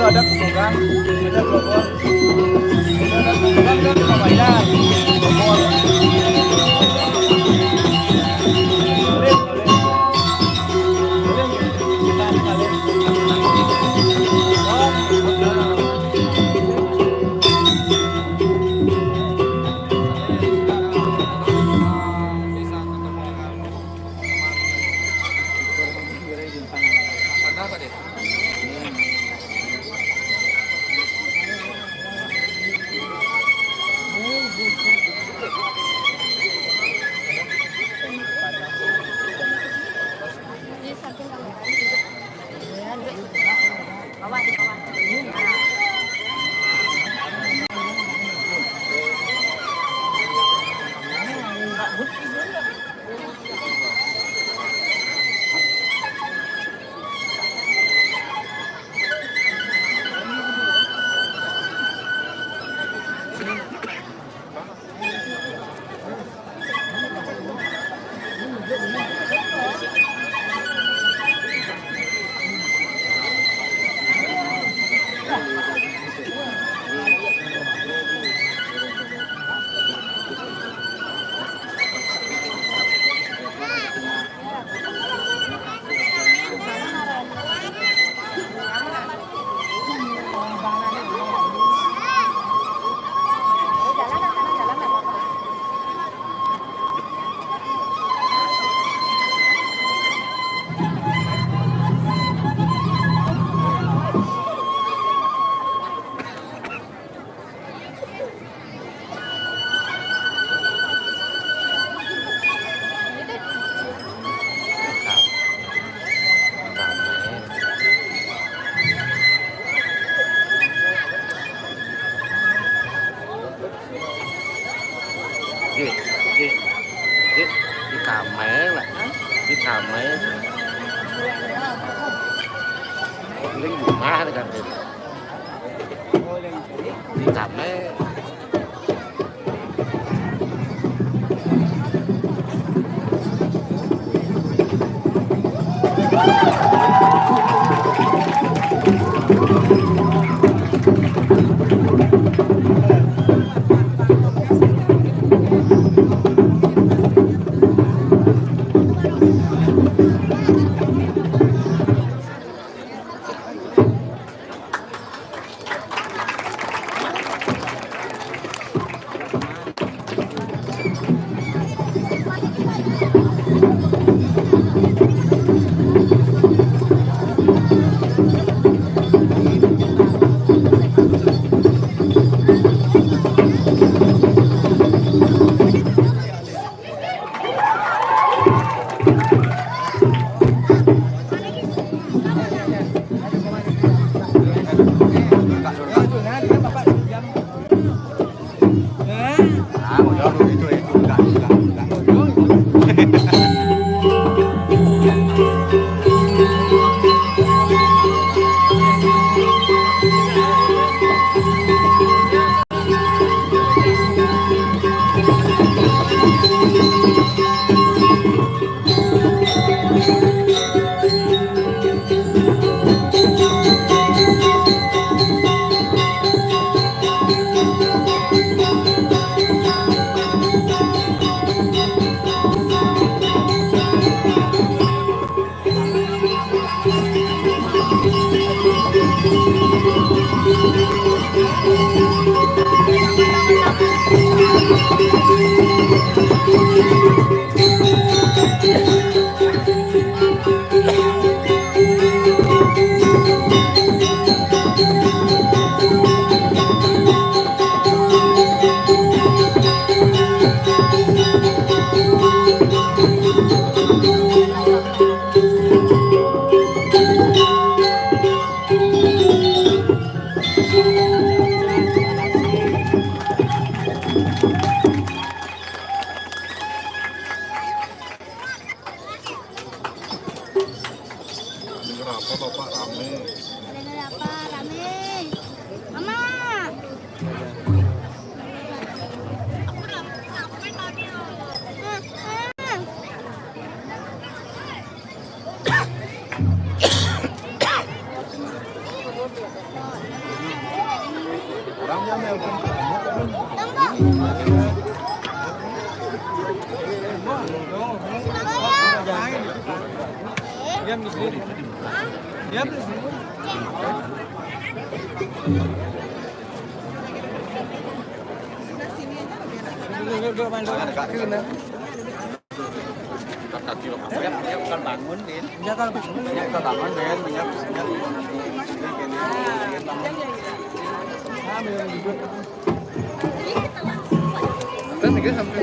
Ada kebukan, ada global, ada kebukan kan pemainan global. Di kamera lah, di kamera. Linh di mana kan? Di kamera. Orang yang nelpon kamu kan. Diam di sini. Diam di sini. Kaki benar. kaki lo Minyak bukan bangun, Din. Minyak kan minyak kita bangun, Den. Minyak. Ambil juga. Dan tiga sampai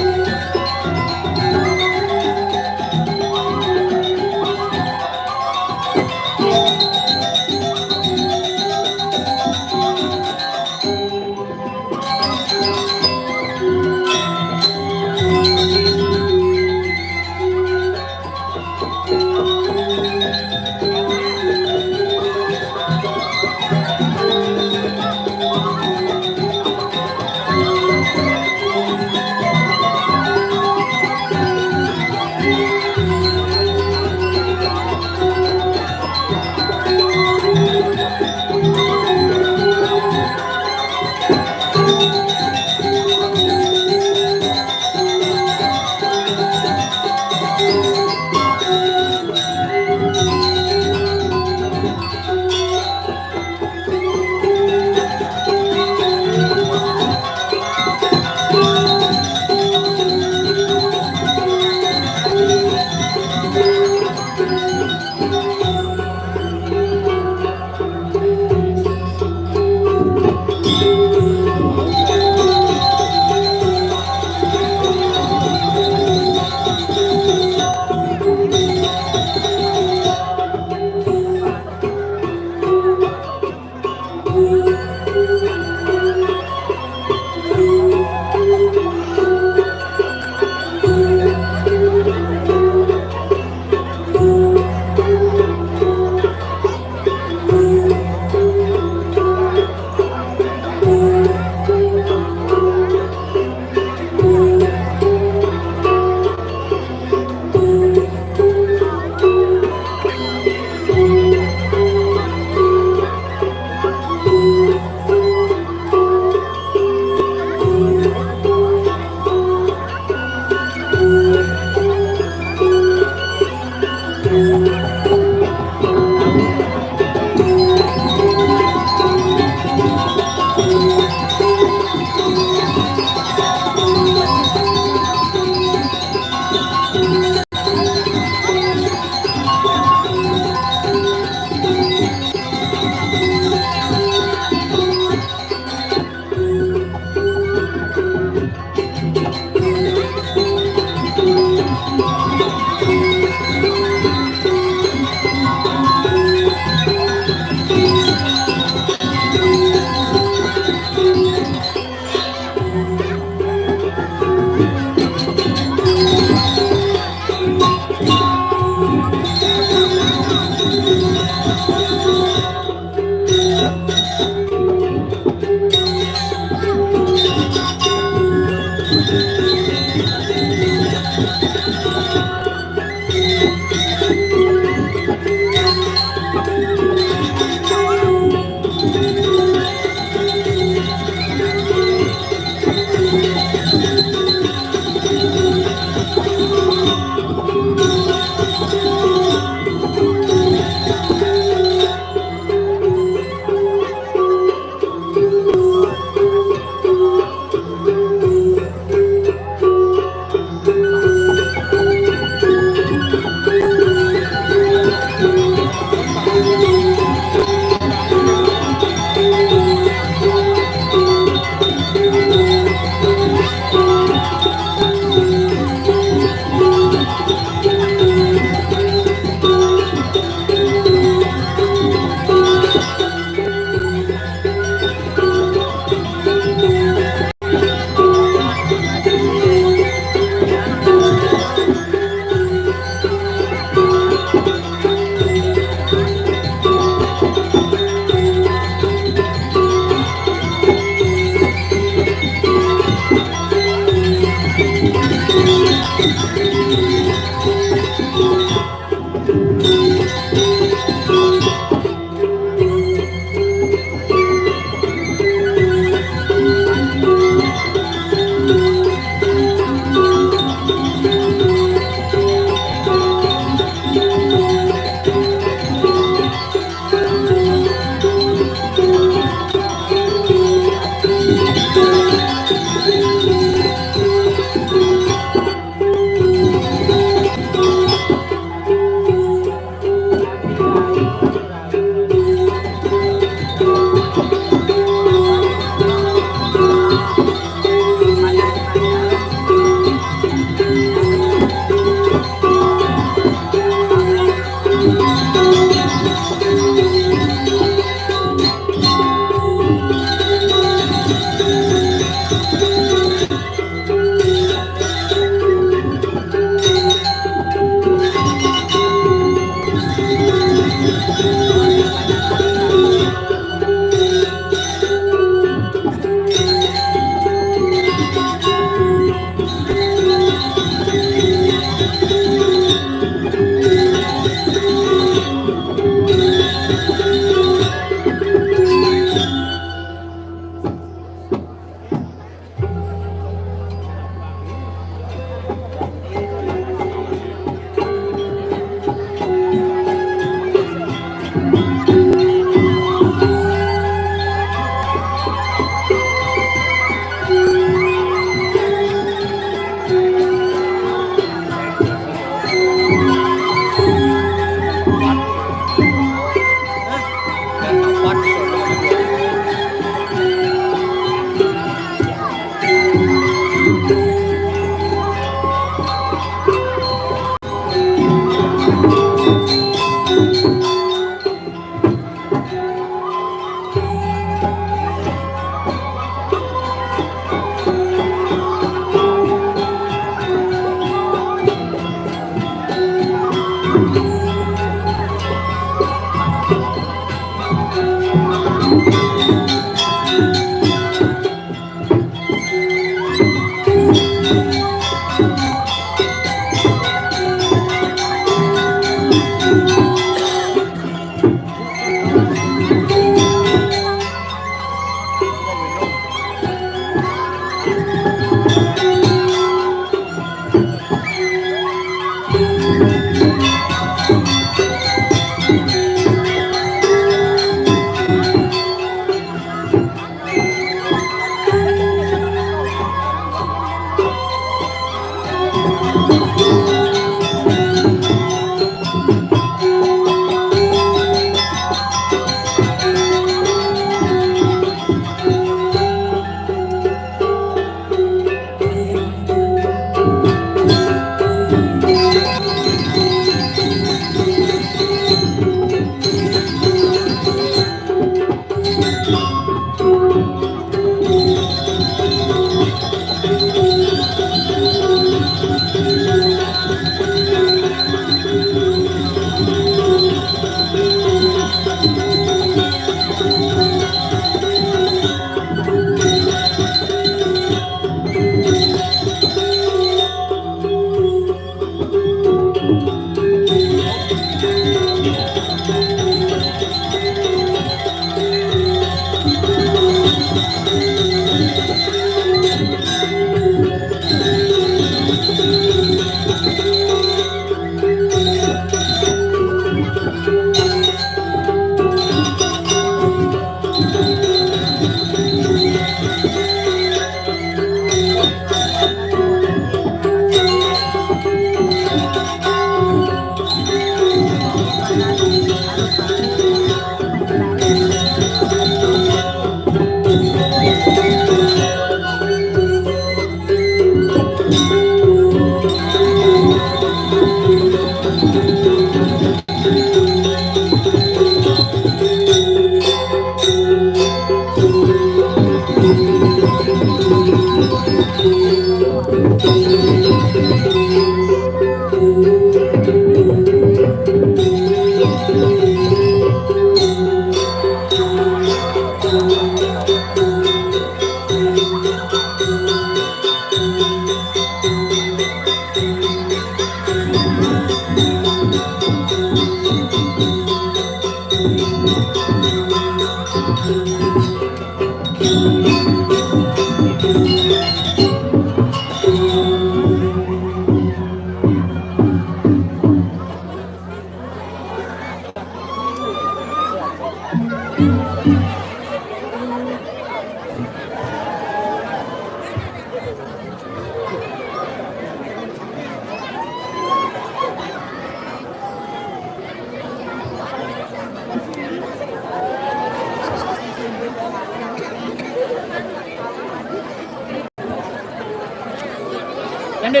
Candi.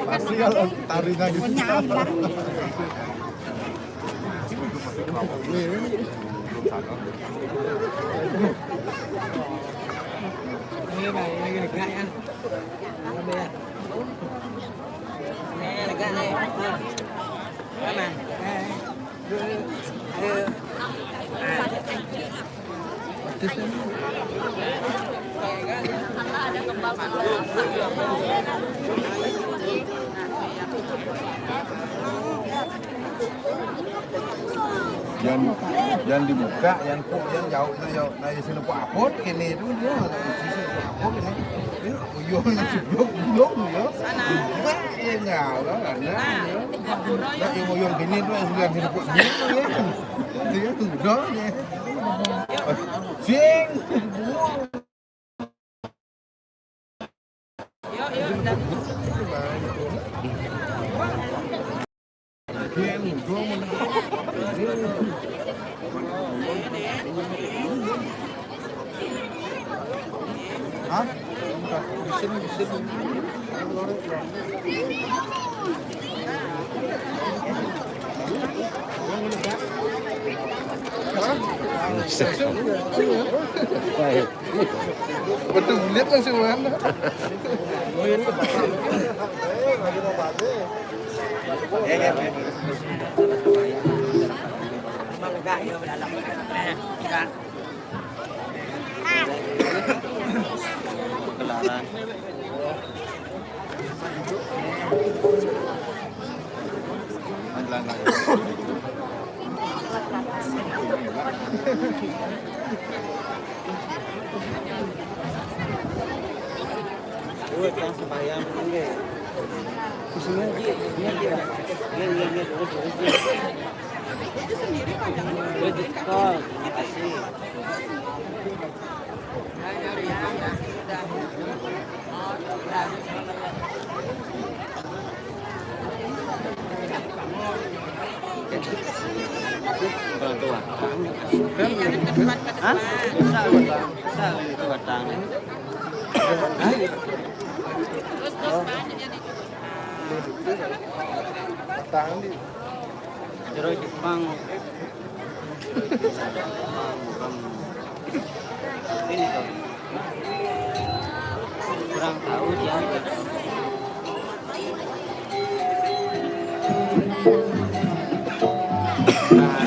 Pasti kalau taringnya gitu. Ini lega ya. Ini lega nih. Mana? Yang dibuka, yang jauh, nah sini kok apot kini itu dia sisi apot ini, ini uyuh seblok blok ya, iya nyala lah, nah yang uyuh gini tuh yang sudah sini kok gitu ya, dia udah ya, sing, hah? Di sini. Betul lihat langsung mana? Itu sendiri panjangannya terima kasih. Terus Jepang. Ini tuh. Kurang tahu dia. Nah,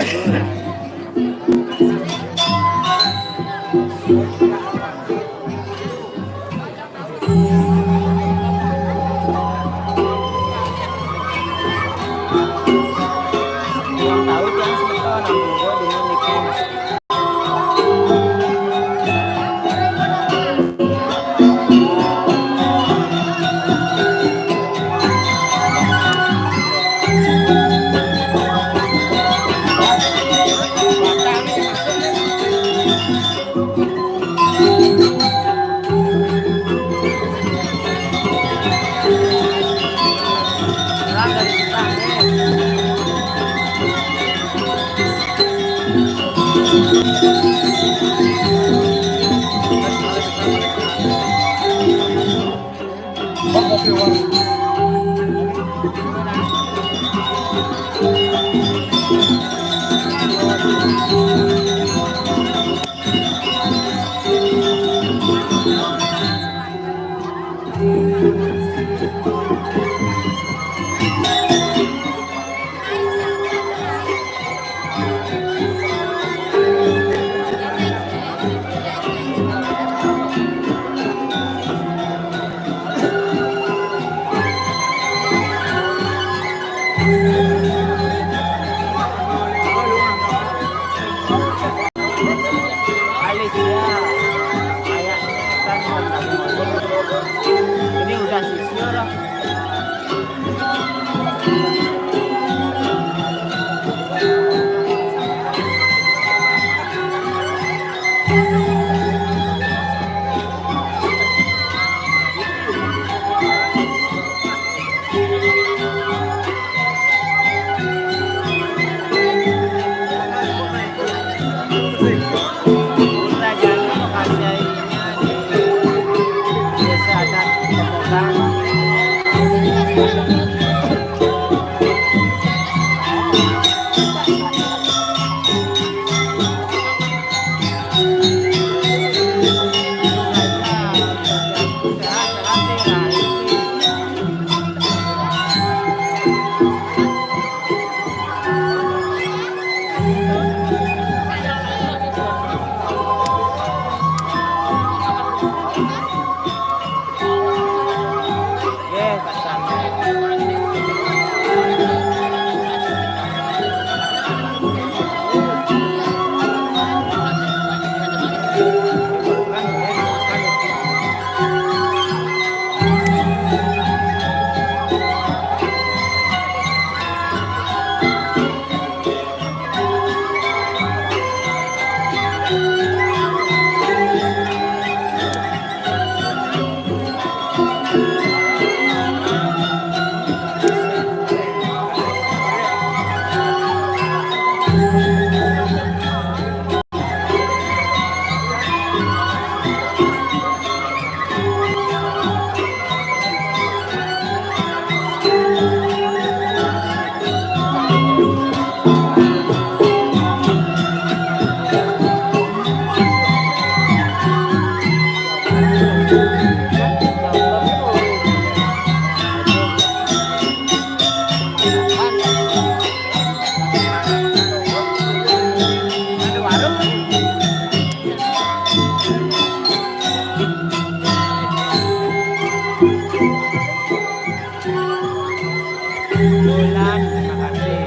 Bulan, terima kasih.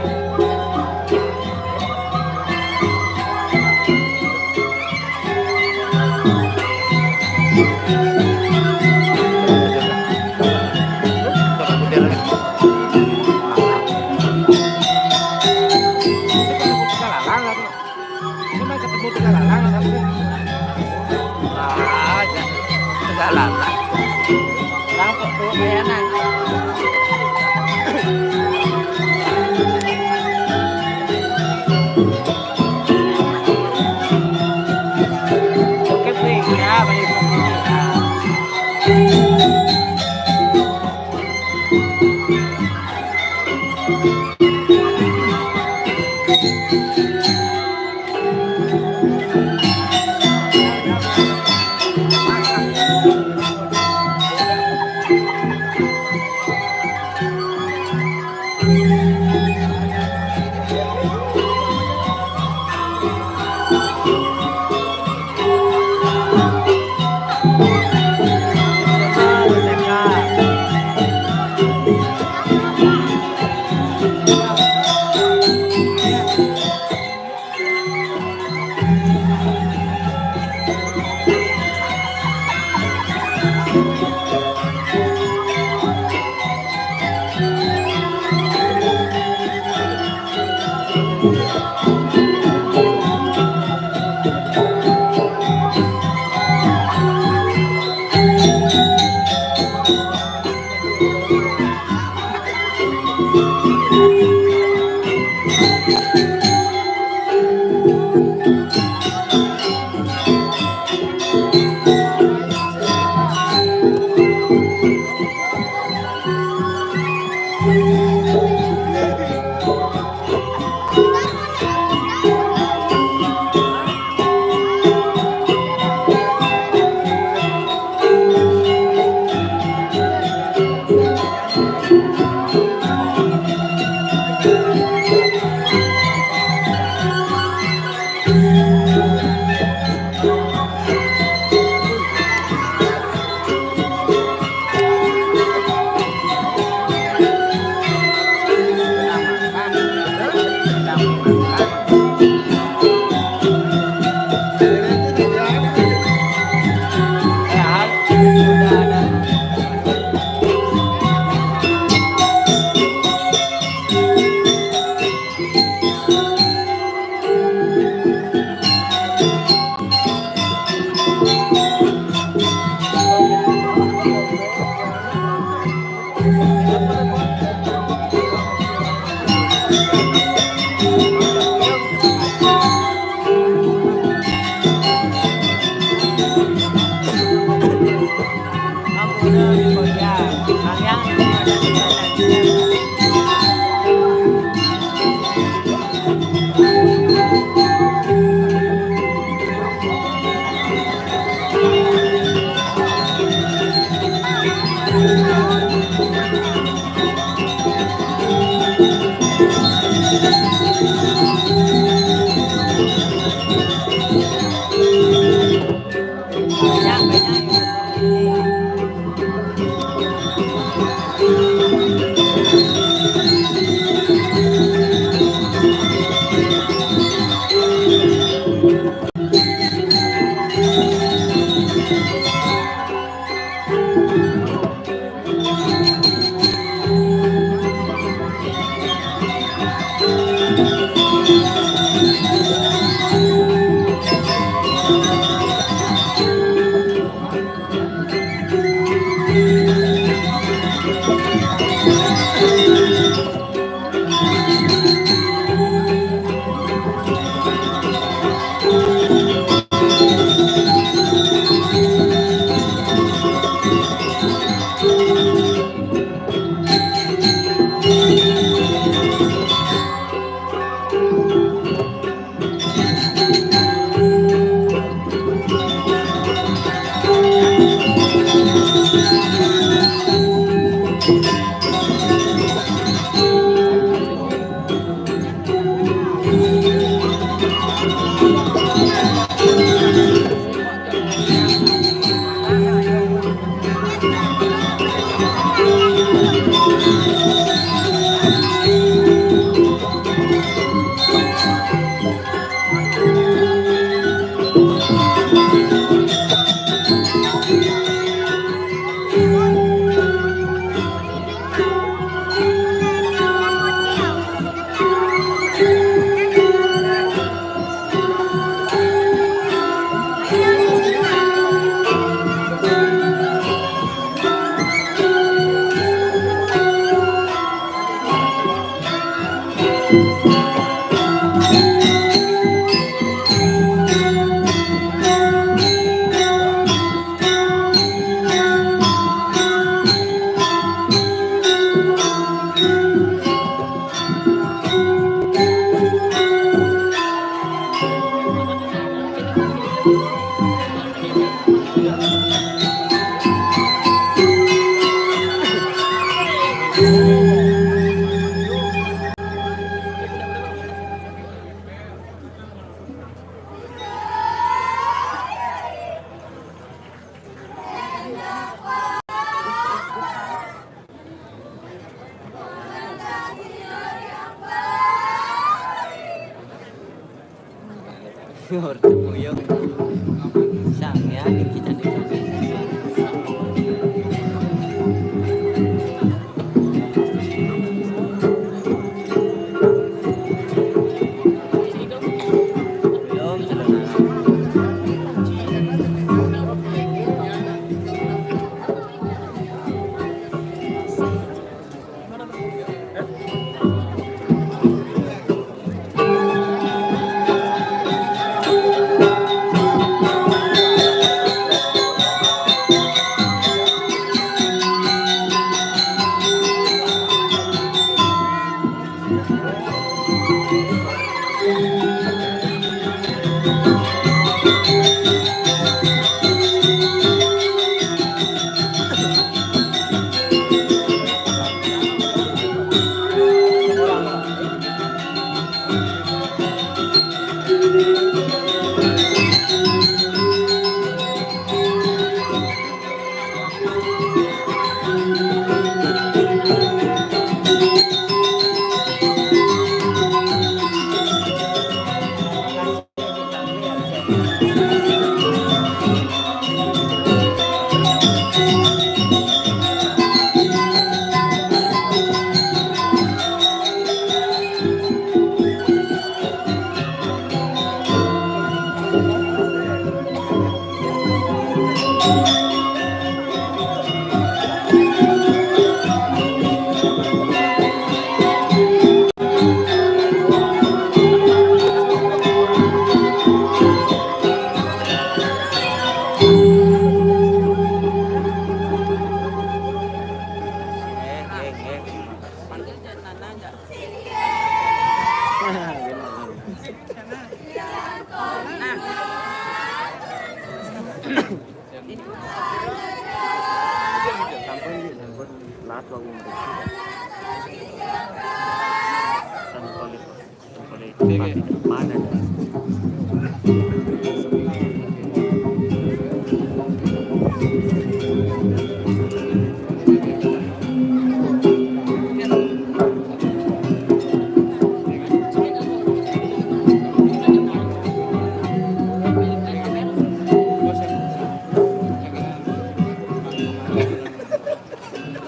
Bang, perlu bayaran. Oke, Bang. Ya, balik Order puyeng. Sang ya kita di.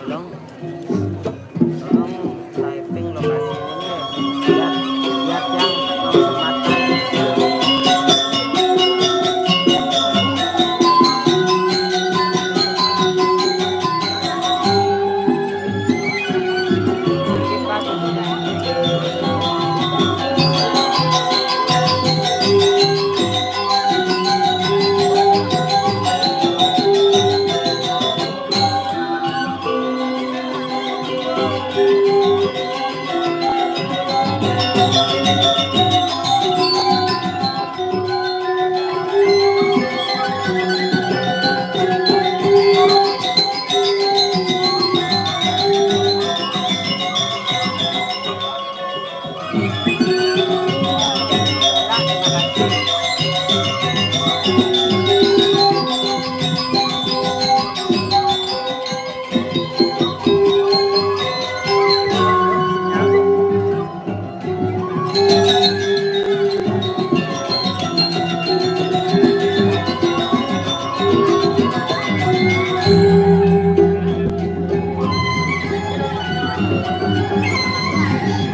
Belum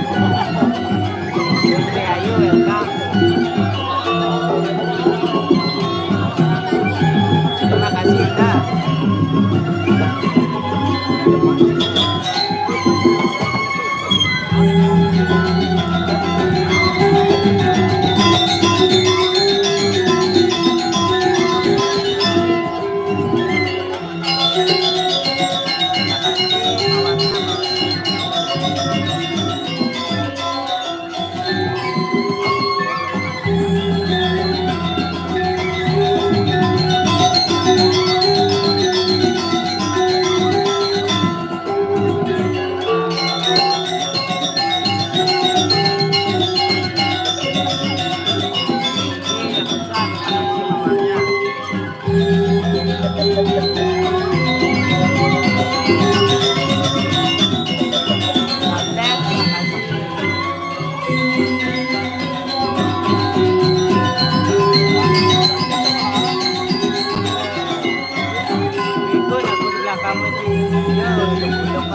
selesai. Ayu, welcome. Terima kasih, Kak. Ikut aku di belakang aja. Ya, untuk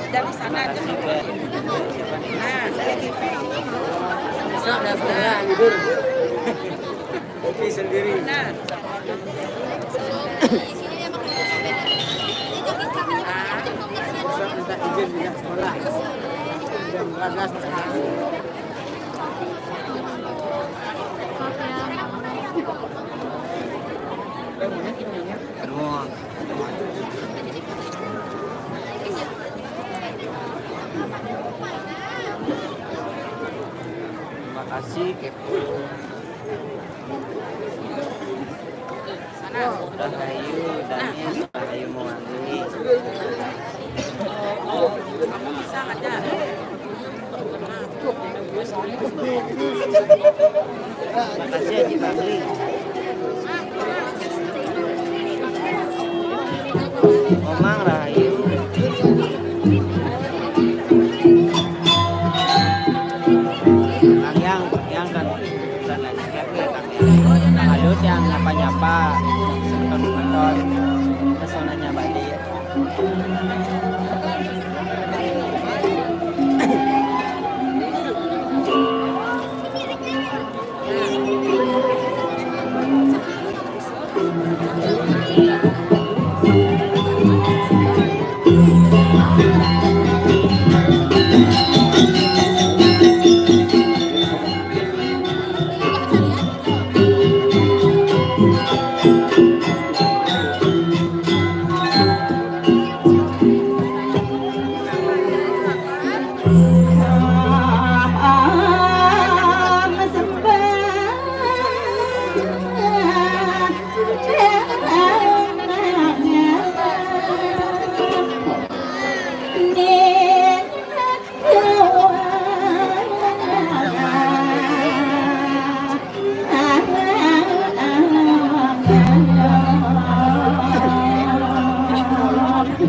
Dari sana aja. Nah, saya TV. Kopi sendiri. Nah. Minta izin tidak sekolah. Jam 12 Terima kasih Kepo. Sana. Rahayu, Danis, Rahayu Mewandi. Kamu bisa aja. Terima kasih Haji Bangli. Omang Rahayu. Yang kan dan lain sebagainya. Kang Adut yang nyapa-nyapa, semeton-semeton pesonanya Bali.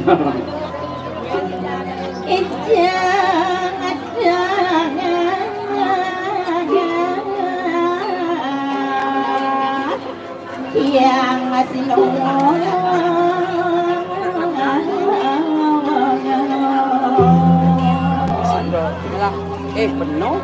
yang masih nongol penuh.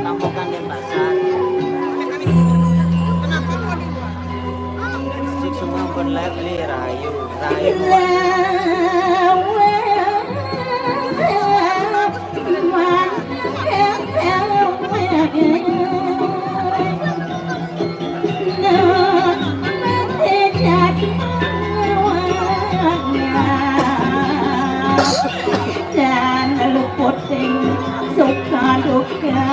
Tampokan dan pasar. Semua berlebih rayu, rayu. Dan luput suka duka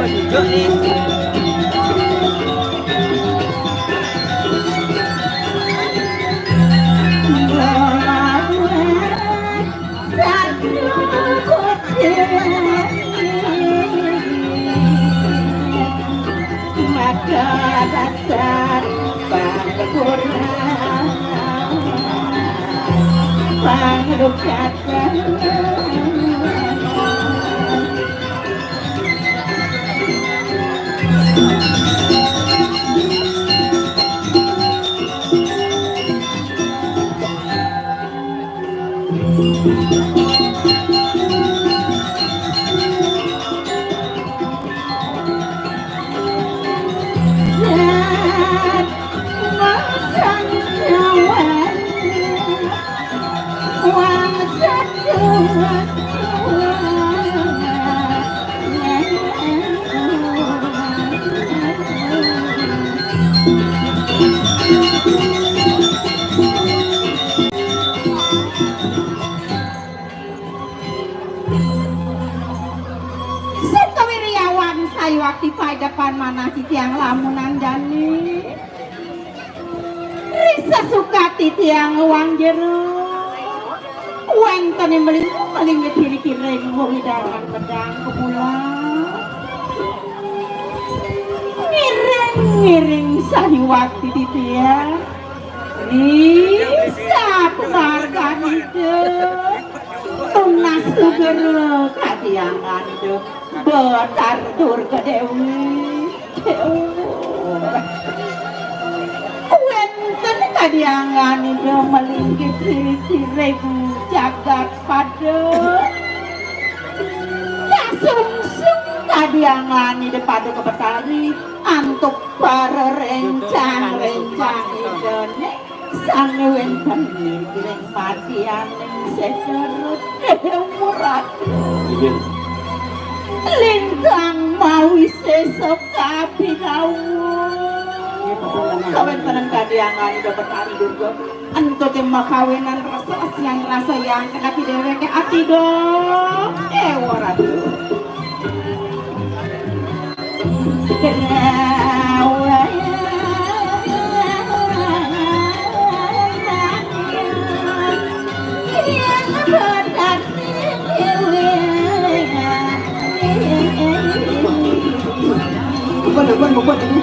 Juga nih. Maka dasar pangdukatan waktu depan mana titiang lamunan jani risa suka titiang uang jeruk uang tani meling kiri-kiri ngomong dalam pedang kepulang ngiring sahi waktu titiang risa kemargan itu tunas segera kadiangan itu bertartur ke Dewi Wenten kadiangan itu melingkit kiri-kiri jagat pada tak sungsung kadiangan itu pada kebetari antuk para rencang-rencang itu sangewen pendiring matian secerut murad lintang mawi sesok kapinau kawentenan kadiangan itu betari durga entut makawinan rasa yang kena pideweke ati dong warat buat ini.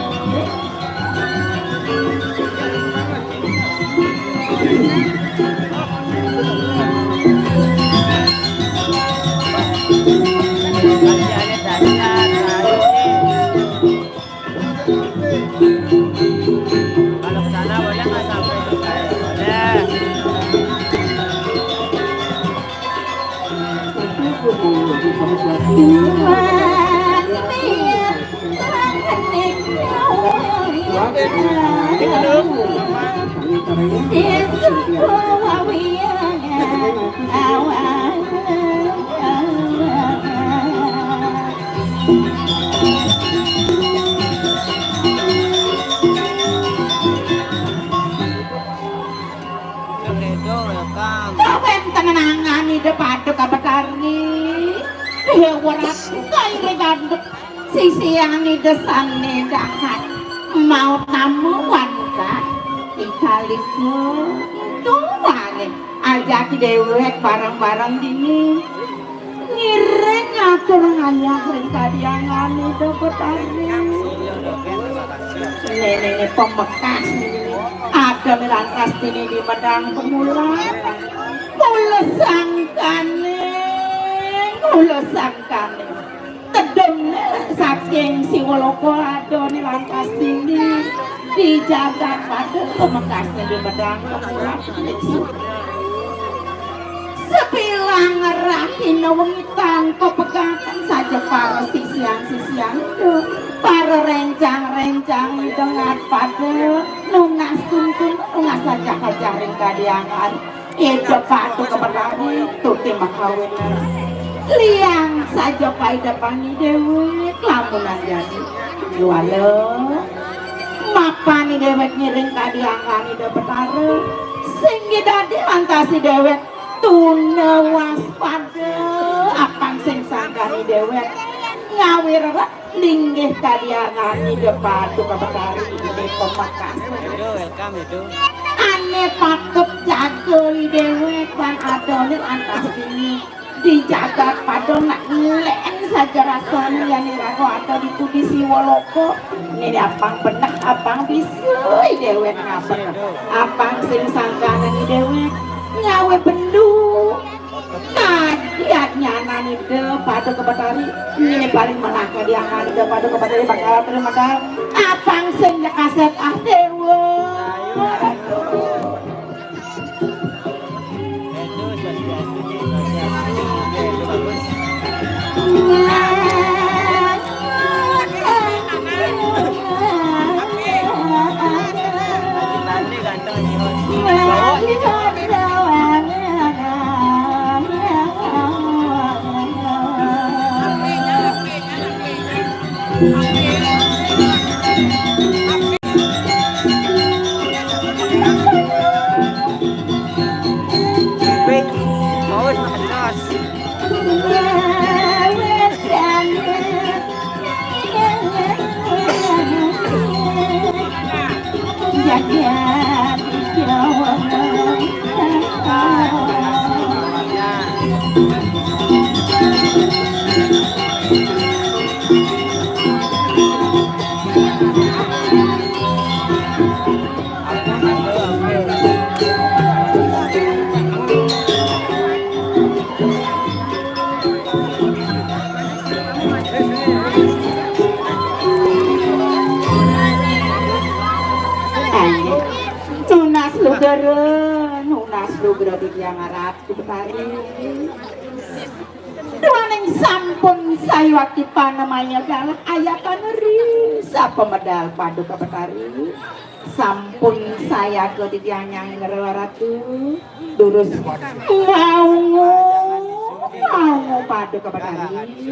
Kalau ke sana boleh nggak sampai selesai? Tenangan di depan kabatarni warat kaya gandek sisiang di desan ni dahat mau tamuan kan ikaliku tuan ajak dewek barang-barang dini ngireng atur ngayah kadiangan di kabatarni nenek pemekas ada melantas ini di medang pemula Mula sangkane tedeng saking si Woloko ada nih lantas tinggi dijaga pada pemekasnya di medang kemurah sepilang ngerahin wengitan kepegatan saja para sisian itu para rencang-rencang dengan pada nungas tuntun nungas saja kajaring kadiangan itu patu keberani tuti makawinan liang saja pai depani dewi lamunan jadi jualo mapani dewek ngiring kadiangan ida betara singgi dadi lantasi dewek tuna waspada apang sing sanggani dewek ngawir linggih kadiangan ida patu keberani ini pemakas welcome itu ane pakep jaga dewek dan adonir antas ini dijaga pada nak ngelen saja rasanya yang nirago atau di kudisi Woloko ini apang benak apang bisa dewek ngaber apang sing sangkana ni dewek ngawe bendu nah diatnya nani de pada kebatari ini paling melaka dia ngani de pada kebatari bakal terima apang sing kaset dewek Duderen unas lugra yang arat betari. Duaning sampun sayawaki panemanya dalah ayatan risa pemedal paduka betari. Sampun saya ke dianyang ngeraratu durus mau paduka betari.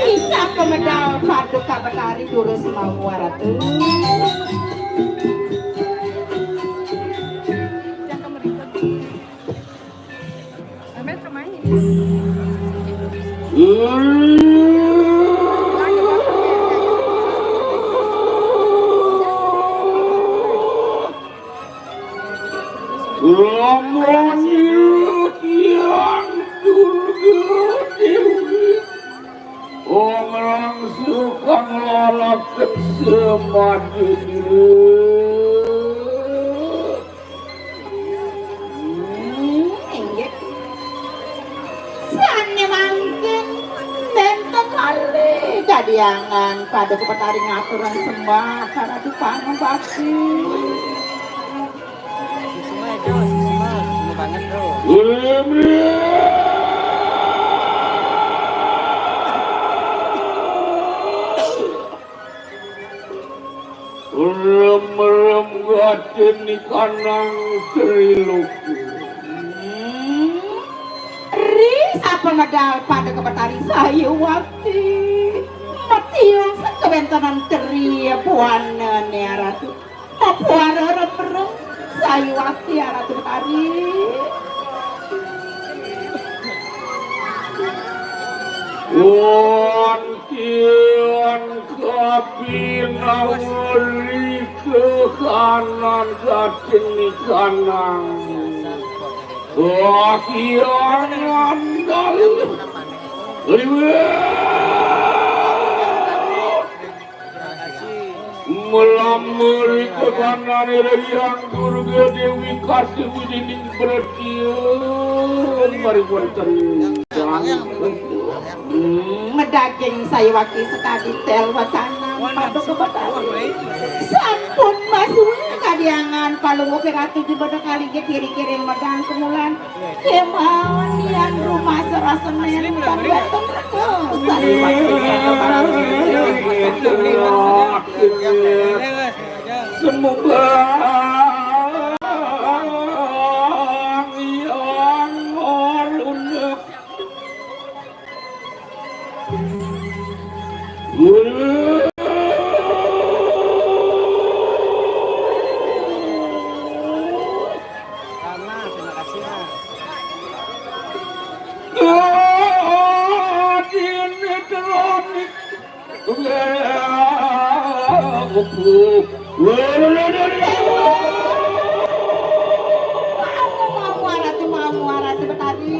Bisa pemedal paduka betari durus mau waratu. Kadiangan pada kepetari ngaturan sembah karena dipangan bakti. Semua itu, semua banget bro. Merem gatin di kanang teriluku. Risa pemedal pada kepetari saya waktu matiung kebentenan teri puana ne ratu puana ratu saya waktu ratu betari. Wan kian kapinang uli ke kanan gatin di kanang. Kian andal. Melamuri ke kanan yang durga dewi kasih widining bertiun. Mari bertemu. Medaging saya wakil sekali tel wacana pada kebetari sampun masuk kadiangan palungu keratu di pada kali kiri-kiri medang kemulan kemauan yang rumah serasa men pada saya semoga Terima kasih mas. mau arati betari.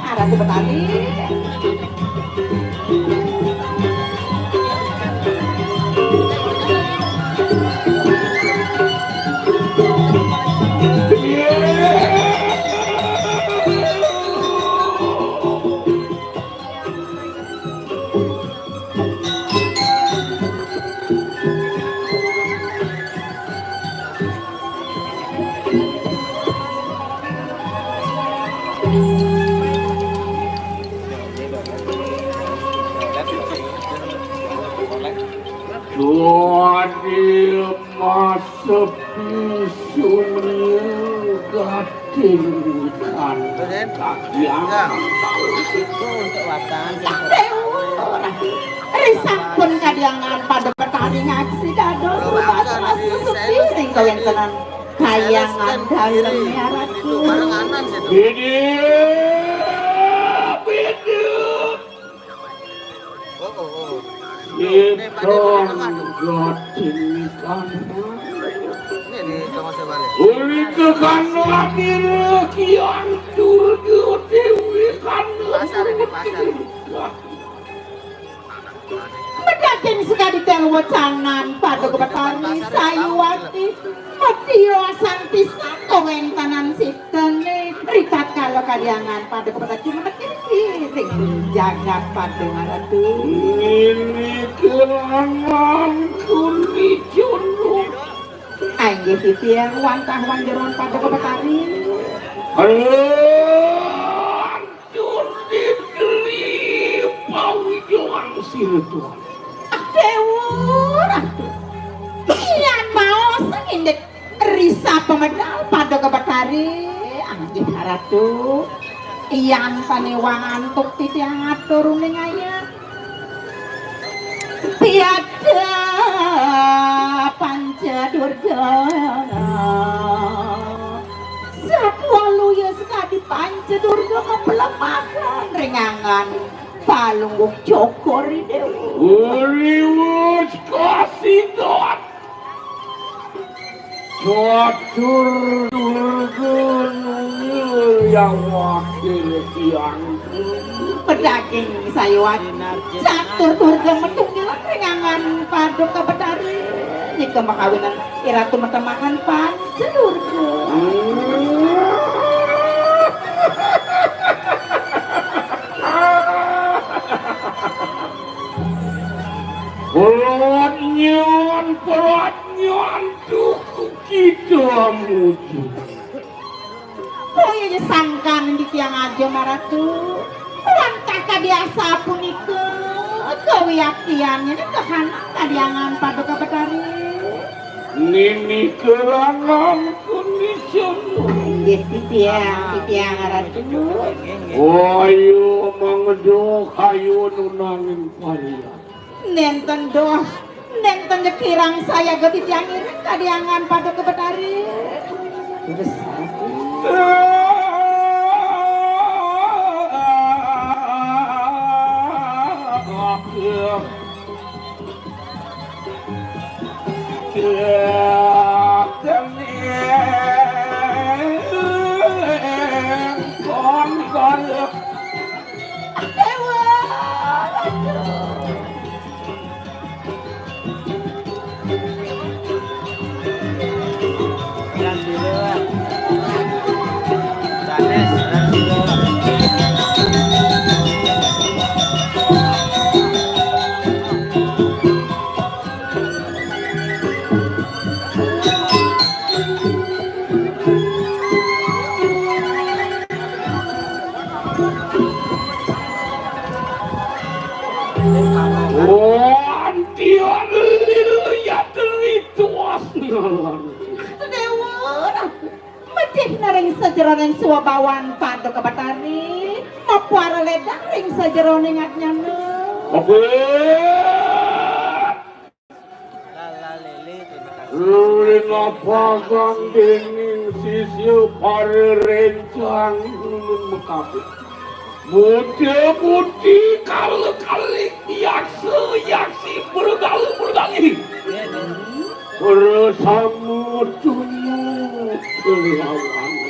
Arati betari. Adil masa pisunya gatingkan yang Itu untuk watan. Sampun kadiangan pada petani ngaksi dados mas sepiring kau yang tenang kayangan dalamnya ratu. Uli kekanlah diri kian turjo dewi Pasar ini pasar. Mendating sekali telwacanan pada kebetari sayuwati Matio santi satu wentanan sitene rikat kalau kaliangan pada kebetari menekin jagat pada ngaratu ini kelangan kuni jono Anggih titiang wantah wanjeron pada kebetari hancur diberi pawi joang sirtuan Dewur Iyan mau sengindek risa pemedal pada kebetari Anggih ratu Iyan sanewang antuk titiang atur uning ayah Tiada panca durjana Satwalu ya sekali panca durjana pelemahan ringangan palungguk cokori dewa Uriwus kasih dot Jotur durgunul yang wakil tiang pedaging sayuat catur durga metunggilan ringangan paduk kebetari jika makawinan iratu metemakan panca durga Perot nyon tuku kita muju Koyo sangkan di tiang aja maratu wantah kadiasa pun itu kewiyakiannya kehanan kadiangan pada kebetari Nini kelangan kondisi di tiang maratu Ayo mangdo kayu nunangin paria nenten doh nenten dekirang saya geti tiang ini kadiangan pada kebetari terus sejeroning suwabawan pada kebatari mapuara ledang ring sejeroning atnyana Lala Lili, terima kasih. Lulina pagang dingin sisir pare rencang mekapi Budi kali yaksi bergali bersama tumu kelawan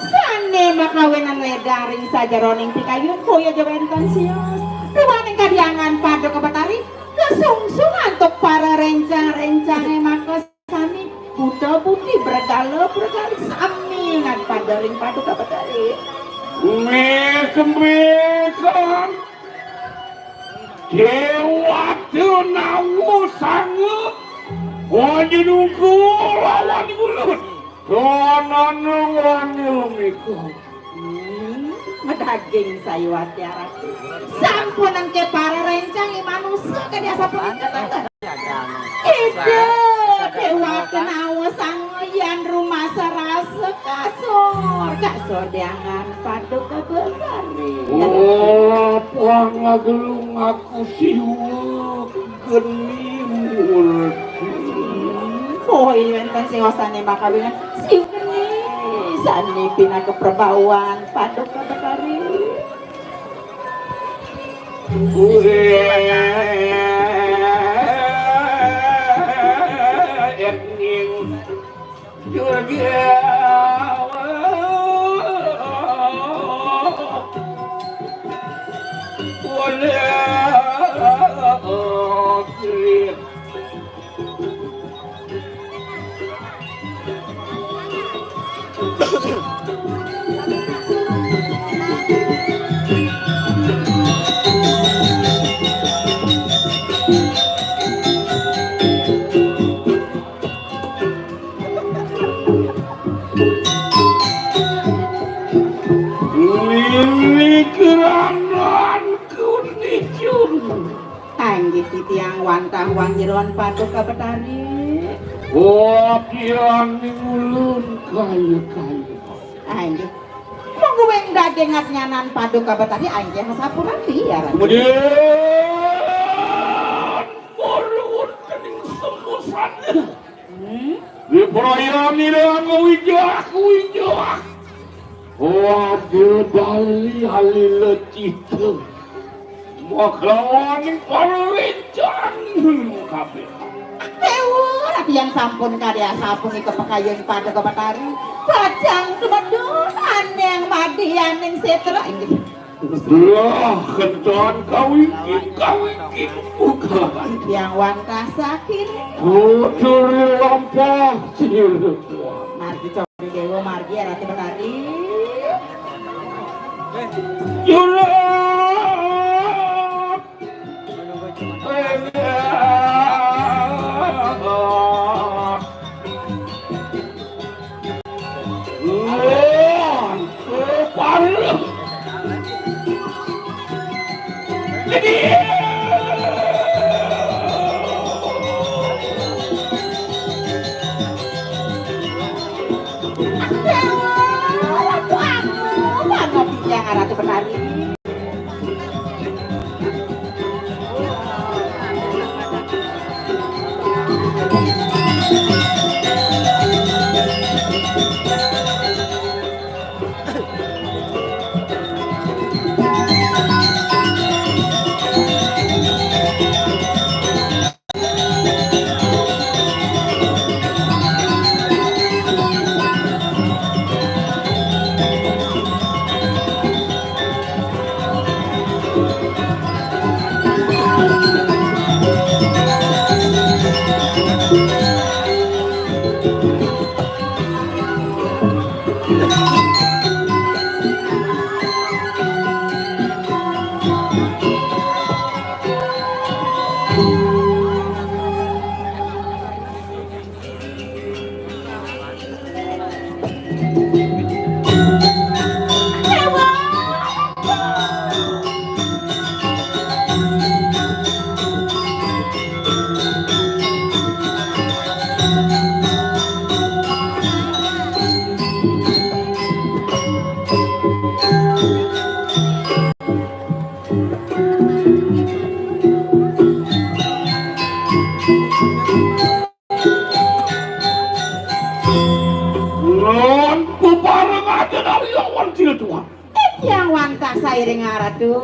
sane makawinan ledaring saja roning pikayun koya jawentan sios ruwaning kadiangan pada kebatari kesungsungan untuk para rencang-rencang makasani Buddha budi bergali samingan pada ring pada kebatari Mekan Dewa tenawu sanggup wajib nunggu lawan bulut Donan wanil mikul medaging sayuati arati sampun angke para rencang manusia ke diasa pemikiran ide dewa kenawa sangoyan rumah serasa kasur diangan paduk kebesari apa ngagelung aku siwa geni multi Oh iya enten sing wasane makawin sing sani pina keperbauan paduka betari. Ening juga Anggit titiang wantah wanjiron paduka betari. oh kian ulun kaya Anggit monggo weng daging nyanan paduka betari anggit sapunanti ya. kemudian ulun kening sembusan di perayaan dengan wijah waduh dali halilecita maklawan parwejan kabeh Tewur ati yang sampun karya sampun iki kepekayen paduka betari. Bajang kemedun aneng madian ning setra inggih. lah kedan kawiki bukan Yang wantah sakit. putri lampah cilik Margi coba dewa margi rati betari. Jurat Menunggu cuma Ratu Betari. Yang wantah sairing aradu.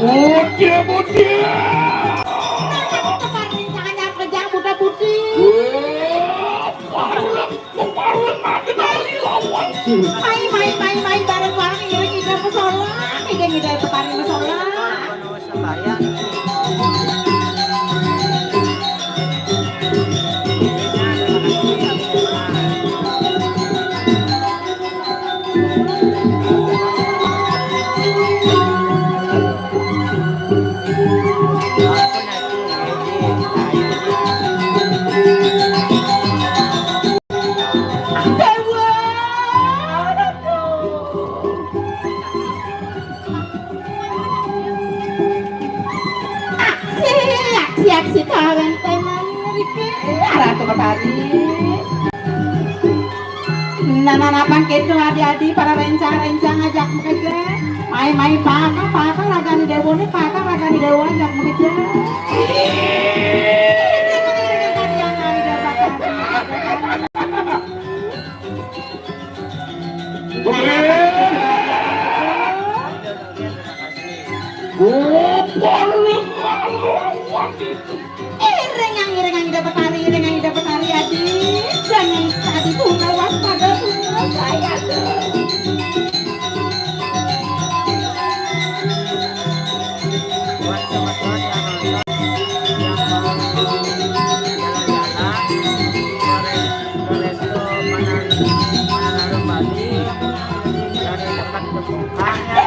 Budi Jangan kejang Buddha Budi. Main bareng-bareng ngidam pesola. Ngidam petani pesola. Penuh sembahyang. Siak si kawan tenan iki Ratu Betari. Nanapan ketu adi-adi para rencang-rencang ngajak bekerja. Main-main paka lagani dewone paka lagani dewa ngajak bekerja. Irengang ida petari adi. Jangan tadi tunggal waspada tunggal saya tuh. Buat sobat-sobat yang nonton, yang mau jalan-jalan ke resto Mananarum Bali dari dekat Kebukanya.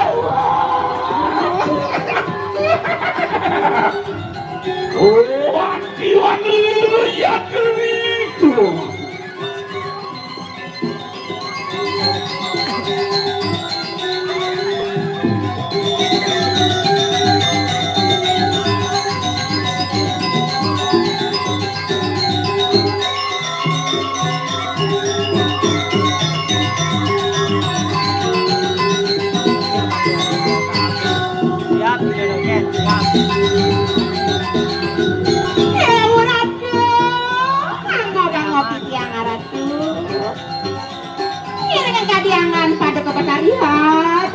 Siap, Jodogen, siap. Kadiangan pada kepatarian.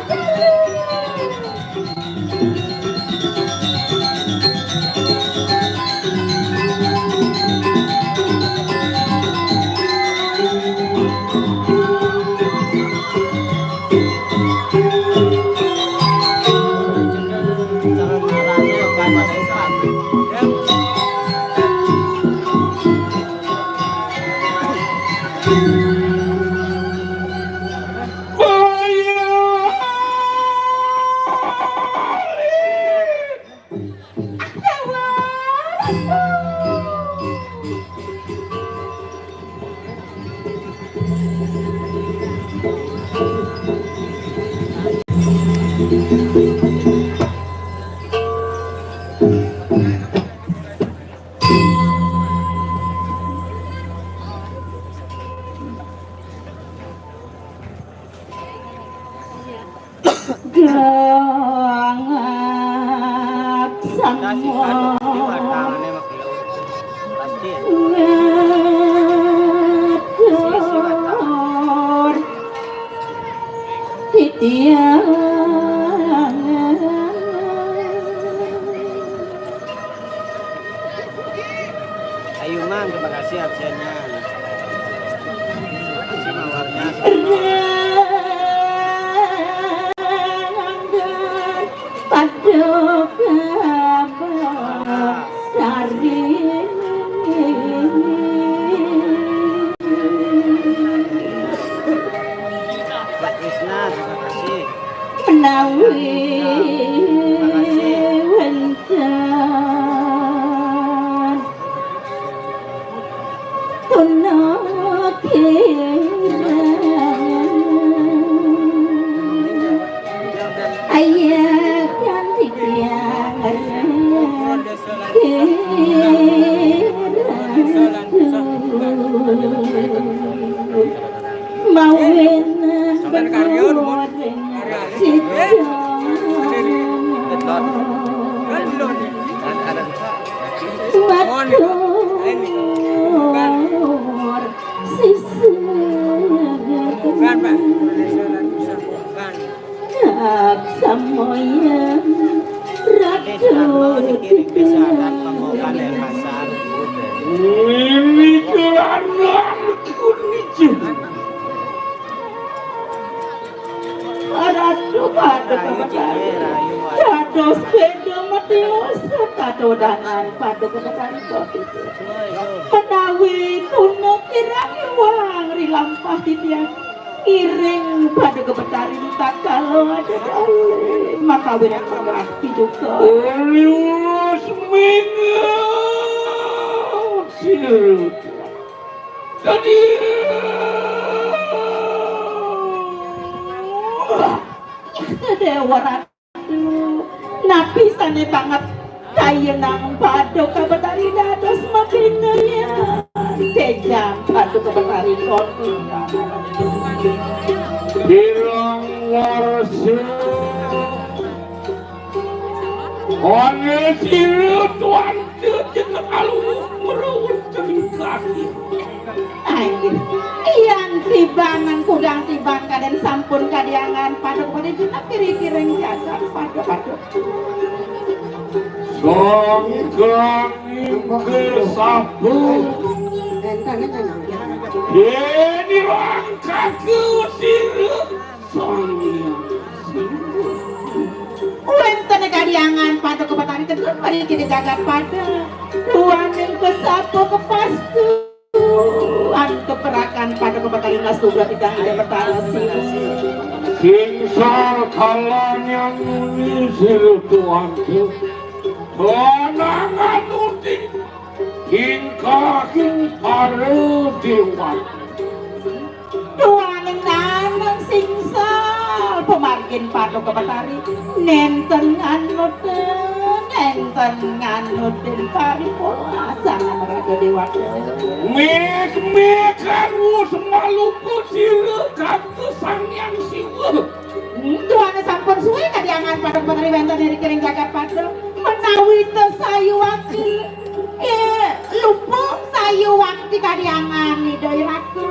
Ayo Mang, terima kasih absennya. Terima kasih mawarnya. Mbak Krisna, terima kasih. Menawi ayah cantik yang mawin samoyan Bade sudah mau dikirim pesanan pemoga dari pasar. Ini gelandanku nih. Aduh, pada kebetulan jatuh sepeda Matius kado dangan pada kebetulan penawi tunuk kirang uang rilampah titian iring pada kebetulan tak kalau ada oleh maka benar mengerti juga Olius mengusir tadi Dewa Ratu napi sana banget kaya nang pado kabatari dados mapinaya tejam pado kabatari konti Hirang warsi One siru tuan jejen alu merun kaki anjir iyan tibangan kudang tibang kaden sampun kadiangan pado pada jenak kiri-kiring jagat pado Songgang kesapu Ini langkah ke siru Wentene kadiangan pada kebatari tentu mari kita jaga pada ruangan kesapu kepastu ante perakan pada kebatari nasu berarti kang ide bertalasi Singsar kalanya nguni siru tuanku Konangan utik Hingga paru dewan ruangan nanang singsal pemargin pada kebatari nenten nganutin paripurna sangan raga dewata Mek-mekamu semaluku siru katu sangyang siwa Tuhan sampun suwe kadiangan pada kebatari wenten dari kiring jagat pada menawi sayu waktu lupa sayu waktu kadiangan ni dairaku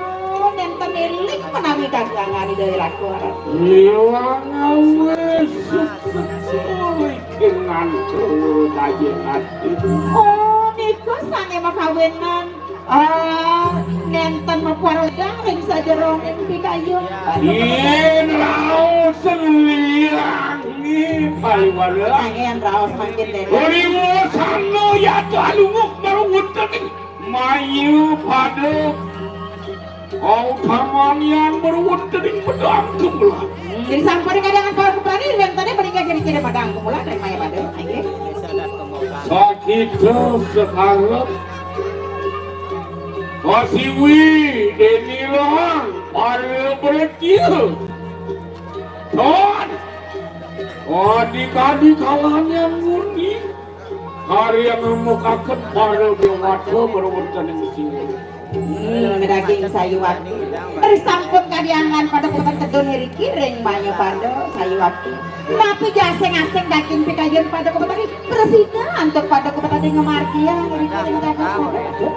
nenten elik menawi kadiangan ni dairaku Liwang awes Suwi dengan kaya hati oh niku sane makawinan nenten mepuarodang ring sajerong ing pikayun Ien raos selirangi paliwala angin raos makin dede Oriwo sano ya talunguk merungutan Mayu pada Kau taman yang merungutan pedang kemulah jadi sampun kadiangan kau keberani wentene meninggal kiri-kiri padang kumula dari maya pada angin Pesanan pemoga. Sakit sekarang Kasiwi inilah para berkil Tuan adik-adik kawan yang murni hari yang memukakan para dewata berwutan yang sini daging sayuwati dari sampun kadiangan pada kota kedon hiri kiring banyak pada sayuwati tapi jaseng-aseng daging pikayun pada kota tadi presiden untuk pada kota tadi ngemarkia hiri kiring daging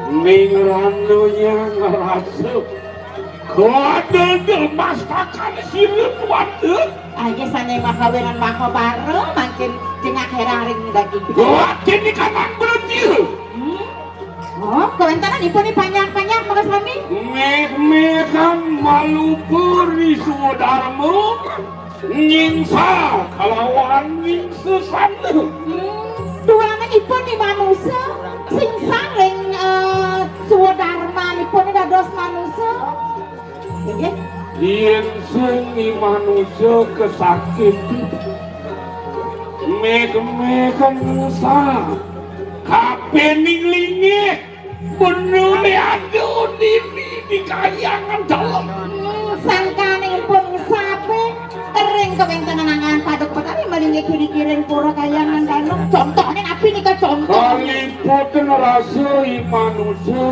Mingrandunya ngerasa kode demastakan sirup wadah aja sana makawinan maka baru makin jengak heraring daging kode di kanan berhenti oh kewentanan ibu nih panjang-panjang maka sami Mek-mekan malu peri saudaramu Nyingsa kalawan nyingsa sana dua anak ibu nih manusia sing saling suwadharma ipun dados manusia nggih Yen sengi manusia kesakit Mek-mekan sa kapening lingit bener adu di kayangan dalam sangkane pun sape ring kewentenangan paduk petani malinge kiri-kiring pura kayangan dalam contohnya api nih ke contoh Kaliputan rasai manusia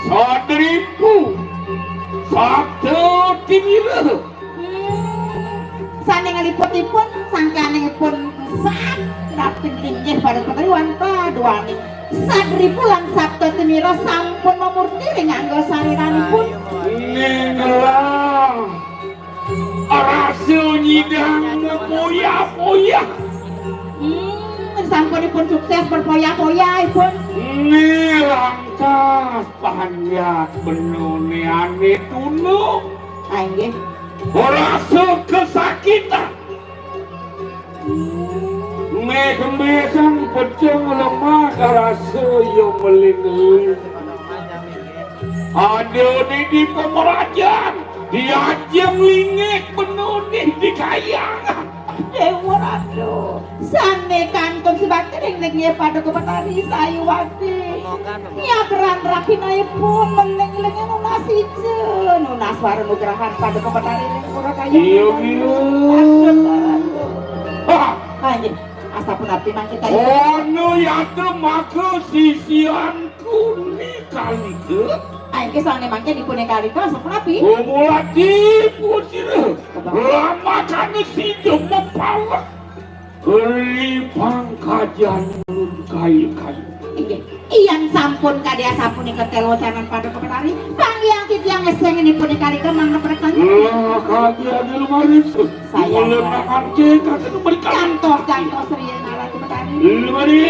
sadriku satu timira sane ngaliputipun sangkanipun sak rapin tinggi pada petani wanta duani sadripu lan sabto timira sampun memurni nganggo sariranipun Ninggelang Rasul nyidang poya-poya pun sukses berpoya-poya pun. Ini langkah panjat benunian itu nu. Ayo. Rasa kesakitan. Meg-megang peceng lemah rasa yang melingling. Ada di pemerajaan. Diajang lingik benuni di kayangan. Dewa Ratu, sane kantong sebakti ring-ringnya pada kepatari sayu wakti. Ya beran rapi naik pun meleng-lengnya nunas ije. Nunas waru nugrahan pada kepatari ring pura kaya. Iya. Anjir, asa pun api mang kita. Ono yang termaka sisianku nih kali ke. Ayo soalnya mangnya dipune kali kau asa pun api. Mulai tipu sih. Lama kan si mempalak. Kelipang kajian kayu-kayu. Iyan sampun kadia sampun ikat telocanan pada kepatari. Bang yang titiang eseng ini pun kali ke mang pertanyaan. Lah kajian di lemari. Saya melenakan cek akan memberikan. Jantos serius ngalah kepatari. Lemari.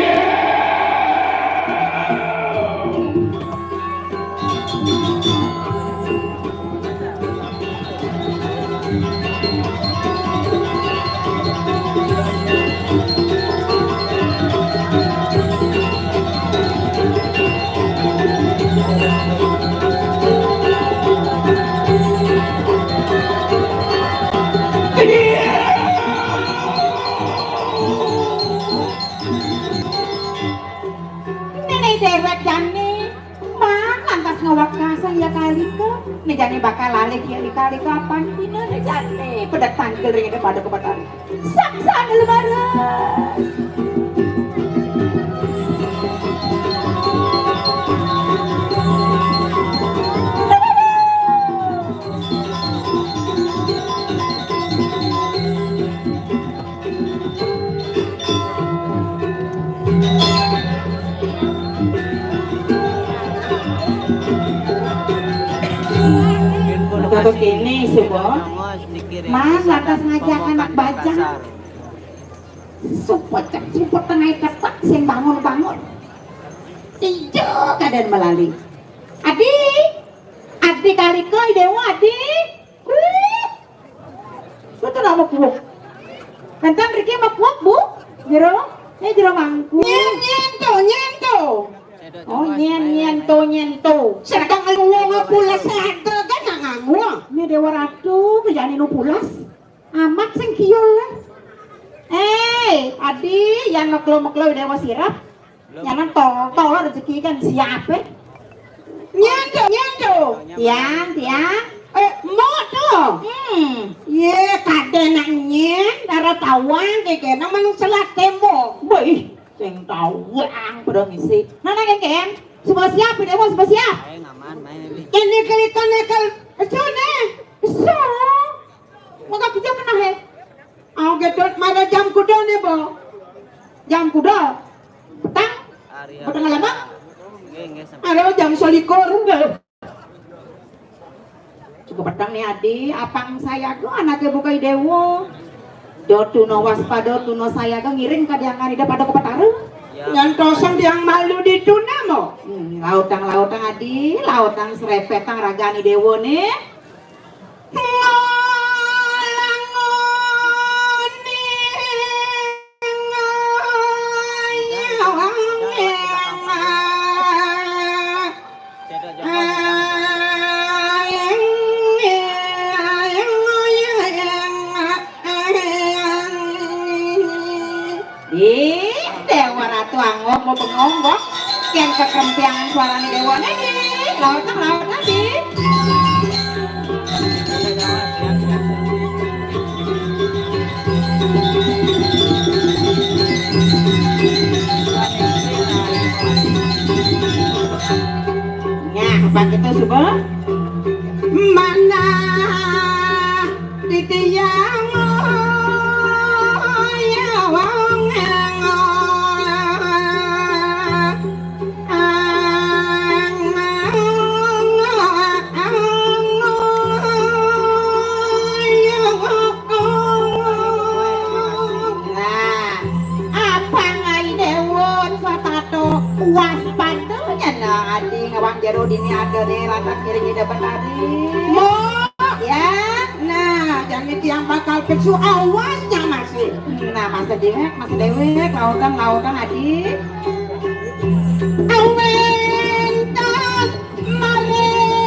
Nenek dewek jani, mang lantas ngawak kasan ya kali ke. Nih jani bakal lalek ya di kali kapan ini nih jani pedak tangkel ringnya pada kepatari. Saksan lebaran. Untuk ini subuh, mas lantas ngajak anak bajang, support tengah ketak sing bangun, ijo keadaan melalui. Adi kali ke dewa adi, betul nama puak. Kentang Riki mah puak bu, jero mangku. Nyento. Oh nyento. Sedang ngomong pula satu kan nganggo. Ini Dewa Ratu kejani nu pulas. Amat sing kiol lah. Adi yang meklo Dewa Sirap. Jangan tol rezeki kan siapa? Nyento. Tiang. Moto. Ye kade nangnya darah tawang kayak namanya selat tembok. Baik. Sing tawang pada ngisi. Nana geng. Semua siap, Dewa semua siap. Ini kelikan Cune. So. Maka kita pernah he. Au gedot mara jam kuda nih, Bo. Jam kuda. Petang lama. Ada jam solikur enggak? Cukup petang nih Adi, apang saya tuh anaknya bukai Dewo. Do tuno waspada tuno saya tuh ngiring ka diang kanida pada kepataru. Yang tosong diang malu di tuna mo. Lautang Adi, lautang serepetang ragani Dewo nih. Dewa Ratu Angop mau pengonggok yang kekrempiangan suaranya Dewa nih laut tadi ya apa kita coba mana titiang Dewa jero dini ada deh latak kiri dapat tadi. Mau ya. Nah, jangan yang bakal kesu awasnya masih. Nah, masa dewek lautan adik. Awentan marenya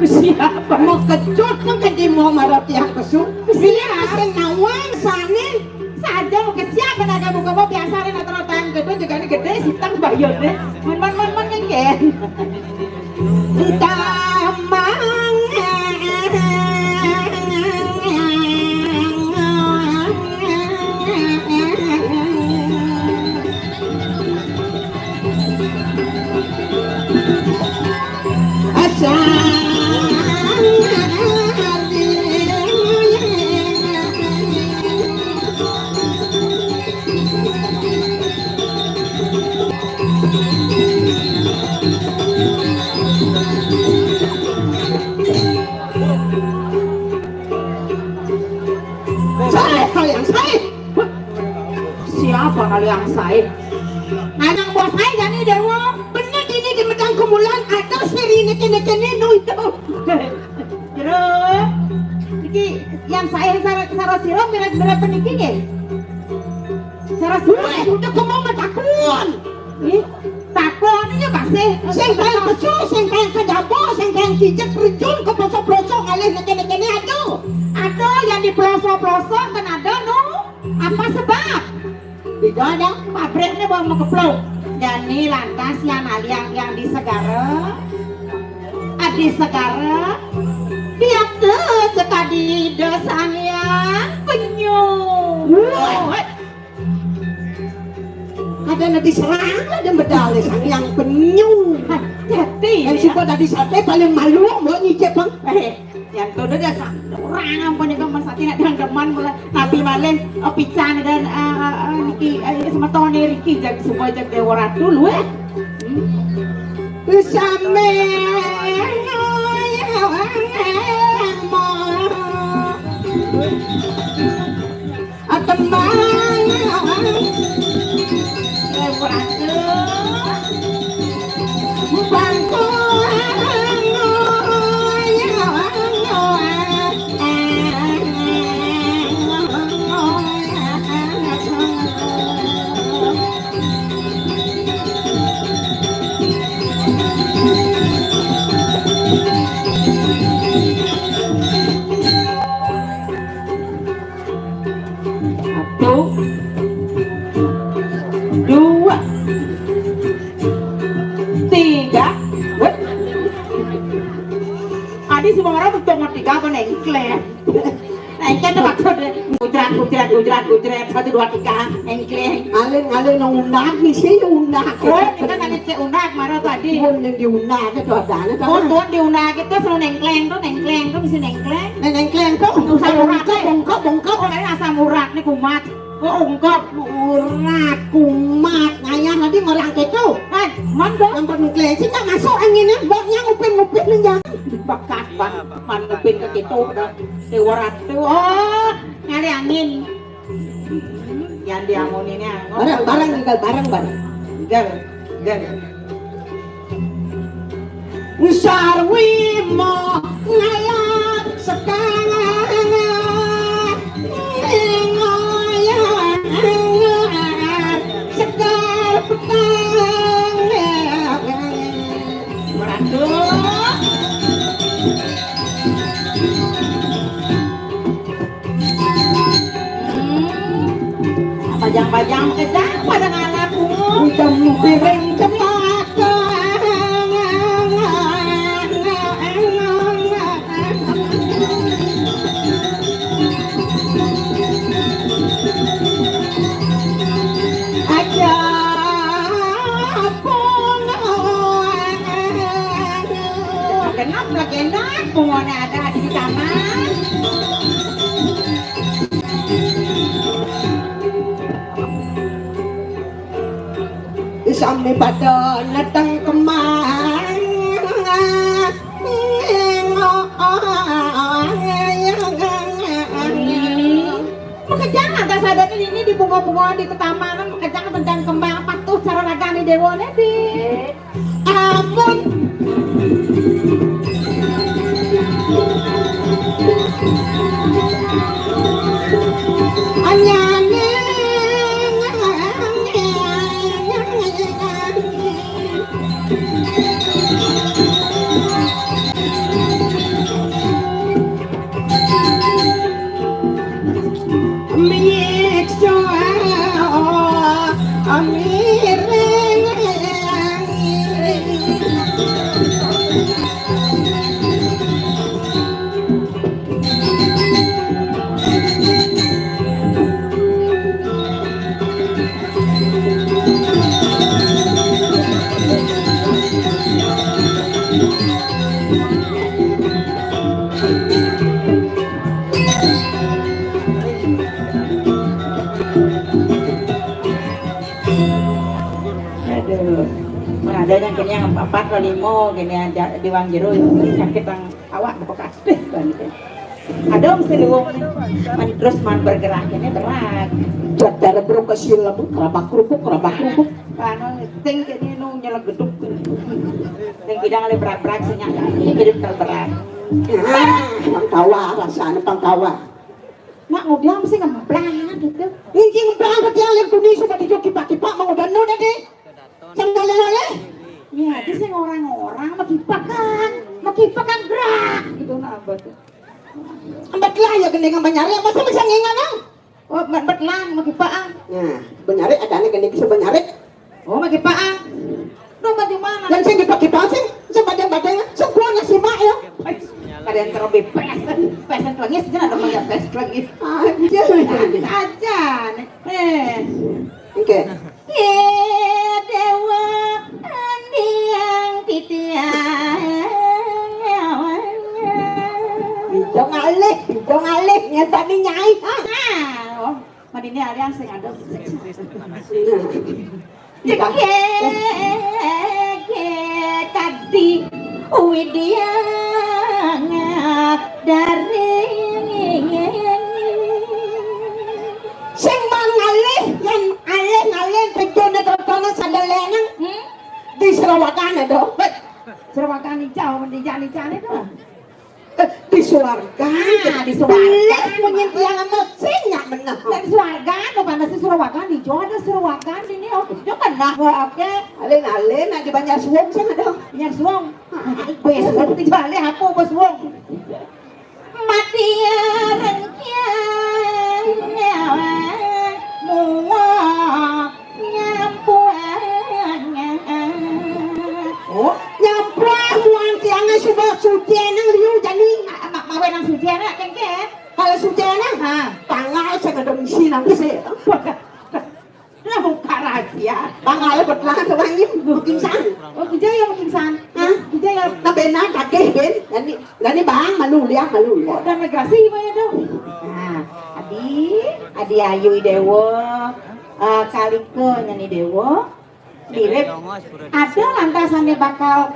siapa mau kecut mengkedi mau marah tiang kesu siapa nawang sana saja mau ke siapa naga buka mau biasa rin atau tang gede juga ini gede sitang bayar deh man ngengken tamang siapa kalian saya? Anak bos saya jadi dewa. Bener ini di medang kumulan atau seri kene nu itu. Terus, ini yang saya sarah siram berat peniki ke? Sarah siram udah kemau takun. Takun ini kasih. Sengkang kesu, sengkang kedabo, sengkang kijek terjun ke pelosok-pelosok kalian kene aduh. Aduh yang di pelosok-pelosok kan ada nu. Apa sebab? Tidak ada pabriknya bawa mau keplok. Dan ini lantas yang di Segara. Di Segara. Biar tuh sekali dosanya penyu. Ada nanti serang ada medali sang yang penyu. Jadi yang suka tadi sate paling malu mau nyicip bang. Yang tuh dia orang apa nih kamu saat ini dengan teman mulai nabi maleng pican dan Niki sama Tony Ricky jadi semua jadi dewa dulu bersama teman bantu dua tiga adi semua orang betul tiga apa nengkler nengkler tuh maksudnya gujrat 1 2 3 nengkler ngalen undak nih sih undak oh kita nanti cek undak marah tadi yang diundak itu ada tuh diundak itu selalu nengkleng tuh bisa nengkleng tuh usah bongkok oh ini asam urat nih kumat ungkap urat kumat ngayah nanti merang gitu kan mando yang penuklein sih nggak masuk anginnya boknya ngupin aja bakat bang manupin ke gitu udah dewarat tuh oh nyari angin yang diamoninnya barang Sarwi mo ngayak sekarang Pajang-pajang kejar pada anakku temu piring cemaka aja kenapa lagi enak ada di kamar Sampai pada datang kemang makanya agak sadar ini di bunga-bunga di ketamanan makanya tentang kembang apa tuh cara ragani dewane di ampun anyane ada yang kena 4 atau 5 kena diwang jero sakit ang awak bekas deh banget. Ada mesti luang man terus man bergerak ini berat. Buat darah bro kesil lembut kerabak kerupuk. Ano ting kini nu nyala geduk. Ting bidang le berat senyak ini hidup terberat. Pangkawa rasanya pangkawa. Mak ngudiam mesti ngemplang gitu. Ini ngemplang ketiang lem kuning sudah dijoki-kipak mau udah nu deh. Sandal-sandal ya, di sini orang-orang makipak kan gerak gitu nah abad. Ambat lah ya gede ngambang nyari masa bisa ngengan ah? Oh, ambat lah makipak ah. Nah, benyari adanya gede bisa benyari. Oh, makipak ah. Rumah di mana? Dan saya kipak-kipak sih, sebadang-badangnya semuanya simak ya. Kalian terlebih pesen lagi sih ada banyak pes lagi. Aja. Oke. Ya dewa yang Bidong alih yang tadi nyai. Oh, madini alian sing ada. Tadi Widya dari sing mangalih yang alih terjun sandalenang di Serawakan ada. Serawakan hijau mendijan-dijan itu. Di surga. Di surga. Menyentuh mesinnya benar. Di surga no panas di Serawakan hijau ada Serawakan ini oh itu kan nah oke. Alin di Banjar Suwong sih ada. Banjar Suwong. Besok di balik aku ke Suwong. Mati rengkian muak nyampuannya. Oh, nyampuan muang tiangnya sudah suci nang liu jadi mawe nang suci anak kengke. Kalau suci anak, tanggal saya ngadong isi nang se. Nah, buka rahasia. Tanggal betlah kewangi mungkinsan. Oh, kijaya mungkinsan. Hah? Kijaya na benar kakek ben. Gani bang malu. Oh, dan migrasi mah itu. Nah, Adi Ayu Dewo Kaliko nyanyi Dewo mirip ada lantasannya bakal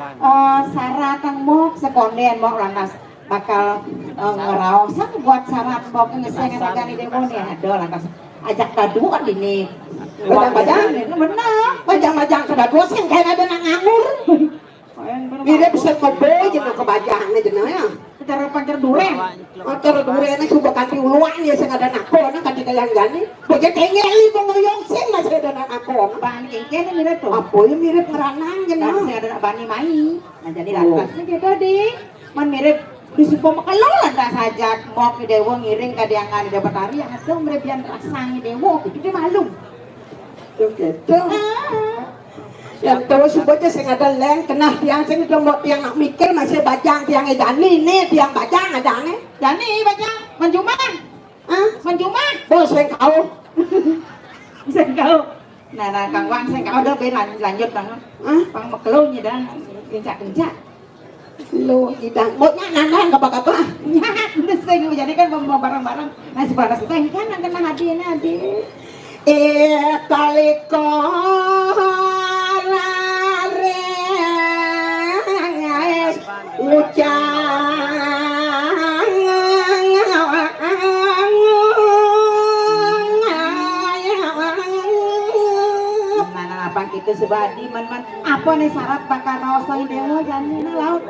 syarat kang mok sekonden mok lantas bakal ngeraosan buat syarat mok ngesengen agani Dewo nih ada lantas ajak kadu kan ini bajang-bajang bener bajang-bajang kedua sih kayak ada nang nganggur mirip bisa ngobrol jenuh kebajangnya jenuh ya cara pancar duren pancar duren coba kanti uluan ya saya ada nakon kanti kalian gani baca kengeli pengoyong sih masih ada nakon bahan kengeli mirip tuh apa ya mirip ngeranang jenuh masih ada bani mai nah jadi lantasnya gitu deh man mirip di sebuah makalol lantas saja mau ke dewa ngiring ke diangan dapat hari yang itu mirip yang rasanya dewa gitu dia malum gitu yang terus sebutnya saya ada leng kena tiang saya udah mau tiang nak mikir masih bajang tiangnya Dani nih tiang bajang ada nih Dani bajang Manjuma Manjuma bos saya kau nah Kang Wang saya kau udah lanjut Kang Pang maklunya dan kencak Lu idang botnya nandan apa-apa. Ya, sing jadi kan bawa barang-barang. Nah, sebaras teh kan kena hadi. Kaliko rare apa kita sebadi man apa nih syarat bakal rasa dewa jangan laut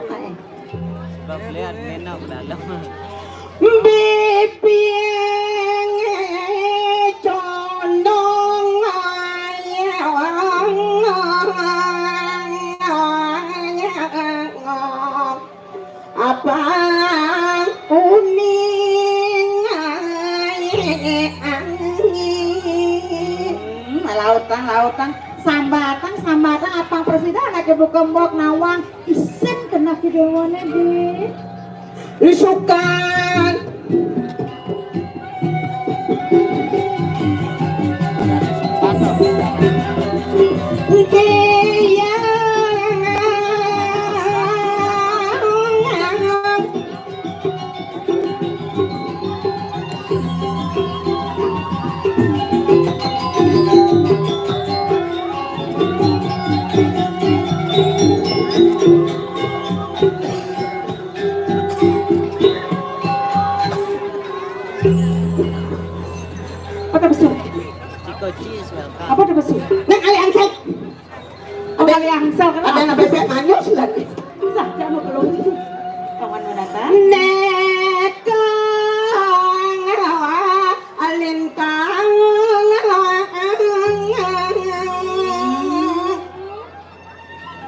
Sebab lihat mena dalam. biping condong apa kuning lautan sambatan apa presiden nak kembok nawang isen kena kidewane di isukan Chico cheese welcome. apa dapat sih? Neng ali angkat. Ada ali angsal kan? Ada nabe bebek manis lagi. Saja mau belum itu. Kawan mendatang. Nekang alintang.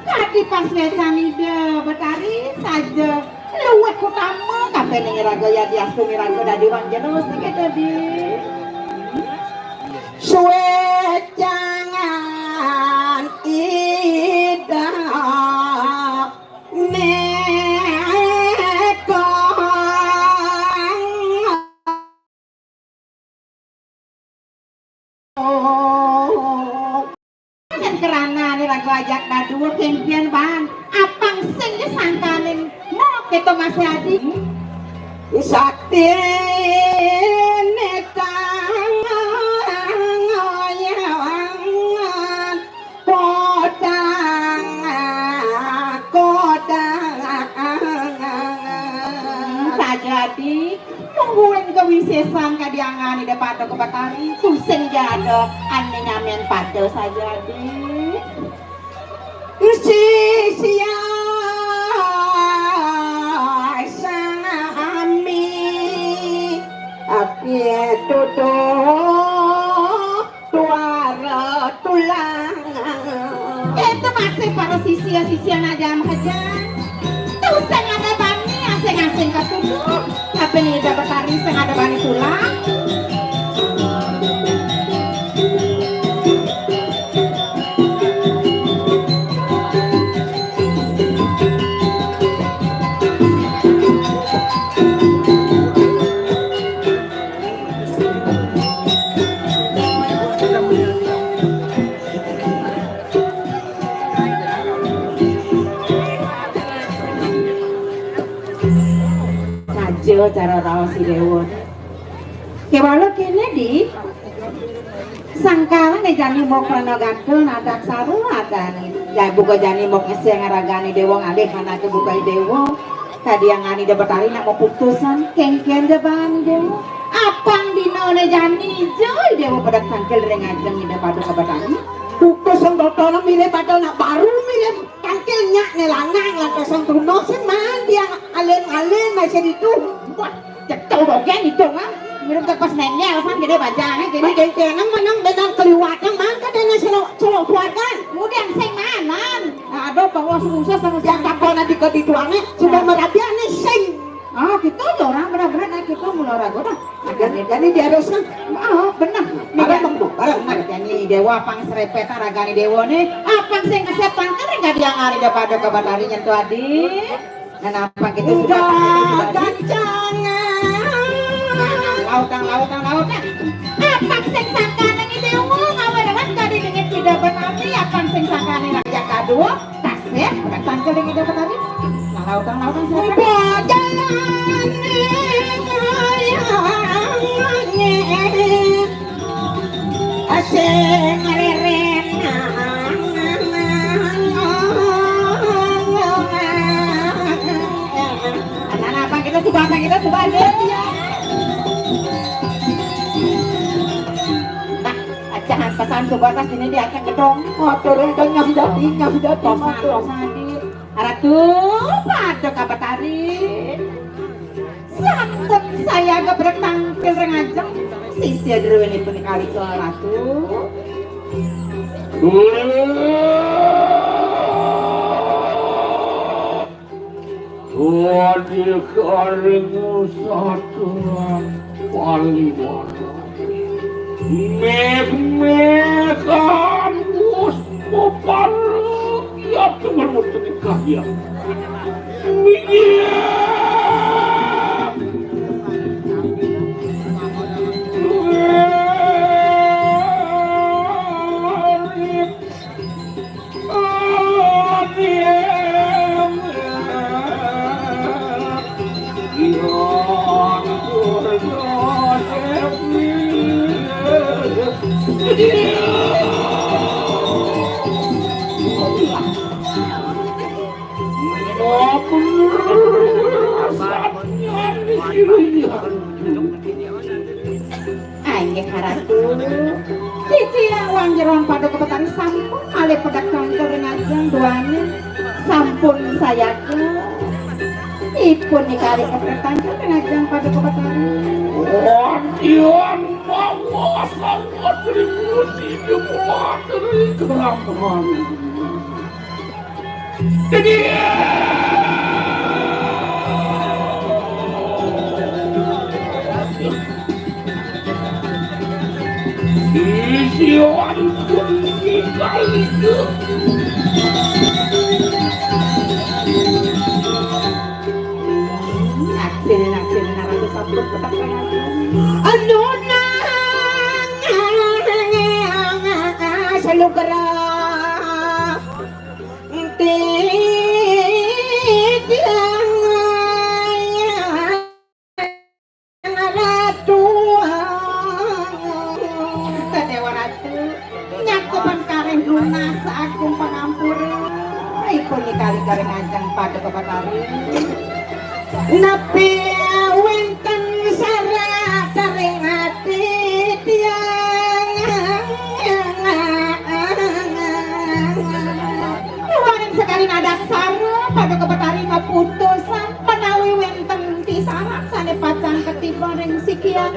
Tadi pas lesan ide betari saja. Luwet utama kabeh ning raga ya diastu miraga dadi wanjen terus iki tadi. Suwe jangan idah nekong kerana ni lagu ajak dadu kengkian bahan apang sing disangkanin mau kita masih adik sakti nekang jadi nungguin kewisesan kadiangan di depan ke Batari pusing jado ane nyamen pada saja di sia sami api tutu tuara tulang itu masih para sisia-sisian aja mahajan pusing ada bani asing-asing ketutup tapi ini dapat hari sing ada bani tulang cara rawas si Dewa kewala kene di sangkala nih jani mau kerana gantul ada saru ada nih ya buka jani mau ngasih ngaragani Dewa ngalih karena ke buka Dewa tadi yang ngani dapat hari nak mau putusan kengkian depan Dewa apang dino nih jani joy Dewa pada tangkel rengajeng nih dapat kebatani putusan botol milih padahal nak baru milih tangkelnya nih lanang lantasan tuno seman dia alen masih itu wah jatuh bagian itu kan minum ke pas nengnya alasan gede bajanya gede kengkengan menang dengan keliwatan mangka dengan selo keluarga kemudian sing manan aduh bahwa susah sama yang kapal nanti ke dituangnya sudah merabiannya sing gitu ya orang benar-benar nah gitu mulai ragu dah jadi dia harusnya benar barang jadi dewa pang serepeta ragani dewa nih apang sing kasih pangkar enggak dia ngari daripada kabatari nyentuh adik dan apa kita sudah jangan lautan apang sing sakane iki dewa ngawe dengan kadi dengan tidak benarnya apang sing sakane rakyat kadua tas kasih udah tangkel yang ide petani nah lautang siapa asing rerena anak-anak apa kita coba deh ya jangan pesan sebatas ini diajak ke dong motor itu nyam jadi dosa Ratu pada kabar tari santun saya gebrek tampil rengajeng sisi adrewen itu kali ke Ratu Wadir karengu satuan palimana Meg-megan puspo paruk ya teman menikah ya Ayo Ratu cici awang jeron pada kepetani sampun alih pedak kantor ngajeng duanya sampun saya ke ipun dikali kepertanjang ngajeng pada kepetani Wadian bawa sama seribu hidup dari kelamaan jadi Isiwan pun kali ke Naksin Ratu sampun pedak anu nang salugara Agung pangampura ipun kali ngajeng pada kepatari napi wenten syarat taring hati tiang luaran sekali nadak saru pada kepatari ngaputusan penawi wenten tisarak sane pacang ketiba ring sikian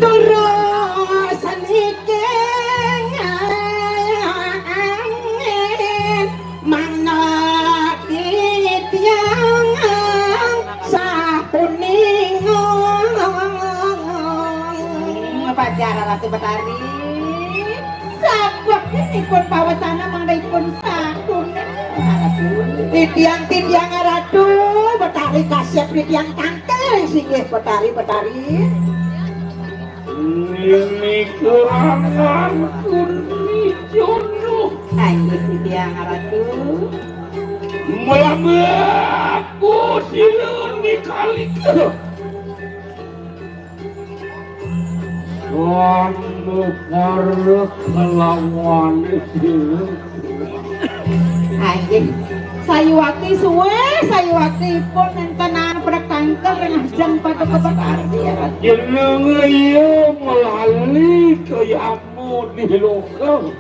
dorosan ikeng mana tiang sapuning pacara Ratu Betari sabak ikut pawacana mangdaipun sakun tiang Ratu Betari kasyap tiang tangkel singgih Betari ini kerangan kurni jodoh ayo tiang Ratu Melaku siluni kali ke Suanu karek kelawan siluni ayo sayuwati suwe sayuwati pun enten pedak tangkel ngajeng pada kepetari ya Ratu jeneng iya melalui kayamu di lokal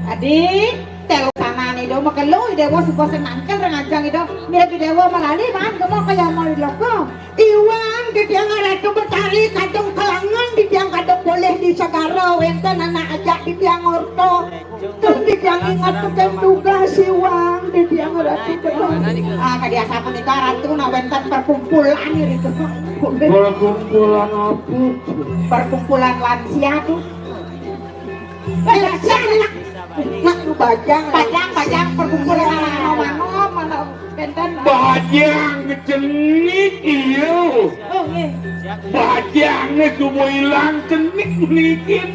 adik telo sana nih do makelo dewa sebuah senangkel ngajang itu mira di dewa malali man kamu kayak mau loko iwan di tiang Ratu Betari kadung kelangan di tiang kadung boleh di Sagara wenten anak ajak di tiang orto terus di tiang ingat tugas tugas iwan di tiang Ratu Betari kadia sapun itu Ratu na wenten perkumpulan itu perkumpulan apa perkumpulan lansia tuh nak bajang perkumpulan anak mana benten bajang cenik iya bajangnya semua hilang cenik nikin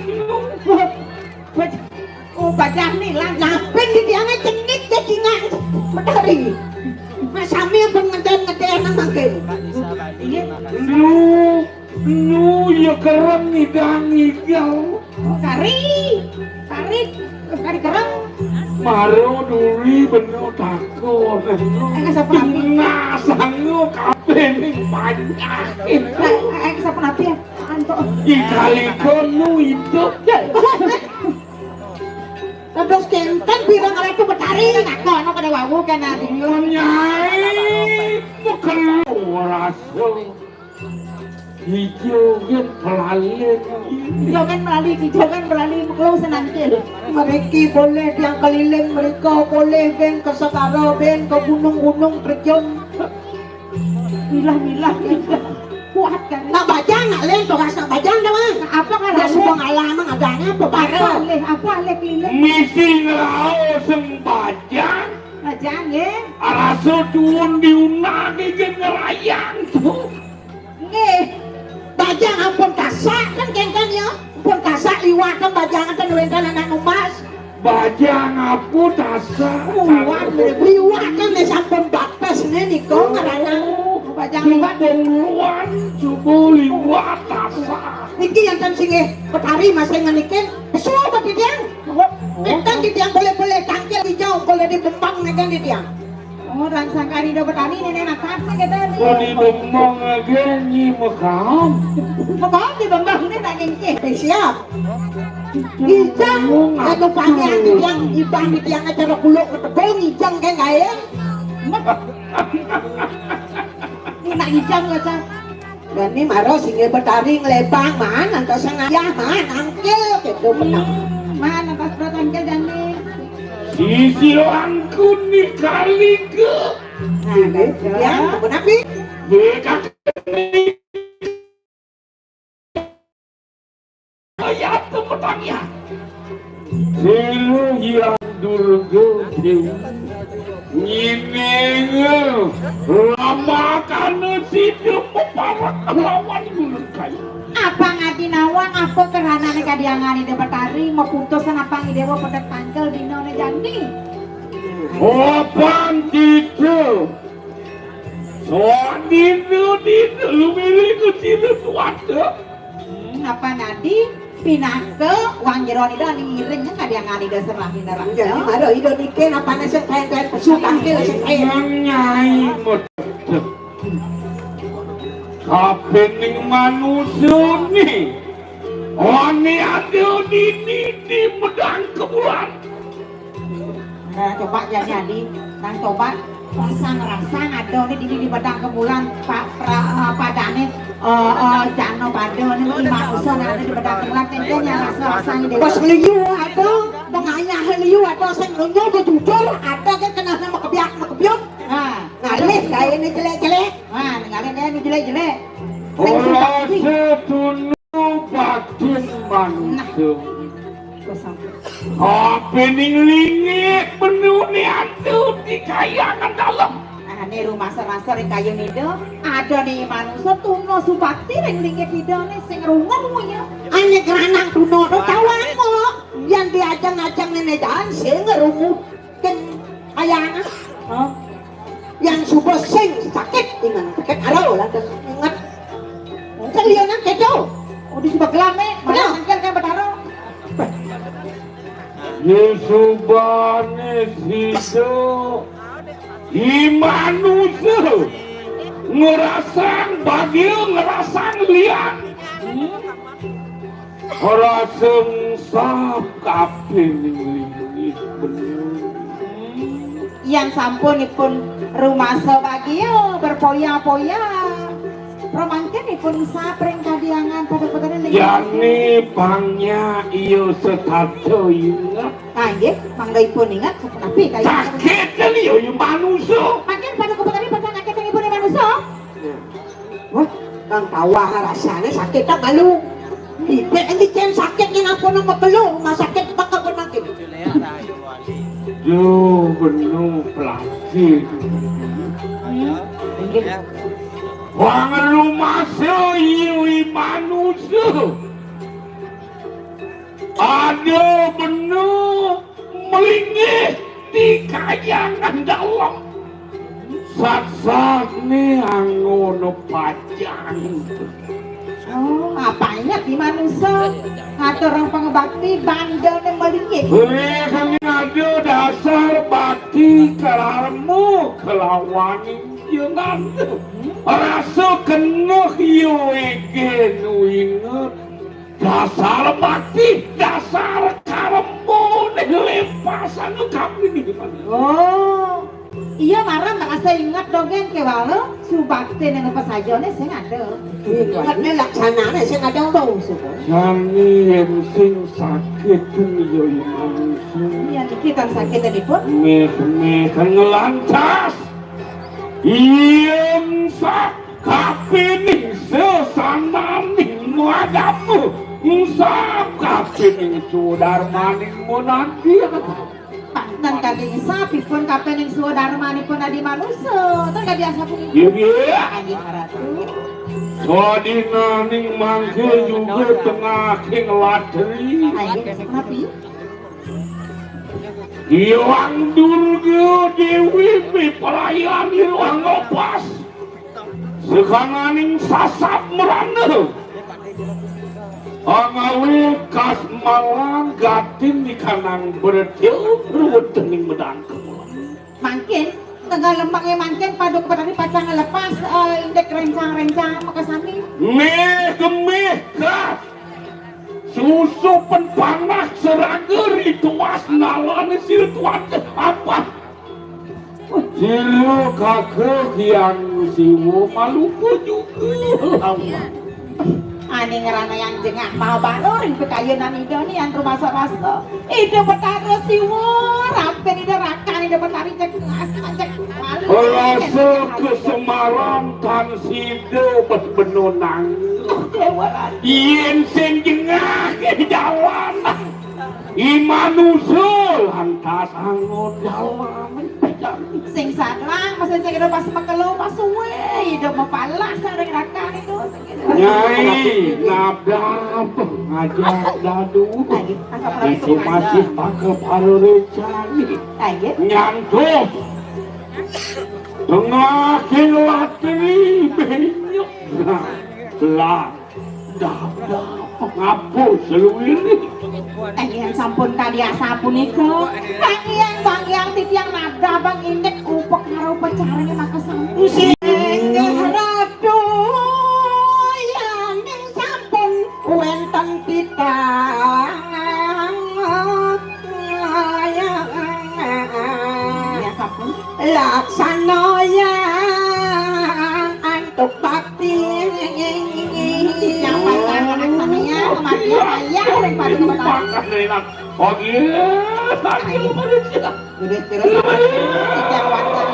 badan nih lah ngapain di diangnya cengit jadi nggak medari mas Amil pun ngeden nang makin iya lu ya keren nih dangi kau kari keren Maro duri bener takut tinggal sanggup kape nih banyak itu kesapa napi ya anto dikali kono itu terus kenten bilang kalau itu betari nako no kada wawu kana nyai bukan rasa hijau kan pelalin jangan melalui kalau senangkil mereka boleh yang keliling mereka boleh ben ke Sekaro ben ke gunung-gunung terjun milah kuat kan nak bajang nak len tuh nak bajang dah mah apa kan ada semua ngalaman adanya apa le keliling misi ngerau sembajang bajang ya araso tuun diunagi generayang tuh nggih bajang ampun kasak kan kengkan ya ampun kasak liwatan bajangan kan wendan anak numas bajang aku dasa liwatan nih sampun batas nih niko ngarana bajang liwat luan coba liwat dasa niki yang kan singe petari masih ngenikin besul bati diang kan di diang boleh tangkil hijau boleh dibembang nih kan di diang oh dan sangkari do petani nenek nakar sih kita nih kalau dibembang aja nyi mekam di bembang ini tak gengke siap hijau itu panjang di diang ibang di diang acara kuluk ketebol hijau kan gaya ini nak hijau ya cak dan ini maro singe betari ngelebang mana entah sengaja mana angkel gitu menang mana pas bertangkel dan nih sisi angku nih kali ke nah ya kenapa mereka ayat tuh petangnya silu yang durga nyinenge lama karena situ peparat lawan gulung apa ngadinawan apa kerana nih kadiangan ide betari mau putusan apa ngidewa pada tangkel di nona jandi opan itu soal itu lu milih itu suatu apa nanti pinake uang jeron itu ngiring kan kadiangan ide serah hindarang jadi maro ide diken apa nasi kain pesu tangkel sekain nyai motor kapening manusia nih oni ada di medang kebulan nah coba jadi dan coba rasang ada di bedang kebulan padane jano pado ini lima usul ada di bedang kebulan tentunya rasang ini pas liu ada tengahnya liu ada sing lunyo jujur ada kan kena nama kebiak nah ngalih kayak ini jelek nah ngalih ini jelek orang setunu batin manusia kapening lingit penuh nih atuh di kayangan dalam ini rumah serasa di kayu itu ada nih manusia tuno subakti yang lingit itu nih sing rungu ya ini geranang tuno itu kawan kok yang diajang-ajang nenek dan sing rungu kan kayangan yang super sing sakit dengan sakit arau lah ingat selianan kedo di sebelah gelame mana angkel kan bertaro Yesubane sido manusia ngerasang bagil ngerasang liang ngerasang sap kapening lingit bener yang sampunipun rumah sebagio berpoya-poya romantinipun sapreng kadiangan pada petani yani pangnya iyo setato ingat nggih manggaipun ingat sapunapi kaya sakit kali yo manusia makin pada petani pada ngaketengipun manusia wah kang tawa rasanya sakit tak malu tidak ini kan sakit yang apa nama belum rumah sakit bakal makin yo bener plastik wang rumah seiwi manusia Ada bener melingih di kayangan dalam. Sat-sat nih angono pajang. Oh, apanya di manusia? Atau orang pengebakti bandel yang melingit. Kami ada dasar bakti kelamu kelawan jangan rasa kenuh yuege nu inget dasar bakti dasar kelamu lempasan kami di gimana? Oh, iya marah tak saya ingat dongeng ke walau subakti yang apa saja nih saya ada. Ingatnya laksananya saya nggak ada bau semua. Jani yang sing sakit yo manusia. Iya kita sakit tadi pun. Meh ngelantas. Iem sa kapining sesananing muadamu. Sa kapining sudar maning monanti. Dan kadang sapi pun kapan yang suadharma pun ada manusia. Itu nggak biasa pun. Iya. Lagi haratu. Sodina ning mangke juga tengah king latri. Ayo kenapa? Iwang Durga Dewi pelayan iwang lepas. Sekanganing sasap merana. Angawi kas malang gatin di kanang bertil berwetening medang kemulan. Makin tengah lembangnya makin padu kepada pacang lepas indek rencang-rencang maka sami. Gemeh kas. Susu penpanas serager itu wasnalan sirtuan apa? Siru kakek yang siwo Maluku juga. Ani ngerana yang jengah mau baloring pekayunan itu nih yang rumah rasa itu betara siwo rapi ini rakan ini betari cek malu. Rasa ke Semarang tan sido benonang. Ien sing jengah ke jalan. Imanusul lantas angon jalan. Sing sadlang masa saya kira pas makelo pas suwe hidup mapalas sering rakan itu. Nyai nabdap ngajak dadu. Itu masih pakai parurecani. Nyantuk. Tengah kilatri benyok. Lah dap ngapus seluwir. Yang sampun kaliasa punika bang yang titiang nabda bang indek upek karo pacaranya maka sampun ratu yang sampun wenten kita ya sampun laksana yang antuk bakti yang pacaran laksananya kematian ayah yang pada kematian. Oh iya, tadi manusia. Terus tidak wantan.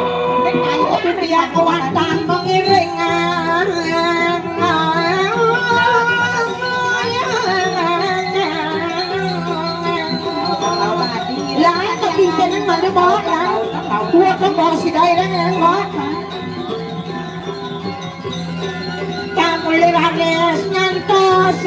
Tidak wantan mengiringan. Lah tapi jangan malu bawa kan. Dua kan bawa si daerah yang bawa. Kamu liranes nyantos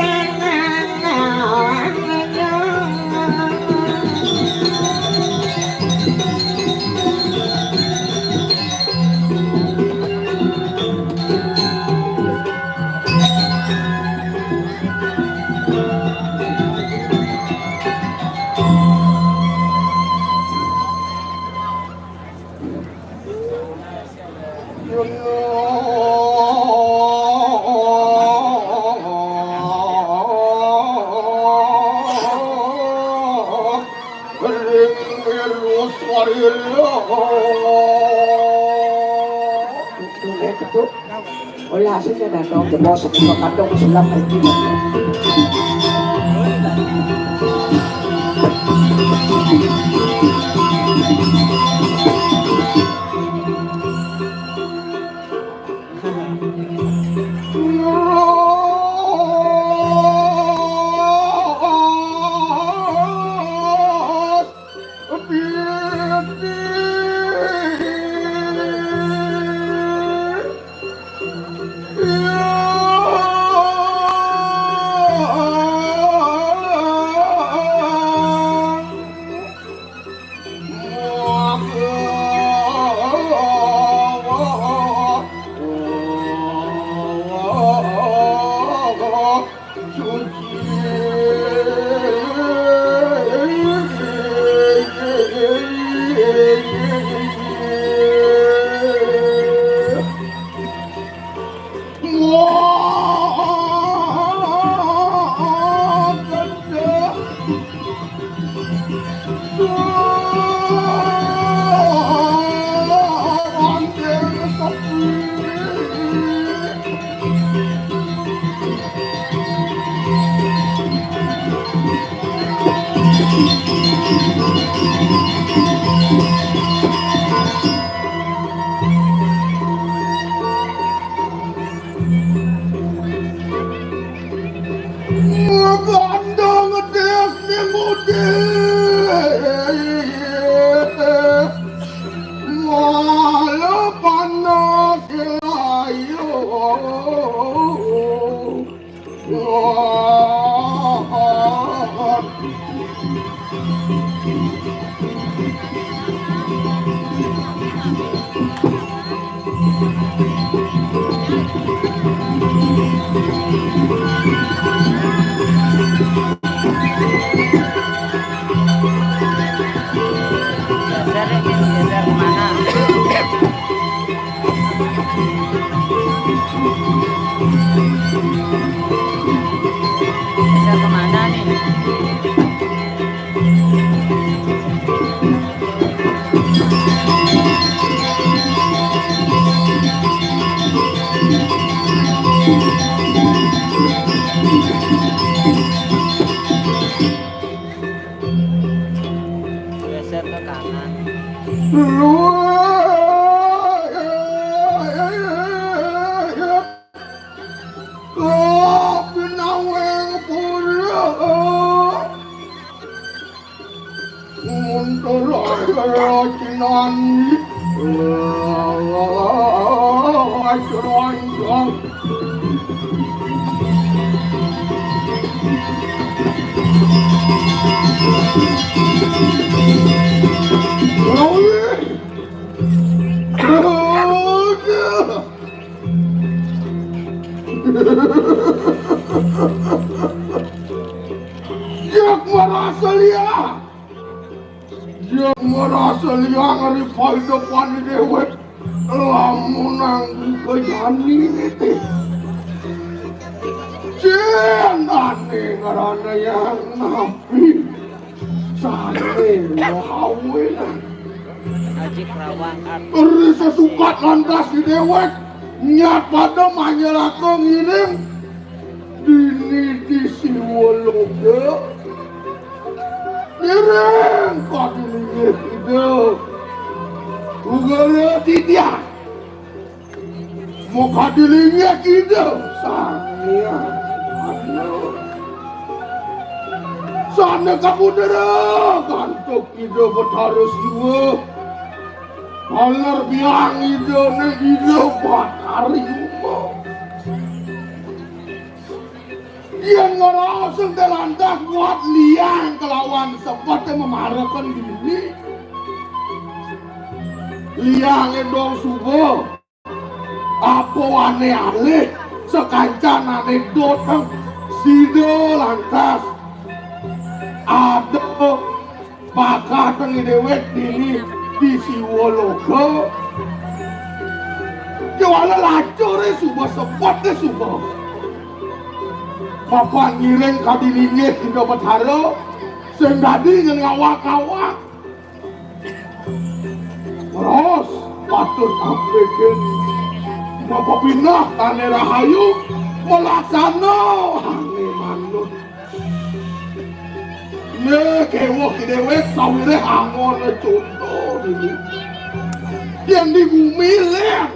wala sila na daw debosok sa kadong sila may Geser kemana? Geser kemana nih? Geser ke kanan. Jak merasa lihat, jak merasa lihat dari depan dewek, lamunang kejani niti. Cianane ngarana yang nabi, sane hawenan. Haji Kerawang Art. Eri sesukat lantas di dewek, nyat pada manyelaka ngirim. Dini di Siwologa ngirim kok dini itu Ugara tidak muka dilinya kita sanya sana kamu darah kantuk kita bertarus jiwa halar biang itu ne itu batari yang ngeraseng telantas buat liang kelawan sempat memarahkan diri liang dong subuh apa aneh-aneh sekancan anekdot sido lantas ada pakatan dewek dini di Siwologa jualan lacur subuh sempat subuh Bapak ngiring kadilingnya tidak berharo sendadi ngawak-ngawak terus patut ampekin Bapak pindah Tane Rahayu melaksana hangi manut ne kewok dewek sawire hangon contoh ini yang di bumi lihat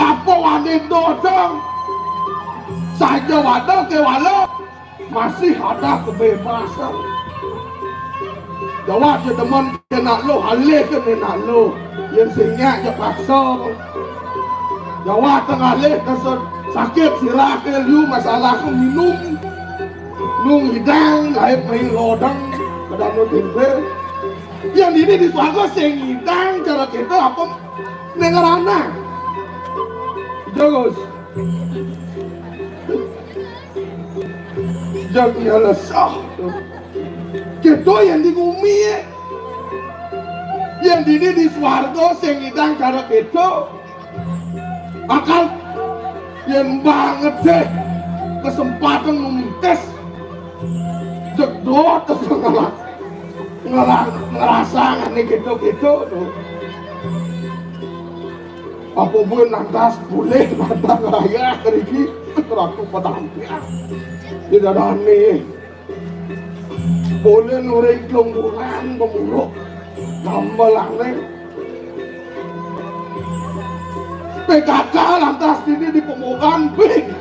apa wane dodang saja wadah ke walau masih ada kebebasan. Jawab je teman kena lo halih ke kena lo yang sinyak je paksa. Jawab tengah leh kesel sakit sirah ke liu masalah ke minum nung hidang air main lodang kedan lo tempe yang ini di suaka sing hidang cara kita apa nengarana jogos jadi alasah kita yang di bumi yang di swarga sing hidang cara kita akal yang banget deh kesempatan memites jedot ngerasa ngane gitu-gitu apa pun lantas boleh datang raya keriki teraku pada hampir tidak ada aneh boleh nurek longguran pemuruk nambah langit PKK lantas ini di pemukaan bing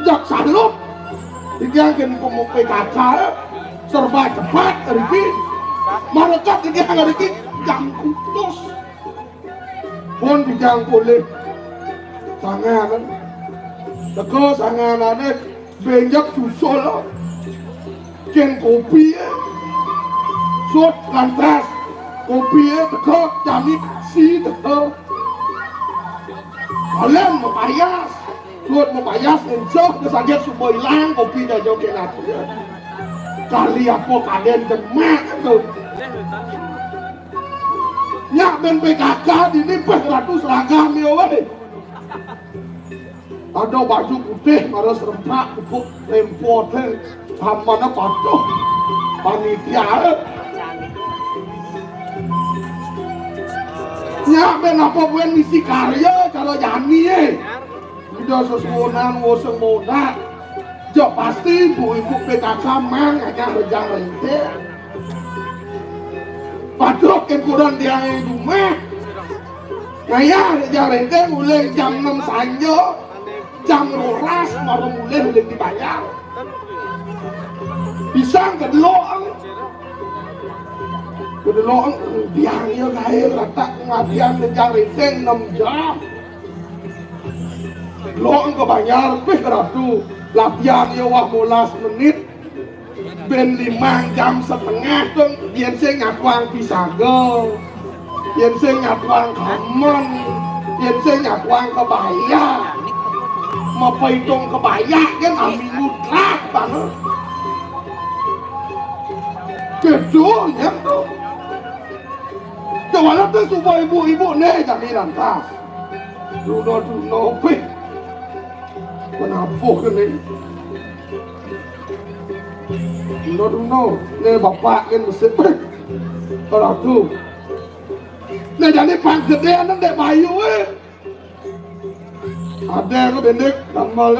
jak salut digiangin pemuk PKK serba cepat keriki marekat digiang keriki jam kutus pun digiang boleh sangat kan teko sanganane benjak susul ken kopi sut lantas kopi teko jami si teko kalian mempayas sut mempayas insok kesaget semua hilang kopi dah joget aku kali apa kaden demak tuh nyak ben PKK ini ratus seragam ya weh ada baju putih ada serempak pupuk lempot hamana patuh panitia nyak ben apa buen misi karya kalau jani udah sesuonan woseng moda jok pasti ibu PKK mang aja rejang rente padok yang kurang dia yang rumah ngaya rejang rente mulai jam 6 sanjo jam 12 malam mulai dibayar pisang kedeloang biangnya kaya rata ngabian rejang rente 6 jam loang kebayar lebih ratu latihan ya wah 15 menit ben 5 jam setengah tuh biar saya ngakuang pisagel biar saya ngakuang kamen biar saya ngakuang kebaya mau hitung kebaya kan ambil mutlak banget kecunya tuh coba tuh supaya ibu-ibu nih jadi lantas duno pih menapuh ke nih duno nih bapak kan mesin kalau tuh nih jadi pangkede anak dek bayu ada yang pendek tambal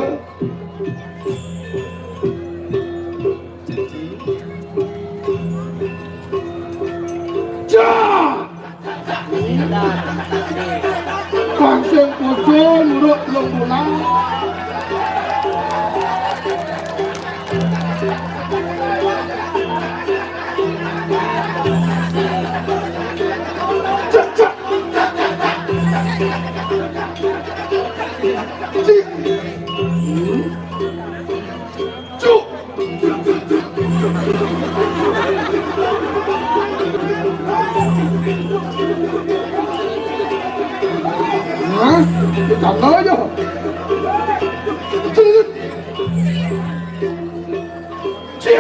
Pangseng pojo nurut lembulan Chẳng nói chứ Chê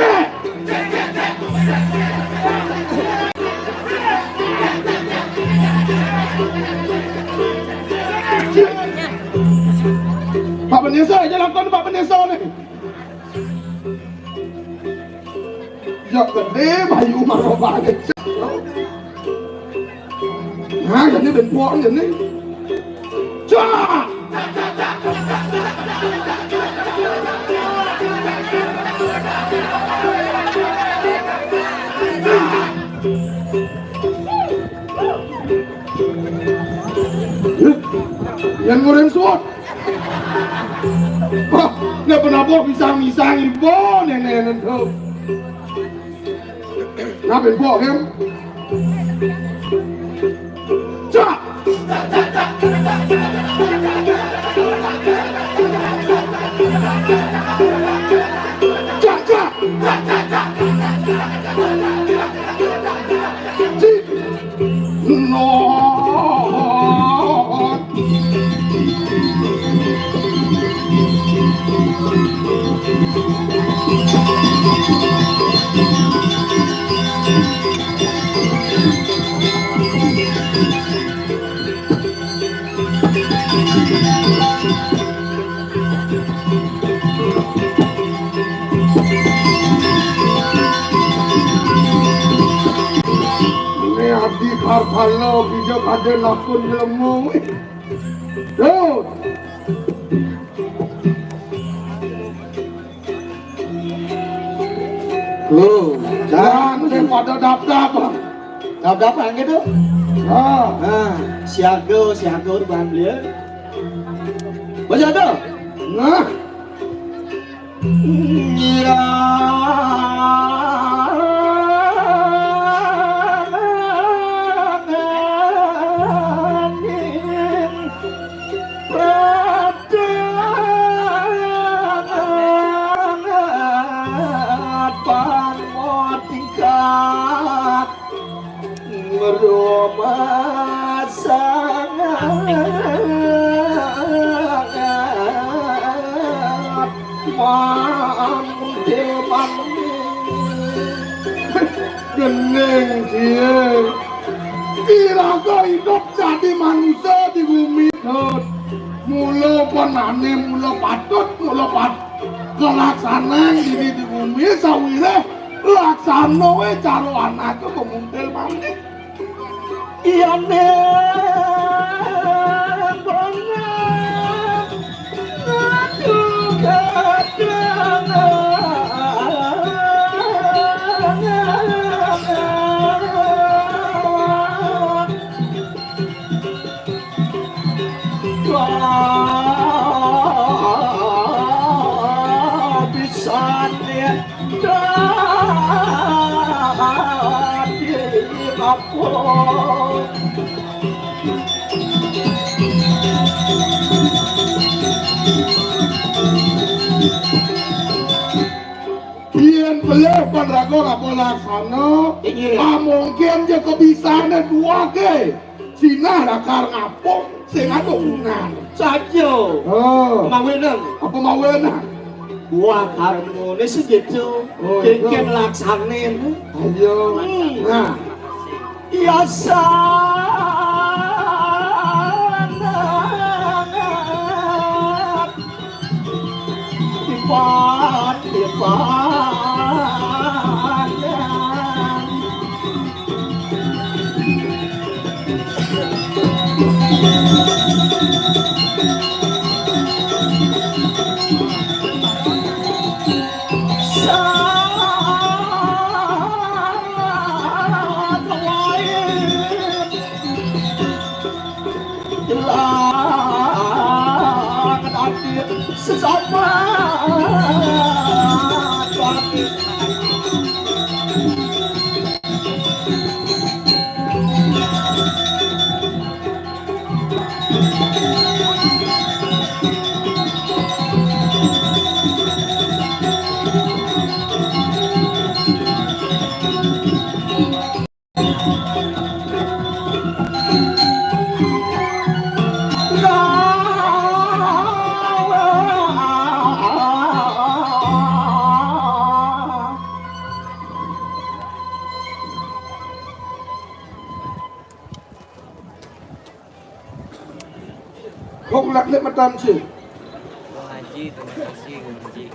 Pak Pendesa, jalan kau ni Pak Pendesa ni Ya gede bayu marobah ni Nah, jadi ben puak ni Cak! Yang goreng suat. Wah, nggak pernah bawa pisang-pisang ibu nenek tuh. Ngapain bawa kan? Cak! Cak, cak! No. Abdi karpalo bijak ada lakon lemu. Tuh. Jangan pada daftar. Daftar gitu. Nah, siaga di bahan beliau. Baca tuh. nah. Ngira Neng cie, kira kau hidup jadi manusia di bumi tuh. Mula penane, mula patut, kelaksanaan di bumi sawire laksana we caro anakku kemuntel mandi. Iya neng, banget, aduh bisa lihat di kapal. Ian beliau penrago kapal laksana, mungkin je kebisaannya dua ke, sinah dakar ngapung, sing ada unan. Saja. Mawenan. Apa mawenan? Gua karena ini segitu, kengken laksanin. Ayo. Nah, ya sangat dipan. Sesama kau lak lek matan sih. Haji, terima kasih Haji.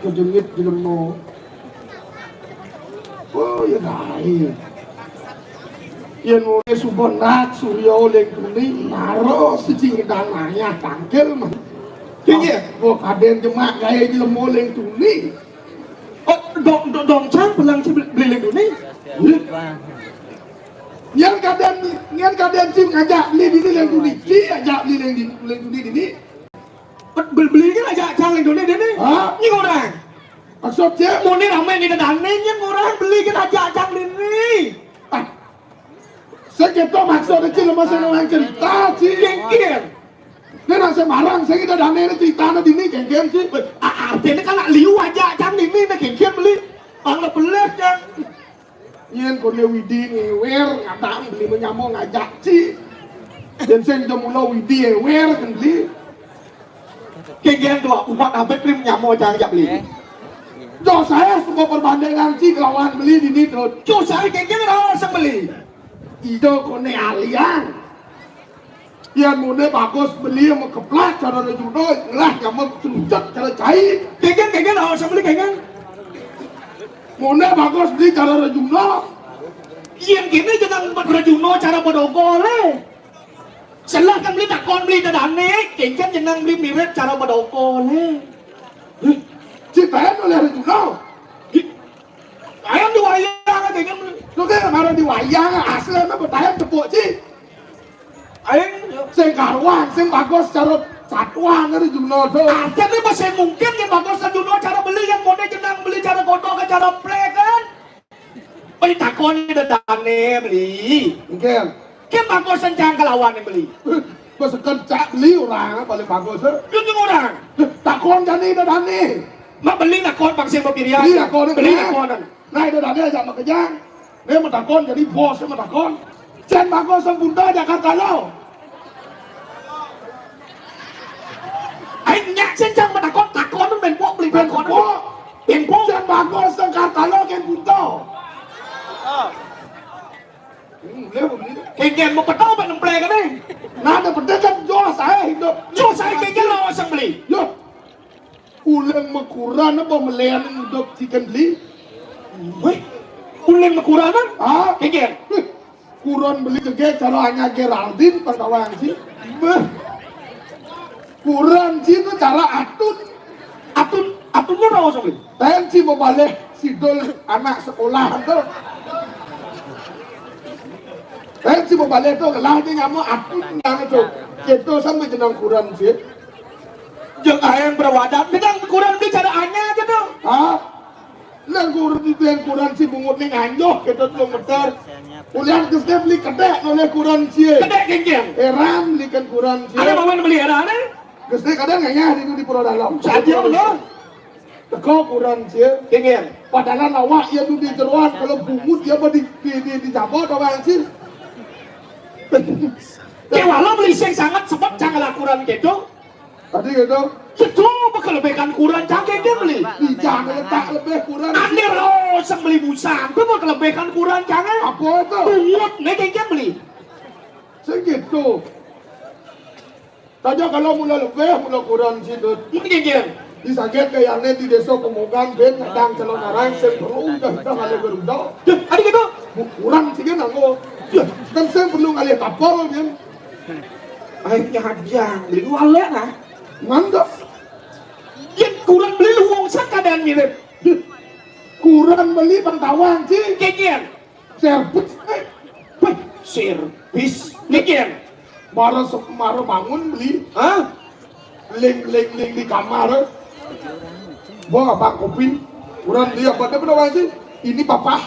Kejengit di lemo. Oh ya baik. Yang mulai subonat suryo leng kuning naro sejing dananya tangkel mah. Kaya, gua kaden jemak gaya di lemo leng kuning. Oh, dong cang pelang sih beli leng kuning. Yang kadang sim ngajak beli di leng kuning, si ajak beli leng kuning ini. Beli kan ajak cang leng kuning ini. Hah? Ini orang. Maksud dia, mau ni ramai ni dan yang orang beli kan ajak cang ini. Saya kata maksud kecil masa orang cerita sih. Kengkir. Dia nak semarang, saya kita dan ini cerita nanti ni kengkir sih. Artinya kan nak liu ajak cang ini, nak kengkir beli. Anglah belas cang. Yen kone widi ngewer ngadang beli menyamong ngajak ci. Dan saya sudah mula widi ngewer kan beli. Kegen dua umat abad beli menyamong ngajak beli. Jo saya semua perbandingan ci kelawan beli di ni tuh. Jo saya kegen orang sang beli. Ido kone alian. Yen mune bagus beli mau keplak cara judo lah nyamong tunjuk cara cair. Kegen orang sang beli kegen. Muna bagus di cara rajuno. Yang gini jangan rajuno cara bodogo le. Selah kan beli takon beli dadane, kengken jangan beli mirip cara bodogo le. Ciptaan oleh rajuno. Ayam di wayang kengken. Lu kan marah di wayang asli mah bertayam tepuk ci. Ayam sing karuan sing bagus cara satuan dari Juno tuh. Jadi masih mungkin yang bagus Juno cara beli yang mode jenang beli cara kodok ke cara play kan? Beli takon ini dadane beli. Mungkin. Kan bagus sencang kelawan yang beli. Pas kerja beli orang paling bagus. Itu orang. Takon jadi dadane. Mak beli takon paksa berpirian. Beli takonan. Nah itu dadane aja mak kejang. Dia mau takon jadi bos mau takon. Jen bagus sembunta Jakarta lo. Anh nhạc trên trang mà takon nó bền bộ beli bền con. Bền bộ. Jen bagus Sengkata lo kan buta. Kengken mau petau pak nemplek kan nih. Nah ada pendekat jual saya hidup. Jual saya kengken lo asal beli. Yo, ulang mekuran apa melihat hidup chicken beli? Wih, ulang kekuranan? Ah, Kengken. kuran beli ke caranya Geraldine pengawang sih. Kuran sih itu cara Atunnya lo asal beli. tensi mau balik sidol anak sekolah tuh. Tensi mau balik tuh kelah dia nggak mau atun yang itu. Itu sampai jenang kuran sih. Jangan ayang berwadah. Dengan kurang beli cara anya aja tuh. Ah, kuran itu yang kuran sih bungut nih anjoh kita tuh meter. Kuliah kesnya beli kedek oleh kuran sih. Kedek kengken. Ram belikan kuran sih. Ada mau beli era nih? Kesnya kadang nggak di pulau dalam. Saja lo. Teko kuran sih. Kengken. Padahal awak ya tuh di jeruan kalau bungut dia mau dicabut orang sih. Kayak walau beli seng sangat sebab jangan lakukan gitu. Tadi gitu. Itu kelebihan kurang jangan dia beli. Jangan letak lebih kurang. Anda lo sang beli busang, itu mau kelebihan kurang jangan. Apa itu? Bungut nih kayaknya beli. Segitu. Tanya kalau mula lebih mula kurang situ. Mungkin Di sakit kayaknya di desa Pemogan ben kadang calon orang sen perlu udah ada berudah. ada gitu. Kurang sih kan aku. Kan sen perlu ngalih kapal kan. Akhirnya hadiah beli wallet lah. Mantap. Yang kurang beli lu uang sekadang mirip. Kurang beli pantauan sih. Kayaknya Servis. servis. Kayaknya Baru bangun beli. Hah? Ling di kamar. Bawa abang kopi. Kurang dia pada berapa sih? Ini papa.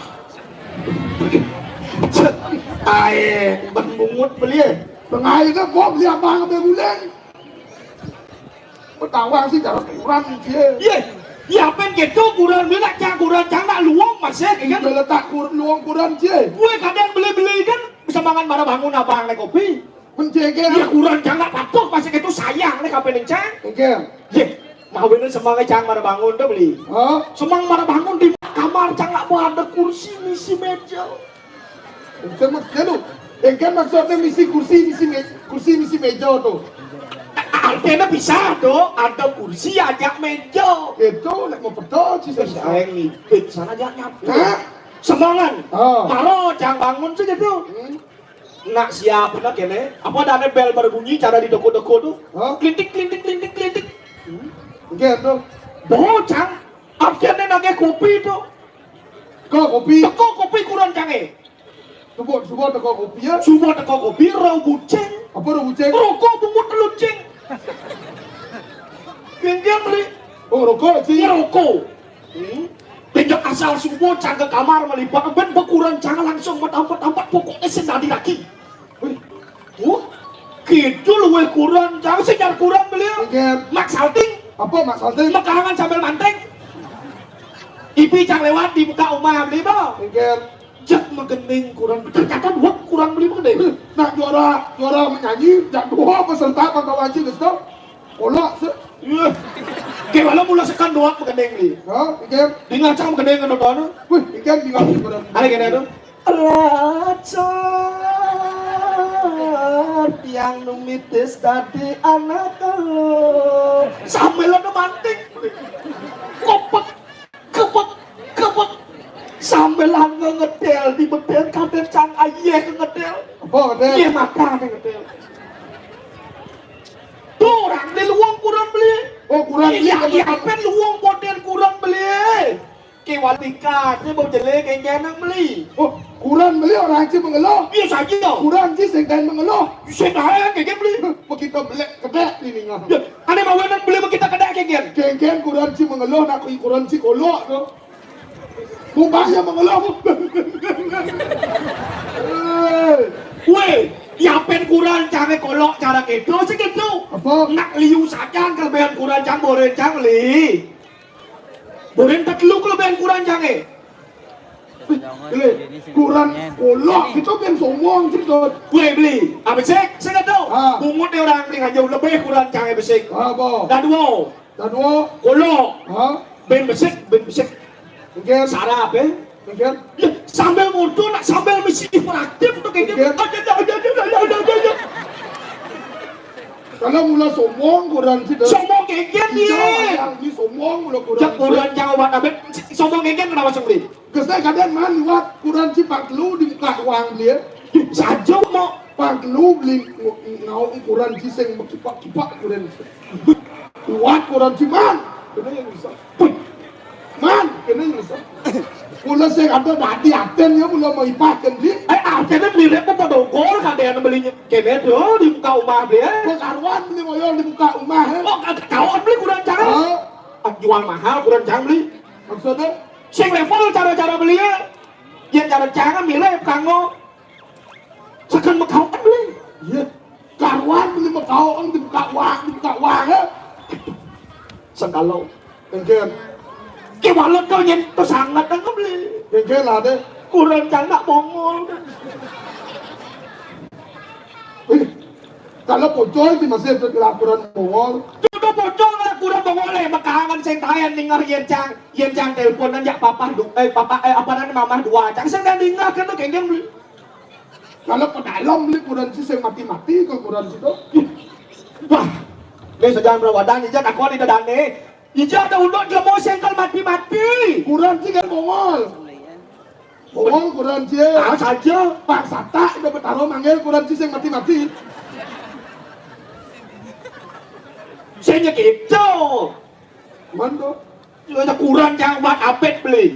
Air bungut beli. Tengah itu gua beli abang ke bulan. Pertawang sih cara kurang sih. Iya. Ya apa gitu kurang beli nak jangan luang masih kan. Dia letak luang kurang sih. Gue kadang beli kan bisa makan barang bangun abang naik kopi. Menjaga. Ya kurang jangan patuh masih gitu sayang nih kapan yang cang. Oke. Ye, mau bener semangat cang marah bangun tuh beli. Hah? Semang marah bangun di kamar cang nggak mau ada kursi misi meja. Bukan maksudnya tuh. Kan maksudnya misi misi meja tuh. Artinya bisa tuh ada kursi ajak meja. Itu nak mau pedo sih saya. Sayang ngipit sana ajak nyapu. Hah? Semangan. Oh. Maro cang bangun sih gitu. Nak siap nak kene. Apa ada bel berbunyi cara di toko-toko tuh? Hah? Klintik. Oke tuh. Bocang, akhirnya nage kopi tuh. Kau kopi. Teko kopi kurang canggih. Coba teko kopi ya. Semua teko kopi rau buceng. Apa udah buceng? Rokok bungut telucing. Kengkeng beli. Oh rokok sih. Ya rokok. Pinjak asal semua cang ke kamar melipat. Ben berkurang cang langsung tempat pokoknya sendiri lagi. Gitu lu kurang cang sejar kurang beli. Oke. Mak salting. Apa mak salting? Makarangan sambil mantek. Ipi cang lewat di muka rumah beli bang. Oke. Jak mengening kurang ternyata dua kurang beli mengening. Nak juara menyanyi, jak dua peserta kawan sih guys tuh. Kolak sih. Kayak walau mula sekan dua mengening nih. Hah? Ikan? Di ngacang mengening kan nonton. Wih, ikan tinggal di badan. Ada gini tuh. Raca yang numitis tadi anak lo sambil lo manting kepek sambil langga ngedel di bedel kadang cang ayah ngedel Apa ada? iya makan ngedel tuh orang di luang kurang beli Oh kurang iya pen luang model kurang beli kewatika dia mau jelek kayak jangan beli Oh kurang beli orang sih mengeluh. iya saja Kurang sih sengkan mengeluh. saya kayak beli Begitu belek kedek ini ngah. ya ada mau beli kita kedai kayak gini Kengken kurang sih mengeluh, nak kurang sih kolok tuh. Mumpahnya mengeluh. weh ya pen kurang cara kolok cara gitu segitu Apa? nak liu saja kelebihan kurang cang boren cang li boren tak lu kelebihan kurang cang Kurang kolok itu kan sombong sih tuh. weh beli apa sih saya nggak tahu Ah. bungut dia orang nih jauh lebih kurang cang besik Apa? dan dua Dan dua. kolok Hah? ben besik Mungkin. Sarap ya. Mungkin. Ya, sambil mundur, nak sambil misi hiperaktif tuh kayak gitu. Aja. Kalau mula sombong kurang sih. Sombong kengken nih. Yang di sombong mula kurang. Jak kurang jangan obat abet. Sombong kengken kenapa sombong? Kesana kadang man buat kurang sih pak lu di muka uang dia. Saja mau. Pak lu beli ngau kurang sih seng kipak kurang. Buat kurang sih man. Kena yang bisa. Man, kena yang bisa. Mula seng ada dadi aten ya mula mau ipakan dia. Akhirnya beli apa pada gol kan dia belinya kene tuh di muka rumah dia. Kok karuan beli moyol di muka rumah. Oh, kau beli kurang jangan. Jual mahal kurang jangan beli. Maksudnya? Sing level cara-cara belinya. Yang cara jangan milih kanggo. Sekan mekau kan beli. Iya. Karuan beli mekau di muka uang ya. Sengkalau. Mungkin. Kewalat kau nyentuh sangat kan beli. Mungkin lah deh. Kurang jangan bongol. Kalau pocong sih masih ada laporan mongol. Sudah pocong lah kurang bongol makanan saya tayan dengar yen cang teleponan ya papa apa namanya mama dua cang saya dengar kan tuh kayak beli. Kalau pedalam beli kurang sih saya mati kalau kurang sih tuh. Wah, ini sejauh berwadan aja tak kau di dadane. Ija ada undang dia mau sengkal mati. Kurang sih kan mongol. Mongol kurang sih. Saja. Pak Sata udah bertaruh manggil kurang sih saya mati. Saya gitu. Mana? Ada kurang jangan buat apet beli.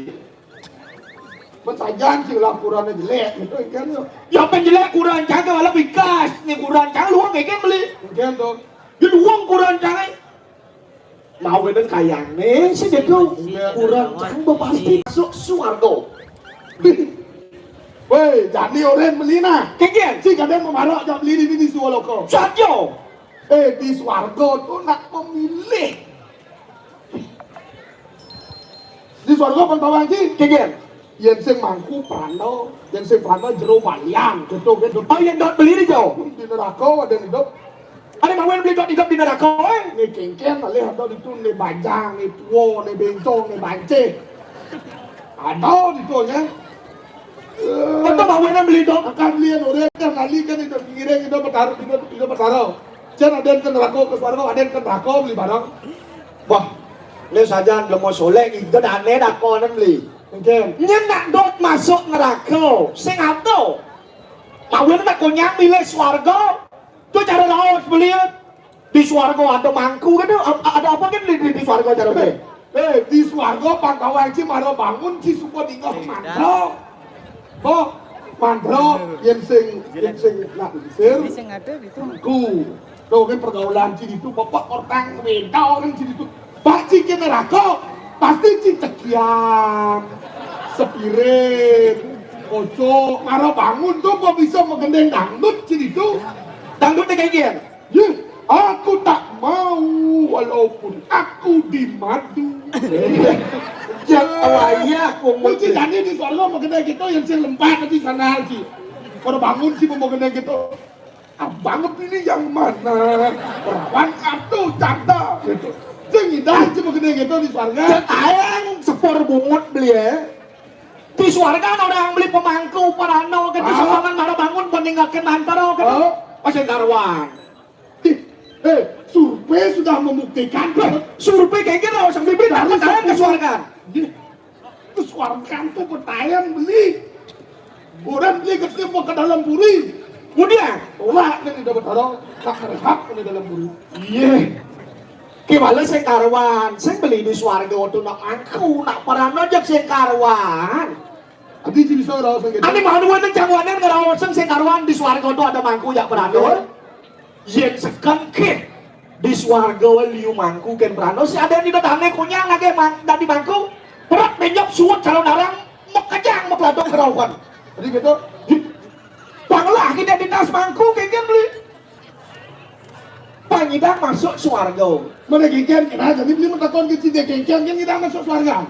Mensajan sih laporannya jelek gitu kan. Ya penjelek kurang jangan malah bikas. Nih kurang jangan luang kayak beli. Mungkin tuh. Jadi uang kurang jangan. Mau bener kayang nih sih dia tuh. Kurang jangan pasti masuk suardo. Woi, jadi orang beli nah. Kayak Si kadang mau marah jangan beli di Suwaloko. saja. Di Swargo tuh nak memilih. Di Swargo kan bawang sih. Kayak Yang sing mangku prano, yang sing prano jero wayang, gitu. oh yang dot beli nih jauh. Di neraka ada yang hidup. Ada mau beli dot hidup di neraka Nih kengken, alih ada di tu nih bajang, nih tuwo, nih bencong, nih bance. Ada di tu ya. Atau mau beli dot. Akan beli yang orang kan kali kan itu pinggirnya itu bertaruh. Jangan ada yang ke neraka ke Swargo, ada yang ke neraka beli barang. Wah, ini saja belum mau soleh itu dan neraka nan beli. Kengken. Nyenak dot masuk neraka, sing ato. Kawin nak konyang milih swarga. Tuh cara laos beli di swarga ada mangku kan? Ada apa kan di swarga cara beli? Di Swargo pangkawang si maro bangun si supo tinggal mandro. Mandro yang sing nak disir. Bisa ngada gitu. Ku. Tuh kan pergaulan si itu bapak orang wedau kan si itu. Pak si neraka pasti si cekian, sepirit, kocok, maro bangun tuh kok bisa menggendeng dangdut si itu. Dangdutnya kayak gini. Ya, aku tak mau walaupun aku dimadu. Yang awalnya aku mau Mungkin tadi di Swargo mau gede gitu yang si lempar di sana sih. Kalau bangun sih mau gede gitu. Abang pilih yang mana? Perawan atau canda gitu. Jangan dah cuma gede gitu di Swargo. Ayang sepur bungut beli ya. Di swarga orang beli pemangku parano kan di sokongan marah bangun meninggalkan antara kan. Pasien karwan. Survei sudah membuktikan. Survei kayak gitu harus beli dapat kalian ke swarga. Ke Swarga tuh pertanyaan beli. Orang beli ke dalam puri. Kemudian, Tolak kan tidak bertaruh. Tak berhak di dalam puri. iya. Gimana saya karwan? Saya beli di swarga tuh nak angku, nak parano jak saya karwan. Adi jadi seorang orang Ani mau nuan yang jangwanan ngerawasan saya karwan di swarga tuh ada mangku jak parano. Yen sekan ke di swarga liu mangku ken parano si ada di dadane kunyang lagi dari mangku. Berat menyop suut calon narang mekejang mekeladong kerawan. Jadi gitu. Banglah kita di tas mangku kayak beli. Panyidang masuk swarga. Mana kengkian kena jadi beli mentakon ke cinta kengkian kan kita masuk Swarga.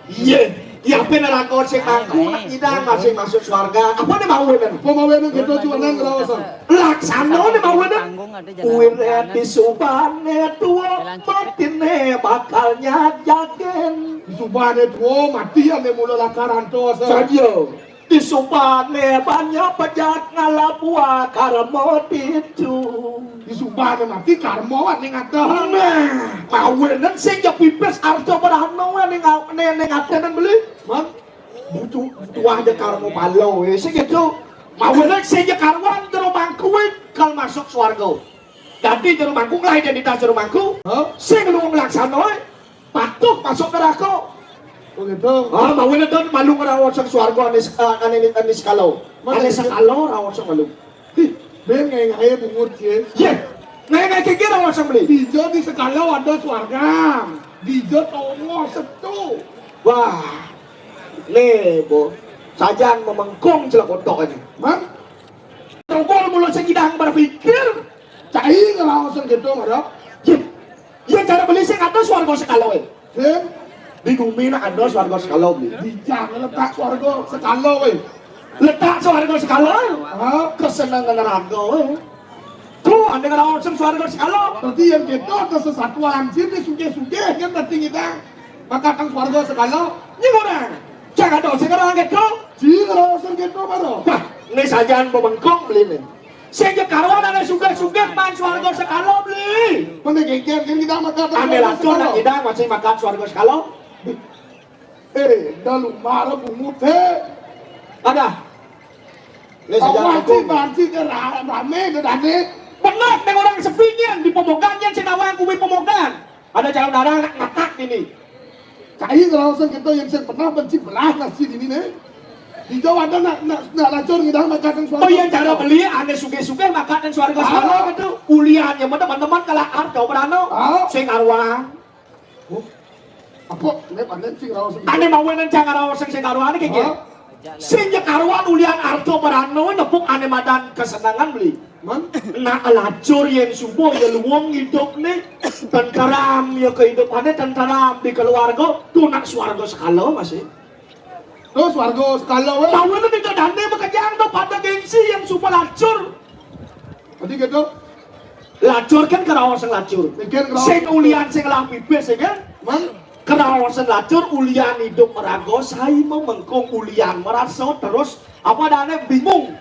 Iya. Ya penerakon sing mangku idang masih masuk surga. Apa nih mau men? Pemawen gitu cuanan kerawasan. Laksana nih mau men. Panggung ada jalan. Kuiret di subane tua matine bakal nyajaken. Di subane tuo mati ya me mula lakaran to sa. Sadio. Di subane banyak pejat ngalapua karmo pitu. Di subane mati karmo wat ning atuh. Nah, mawenan sing ya pipes arto padahno ning atenan beli. Mang butuh tuah aja karmo palo sing gitu. Mawenan sing ya karwan jero mangku kal masuk swarga. Dadi jero mangku lain identitas jero mangku. Sing lu nglaksana patuh masuk neraka. Oh gitu. Ah, mawenan don malu ngrawat sang swarga anis kalau. Anis kalau rawat sang malu. Ben ngai bungut ye. Ye. Ngai kira rawat sang beli. Dijo di sekalo ada swarga. Dijo tongo setu. Wah, lebo sajan memengkung celak otak ini. Man, Terobol mulut segidang berpikir. cai ngelawasan gitu ngarap. Ya cara beli sing ada swarga sekalo we. Ben, Di bumi nak ada swarga sekalo beli. dijang letak swarga sekalo we. Letak swarga sekalo. Ah, Kesenangan neraka we. Tuh, anda ngelawan swarga sekalo. berarti yang gitu ada sesatuan sini suge-suge kan berarti kita. Maka kang swarga sekalo. Ini orang. Jangan ada sekarang gitu. Ji ngelawasan gitu baru. Wah, ini sajan memengkung beli nih. Sehingga karuan ada suge-suge man swarga sekalo beli. Mana gengker kan kita maka kang Ambil swarga racun nak sekalo. tidak masih makan swarga sekalo. Dalu marah bungut he. Ada. Ini sajan Awak memengkung. banci ke rame ke dane. Benar dengan orang sepingin di pemogan yang sinawang kuwi pemogan. Ada calon darah ngatak ini. Cai ngelawasan gitu yang saya pernah benci belah nasi ini nih. Di Jawa ada nak lacur kita maka kang swarga. Oh iya cara beli aneh suge-suge maka dan swarga sekalo itu. Uliannya teman-teman kalau ardo berano. Sing arwah. Apa? Ini pandai sih ngelawasan. Aneh mau nencang arwah sing arwah ini kayak gitu. Sing karuan ulian ardo berano nepuk aneh madan kesenangan beli. Man, Nak lacur yang subuh ya luang hidup nih tentram ya kehidupannya tentram di keluarga tuh nak swarga sekalo masih. terus warga sekalo we. Tahu itu tidak dane bekerjaan tuh pada gengsi yang super lacur. Tadi gitu. Lacur kan kerawasan lacur. Mikir ngelawasan. Sing ulian sing lah pipis ya kan? Man, Kerawasan lacur ulian hidup merago saya memengkung ulian merasa terus apa dane bingung.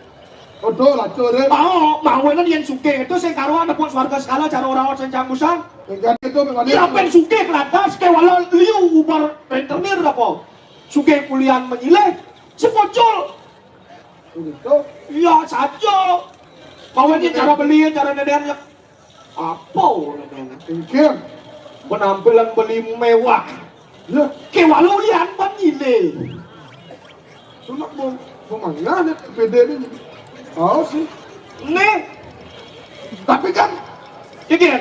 odo lacur we. Mau yang suke itu sing karuan nepuk swarga sekala cara orang sing canggusan. Mikir gitu memang. Ya pen suke kelatas ke walau liu ubar rentenir apa? Suke ulian menyileh sepocol. Gitu. Ya saja. Mau ini cara beli, cara nedennya apa nedennya? Mikir. Penampilan beli mewah. Ya, Ke walau lian menyileh. sunat mau mana nih pede ini. Oh sih. Nih, Tapi kan, Kikin.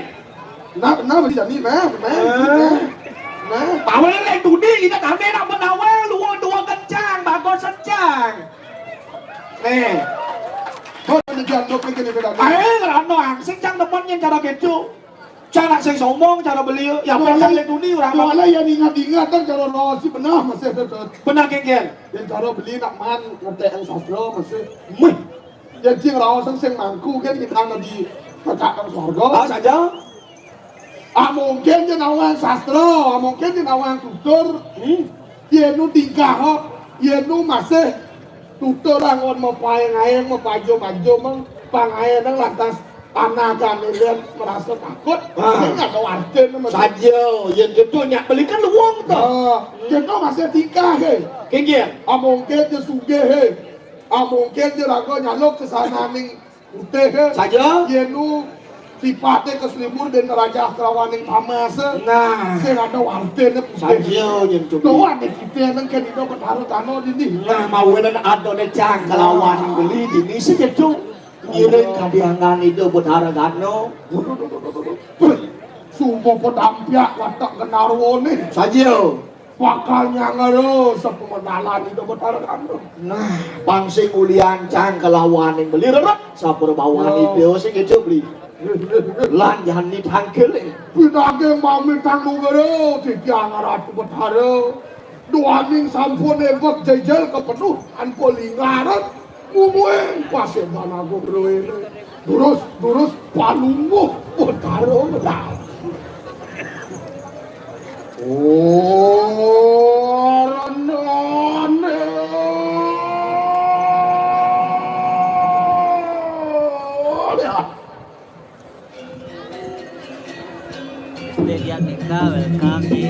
nah bisa nih, nah. Tahu yang tudi kita kami nak menawa luang dua kencang, bagus sencang. Nih, Oh, ini jangan lo pikir ini beda. rano sencang depannya cara gitu. Cara sing sombong, cara beli, ya pencang yang tudi orang. Soalnya yang ingat-ingat kan kalau rosi benar masih ada. Benar Kikin. Yang cara beli nak man ngerti yang sastra masih. Mui, Yang cing rawasan sing mangku kan kita di percakapan surga. saja. Mungkin dia nawang sastra, mungkin dia nawang tutur. Dia nu tingkah, dia nu masih tutur rangon mau payang mau pajo mang pangayan nang lantas tanah kalian merasa takut. Saya nggak tahu artinya masih. Saja, yang gitu nyak beli kan luang tuh. Kita masih tingkah he. Kikin. Mungkin dia suge he. Mungkin dia rago nyalok ke sana ning uteh he. Saja. Dia nu sifatnya keselimur dan raja kerawaning pamase. Nah, Saya nggak tahu artinya saja yang Tuh coba. ada kita nang kan itu ketaruh tanah ini. Nah, mau ada necang kelawan beli di sini segitu. Ngiring kadiangan itu buat haragano. Sumpah pedampiak watak kenarwo nih. Saja. Pakalnya ngero sepemenalan itu bertaruh tanah. Nah, pangsing ulian cang kelawan yang beli reret. Sapur bawahan itu segitu beli. Lan jangan ditangkil. Pinake mau mitang ngero tiga ngarat bertaruh. Duaning sampun ebek jejel kepenuhan polingaran ngumuin paseban aku berwene durus palungguh utaro menang renone Dia kita welcome di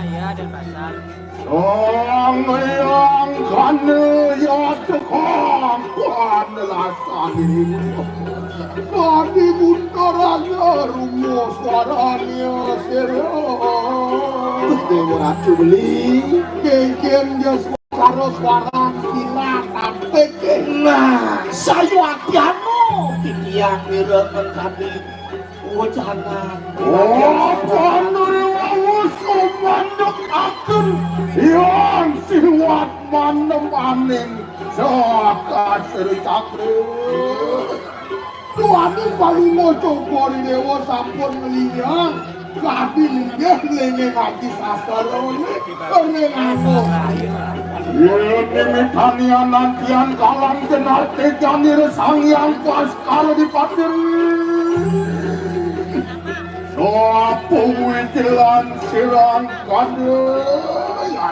ya dan pasar. yang kane ya tekang kuan lasani kadi buntaranya rumus suaranya serius dewa ratu beli kengkeng dia suara gila tapi Nah, sayu atiano titiang nireun kami wajanan. Mandek akan yang siwat manem aning sakat sericakre Tuhan paling moco kori dewa sampun ngeliang kadi linggah lenge ngaji sasarone kenengano ini tanian nantian kalang genar teganir sang yang paskara di patir Sopo wikilan sirang kade ya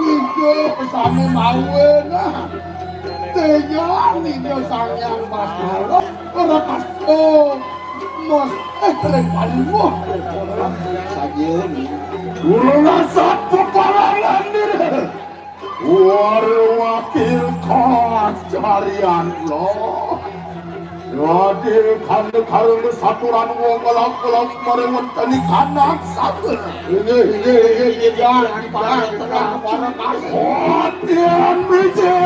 itu sami mawena tegang itu sang yang paskara ora kasto mos paling saja ora sapo paralan dire war wakil kos carian lo Radir khande kharung saturan wo galak marewon tani kanak satu. Ini jangan parang tengah parang hatian bije.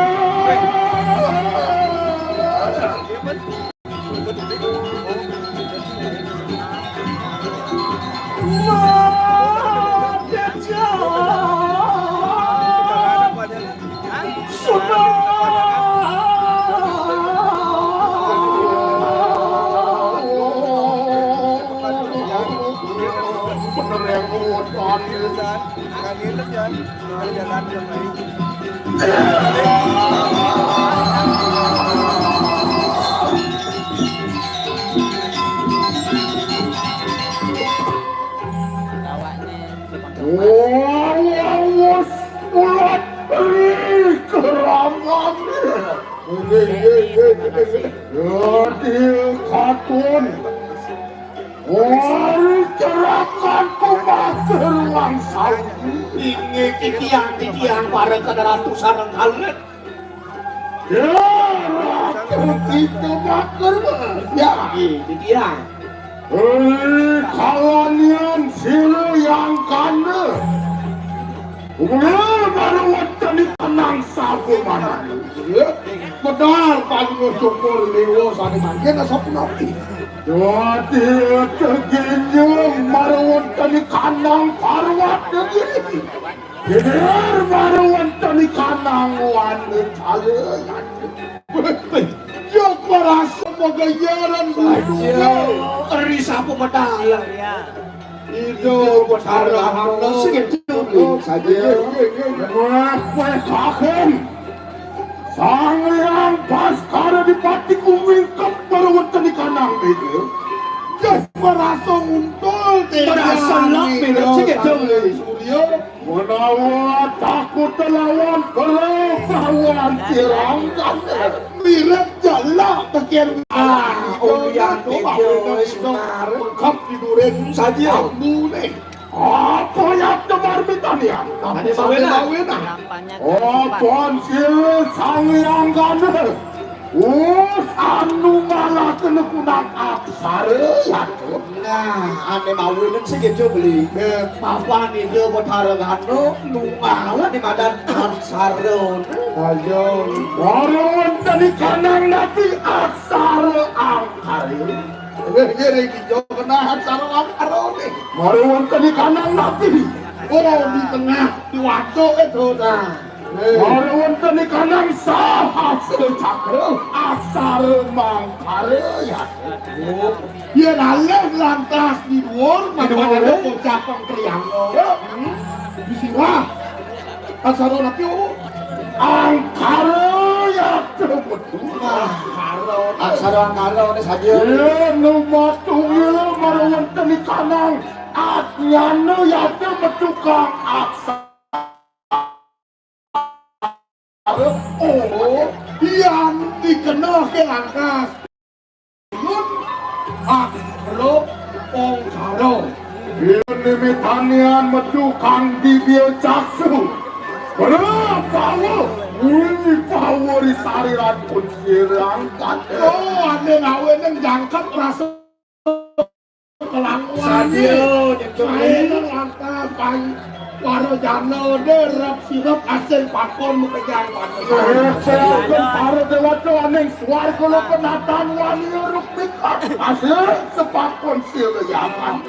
Titiang para kada ratusan ang halet. Ya, kita bakar ya. Titiang. Kalian silu yang kanda. Baru waktu di tenang sabu mana. Padahal paling syukur lewo sani manggen sapu nabi. Jadi teginjung baru waktu di kandang parwat begini. Bener baru waktu di kandang wanita Yo merasa bagayaran saja. Eri sapu medal. Itu berharap segitu saja. Wah, kakek. Sang yang paskara di pati kumingkap baru waktu di kandang itu. Jadi merasa untul Merasa lebih segitu. Surya menawa takut lawan lawan tirang mirip jalak tekian yang tejo senar kap tiduren saja mune apa yang tebar betania tapi sawena apa sih sang yang ganda anu malah kena kunang aksara ya tuh. Nah, ane mawinin sih gitu beli. Papa nih dia buat haragano, lungawan di madan aksara. Ayo, orang tadi kanan nanti aksara angkari. Gede gitu kena aksara angkari nih. Orang tadi kanan nanti. Oh di tengah di waktu itu nah. Orang tadi kanan sah secakra aksara mangkari ya. Dia nalih lantas di luar, mana ada ucapan triangle. Di sini aksara nanti angkara ya betul. Aksara angkara ini saja. Nomor tunggu marawan tadi kanang nyano ya betukang aksara. Oh, yang dikenal ke langkas. Akro ongkaro. Ini mitanian betukang bibir caksu. Berapa ini favori sariran pun sirangkat. Oh, ada ngawen yang jangkap rasa kelangkuan. Sadio, Saya langkah bayi. Waro jano derap sirap asing pakon mukejang pakon. Saya paro dewato aneng suar kalau penatan wani rupik asing sepakon sila yaman.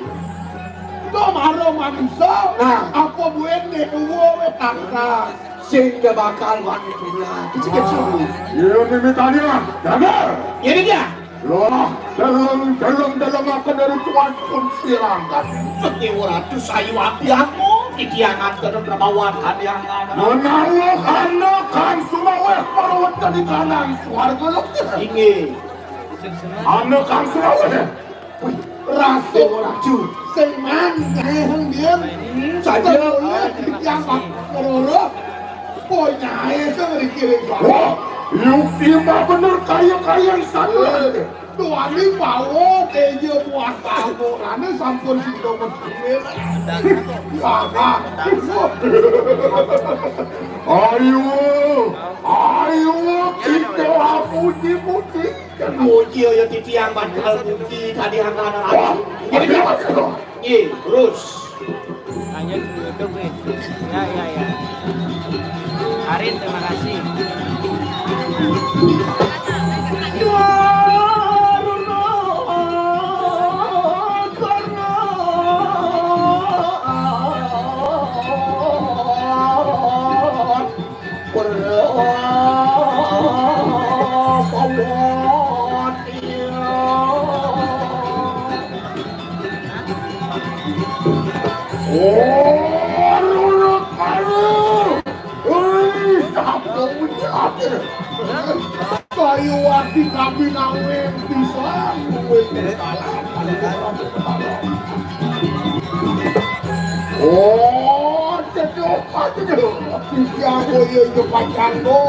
Itu maro manusia. Apa buende uwo tangka. Sehingga bakal wani pula. Kecil-kecil. Iya mimitanya. Jaga. Ini dia. Loh, dalam akan dari tuan pun silangkan. Sekiwa ratus sayu hati aku. Ikiangan ke berbawan hadiangan. Menangkan sumaweh parawat tadi kanan suarga lekir. Ingi. Anakan sumaweh. Rasa Raju. seman ngeheng dia. Saja. Yang kororo. Boy nyai sekiring suara. Yuk ima bener kaya-kaya satu. Tuan ini bawa teja buah tahu. Karena sampun sido mensulir. Ayo, kita puji-puji. Muji ya titi yang bakal muji tadi hangganan aku. Ini dia. Iya, terus. Hanya di YouTube nih. Ya. Arin, terima kasih. Kayu wati kami ngawin bisa ngawin oh cedok bisa boyo itu pacan do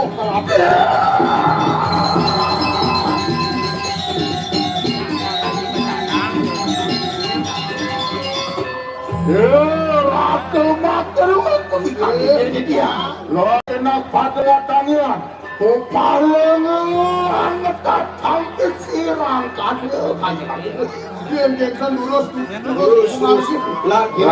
ratu mater ini dia lo enak pada tangan Parengan ngetatang kesirangkan Dia kan lurus Lagi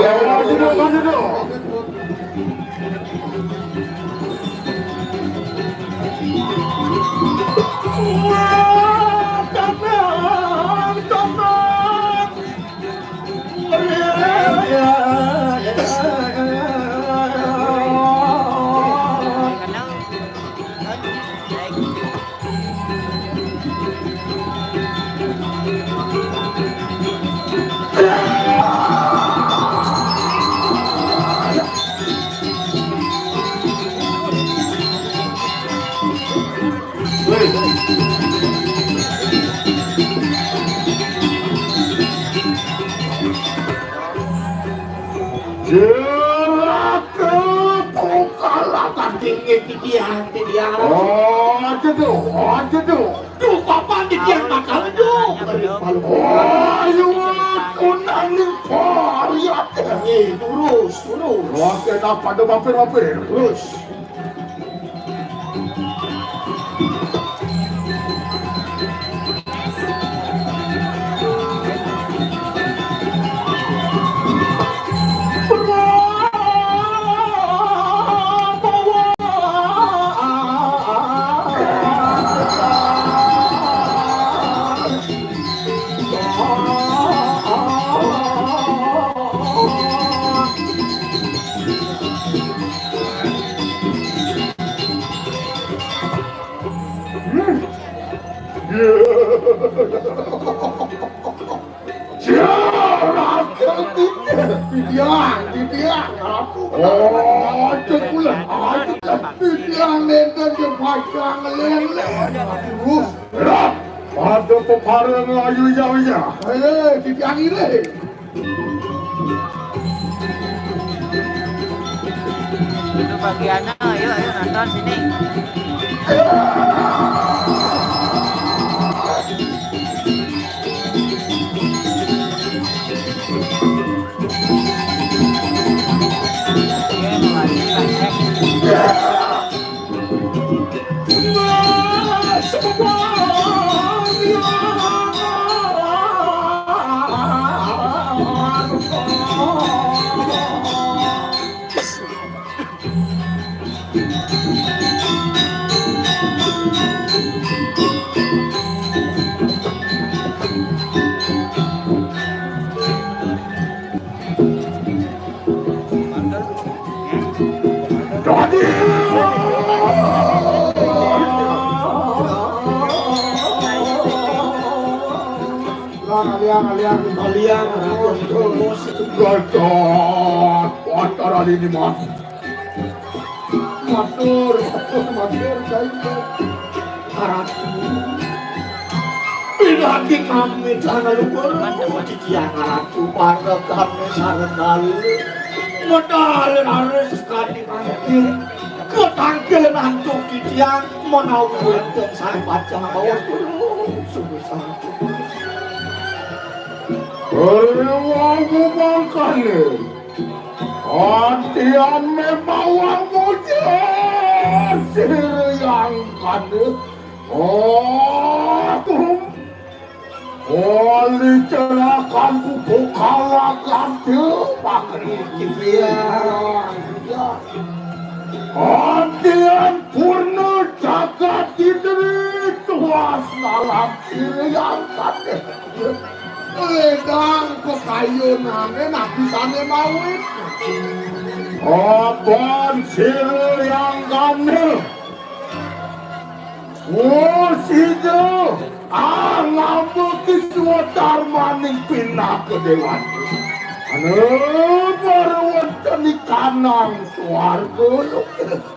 Jeraka pukalakan tinggi titian oh aja tuh tuh papan titian bakal tuh ayo kunangin pariat terus oke dapat ada mampir terus Siapa Tidiang aku. Oh, cekulah. Tidiang lenten ke pasang lelen. Terus, ada peparang ayu ya. Tidiang ini. Itu bagiannya, ayo nonton sini. Kalian gacot antara ini mas matur pinati kami sana lupa Tidiang ratu para kami sarang modal harus sekali mangkir ketangkil nantuk Tidiang menau dan saya baca bahwa sungguh sangat Berwangu bangkane Antian membawa mujar Siriangkan Oli cerahkan buku kalakan Pakri Tidiang Antian purna jagat diri Tuas nalam Siriangkan Ledang kekayunannya napisane mawit Abang Siriangkan Sido Alam kiswa darmaning pinah ke dewan Berwonten di kanang swarga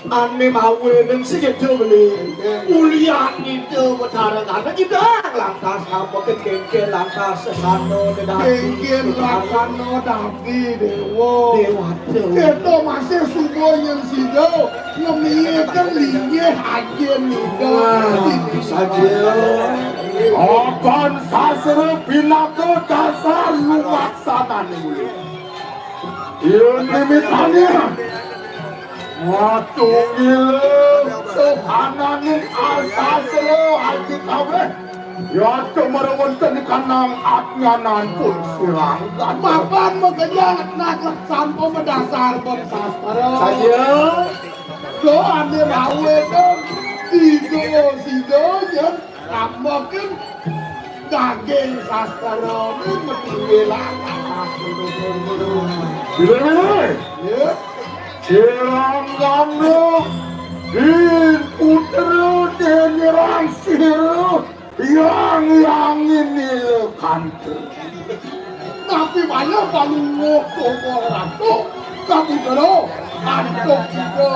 ane mawe dan segitu beli ulian itu bertarungan juga lantas apa kengkel lantas sesano Kengkel lakano daki dewa Itu masih subuh yang sido Ngemikan linye hajen saja Akan sasra pinaka dasar lumaksana nih ini misalnya Matunggil Sehananin asaslo Haji kabeh Ya cemerwenten kanang atnyanan pun sirangkan Makan makanya nak sampo mendasar bersastra saja Lo ane rawe dong Sido yang tambakin daging sastra ini mesti bilangan Bila-bila Sirangkan Din putra nyerang sihir Yang ini kantor Tapi banyak balungok toko ratu Kamu dulu Antuk juga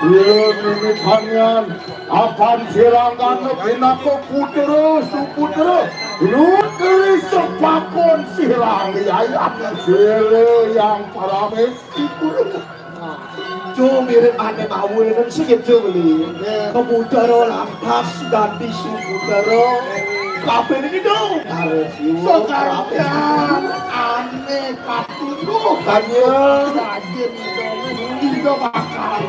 ini kanyan Akan sirangkan Pinako putra Suputra Nutri sepakon sirang Yayat sire yang parames Ikut Jo mirip ane mawe dan segitu beli kebutaro lantas dan disubutaro kafe ini dong harus sekarang aneh katunuh tanya rajin tidak bakal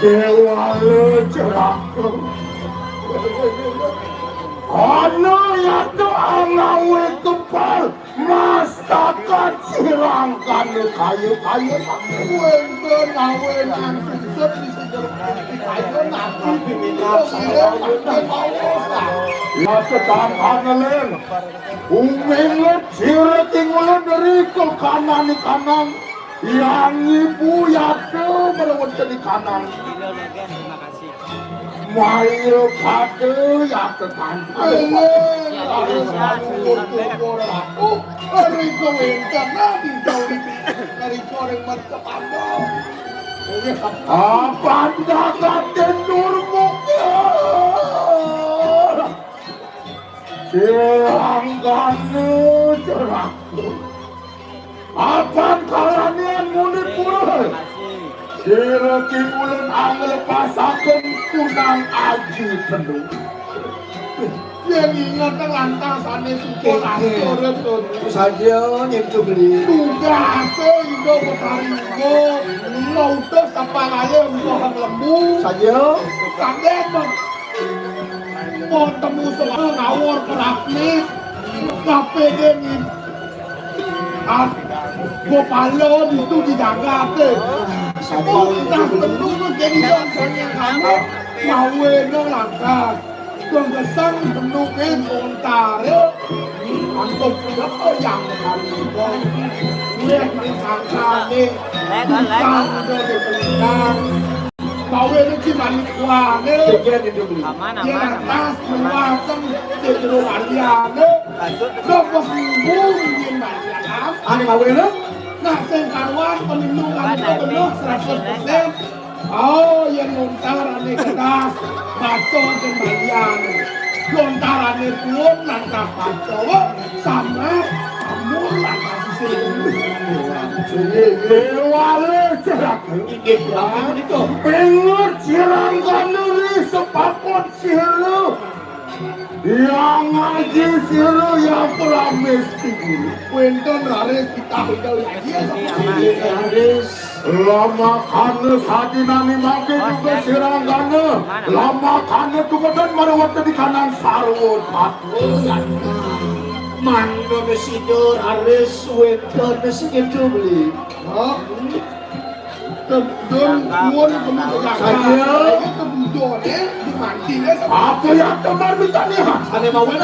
dewa cerah karena itu angawe kepal masakan sirangkan kayu-kayu wente nawen ansut di kayu nanti diminat ya sedang kangen umenget sireting dari ke kanan yang ibu yakin melawan jadi kanan Kilo lagi, terima kasih. Mail kade ya tekan harus aku hari kewinkan nabi jauh dari koreng mertepando apa dapat tenurmu Silanggane cerahku apa kalanian munir pura Siraki ulun angel pasaken tunang aji penuh yang ingat lantasane sekolah retun saja nyentuh beli tugas indo petarigo lautus apa kaya untuk lembu saja kadang mau temu soal ngawur keraknik KPD ini Gopalo itu dijaga oh kita penuh jadi jangan yang kamu mawe nong langkah kegesang penuh kontar untuk apa yang kami lihat disangka nih bukan dari pelindang mawe itu cuma kuane Aman, dia aman, atas aman. menguasam cedera waliane lepas minggu ingin banyak ane mawe lu nah sengkarwan pelindungan itu penuh 100%. Oh yang lontar ane kertas bacot dan bagian lontar ane pun langkah bacot sama kamu langkah sisi wale cerak ingin berapa itu pengur cirangkan nuri sepapot silu yang ngaji silu yang pelamis tinggi kuenton raris kita hidup lagi Haris lama kane sadinami make juga sirangane lama kane kemudian merawat di kanan sarwo mando mesidur Haris weton mesidur beli Kedun kuon kemudian kemudian dimandinya apa yang teman bertanya ane mawe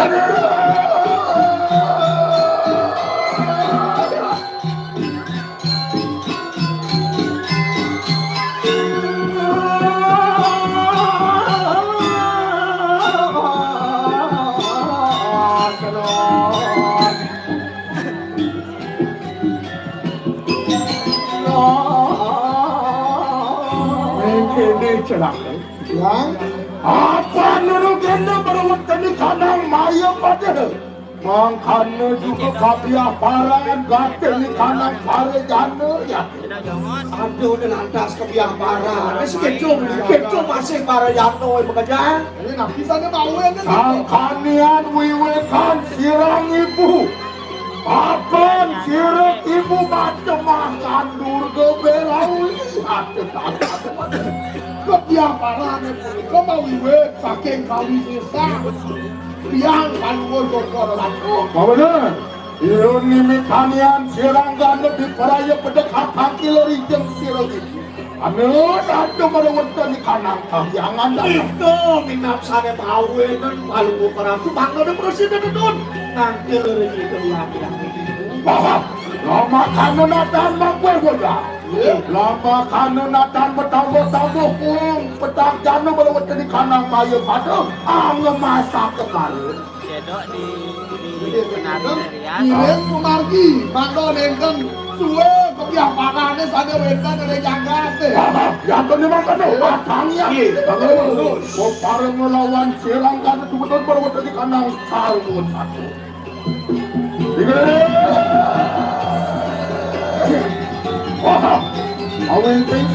celak yang apa nuru kena berawat di kanan maya pada mangkana juga kapia paran gate di kanan pare jana ya aduh dan lantas kebiang parah keco masih para jano bekerja ini nak kisahnya mawe kan sangkanian wiwekan sirang ibu apa sirang ibu macam makan durga belau kebiapaannya kau mau wiwet saking kali sisa biang kalung dokter laku mau bener ini mikanian siranggan lebih peraya pendekatan kilori jeng siragi anu satu merawat di kanan jangan itu minap sana tahu kan malu para tu bangga ada presiden itu nanti itu yang bahwa lama kanan natan makwe goda lama kanan natan bertambah-tambah pun petang jana merawat di kanan maya pada masak kemarin Cedok di penari ya. Direm kumargi, mangko nengken suwe kebiapaannya sana wetan ada jagat yang kedua kan batangnya kok para melawan Sirangkan itu betul merawat di kanan sarung satu wah, kawin ting.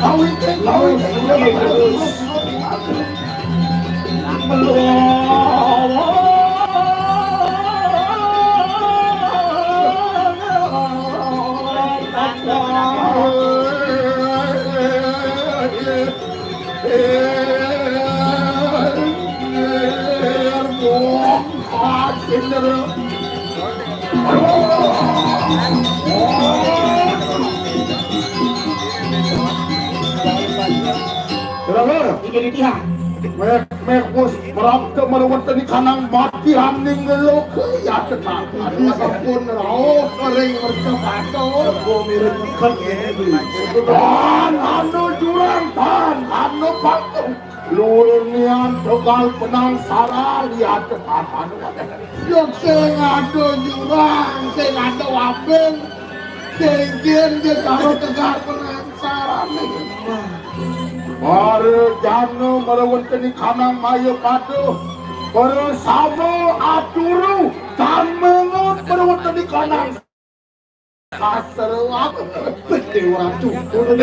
ini dia Mus merapta merawat di kanang mati hamning ngelok ya tetap di sampun raut kering mercepato mirip dan anu jurang tan anu patung luarnian tegal penang salah lihat tetap anu yang sengado jurang sengado wabeng senggen dia karo tegal penang salah para jana merawat di kanang maya padu para sama aturu dan mengut merawat di kanang kasar dewa cukup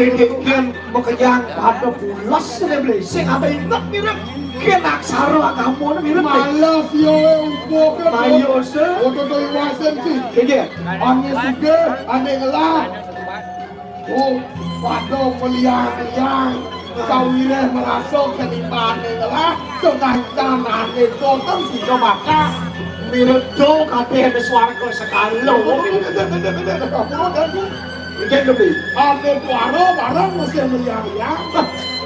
Kian makayang pada pulas na beli. Sing apa ingat mirip kian aksara kamu na mirip. malas yo bukan Mayo se. untuk iwasan sih Kaya ane suge ane ngelah oh padu meliang-liang kau ini merasuk kenimbaan ngelah sedangkan ane totem si kebaka mirip jo kabeh na swarga sekalo. Kian beli. ane tuaro barang mesti meliang-liang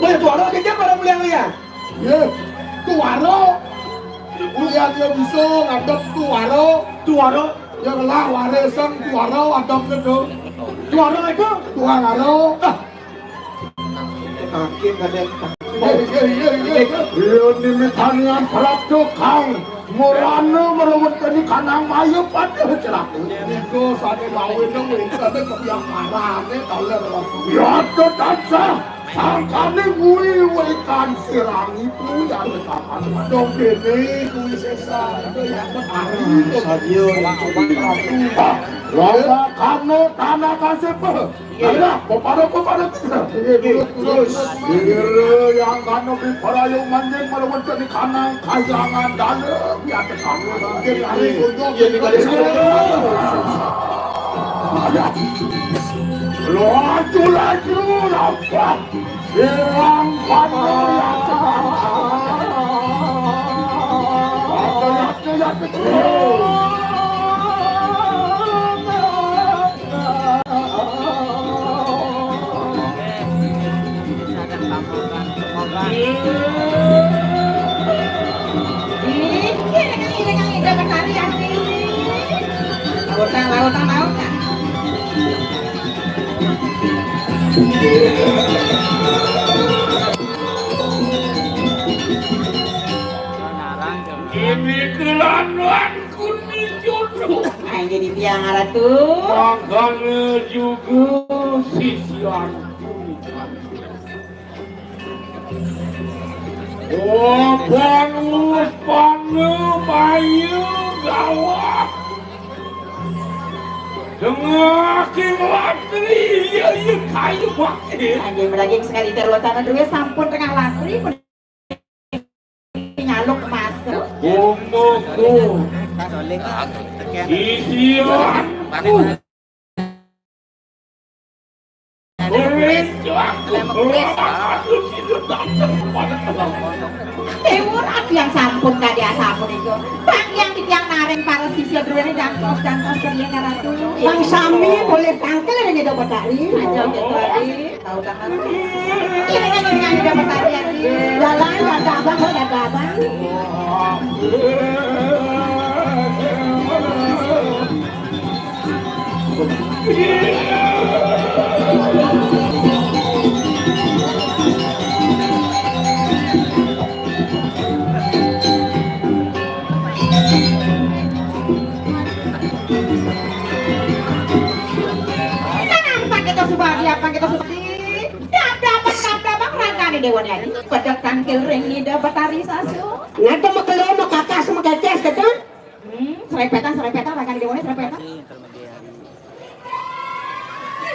Boleh tuara kian barang liang-liang. ya tuaro lihat dia bisa ngadep tuaro Tuara, yang lah warisan tuaro adep itu tuara itu. tuang aro Kakin kada. ini mitanian perap tukang murano merawat di kanang mayu pada celaka itu sate bawin dong itu ada kebiang marane taler ya tetap sah sangkane gue ikan sirang itu yang betapan dong ini gue sesa itu yang betari Sadio Raya karena tanah kasih pe, ya, kepada terus, yang karena di perayaan manjeng melawan di kanang kayangan dalam, ya tetangga, jadi hari untuk Iya, di laju nampak, yang Lautan. ini kelanuan kuning jodoh. Nah, jadi tiang ratu. Makanya juga sisian oh, bangus panu bayu gawat dengakin latri ya kayu pakai Anjing beraging sekali terlutan dulu sampun tengah latri. Nyaluk masuk. Bumbuku Soling tekan isian Timur aku yang sampun tadi sampun itu. Bang yang di tiang nareng para sisir dulu ini dangkos kalian ratu. Bang Sami boleh tangkel ini dapat tadi. Aja gitu tadi. Tahu kan? Ini kan yang dapat tadi lagi. Jalan ada abang, ada abang. Dapat dewan ini pada tangkil ring ini dapat tarisasi. Ngato makelon kakak sama gaces kata. Serepetan rakan dewan serepetan.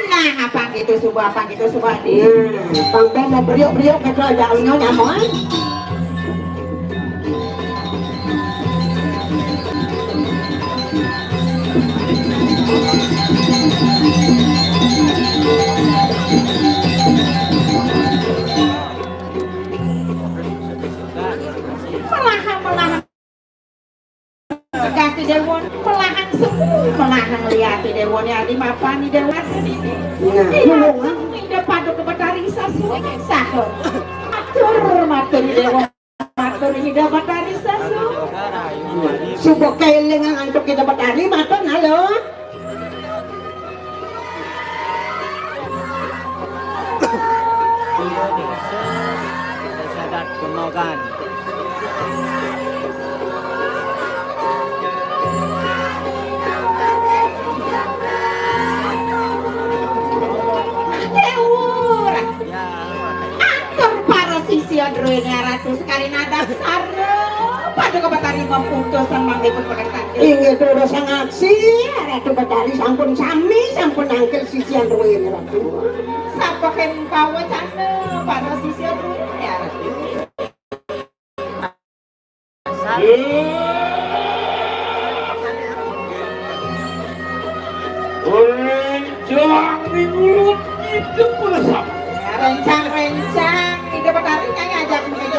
Nah, apa gitu subah di. Pangpeng mau beriuk kata jangan nyaman. Melahan ganti dewan melahan semua melahan lihat dewan ya di mapan di dewan ini tidak pada kebetarisa semua sahur matur dewan hidup batari sasu. juga rahayu wali Subok kailangan antok kita batari maton halo. dia desa dat kemogan Ewur. ya Atur para sisi androidnya ratus kali nada saro. Pada kebatari memputusan mangdipun pekerjaan. Ingat terus sang aksi, ratu batari sampun sami, sampun angkel sisian ruin ratu. Sapa ken bawa cana para sisi androidnya ratus. Rencang di mulut itu bersama. Rencang-rencang hidup batari nyanyi ajak menjadi.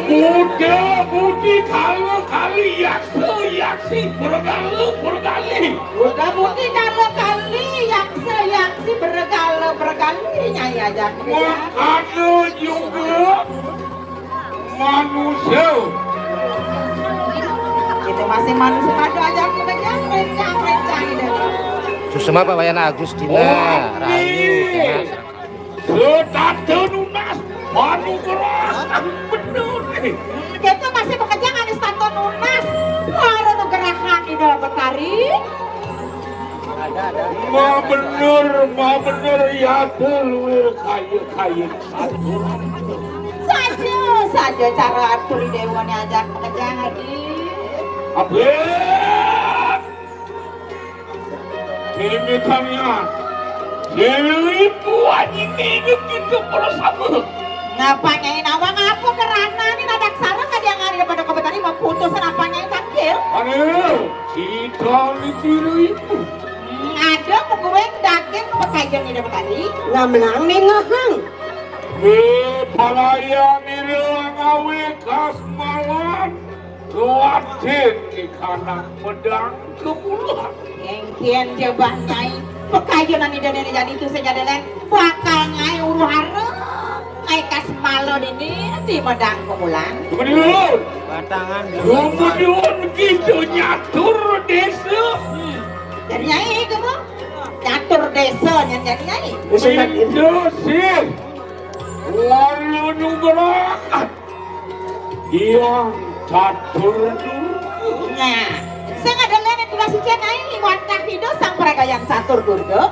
Muda budi kalau kali yaksi bergali. Udah bukti kalau kali yaksi berkali nyanyi ajak menjadi. Ada juga manusia. Itu masih manusia ada ajak menjadi rencang-rencang hidup. Susema Pak Wayana Agustina Rahayu Tengah Setate nunas manu keras bener nih. Kita masih bekerja nggak di staton lunas. Ada tuh gerakan di dalam betari. ada Ma bener ya telur kayu satu. Saja cara atur di dewan yang ajak bekerja hadir. Abet. Ini kalian. Dewi buat ini gitu bersama. Ngapain awang apa kerana ini nadak sarang kan yang ada pada komentari mau putus apanya yang takil. Aduh, kita ditiru itu. Ada pegawai daging pekajian di dalam kali. Ngamlang nih ngahang. Palaya nilang awe kasmalan. Luatin di kanan pedang kepuluhan. Engkian coba nyai pekajian ini dan ini jadi itu saja dan bakal nyai uruhara. Nyai kasmalon ini di medang kemulan. Kemudian, batangan kemudian gitu nyatur desa. Jadi nyai kamu nyatur desa jadi nyai. Itu sih. Walau nugerakan. Yang catur dulu. Nah, saya ada lain yang dikasih nyai wadah hidup sang peraga yang catur durga.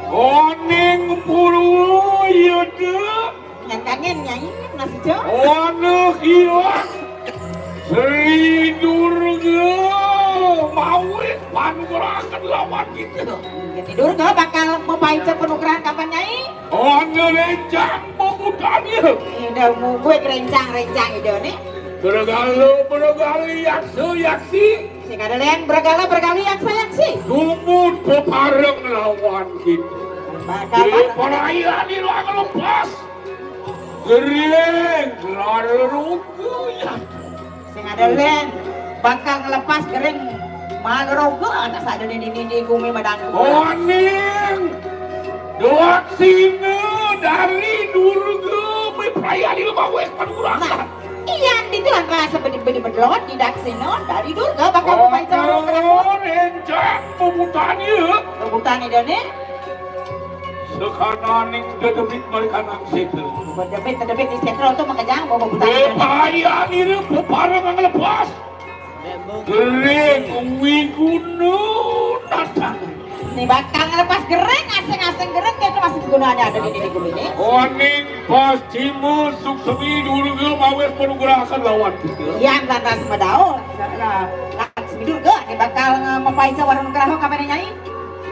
Oning puru yada. Yang kangen nyai nasi jo. Anak hilang. Sri Durga mawe panugerakan lawan kita. Jadi durga bakal membaca penukaran kapan nyai? Anak rencang pemudanya. Udah mau gue rencang-rencang ide nih. Bergali yaksi. Sing ada lain bergali yang sayang sih. Lumut pepareng lawan kita. Bakal Di perayaan di ruang lepas. Gering lalu ya. sing ada lain bakal ngelepas kering magrogo atas ada di gumi madang. Oning doak singa dari Durga perayaan di rumah wek panugerakan. Iya, itu kan rasa benih-benih berlot di daksino dari durga bakal membaca orang kerapot. Rencang pemudanya. Rebutan ide nih. Sekananing dedebit mereka nang situ. Terdebit di setro tuh makanya mau rebutan ide nih. Perayaan ini pepareng yang lepas. Gering wigunu datang. Nih bakal ngelepas gereng, asing-asing gereng itu masih gunanya ada di gumi ini. Oning pasti masuk semi Durga mawes penugerakan lawan kita. Yang lantas medaun, Laksmi Durga nih bakal membaca warung kerahok kapan nyai.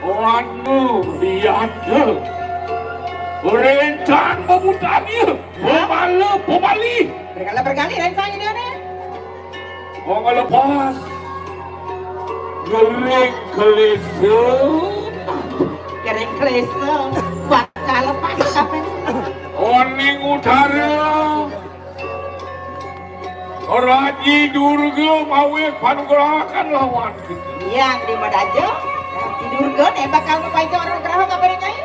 Anu biada. Rencang pemudanya. Pemali. Berkali rencana dia nih. Mau ngelepas. Gering kelisa. Kering klese, bakal lepas kapan. Oning utara. Raji Durga mawe panugerakan lawan kita. Yang di Madajo, di Durga nih bakal membaca warung kerahok kapan nyai.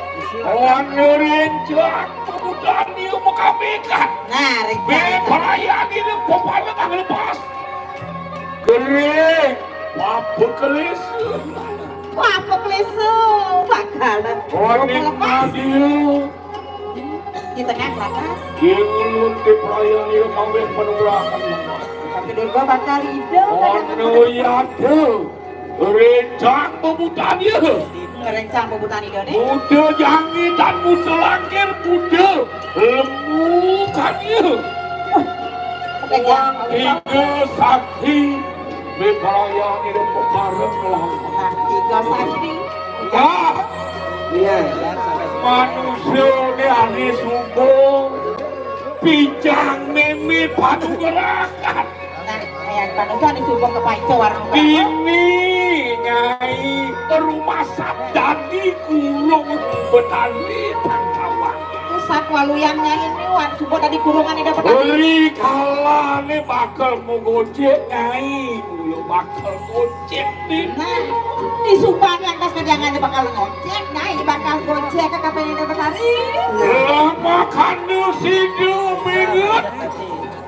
Anu rencang pemudanya mekabekan. Nah, rencana. Perayaan ini Pekelis. Wah, peklesu. Bakalan. Oning Nadio. Di tengah lakas. Ingin di perayaan itu kami penunggakan. Tapi Durga bakal hidup. Ono yado. Rencang pemutanya. Rencang pembutaan itu nih. Muda jangi dan muda langkir muda. Lemukannya. Uang tiga saksi. Di perayaan itu pekarang lama. Nah, tiga saksi. Ya. Iya. Manusia ini hari subuh Bijang mimi padu gerakan. Nah, kayak manusia di subuh ke Paico warung. Ini nyai rumah sabdadi kulung betali tangkawan. Pusat waluyangnya ini wan subuh tadi kurungan ini dapat Beri kala ini bakal mau gojek nyai. Lu bakal gojek nih. Nah, di Subang yang kas kejangannya bakal ngojek, nah ini bakal gojek ke kapan ini dapat hari. Lama kanu sidu mingut.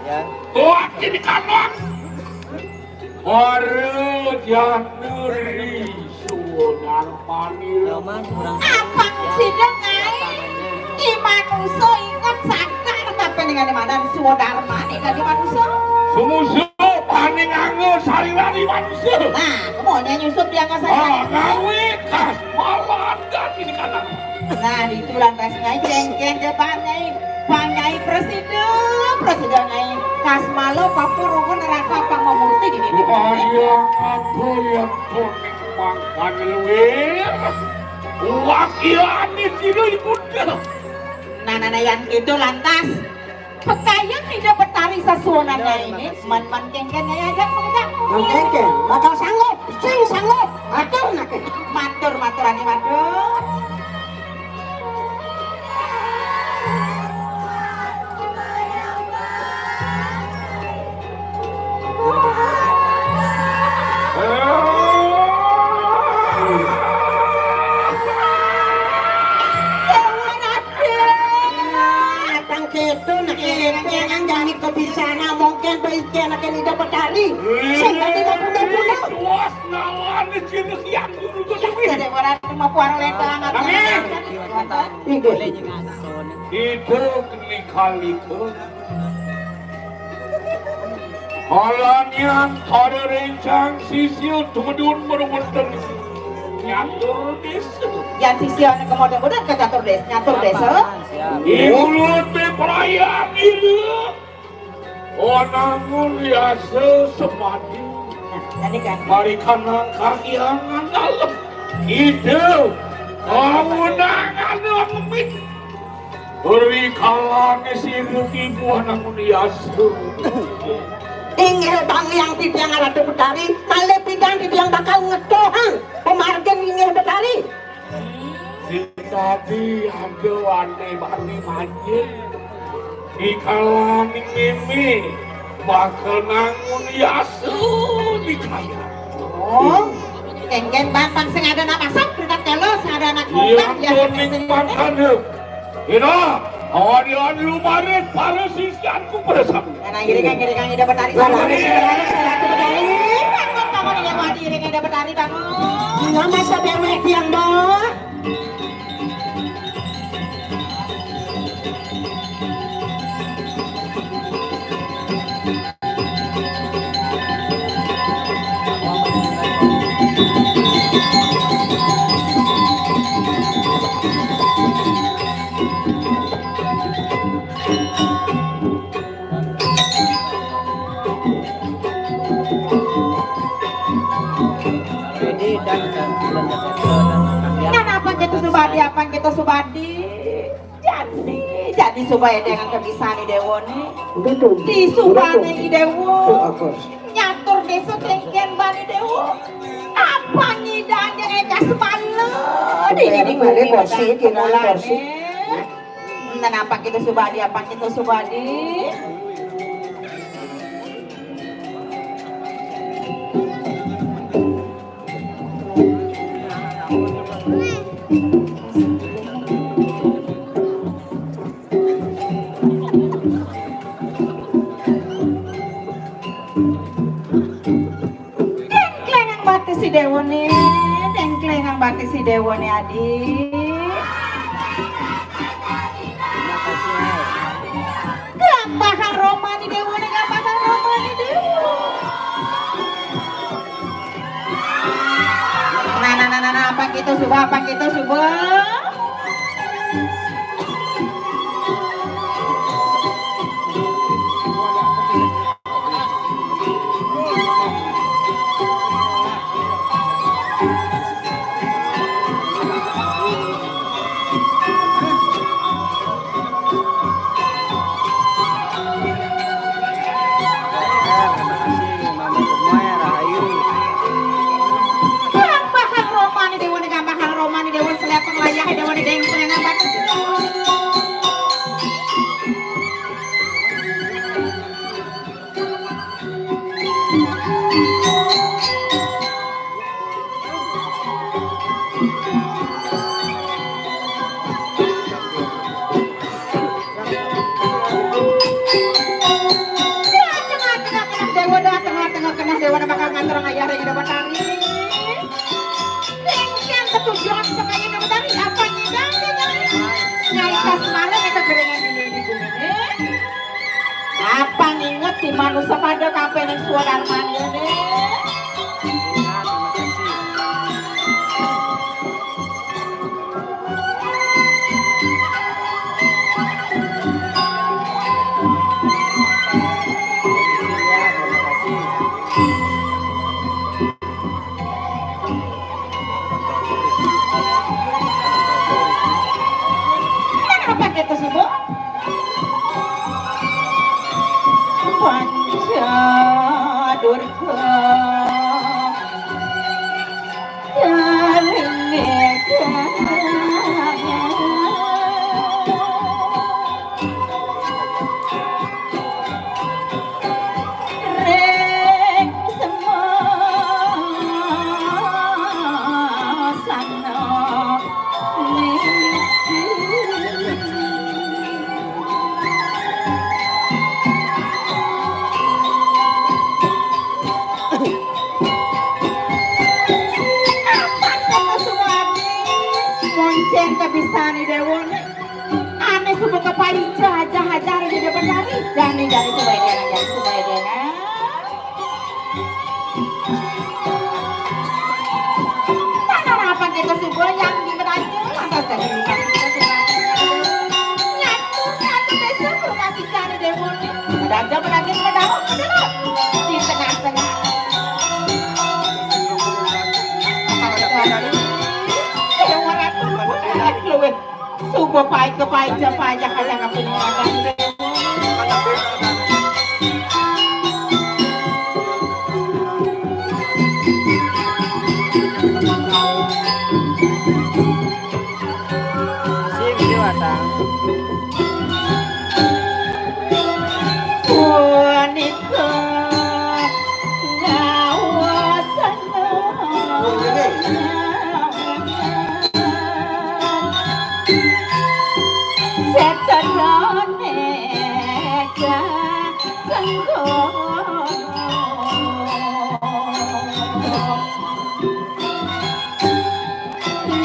Ya. Tuat ini kanan. Waru januri sunan panil. Lama kurang. Apa sih dengai? Di manusia ingat sakar kapan dengan mana suwo dharma ini dari manusia. Sumusuh paning angel sari-lari manusia. Nah, kemudian Yusuf dia nggak sadar. Ngawi kas malan dan ini kanan. Nah, di tulang rasnya jengken depannya panjai presiden ngai kasmalo papurungun neraka pangmamurti gini. Ayah apa yang kuning makan luwir. Wakilan di sini ikutnya. Nah, yang itu lantas pekayang tidak betari sasuanannya ini man kengkennya ya aja pengen Oke, bakal sanggup, sing sanggup, atur nak. maturani matur. Gitu nak yang jadi kebisana mungkin baiknya nak ini dapat hari. Sehingga tidak punya. Tuas nawan di sini siang dulu tuh. Jadi orang cuma puar ledang atau Boleh juga son. Itu kini kali ke. Halanya ada rencang sisil tumedun berwenten nyatur desa. yang sisiannya kemudian ke catur desa nyatur desa. Ibulut di perayaan ini. Oh namun biasa semadi. Jadi kan Barikan langkah yang dalam. Itu kamu nangan lemit. Beri kalane siruk ibu namun biasa. Ingin bang yang tiang ada betari, malah pidang tiang bakal ngedohang. Pemargen ingin betari. Tadi ada wani manje di kalang mimi bakal nangun yasu di kaya. oh kengken bang sing ada nama sak pridat kalau sing ada anak Yang ya kuning makan ina awal lumarin para sisianku bersama. karena iri dapat dari Lalu saya betari. kamu ini yang wadi iri dapat dari kamu Nama saudara tiang doh. Ready dan bulan Desember dan apa kita subadi jadi supaya dengan kebisaan dewo nih Betul. di subane dewo Betul. nyatur desa kengken bani dewo apa ngidanya eka semalo Ini balik kursi, kira kursi. dan apa kita subadi si Dewo nih, dengklengang bati si Dewo nih adik. Terima kasih. Hai. Gampang Kang Roma nih Dewo nih, gampang Kang Roma nih Dewo. Nah, apa gitu subah. Terima kasih. Mama semua ya Rahayu. Gampang Kang Roma nih Dewo nih, gampang Kang Roma nih Dewo selihat pengelayah Dewo nih dengklengang bati si Dewo. Tengah Dewa bakal ngantor ngayar yang dapat tari. Yang ketujuan sekali dapat tari apa nyidang nyai kasmaran itu gerengan di bumi. Apa nginget si manusia pada kafe yang suara armani ini. Apa gitu sih Bu? Panca Durga Rek semua sana monceng kebiasaan Dewo nih aneh subuh kepaling jahat-jahat di depan dari dari supaya dia tangan apa kita subuh yang di beracun lantas dari nyatu besok rumah si cari Dewo nih ada beragam medawak di tengah-tengah subuh pahit ke pahit siapa aja kalian nggak punya makan Sing dewasa. wanita ngawasana seteroneka sengkono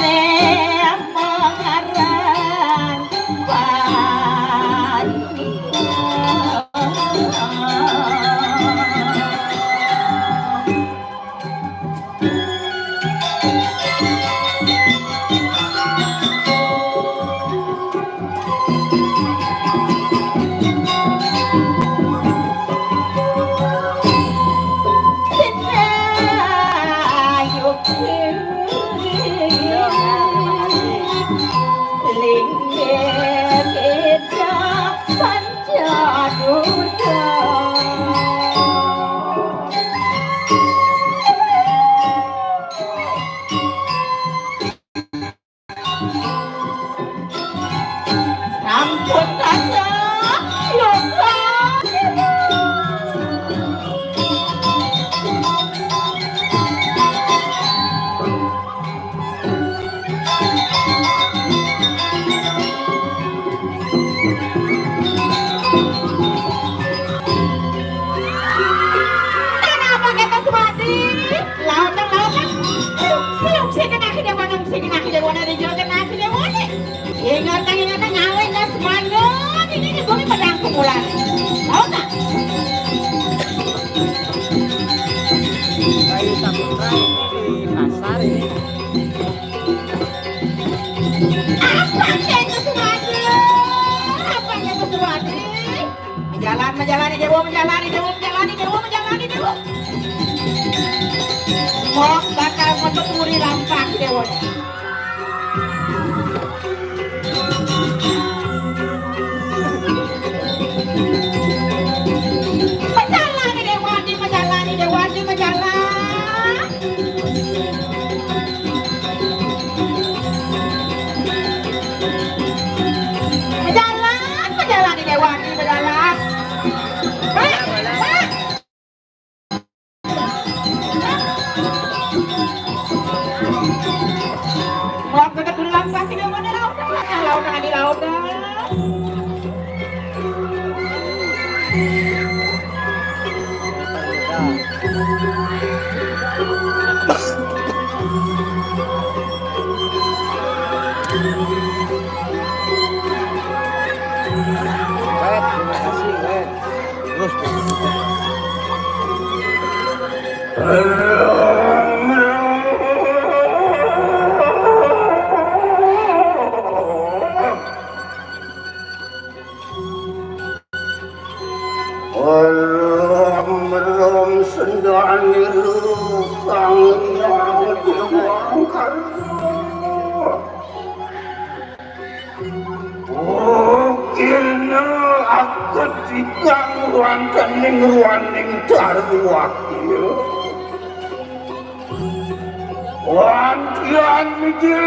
mengarang Dewa menjalani, Dewa menjalani, Dewa menjalani, Dewa. Mok bakal metu muri lampak Dewa. Menjalani Dewa, menjalani Dewa, menjalani. Menjalani Dewa, menjalani. Mau dekat dulu lampak di mana laut? Laut di laut. Wet, terima kasih, Wet. Terus. Belum sendiri sang yang dibuangkan. Mungkin aku tidak ruang-ruang tarwakil. Wantian mikir.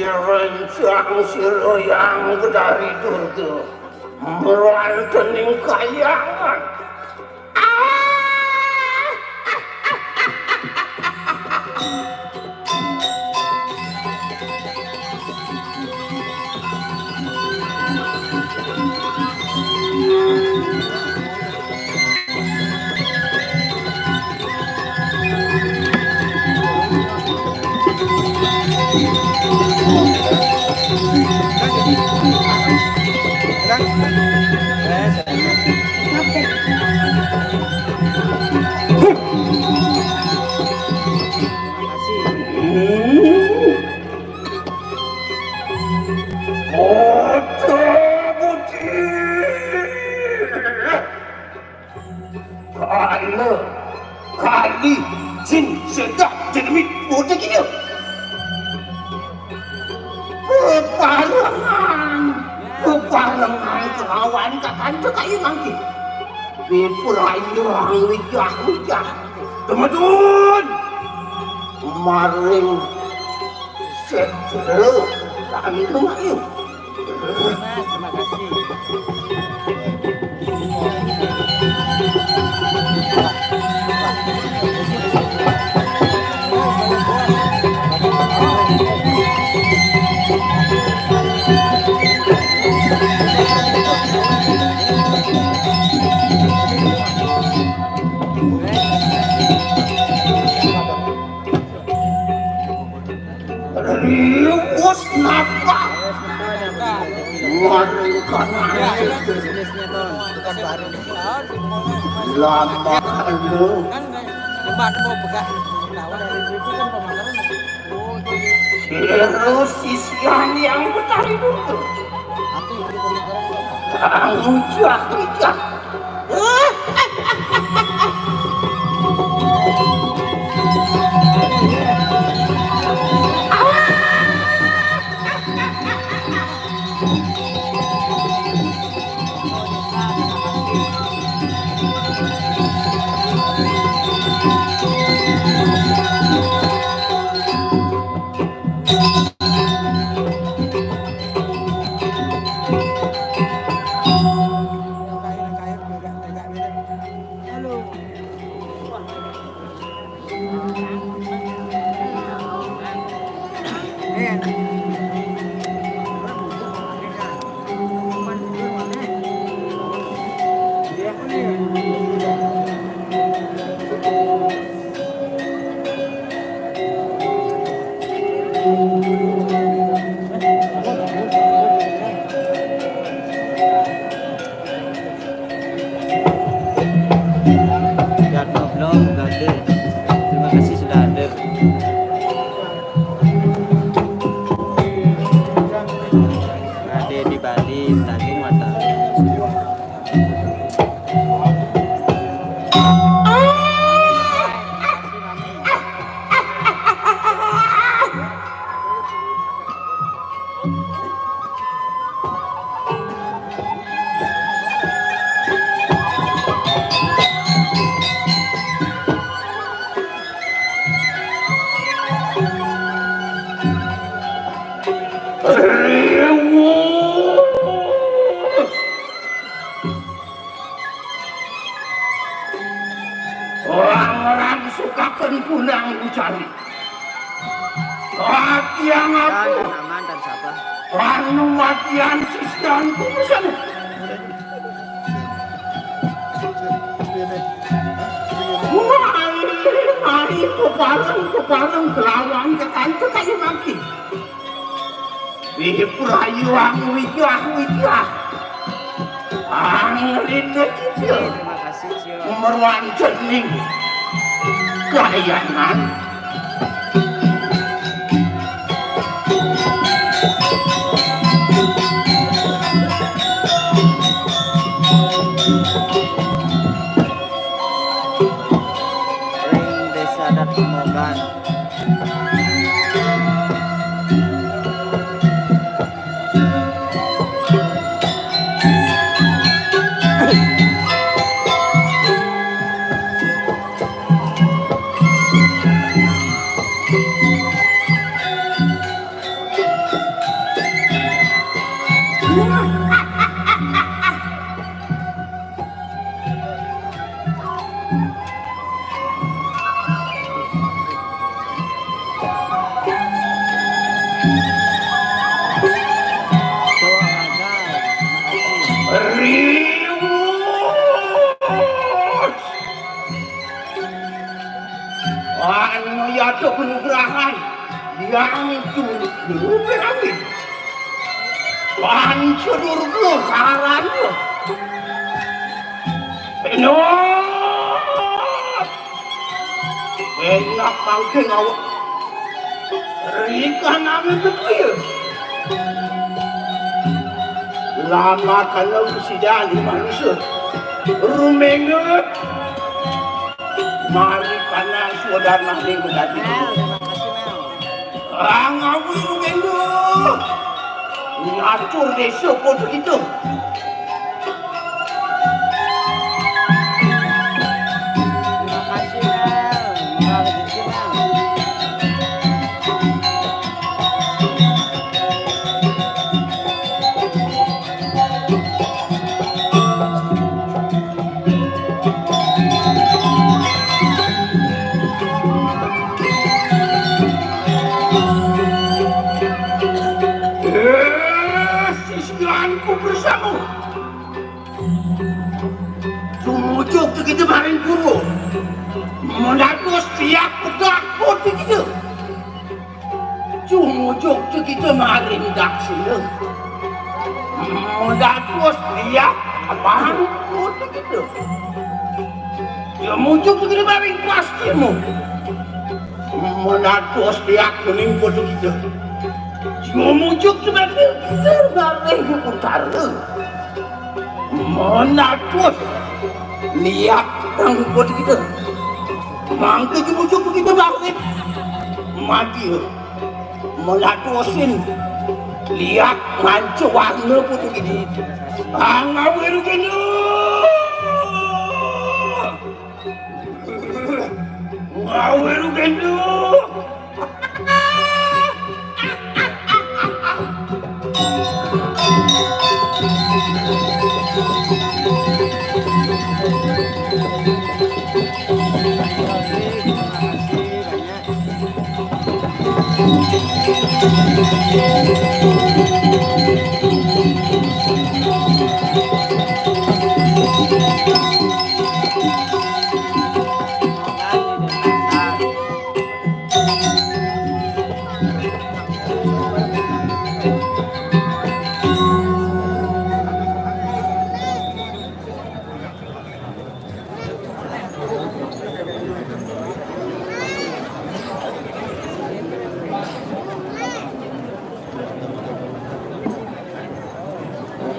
Rencang siroyang dari durga melantening kayangan. Kali jin sedap demi bodoh gini. Peparangan kelawan kakan kayu mangki. Bipurayu wijah. Teman-teman, maring setelo kami kemayu. Terima kasih. Rius napa? Maring kanan. Jenisnya Ton, bukan baru. Lama lu. Lebat mau begah. Lawan dari itu kan pemakaran. Terus sisian yang betari dulu. Aku yang di pemakaran. Kamu jah. cari. Latihan apa? Dan aman dan sabar. Ranu latihan sisganku bersama. Mari keparang gelawang ke kantor kayu lagi. Purayu aku itu. Angrina kecil. Terima kasih, Cio. Meruan jening. Kayanan. Ring Desa Datomogan. Anu ya tuh penugrahan yang dulu berani. Pancudur karan. Enak mangke awak. Rika nami betul. Lama kalau kesidali manusia. Rumenget. Mari karena saudara nahli menjadi ngawi rugendo ngatur desa pun begitu. Terima kasih, Mel. Murah rezeki, Mel. Sisganku bersama. Tumujuk begitu maring guru. Mendatus tiap takut begitu. Tumujuk begitu maring daksina. Mendatus tiap bangkut begitu. Ya mujuk begitu maring pastimu. Mendatus tiap meningkut begitu. Memujuk sebagai terbalik utara. Menatus lihat angkut kita. Mangke memujuk begitu balik. Mati. Menatusin lihat mancu warna putih ini. Angawir gini. Angawir gini.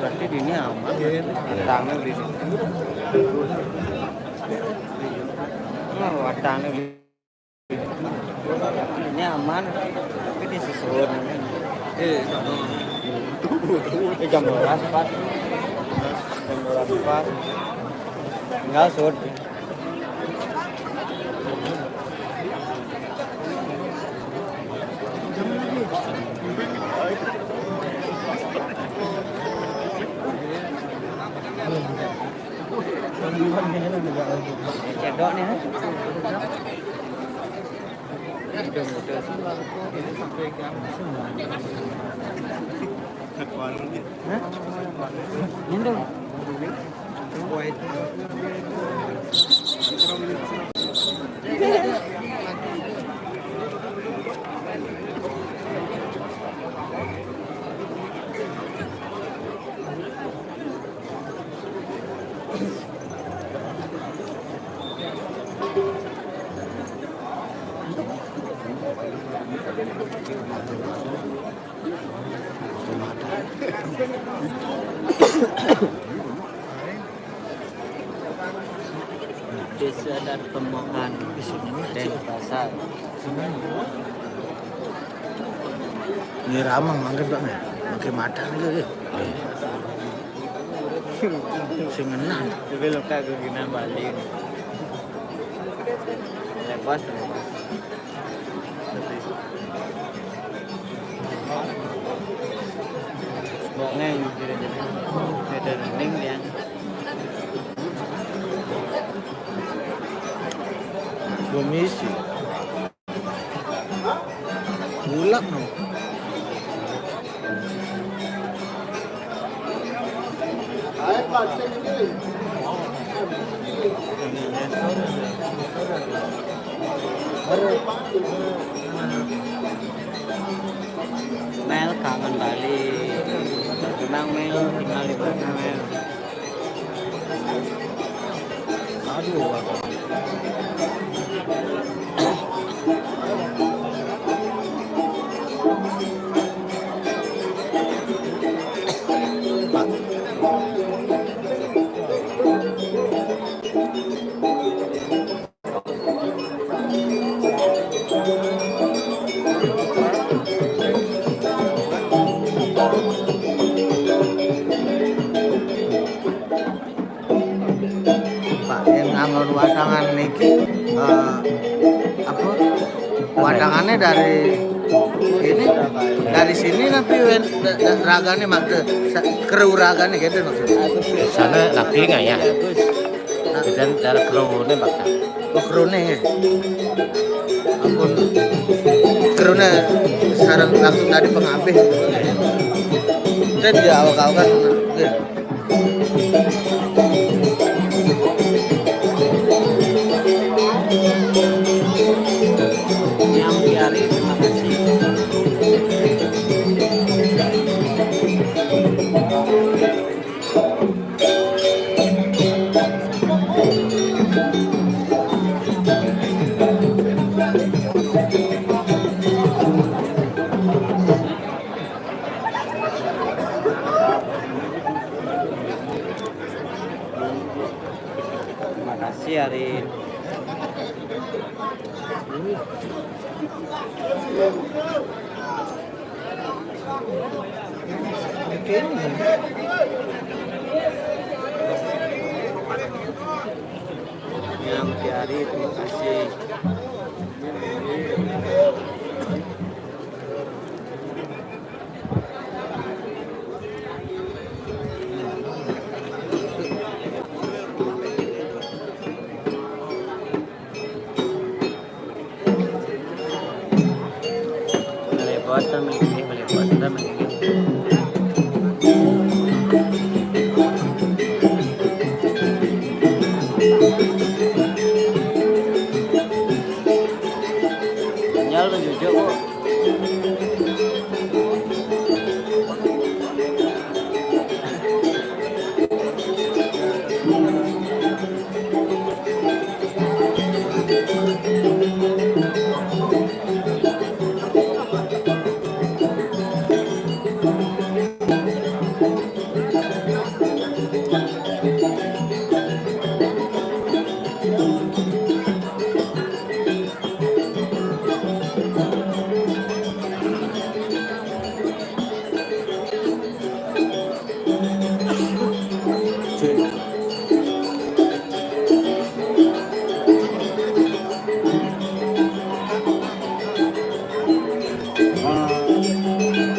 Berarti ini aman. Watangnya di sini. Watangnya di ini aman. Tapi disusun. Jam 12 pas. Jam 12 pas. Enggak sud. Cedok nih. muda-muda semua. Hah? Nyendong. Desa dan Pemohan Denpasar. Ini ramang mangke Pak Meh. Mangke madan iki. Sing enak. Tapi luka keginan Bali. Lepas. Bongeng kira-kira. Ada rending ya. Komisi. Bulak no. Mel kangen Bali. Tenang Mel, tinggal di mana Mel. Aduh. Pak yang ngangon wadangan niki apa wadangannya dari ini dari sini nanti ragane maksud kru ragane gitu maksudnya Sana lagi nggak ya? Dan cara kerune bakal. oh krune ampun krune sekarang langsung dari pengabih dan dia awak-awak kan ya. Yang biari terima kasih. Terima kasih Arin. Yang diari terima kasih. Boston menggigit, boleh Boston menggigit. Sinyal menjujuk kok.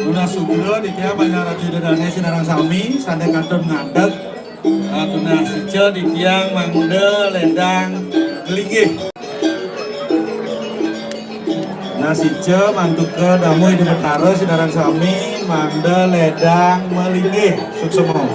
Tuna sugro di tiap banyak ratu dedane sinarang sami sande kanton ngadeg tuna sice di tiang mangde lendang gelinggih Nah sice mantuk ke damu di betara sidaran sami manda ledang melinggih suksemo.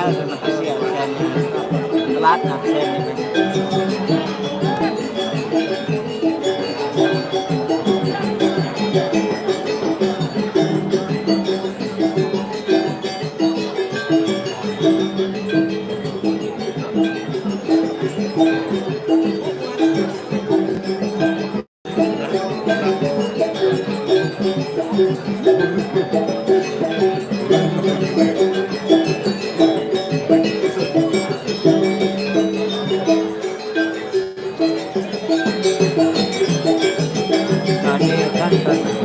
Terima kasih absennya. Telat absennya.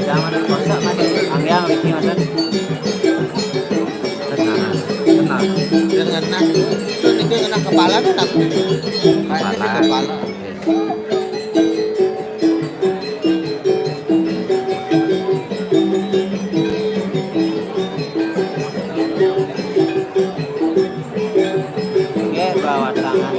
Jangan kosak mas, angin wiki mas. Tenang. Dengan nak itu kena kepala tuh nak. Kayaknya kepala. Oke, bawa tangan.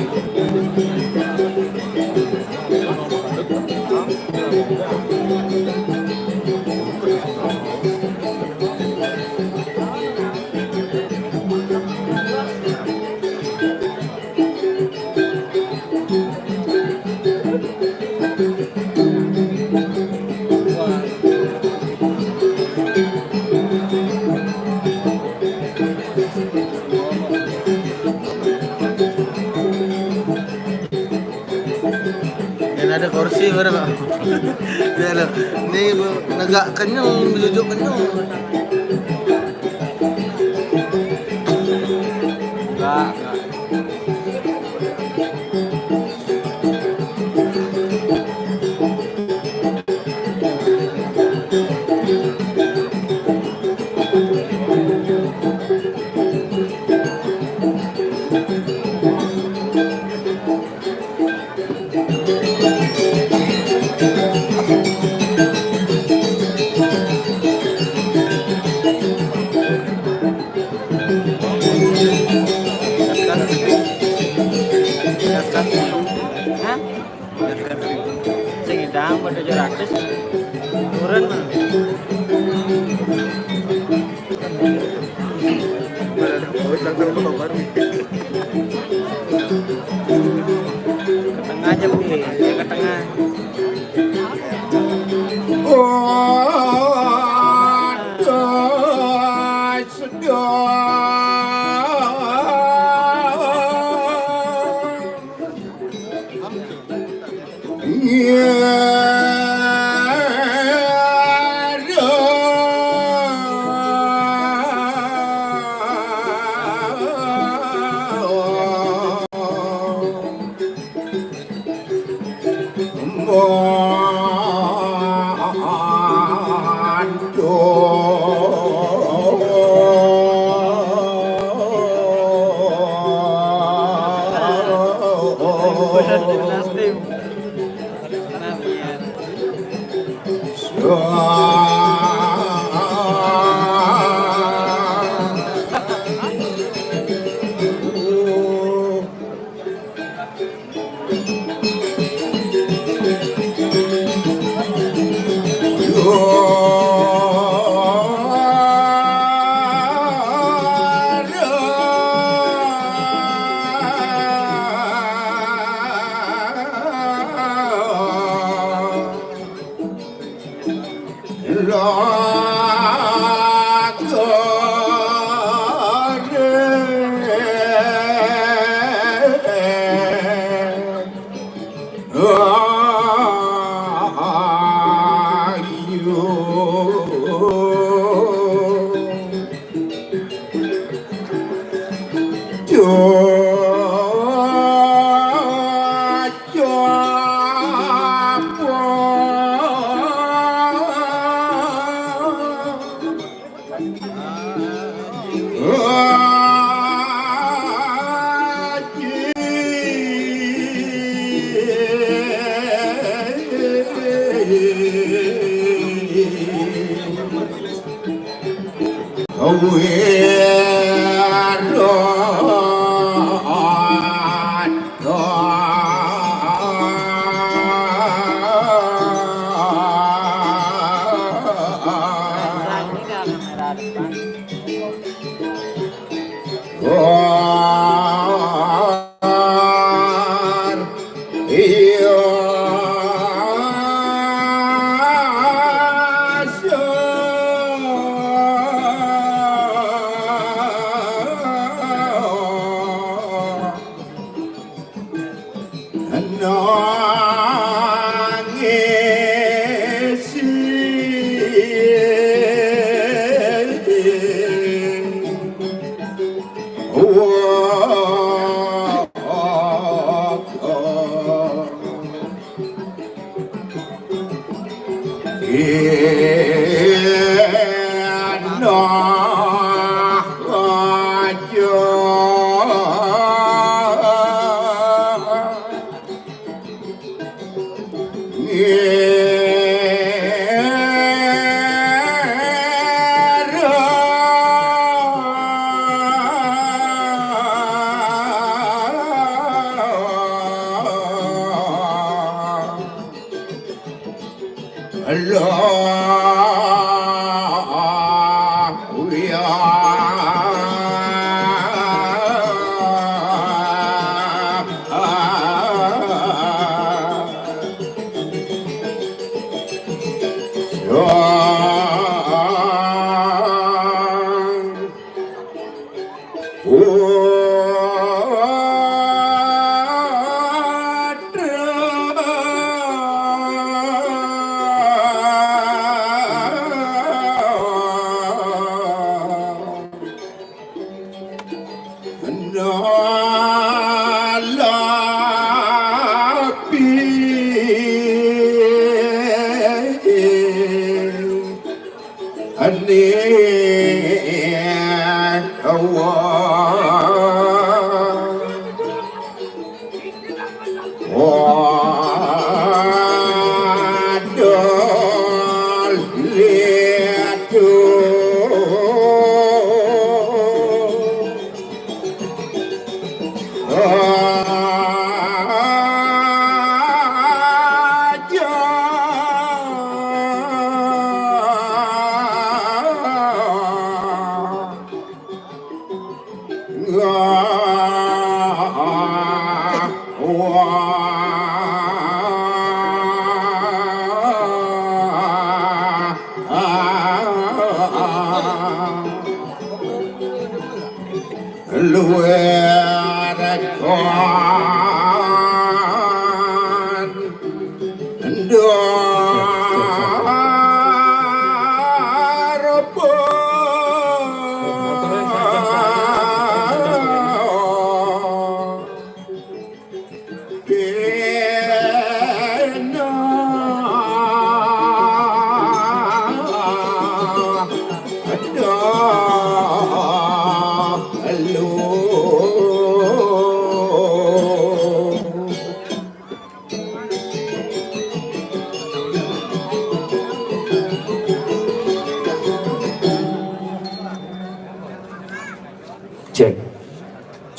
Dan ada kursi baru Pak. Ya loh. Ini negak kenyang, duduk kenyang. Enggak. Sing idang pada 700 turun mah. Ke tengah aja Bu, ya ke tengah. Cho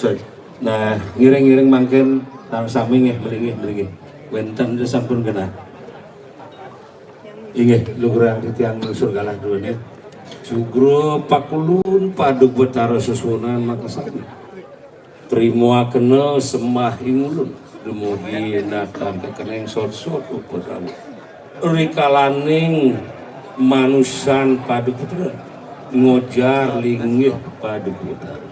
Cek. Nah, ngiring-ngiring mangken tang sami nggih mriki. Wenten sampun kena. Inggih lugrang titiang lusur galah duene. Sugro pakulun paduk betara susunan makasami. Trimo akena semah ingulun dumugi natang kekeneng sot-sot upadamu. Rikalaning manusan paduk putra ngojar linggih paduk putra.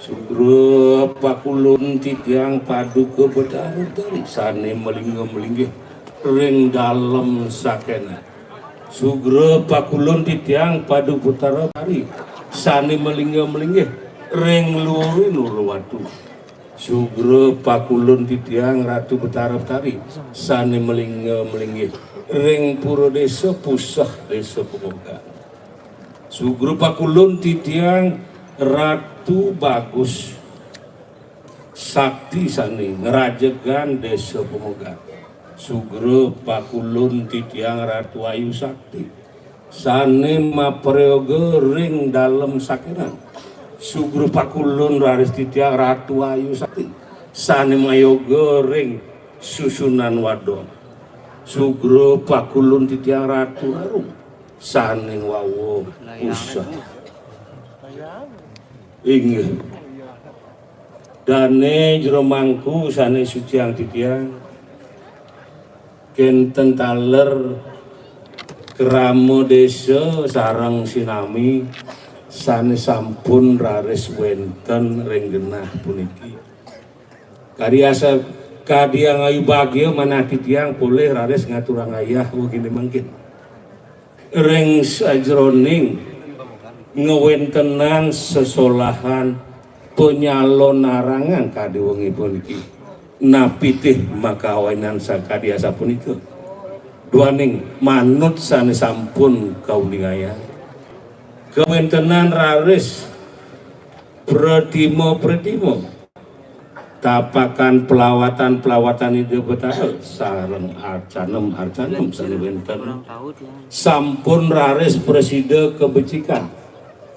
Sugro pakulun titiang paduka bedaru dari sane melingga-melinggih ring dalem sakena. Sugro pakulun titiang padu putara tari sane melingga-melinggih ring luwi nurwatu. Sugro pakulun titiang ratu betara tari sane melingga-melinggih ring pura desa pusah desa pemuka. Sugro Pakulun titiang Ratu Bagus Sakti sani ngerajegan desa Pemogan. Sugro Pakulun titiang Ratu Ayu Sakti sane mapreoge ring dalem sakiran. Sugro Pakulun raris titiang Ratu Ayu Sakti sane mayoge ring susunan wadon. Sugro Pakulun titiang Ratu Arum saning wawo usah inggih dane jero mangku sane suciang titiang kenten taler keramo desa sareng sinami sane sampun raris wenten ring genah puniki kariasa kadiang ayu bagio manah titiang boleh raris ngaturang ayah begini mungkin ring sajroning ngewentenan sesolahan penyalon narangan kadiwengipun iki napitih makawanan sakadiasa punika duaning manut sane sampun kaulingaya kewentenan raris pretimo tapakan pelawatan itu betul sareng arcanem sane wenten sampun raris preside kebecikan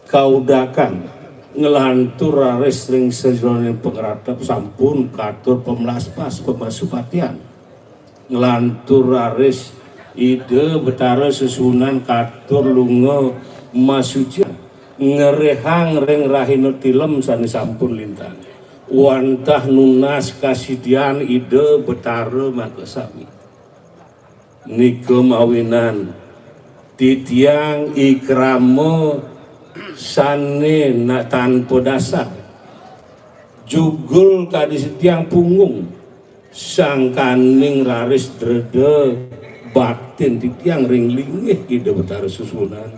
kaudakan ngelantur raris ring sejroning pengeratap sampun katur pemelaspas pemasupatian ngelantur raris ide betara susunan katur lunga masucian ngerehang ring rahino tilem sane sampun lintang wantah nunas kasidian ide betara makasami nika mawinan titiang ikramo sane na tanpa dasar jugul kadisitiang punggung sangkaning raris drede batin titiang ring linggih ide betara susunan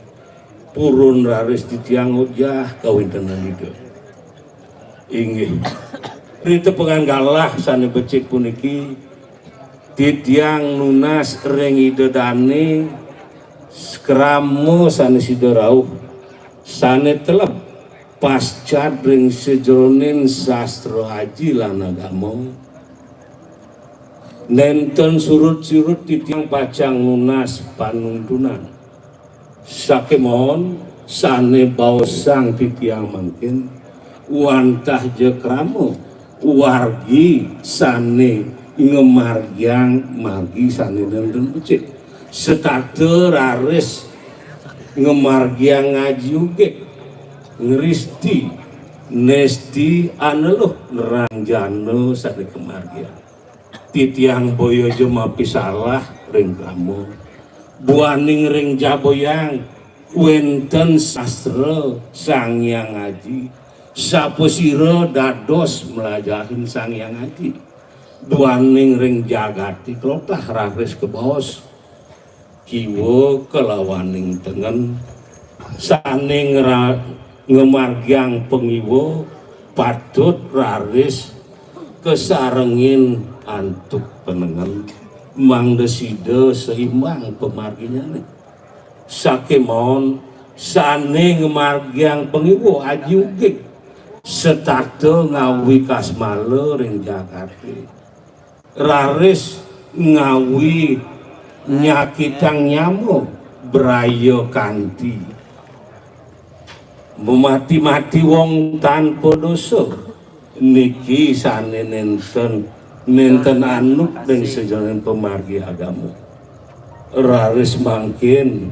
purun raris titiang ojah kawintenan ide inggih rite penganggalah sane becik puniki titiang nunas ring ide dane skramo sane sidarauh sane telep pasca ring sejroning sastra haji lan agama nenten surut-surut titiang pacang nunas panuntunan sakemon sane baosang titiang mangkin wantah jekramo wargi sane ngemargyang margi sane nenten becik setate raris ngemargyang ngaji uge ngeristi nesti aneluh nerangjano sane kemargyang titiang boyojo mapi salah ring kramo buaning ring jaboyang wenten sastra sangyang ngaji saposiro dados melajahin sangyang ngaji duaning ring jagati klotah raris kebaos kiwo kelawaning tengen saning ngemargyang pengiwo patut raris kesarengin antuk penengen mangdeside seimbang pemarginya nih sakemon sane ngemargyang pengiwo aji ugik setate ngawi kasmale ring Jakarta raris ngawi nyakitang nyamuk brayo kanti memati-mati wong tanpa dosa niki sane nenten anuk dan sejalan pemargi agama raris mangkin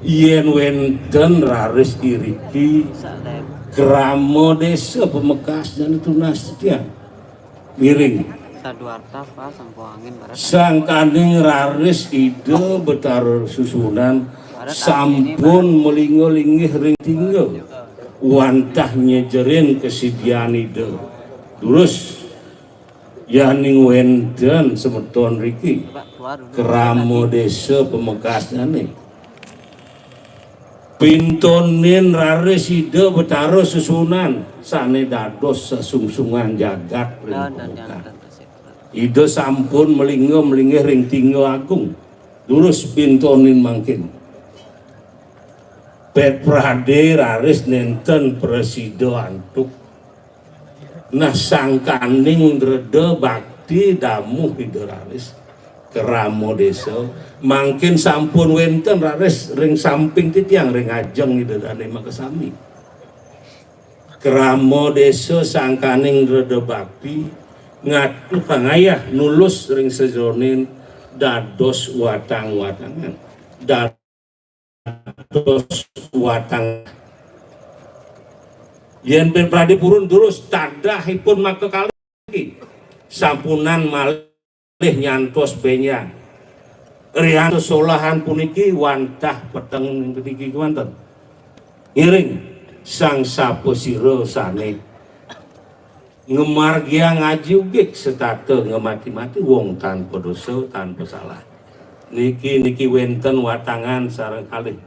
yen wenten raris iriki kramo desa pemekas dan itu nastia miring sangkaning raris ide betar susunan sampun melingo-linggih ring tinggal wantah nyejerin kesidian ide terus yaning wenten semeton riki kramo desa pemekasnya nih pintonin raris ide betaro susunan sane dados sesungsungan jagat ide sampun melinggih ring tinggal agung terus pintonin mangkin Pet Prade raris nenten presiden antuk nah sangkaning rede bakti damu hideraris keramo desa mangkin sampun wenten raris ring samping titiang ring ajeng hidedane makasami keramo desa sangkaning rede bakti ngatu pangayah nulus ring sejonin dados watang-watangan dados watang yen Pet Prade purun terus tadahipun maka kali sampunan malih nyantos benyang rian solahan puniki wantah peteng puniki wonten ngiring sang sapesira sane ngemargia ngaji ugi setate ngemati-mati wong tanpa dosa tanpa salah niki wenten watangan sareng kalih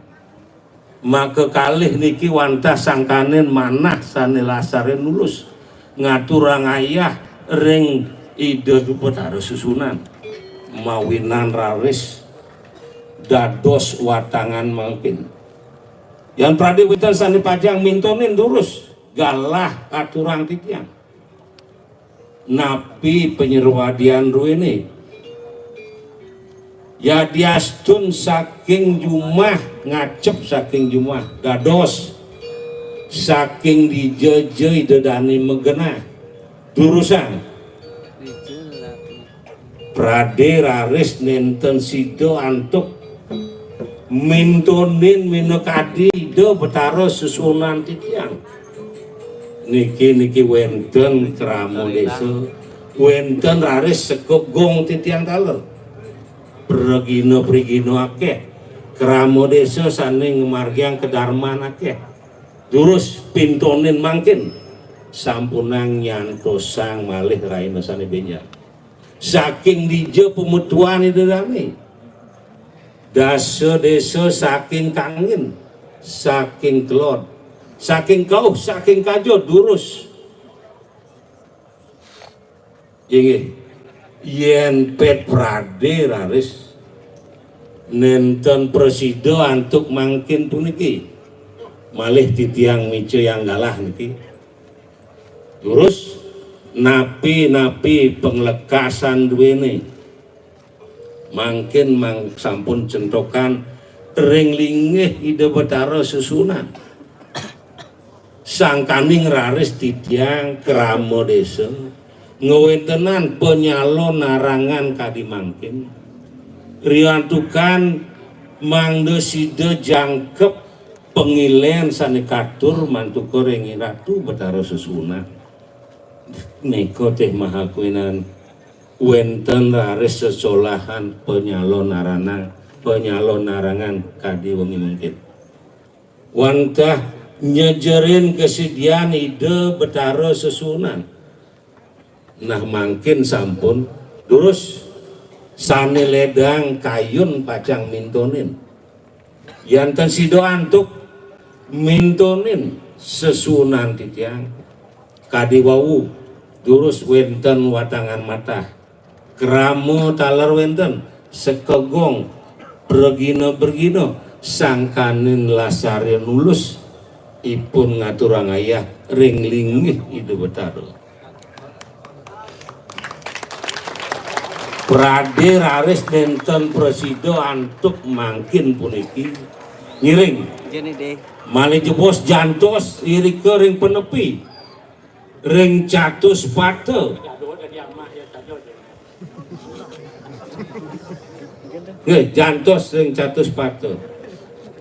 maka kalih niki wantah sangkanen manah sane lasare nulus ngaturang ayah ring ide Betara susunan mawinan raris dados watangan mungkin yang Prade winten sane pajang mintonin durus galah aturang titiang napi penyerwadian ruini ya diastun saking jumah ngacep saking jumah dados saking dijejei dedani megena durusan Prade raris nenten sido antuk mintonin minekadi do Betara susunan titiang niki wenten keramo desa wenten raris sekegong titiang taler Prigino akeh keramo desa saning margiang kedarman akeh durus pintonin mangkin sampunang nyantosang malih raina sane benyang saking dije pemetuan itu dami dasa desa saking kangin saking kelot saking kau saking kajo durus yen Pet Prade raris nenten presiden antuk mangkin puniki malih titiang mice yang galah niki terus napi penglekasan duwene mangkin sampun centokan ring linggih ide Betara susunan sangkaning raris titiang keramo desa ngewentenan penyalon narangan kadi mangkin riantukan mangde side jangkep pengilen sane katur mantu korengi ratu Betara susunan neko teh maha kuinan wenten raris sesolahan penyalon narangan kadi wengi mungkin wantah nyejerin kesediaan ide Betara susunan nah mangkin sampun terus sane ledang kayun pacang mintonin yanten sido antuk mintonin sesunan titiang kadiwawu terus wenten watangan mata keramo taler wenten sekegong bergino sangkanin lasare nulus ipun ngaturang ayah ring linggih ide Betara Prade raris nenten presiden antuk mangkin puniki ngiring malih jebos jantos iri kering penepi ring catus pate jantos ring catus pate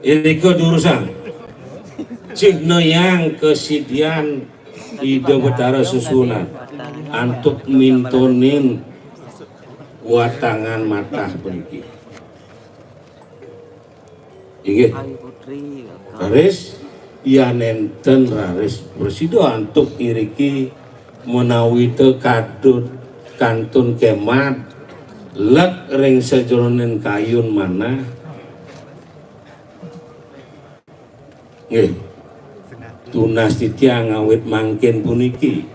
iri ke durusan cihno yang kesidian ide Betara susunan antuk mintonin watangan mata puniki inggih raris ya nenten raris presiden antuk iriki menawi te kadut kantun kemat lek ring sejronen kayun mana nggih tunas titiang awit mangkin puniki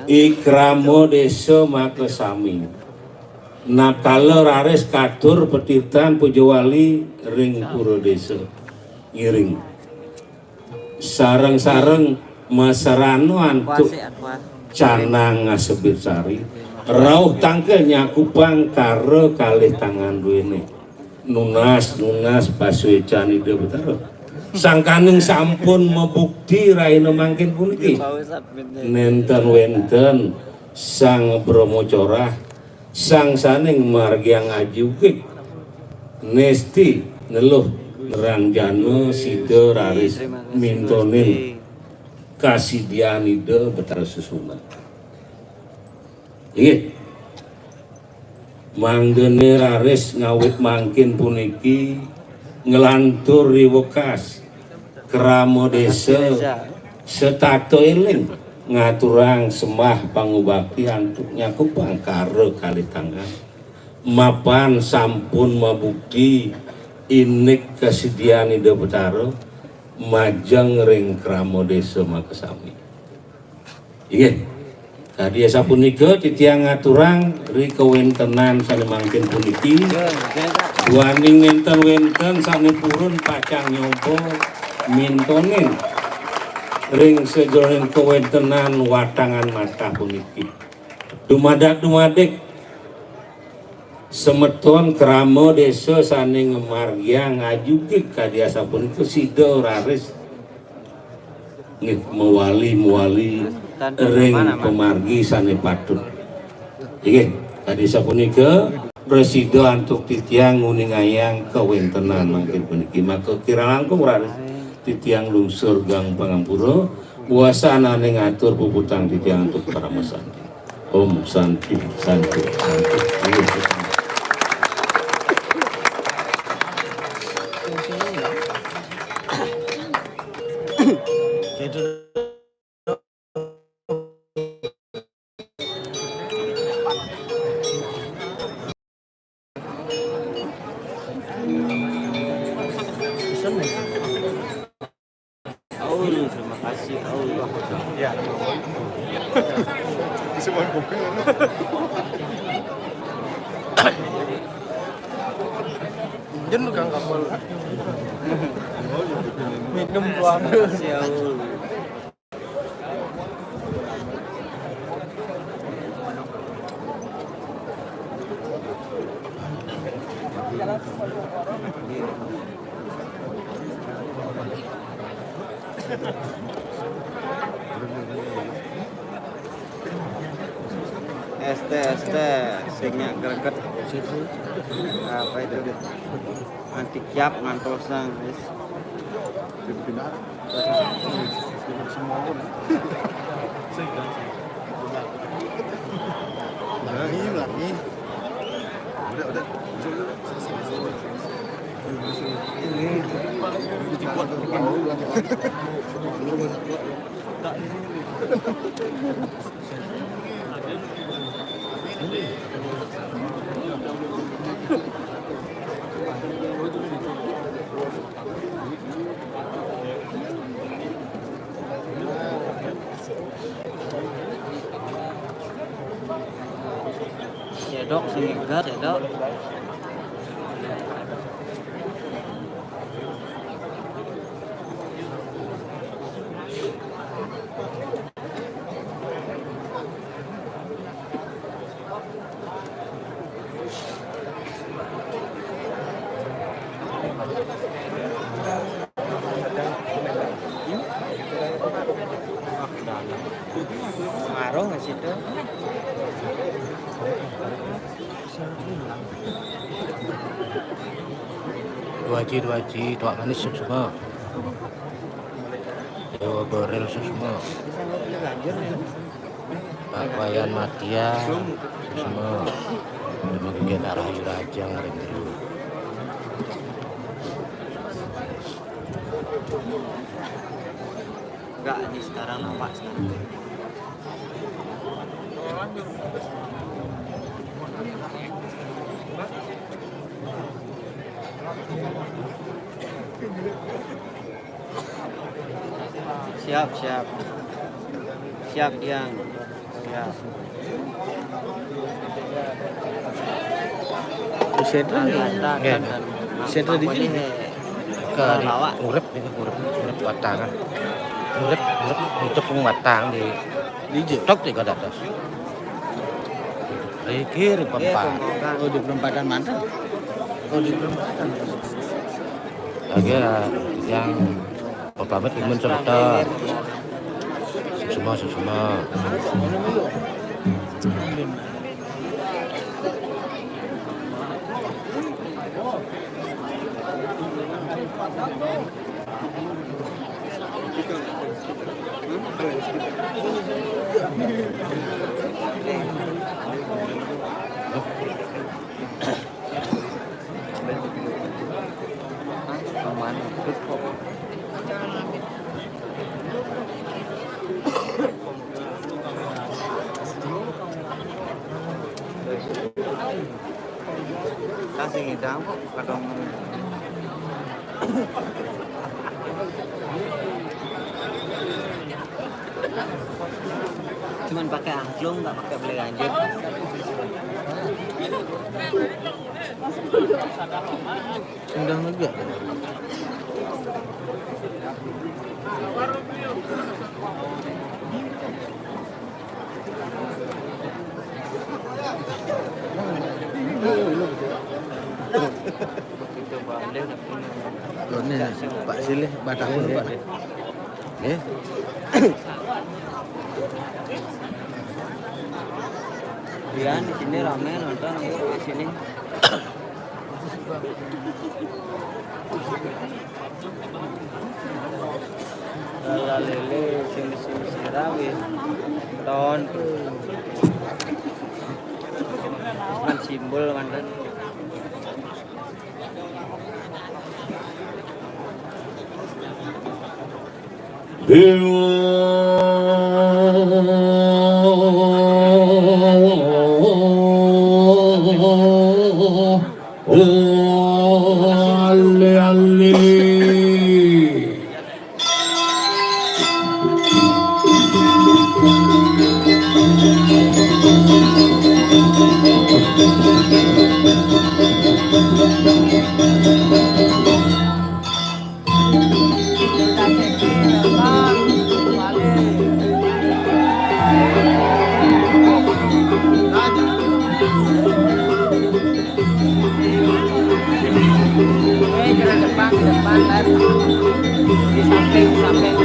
ikramo desa makasami nakala raris katur petirtan pujawali ring pura desa ngiring sarang-sarang masarano antuk canang ngasebir sari rauh tangkel nyakupang karo kalih tangan duwene nunas pasue cani de betara sangkaning sampun mebukti raina mangkin puniki nenten wenten sang Bromo Corah sang saning margyang ajukik nesti neluh nerangjana sida raris mintonin kasidianida betara susuna inggih mangdene raris ngawit mangkin puniki ngelantur riwekas krama desa setato eling ngaturang semah pangubakti antuk nyakupang karo kalih tangan mapan sampun mabukti inik kasidianida betara majeng ring krama desa Makasami inggih tadi sapunika titiang ngaturang ri kewentenan sane mangkin puniki duaning nenten-wenten sanepurun pacang nyoba mintonin ring sejroning kewentenan watangan mata puniki dumadak-dumadek semeton krama desa saning margyang ajugik kadiasa punika sida raris nggih mewali ring pemargi sane patut inggih kadiasa punika presida antuk titiang nguningayang kewentenan mangkin puniki maka kira langkung raris titiang lungsur gang pangampura wasanane ngatur puputang titiang untuk para masanti om santi santi santi terima kasih Allah ya semua kopi jenuh kang kapal minum doang ya Allah ST singnya greget apa itu anti kiap ngantosang wis lagi udah cedok singkat cedok ngaruh nggak sih tuh dua ji doa manis semua dewa gorel semua pakaian matia semua demikian arah rajang rendru enggak ini sekarang nampak sekarang siap Diang siap Sentra di sini ke urip watangan. Urip hidup watang di tok di kadatos. Rikir pempa. Oh di perempatan mantan. Oh di perempatan. Agak yang pamit imun sebentar. Semua. Kasih ngidang kok kadang cuman pakai angklung nggak pakai beli lanjut. Undang juga. Ini Pak Silih Batak Pak. Dia di sini rame nonton di sini. Lala lele sini rawi ton. Kan simbol mantan. depan di samping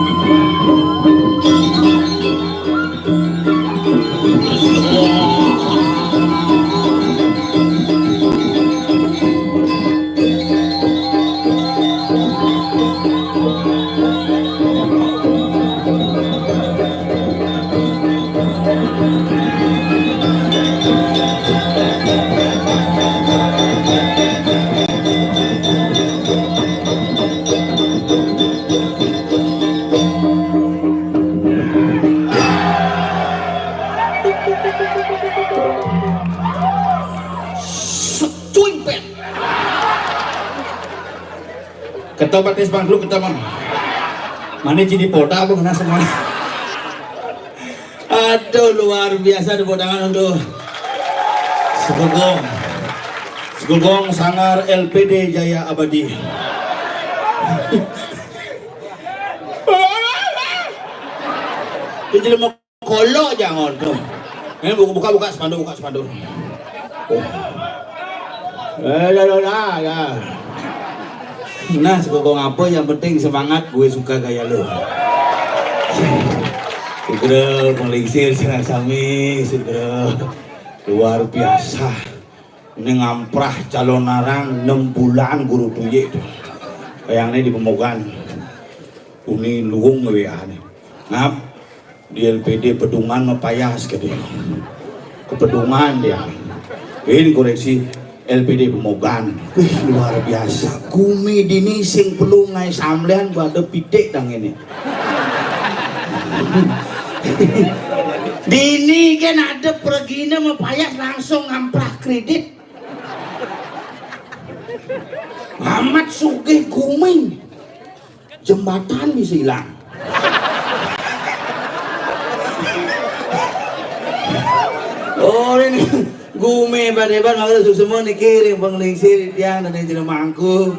Thank you. Ketua batis bang dulu ketua bang. Mana jadi poda apa kena semua. Aduh luar biasa tepuk tangan untuk Segugong Sanggar LPD Jaya Abadi. Dia jadi mau kolok jangan tuh. Ini buka spanduk. Ya. Nah, Segugong apa yang penting semangat, gue suka gaya lo. Segera melingsir Serang Sami, segera luar biasa. Ini ngamprah calon narang 6 bulan guru tuyek itu. Kayaknya di Pemogan. Ini luung WA nih. Ngap di LPD Pedungan mepayas ke dia. Ke Pedungan dia. Ini koreksi LPD Pemogan. Wih luar biasa. Kumi dini sing pelungai samlean pada pitik dang ini. Dini kan ada pergina mepayas langsung ngamprah kredit. Amat sugih Gumi. Jembatan bisa hilang. Oh ini Gumi hebat-hebat makanya semua dikirim penglingsir tiang dan yang mangku.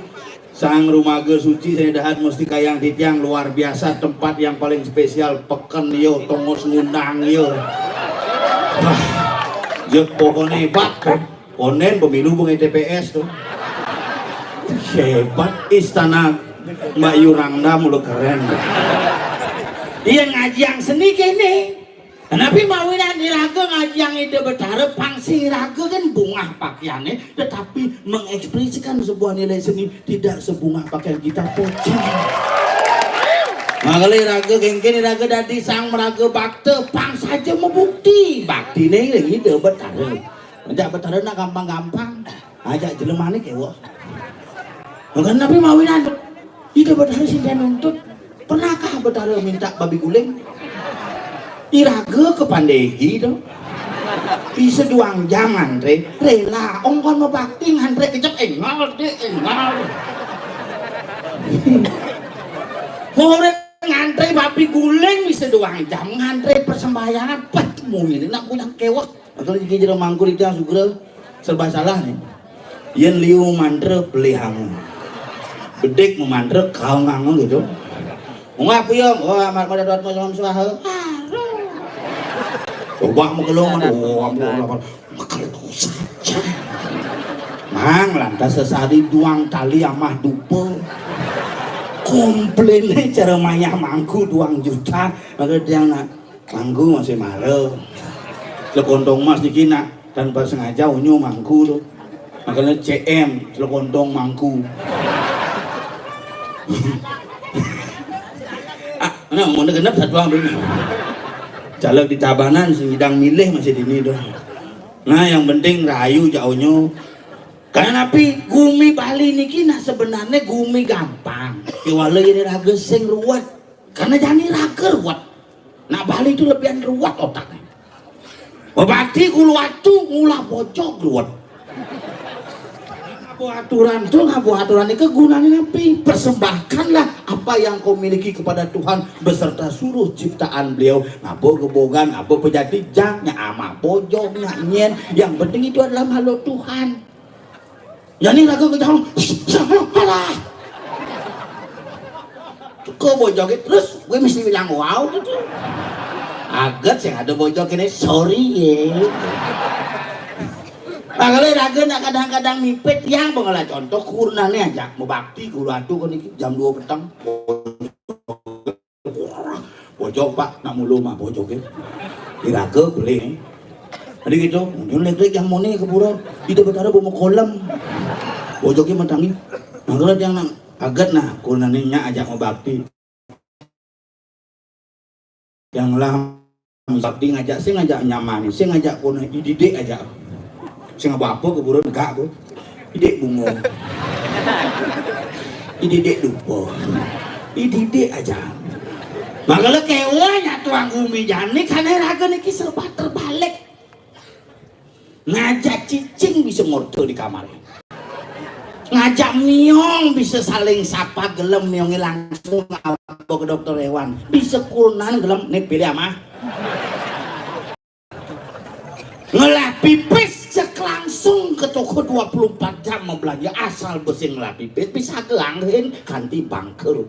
Sang rumaga suci saya dahat mesti kayang titiang luar biasa, tempat yang paling spesial peken yo tongos ngundang yo. Wah, jek pokoknya hebat onen pemilu bunga TPS tuh. Hebat istana Mbak Yurangda mulu keren. Iya ngaji yang seni kene. Tapi mawinan iraga ngaji yang ide betara pangsi iraga kan bungah pakaiannya, tetapi mengekspresikan sebuah nilai seni tidak sebungah pakaian kita pocong. Makanya iraga gengken iraga dadi sang meraga bakte pang saja membukti bakti nih ide betara. Tidak betara nak gampang-gampang ajak jelemane kewo. Bukan tapi mawinan ide betara sinten nuntut. Pernahkah betara minta babi guling? Iraga kepandegi dong. Bisa 2 jam ngantri, rela ongkon mau bakti ngantri kecap engal. Hore ngantri babi guling bisa 2 jam ngantri persembayangan pet ini nak punya kewak. Kalau jika jero mangkur itu yang segera serba salah nih. Yen liu mantre beli hamu. Bedek memantre kau ngangon gitu. Ngapa ya? Oh amat pada doat mau suaha. Coba mau kelongan, ampun, kalau saja. Mang lantas sesari duang tali amah dupe. Komplainnya cara mayah mangku 2 juta, maka dia nak mangku masih malu. Sekontong mas dikina tanpa sengaja unyu mangku tuh. Makanya CM sekontong mangku. Nah, mau genap 1 orang dulu. Caleg di Tabanan sedang milih masih dini doh. Nah yang penting rayu jauhnya. Karena napi Gumi Bali niki nah sebenarnya Gumi gampang. Walau ini raga sing ruwet. Karena jani raga ruwet. Nah Bali itu lebihan ruwet otaknya. Bakti kulu waktu ngulah bocok ruwet. Aturan tuh aturan ini kegunaannya napi. Persembahkanlah apa yang kau miliki kepada Tuhan beserta seluruh ciptaan beliau. Ngabo gebogan, ngabo pejati jangnya ama pojok nyen. Yang penting itu adalah makhluk Tuhan. Jadi raga kejauh, salah. Kau bojok terus, gue mesti bilang wow gitu. Agat sih ada bojok ini, sorry ya. Makanya raga nak kadang-kadang mipet yang pengelah contoh kurnane aja mau bakti guru atu kan iki jam 2 petang bojok pak nak mulu mah bojok di raga beli tadi gitu mundur lek yang moni keburu tidak betara mau kolam bojoknya mentangi makanya yang nak agat nah kurnane nya ajak mau bakti yang lah bakti ngajak sih ngajak nyaman sih ngajak kurna dididik aja. Saya ngapa keburu negak aku, idek bungo, idek dupo, idek aja. Makanya kewanya tuang Gumi jani karena raga niki serba terbalik. Ngajak cicing bisa ngorto di kamar. ngajak miong bisa saling sapa gelem miongi langsung apa ke dokter hewan bisa kurunan gelem nih pilih ama ngelah pipis cek langsung ke toko 24 jam mau belanja asal bersih ngelah pipis bisa keangin ganti bangker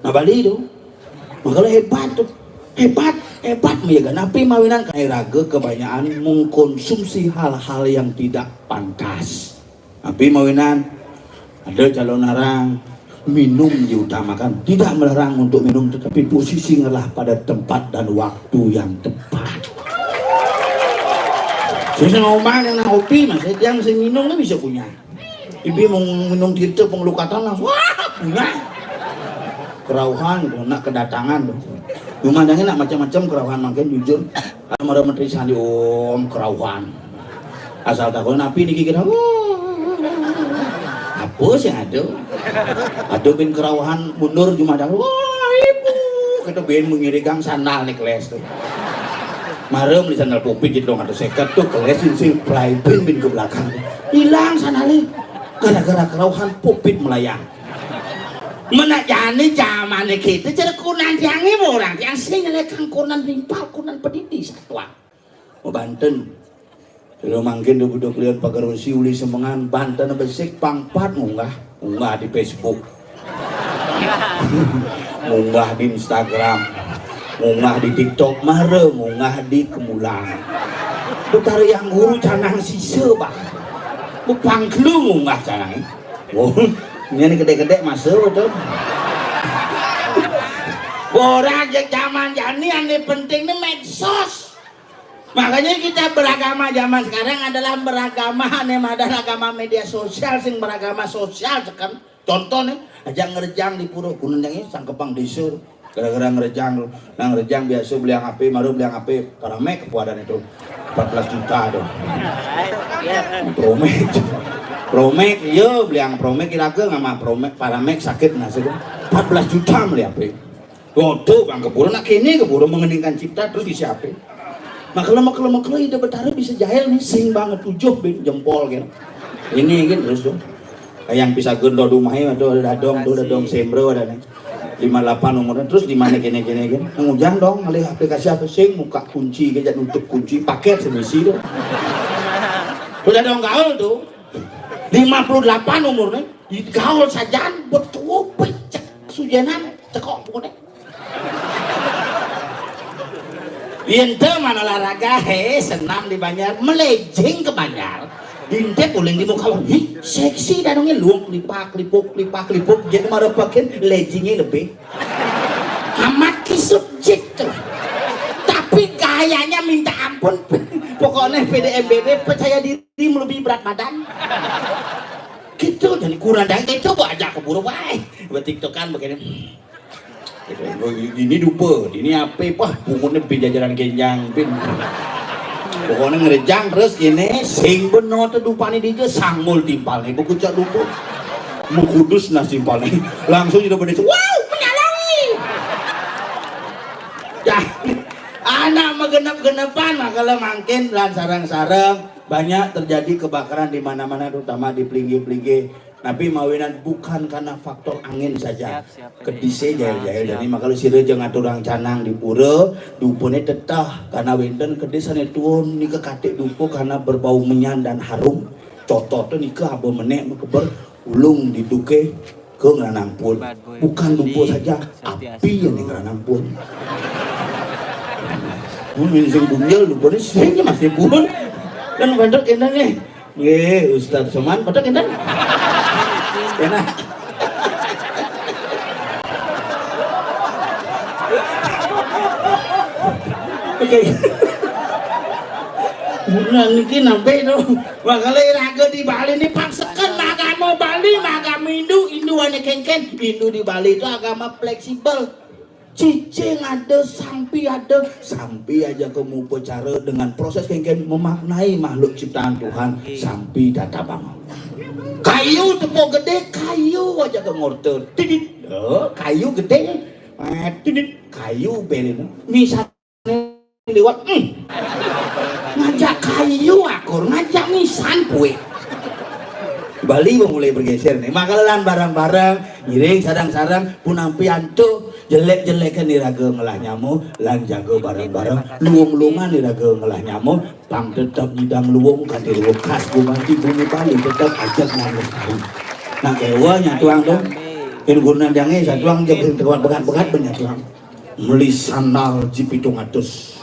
nah bali itu makanya hebat tuh hebat mega napi mawinan kayak raga kebanyakan mengkonsumsi hal-hal yang tidak pantas napi mawinan ada calon narang minum diutamakan tidak melarang untuk minum tetapi posisi ngelah pada tempat dan waktu yang tepat saya ngomong yang ngopi mas yang saya minum bisa punya ibu mau minum tirta pengelukatan langsung wah punya kerauhan gitu nak kedatangan loh rumahnya nak macam-macam kerauhan makin jujur ada menteri sandi om kerauhan asal takut napi nih kira apa sih ada bin kerauhan mundur cuma dah wah ibu kita bin mengirigang sandal nih keles tuh marem di sandal popit gitu dong atau seket tuh keles sih play bin ke belakang hilang sandalnya gara-gara kerauhan popit melayang mana jani zaman kita cara kunan tiangnya orang yang sing lekang kunan rimpal kunan pedidi satwa mau Banten kalau mungkin duduk lihat pagar usi uli semengan Banten besik pangpat ngunggah di Facebook ngunggah di Instagram ngunggah di TikTok mare ngunggah di Kemulang putar yang guru canang sisa bang bupang kelu ngunggah canang oh ini gede-gede masuk tuh orang zaman jani yang penting ini medsos makanya kita beragama zaman sekarang adalah beragama adalah agama media sosial sing beragama sosial kan contoh nih aja ngerejang di pura gunung yang ini sangkepang disur gara-gara ngerejang biasa beli yang HP baru beli yang HP Paramek kepuadan itu 14 juta tuh Promek iya beli yang Promek kira-kira sama Promek Paramek sakit nasi 14 juta beli HP waduh bang kepura nak kini kepura mengeningkan cipta terus di HP makhluk ide betara bisa jahil nih sing banget 7 bin jempol gitu ini gitu terus tuh kayak yang bisa gendol rumahnya ada dong sembro ada nih 58 umurnya terus di mana gini ngujang dong ngalih aplikasi apa sing muka kunci gejat nutup kunci paket semisi tuh udah dong gaul tuh 58 umurnya gaul sajan betul pecek sujenan cekok pokoknya Ente mana olahraga, senam di Banjar, melejeng ke Banjar. Ente pulang di muka orang, seksi dah dongnya luang, lipak, lipuk, jadi merupakan lejengnya lebih. Amat subjek tuh. Tapi kayaknya minta ampun, pokoknya PDMBB percaya diri melebihi berat badan. Gitu, jadi kurang dari itu, gua ajak keburu baik. Buat tiktokan begini. Ini dupa, ini apa punggungnya jajaran genjang pin pokoknya ngerejang terus ini sing bener tuh dupa nih dia sangmul timpal nih buku cak dupa mukudus nah timpal nih langsung juga berdiri wow menyalawi ya anak menggenep-genepan makalah makin dan sarang-sarang banyak terjadi kebakaran di mana-mana terutama di pelingi-pelingi tapi mawinan bukan karena faktor angin saja kedise jahil-jahil jadi makanya sih jangan ngatur orang canang di pura dupone tetah karena wenten kedesane tuon nika katik dupo karena berbau menyan dan harum contoh tuh nika abo menek keber ulung diduke ke ngeranang pun bukan dupo saja api yang ngeranang pun sing bunjel dupone sing masih pun dan bener kena nih Ustaz Soman pada kena enak oke nah ini nampai dong makanya raga di Bali ini paksakan agama Bali agama Hindu ane kengken Hindu di Bali itu agama fleksibel cicing ada sampai aja kamu bicara dengan proses kengken memaknai makhluk ciptaan Tuhan sampai data bangun kayu tepuk gede kayu aja ke ngorter tidit kayu gede tidit kayu belin misalnya lewat ngajak kayu akor ngajak misan kue Bali mulai bergeser nih, makalan barang-barang, ngiring sarang-sarang, punampi antu, jelek-jelekan diraga ngelah nyamu, lan jago barang-barang, luung-luungan diraga ngelah nyamu, pang tetap nyidang luung, kan luung khas bumati bumi Bali tetap ajak nyamu sekali. Nah kewa nyatuang dong, ini gunan jange satuang jaga tewan bekat-bekat benyatuang, meli sandal jipitung atus.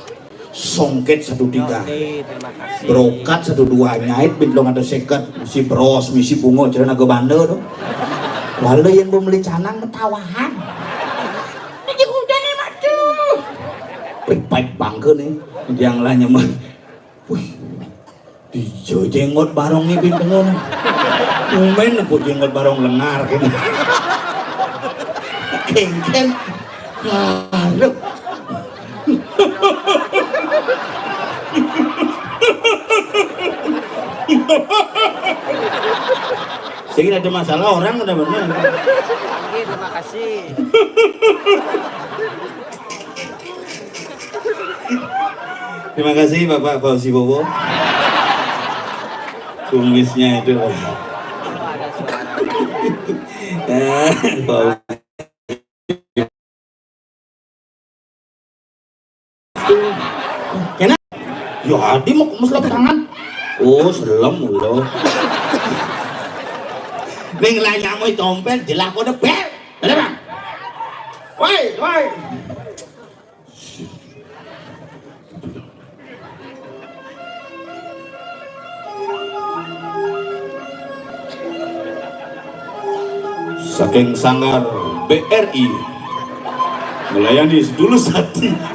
Songket 1.3 brokat 1.2 nyait bintlong ada seket misi bros misi bungo jalan agak bandel tuh lalu yang membeli canang ketawahan ini udah nih maju baik-baik bangke nih yang lainnya mah wih dijo jenggot barong nih bintang umen aku jenggot barong lengar gitu kengken lalu Saya ada masalah orang udah benar. Terima kasih. Terima kasih Bapak Fauzi Bobo. Kumisnya itu. Kena? Ya Adi mau kumus lap tangan. Oh selem loh. Neng layamu tompel jelas kau udah bel. Ada bang? Woi. Saking sangar BRI melayani sedulur sati.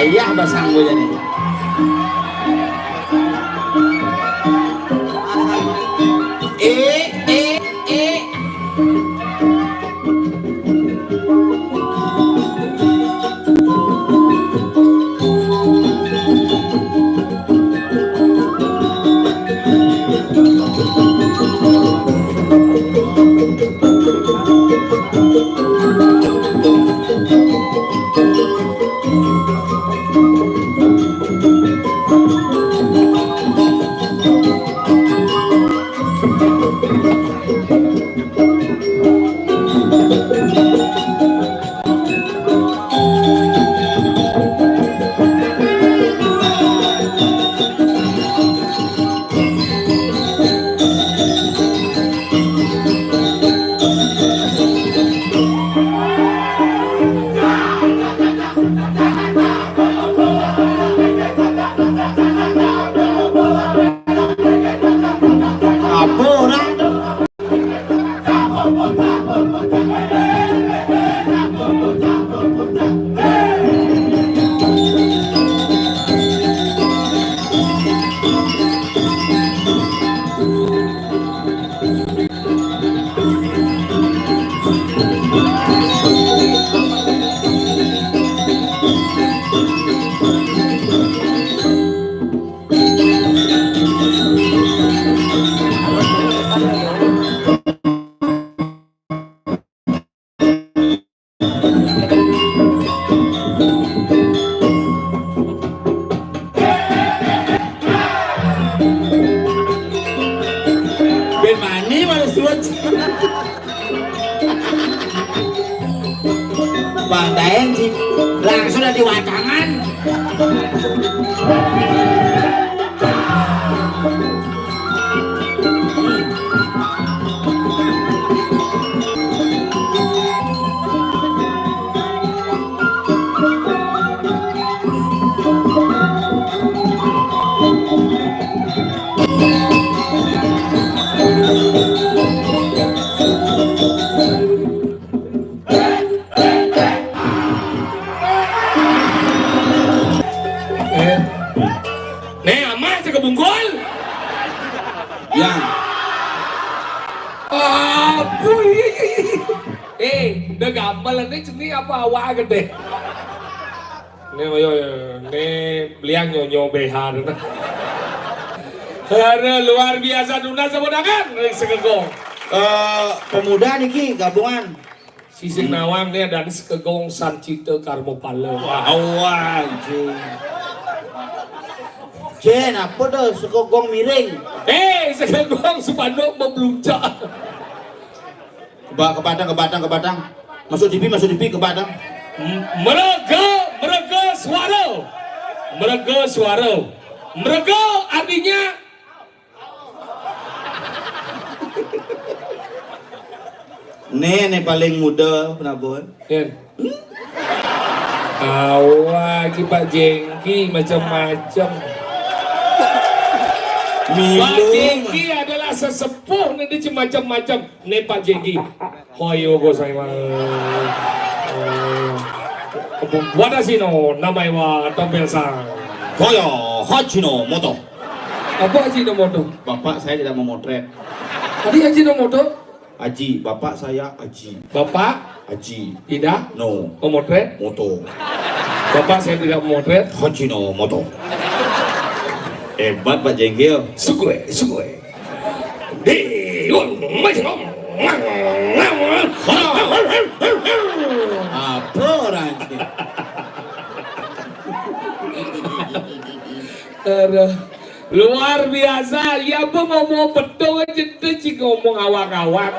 Ayah basang gue jadi. Pandayan sih langsung ada di wacangan. Udah gampang nih sini apa awak gede. Nih beliang nyonyo behar. Luar biasa Duna semudakan Sekegong. Pemuda nih Ki gabungan. Sisik Nawang nih dari Sekegong Sancito Karmo Pala. Awal Jen apa tuh Sekegong miring. Sekegong Supando membluncak. Ke batang. Masuk TV ke batang. Merega suara. Merega artinya Nih paling muda penabur. Awak Pak Jengki macam-macam. Pak Jengki adalah sesepuh nanti macam-macam. Nih Pak Jengki. Hoyo go saya. Watashi no namae wa Tombel-san. Hoyo Hachinomoto. Apa Hachinomoto? Bapak saya tidak memotret. Tadi Hachinomoto? Aji, bapak saya Aji. Bapak? Aji. Tidak? No. Memotret? Moto. Bapak saya tidak memotret. Hachinomoto. Hebat Pak Jengkil. Sugoi. Apa orang luar biasa, ya apa ngomong betul aja sih ngomong awak-awak.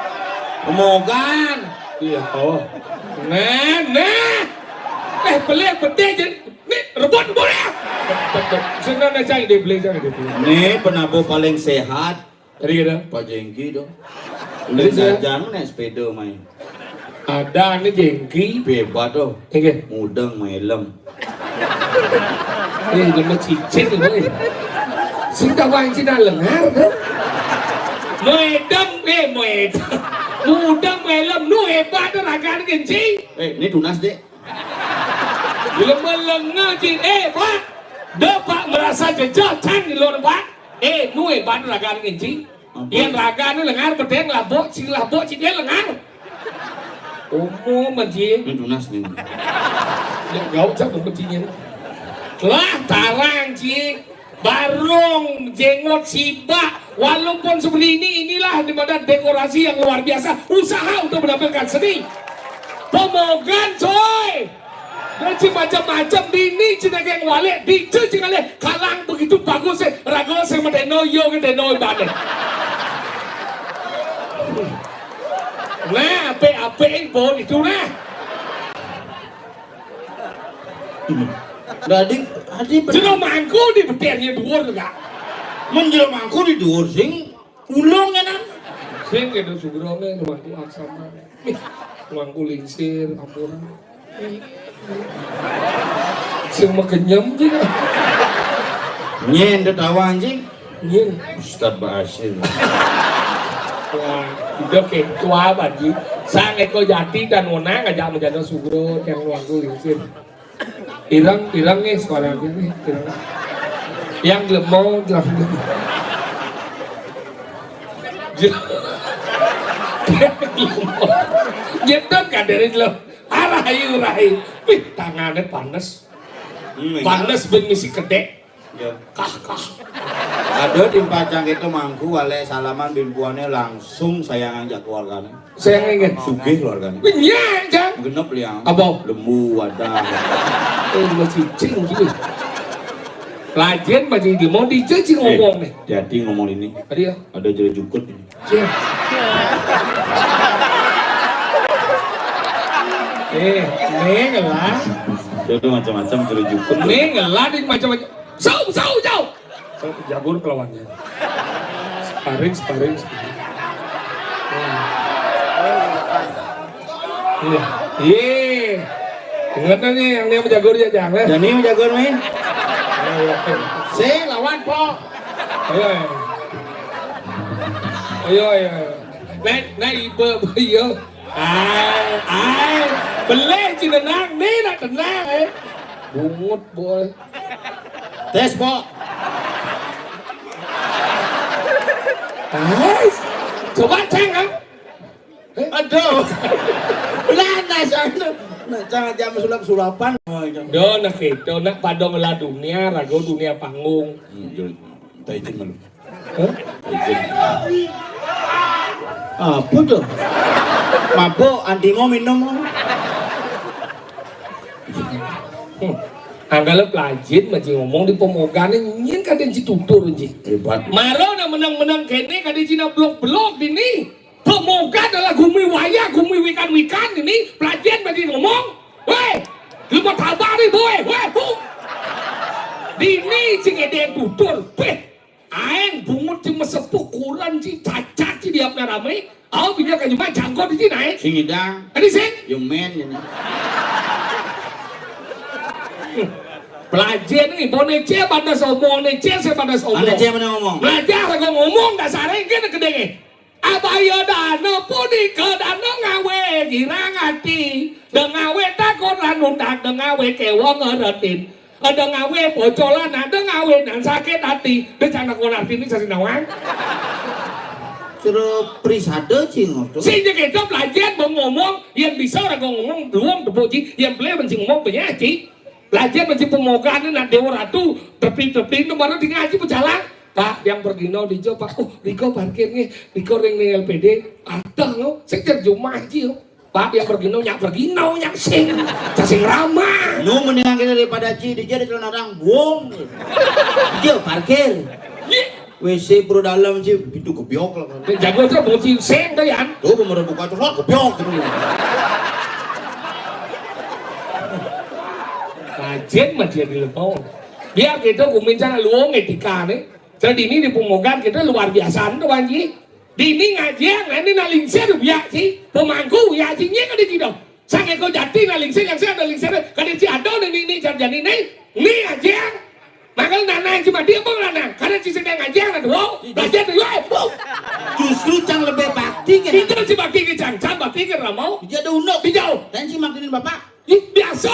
Omongan. Iya, Nah. Pelik aja. Nih, rebut ya. Senang aja dia beli. Nih penabur paling sehat. Tadi kita Pak Jengki dong. Jadi saya jalan naik sepeda main. Ada nih Jengki. Bebas tuh. Oke. Mudeng mailem. Cuma cicit ini. Sinta wang Cina lengar tuh. Medem. Mudeng mailem. Nu hebat tuh rakan kencing. Ini tunas dek. Lengah cing, Pak, Pak merasa jejotan di luar Pak. Nuai ban raga ni cing. Yang raga ni lengar pedeng labok cing dia lengar. Macing. Itu nas nih. Yang gau cak macingnya. Lah tarang cing. Barong, jenggot, sibak. Walaupun seperti inilah di mana dekorasi yang luar biasa. Usaha untuk menampilkan seni. Pemogan coy. Nanti macam-macam dini cina geng wale. Dice cina le kalang begitu bagus rago sama deno yo ke deno bade. Nah, apa bon itu nah. Adi Jero mangku di beternya dhuwur enggak? menjelo mangku di dhuwur sing ulung enan. Sing itu sugronge mangku aksama. Mangku lingsir ampun. Sing makenyem juga. Nyen detawa anjing. Nyen Ustaz Basir. Wah, udah kayak tua banji. Sang eko jati dan wona ngajak menjadi sugro yang mangku lingsir. Irang nih suara ini. Yang lemau Jeton kan dari lo arahi tangannya panas ben misi kedek kah Ada di Pacang itu mangku wale salaman bimbuannya langsung sayang ngajak keluarganya. Sayang ingin Sugih keluarganya. Benyang jang. Genep liang. Apa? Lembu wadah. Lu cicing gitu. Lajen macam di mau dicicing ngomong nih. Jadi ngomong ini. Tadi ya. Ada jere jukut ini. Cie. Neng lah. Jadi macam-macam jere jukut. Neng lah di macam-macam. Jauh. Jagur kelawannya. Sparing. Iya. Ingat nih yang dia menjagur ya jangan. Jadi menjagur nih. Lawan po. Ayo. Nah ibu yo. Beleh cina nang nih nak tenang Bungut boy. Tes po. Coba ceng kan? Aduh. Lana jangan jam sulap-sulapan. Do nak itu nak pada melah dunia rago dunia panggung. Taijin malu. Taijin. Apa tuh? Mabuk anti mau minum. Anggap pelajin macam ngomong di pemogan nyin kadang si tutur nji. Hebat. Maro na menang kene kadang Cina blok ini. Pemogan adalah gumi waya, gumi wikan ini. Pelajin macam ngomong. Weh, lu mau tabah nih boy. Weh, dini cing edeng tutur. Weh, aeng bungut cuma sepukulan si cacat si diap ramai. Aku punya kan cuma jangkau di sini. Sing idang. Tadi sing. Yung men ini. Pelajar nih, bonece pada somong, nece pada somong. Nece mana ngomong? Belajar aku ngomong dasarnya gini kedenge. Abayo dano puni ke dano ngawe girang hati. Dengawe takon lanundak, dengawe kewong ngeretin. Ada ngawe bocolan, ada ngawe dan sakit hati. Bencana konarti ini saya nawang. Cero prisade cing. Sehingga kita pelajar ngomong, yang bisa orang ngomong belum terpuji, yang boleh mencing ngomong penyaji. Belajar macam pemogaan ini nanti orang tu tepi itu baru di ngaji berjalan. Pak yang bergino di Jawa Pak, Riko parkirnya, Riko ring LPD ada lo, saya cuma aja. Pak yang bergino nyak sing ramah. Nu mendingan kita daripada Ci di jadi celana orang buang. Dia parkir. WC pro dalam Ci itu kebiok lah. Jago tu bunyi sing tu yan. Tuh pemerintah buka tu kebiok tu. Kajen macam di lepau. Biar kita kumincana luang etika nih. Jadi ini di pemogan kita luar biasa tu banji. Di ini ngajian, ini nalingser biak sih. Pemangku ya sihnya kan di situ. Sangat kau jati nalingser yang saya nalingser. Kadang si ada ini jadi ini ngajian. Makanya nana cuma dia pun nana. Karena si sedang ngajian ada wow. Belajar tu wow. Justru cang lebih bakti kan. Itu si bakti ke cang bakti ke ramau. Dia ada undok. Bijau. Dan si makinin bapak. Biasa.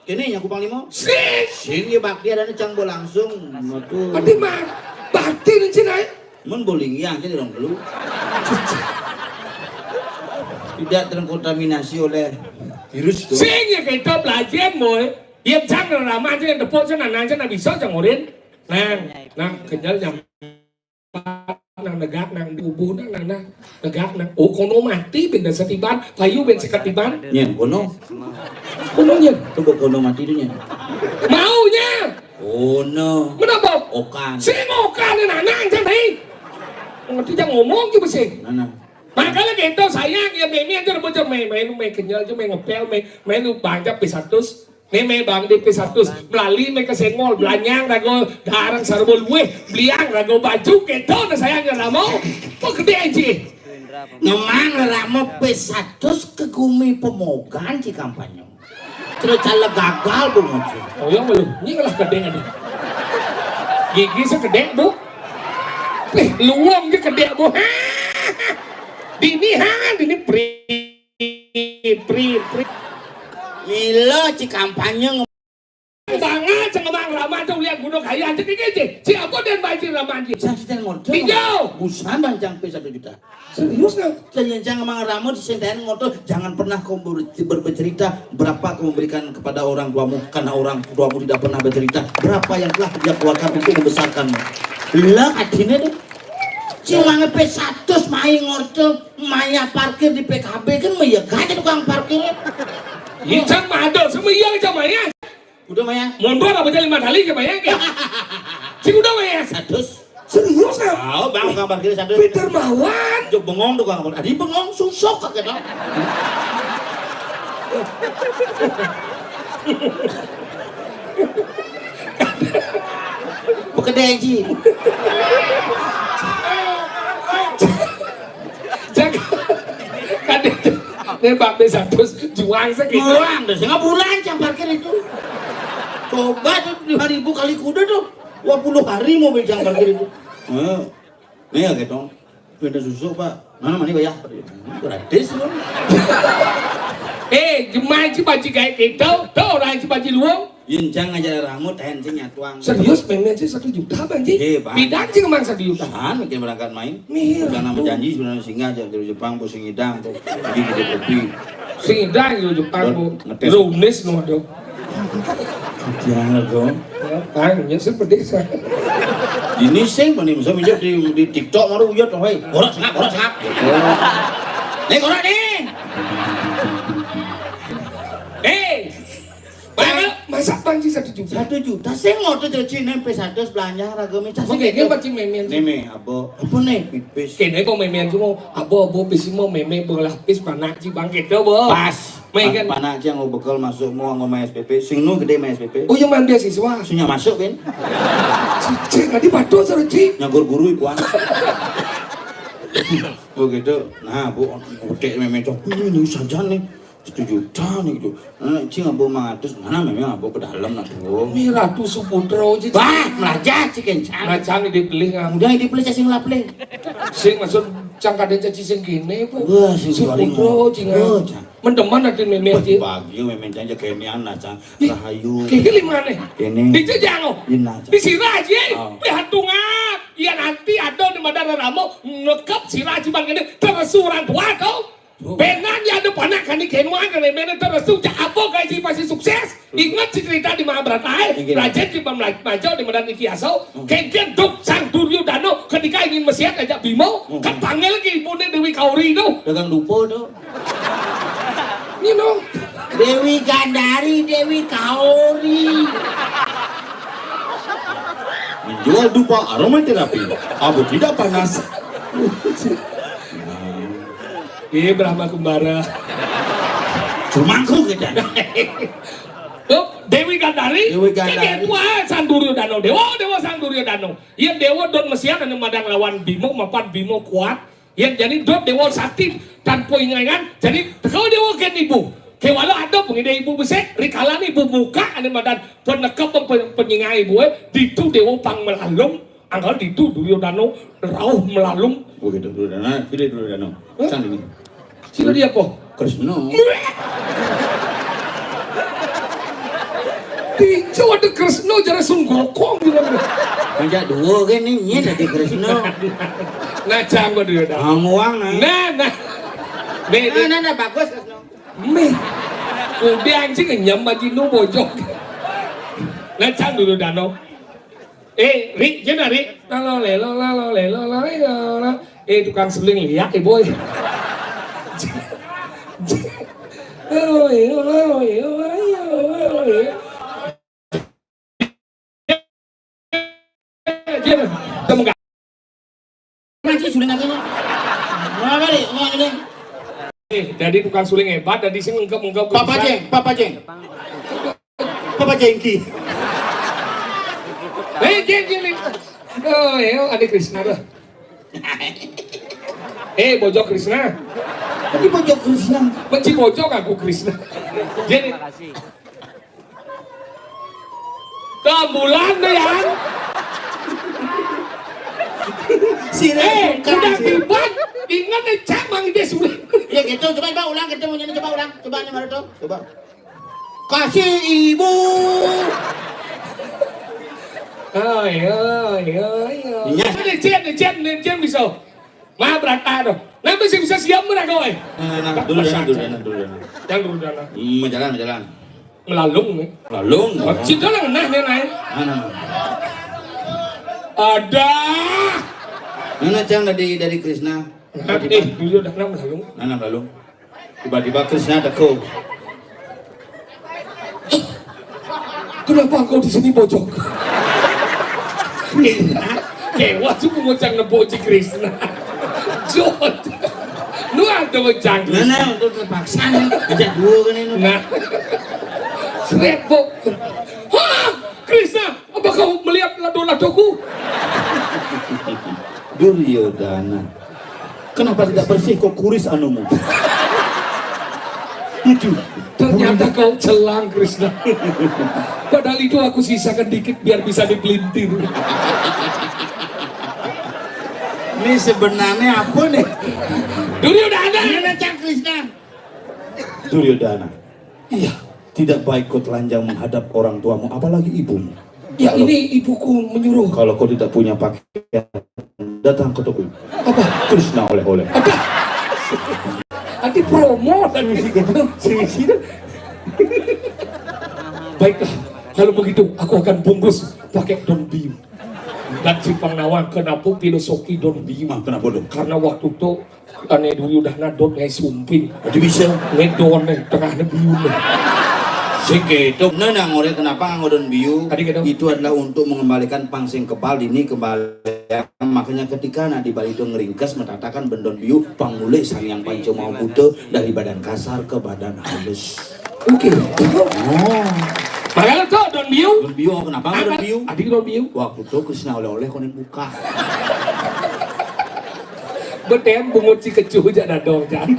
Kene nya ku panglima. Sing. Sing ya bakti adane cang bo langsung metu. Adi mah bakti nih cina. Mun boling yang jadi dong dulu. Tidak terkontaminasi oleh virus tuh. Sing ya kita belajar moy. Yem cang ramah aja depot cina nang cina bisa cang ngorin. Nang kenyal jam. Nang negak nang diubuh nang negak nang kono mati benda setiban payu ben sekatiban Nyen kono nya coba kono mati itu nyen maunya kono menapa okan sing okan nang jantai ngerti jangan ngomong gitu sih nana makanya gitu sayang ya meme aja bocah meme kenyal aja ngepel meme banyak P100 Neme bang di P100 melalui mereka sengol belanyang rago darang sarbol gue beliang rago baju gitu na sayangnya ramo kok gede aja ngemang ramo P100 ke Gumi Pemogan ci kampanye terus cala gagal bu ngoci oh yang belum ini kalah gede nih gigi segede bu luang dia gede bu dini prit Milo ci kampanye banget cengembang ramah tuh lihat gunung kaya aja kayak si apa dan banjir ramah aja Sasisten motor hijau busan bancang P1 juta serius kan jangan mengamu di senten motor jangan pernah kau bercerita berapa kau memberikan kepada orang tuamu karena orang tuamu tidak pernah bercerita berapa yang telah dia keluarkan untuk membesarkanmu lah adine tuh cuma P100 main ngorto maya parkir di PKB kan maya gak tukang parkirnya Incang madol semua iya aja Maya. Udah Maya. Mondor apa jadi 5 kali ke Maya ke? Cik udah Maya. 100. Serius kan? Oh, bang tukang parkir 100. Peter Mawan. Jok bengong tukang parkir. Adi bengong susok kakek dong. Pekedai Ji. Jaga. Kadang nembak P100 juang segitu. Juang, udah setengah bulan yang parkir itu. Coba tuh 5.000 kali kuda tuh. 20 hari mau bejang parkir itu. Nih ya gitu. Benda susu pak. Mana bayar? Gratis loh. Gimana sih baci kayak gitu? Tuh orang sih baci luang. Yincang aja rambut tensinya tuang. Serius memang sih 1 juta banci. Bidang sih kemang 1 juta. Tahan mungkin berangkat main. Udah nama janji sebenarnya singa aja dari Jepang bu singidang tuh. Jadi gede kopi. Singidang itu Jepang bu. Runes loh dong. Jangan dong. Tanya seperti saya. Ini sing mana bisa mijat di TikTok maru uyat tuh, hei. Korak sengap. Nih korak nih. Masa panci 1 juta? 1 juta sih ngotot jadi P100 belanja ragam itu. Oke, ini macam memian. Meme, abo. Apa nih? Pipis. Kene po memian cuma abo bisi mo meme belah pis panak ci bangkit do bo. Pas. Megan panak ci yang bekal masuk mau ngomong SPP. Sing nu gede mah SPP. Oh yang mana beasiswa? Sunya masuk kan? Cik ngadi batu sareng ci. Nyagur guru ibu anak. Oh gitu. Nah, Bu, oke meme cok. Ini saja nih. 1 juta nih gitu. Cing abo 500, mana memang abo ke dalam nah tuh. Mi Ratu Suputro cik. Wah, melajat cik kencang. Ngacang dibeli ngam. Udah dibeli cacing laple. Sing maksud cangkade caci sing gini po. Wah, sing Suputro cing. Mendeman nanti meme cik. Pagi meme cang kenian nah cang. Rahayu. Kiki limane. Kene. Di jango. Di siraji. Pihatungan. Ya nanti ada di madara ramo ngekep siraji bang ini tersuran tua kau. Benar ya ada panak kan di kemuan kan mana terus apa gaji pasti sukses ingat cerita di Mahabharata raja di Pemlajau di Medan Ikiaso kengken duk sang Duryodana ketika ingin mesiat ajak Bimo kan panggil lagi ibunya Dewi Kauri itu dengan lupa tuh you know Dewi Gandari Dewi Kauri menjual dupa aromaterapi apa tidak panas Brahma Kumbara cumangku gitu Dewi Gandari kayaknya tua Sang Duryodana Dewa Sang Duryodana yang Dewa don mesian anu madang lawan Bimo mapan Bimo kuat yang jadi dot Dewa sakti tanpa ingat jadi kalau Dewa kan ibu kewala ada pengide ibu besek rikalan ibu muka anu madan penekap penyingai ibu ditu Dewa pang melalung anggal ditu Duryodana rauh melalung begitu Duryodana pilih Duryodana sang ini sila dia po Krishna Di Jawa ada Kresno jara Sun Gokong juga. Manja dua kan ini tadi Kresno. Nah canggo dulu dah. Amuang nah. Nah. Nah bagus Kresno. Meh. Udah anjing nyam bajinu bojok. Nah cang dulu dah no. Rik, jangan Rik. Lalo. Tukang sebeling lihat boy. Jadi tukang suling hebat, jadi sing engkep. Papa Jengki. Jeng. Ada Krishna tuh. Bojok Krishna. Tapi pojok Krishna. Benci bojok aku Krishna. Jadi bulan deh ya. Udah tibat. Ingat nih cak mang dia sulit. Ya gitu, coba ulang, kita mau nyanyi, coba ulang. Coba nih Maroto, coba. Kasih ibu. Jen bisa. Mah berata dong. Nah bisa siap mereka kowe. Dulu. Yang dulu dana. Menjalan. Melalung nih. Lalung. Cinta lah naik. Mana? Ada. Mana cang dari Krishna? Dulu dah melalung. Mana melalung? Tiba-tiba Krishna teko. Kenapa kau di sini bojok? Kewa cuma ngocang neboci Krishna. Jod. Lu ada ngocang. Mana untuk terpaksa nih? Ajak dua kan ini. Nah. Repot. Hah? Krishna, apa kau melihat lado-ladoku? Duryodhana. Kenapa tidak bersih kau kuris anumu? Itu. Ternyata kau celang Krishna. Padahal itu aku sisakan dikit biar bisa dipelintir. Ini sebenarnya apa nih? Duryodhana. Mana cang Krishna? Duryodhana. Iya. Tidak baik kau telanjang menghadap orang tuamu, apalagi ibumu. Ya ini ibuku menyuruh. Kalau kau tidak punya pakaian, datang ke toko. Apa? Krishna oleh-oleh. Apa? Nanti promo dan sini. Baiklah, kalau begitu aku akan bungkus pakai daun biu. Dan si Pangawan kenapa filosofi daun biu? Kenapa dong? Karena waktu itu ane Duryodhana daun kayak sumpin. Jadi bisa. Ngedon nih, tengahnya biu nih. Segitu. Nah, ngore kenapa ngodon biu? Gitu. Itu adalah untuk mengembalikan pangsing kepal ini kembali. Makanya ketika di Bali itu ngeringkes menatakan bendon biu pangulih sang yang panco mau butuh dari badan kasar ke badan halus. Oke. Makanya tuh don biu. Don biu kenapa don biu? Adik don biu. Waktu itu Krishna oleh-oleh konen buka. Beten bungut si kecuh jangan dong jangan.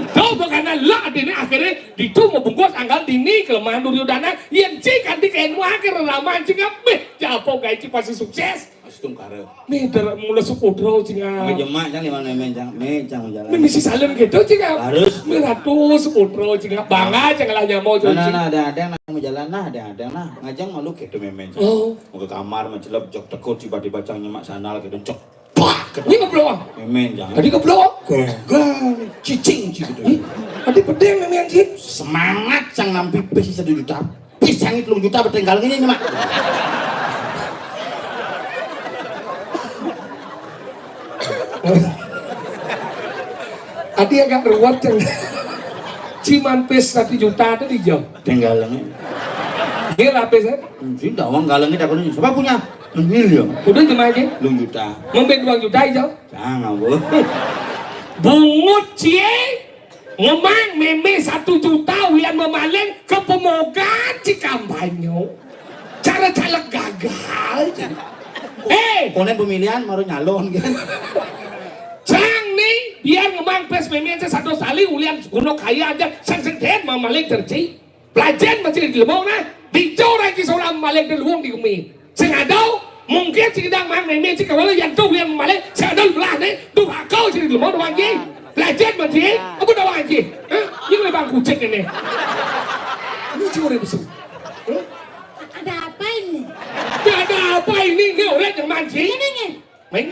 Tuh karena lah adanya akhirnya itu mau bungkus anggal dini kelemahan Duryodhana yang cik kan dikain wakil ramaan cik ngapeh japo kayak cik pasti sukses. Astung kare. Meder mulai supudro cik ngapeh. Ngejemak jangan dimana mecang jalan. Misi salim gitu cik ngapeh. Harus. Meratu supudro cik ngapeh. Bangga jangan lah nyamau cik. Nah ada mau jalan ada ngajang malu gitu memang. Mau ke kamar mencelep jok tekut tiba-tiba cang nyemak sandal gitu cok. Ini ngeblok. Memen jangan. Tadi ngeblok. Cicing gitu. Tadi pedeng memen cik. Semangat sang nampi pes 1 juta. Pes sang 3 juta bertinggal ngene mak. Adi agak ruwet ceng. Ciman pes 1 juta itu dijauh. Tinggalnya. Dia lapis kan? Sudah uang galangnya dapat siapa punya? 1 miliar. Udah cuma aja. 2 juta. Membeli 2 juta aja. Jangan bu. Bungut cie. Ngemang meme 1 juta wian memaleng ke pemogan Cikambanyo. Cara caleg gagal. Konen pemilihan baru nyalon kan. Cang nih biar ngemang pes meme aja 1 kali ulian gunung kaya aja sang den memaleng terci. Pelajaran masih di lemong nah. Dicorak di seorang memaleng di lemong di umi. Sengadau mungkin sedang mang meme cik kalau yang tuh yang memaleng sengadau belah nih. Tuh kau sih di lemong doang ji. Pelajaran masih apa doang ji? Ini lebang kucing ini. Ini cuma bersih. apa ini orang yang mancing? Ini. Meng,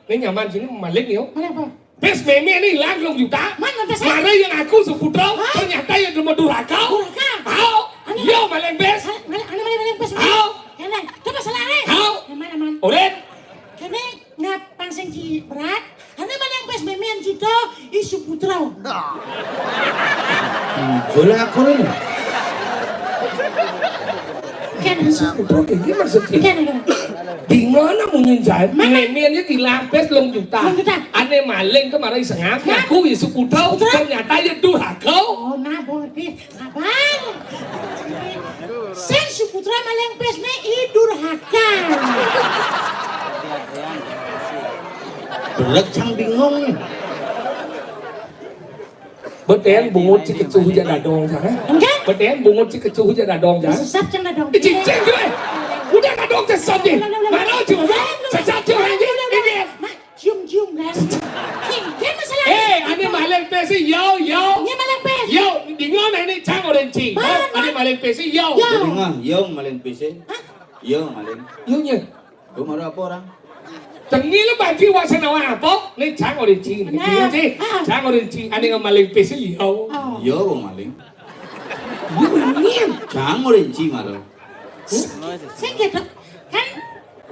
ini nyaman sini malik nih. Mana? Pes meme ini hilang 2 juta. Mana pes? Mana yang aku Suputra? Ternyata yang cuma Durakau. Hao, yo maleng pes. Ana maleng pes. Hao, Kanan, coba selare. hao. Mana? Oren, Kene ngapang sing berat. Ana maleng pes memean cito isu putra. Boleh aku ini. Kan Suputra kayak gimana maksudnya? kan. Di mana mungkin saya? Meme-nya hilang pes 2 juta. 2 juta. Aneh maleng kemarin sengap. Aku isu Suputra. Ternyata yang Durakau. Oh, nah boleh. Sabar. Sen Suputra maleng pes ne idurhaka. Berat cang bingung nih. Beten bungut si kecuh jadi dong sana. Enggak. Beten bungut si kecuh jadi dong sana. Sesat cenah dong. Cincin gue. Udah nggak dong sesat nih. Mana cuma sesat cuma aja. Ini. Cium kan. Ini masalah. Ane maleng pesi yo. Ini maleng pes. Yo, di mana ini cang orange. Ane maleng pesi yo. Dengar, yang maleng PC. Yang maleng. Yo nya. Kau marah apa orang? Tengi lu bagi wasana apa? Nih cang orange. Ini sih. Cang orange. Ane nggak maleng pesi yo. Yo maleng. Yo ini. Cang orange marah. Saya gitu.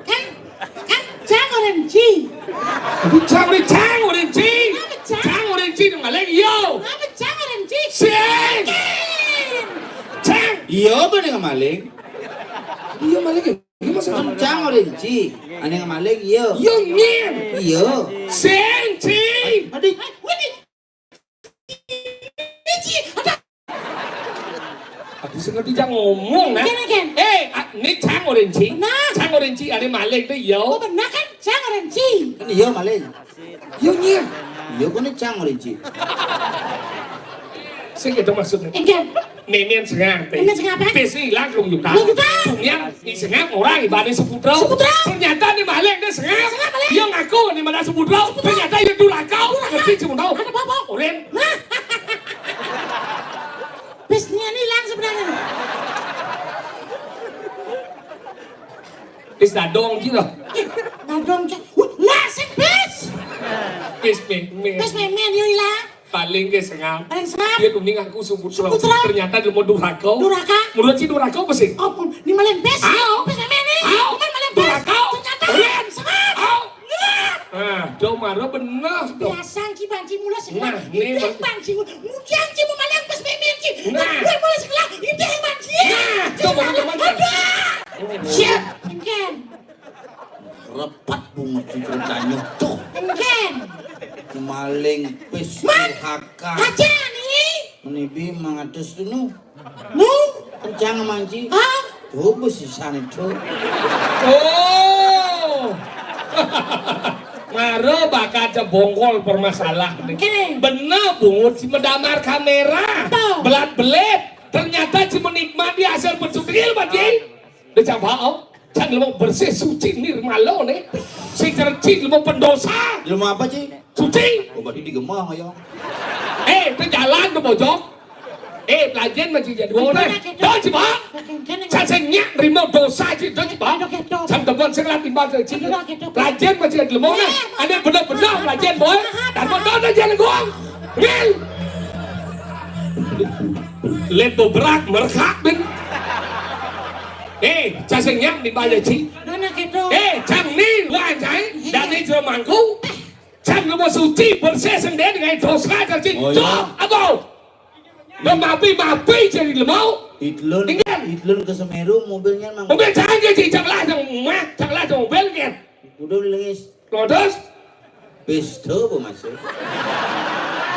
Kan jangan renci. Cang orange. Cang orange itu maleng yo. Apa jangan renci? Sing. Cang. Iya apa dengan maleng? Iya maleng. Gimana sih? Cang orange. Ane dengan maleng iya. Yo nyen. Iya. Sing. Adik. Aku sengaja jangan ngomong nah. Ken. Ini cang orange. Nah. Cang orange ada maleng itu yo. Oh benar kan jangan renci. Kan iya maleng. Yo nyen. Iya kan cang orange. Sing itu maksudnya. Enggak. Memen sengap. Memen sengap apa? Pesi hilang 2 juta. 2 juta. Punya di sengap orang ibadah Suputra. Ternyata di maleng dia sengap. Yang ngaku di mana Suputra. Ternyata yang Durakau. Ngerti cuma tahu. Ada apa? Oren. Pesnya ini hilang sebenarnya. Is dadong gitu. Nadong cak. Lah sing pes. Pes memen. Pes memen yo hilang. Paling ke sengap. Paling sengap. Dia kuning aku Suputra. Suputra. Ternyata dia mau Durakau. Duraka. Menurut si Durakau apa sih? Oh, ini maleng pes. Pes memen nih. Bukan maleng pes. Durakau. Ternyata. Oren. Sengap. Jauh marah bener. Biasa ki banci mula Nah, sekolah. ini Itu banci mula. Mujang ci mau maleng pes memen ci. Nah. Gue mulai sekolah. Itu yang banci. Coba teman-teman. Siap. Engken. Repat bungut ceritanya tuh. Engken. Maleng pes haka. Aja nih. Menibi mangatus tu nu. Nu. Kencang manci. Ah. Coba si sanito. Oh. Ngaro bakal cebongkol permasalah nih. Kene. Bener bungut si medamar kamera. Tuh. Belat-belet. Ternyata si menikmati hasil pencutil bagi. Dia coba oh. Jangan mau bersih suci nirmalo nih. Si cerci mau pendosa. Ilmu apa sih? Suci. Oh berarti digemah ayo. Itu jalan ke pojok. Pelajaran masih jadi mana? Dah coba. Cacingnya terima dosa sih. Dah coba. Jam depan saya timbal sih. Pelajaran masih jadi mana? Ada benar-benar pelajaran boy. Dan benar aja nih gua. Gil. Lihat berak merkak ben. Cacingnya timbal sih. Mana gitu. Jam ni wah saya. Dan ini cuma mangku. Jam lu mau suci bersih sendiri dengan dosa cacing. Jom apa? Udah mapi jadi lemau. Hitler ke Semeru mobilnya mang. Mobil canggih sih caklah dong mobil kan. Udah lengis. Lodos. Pesto apa masuk?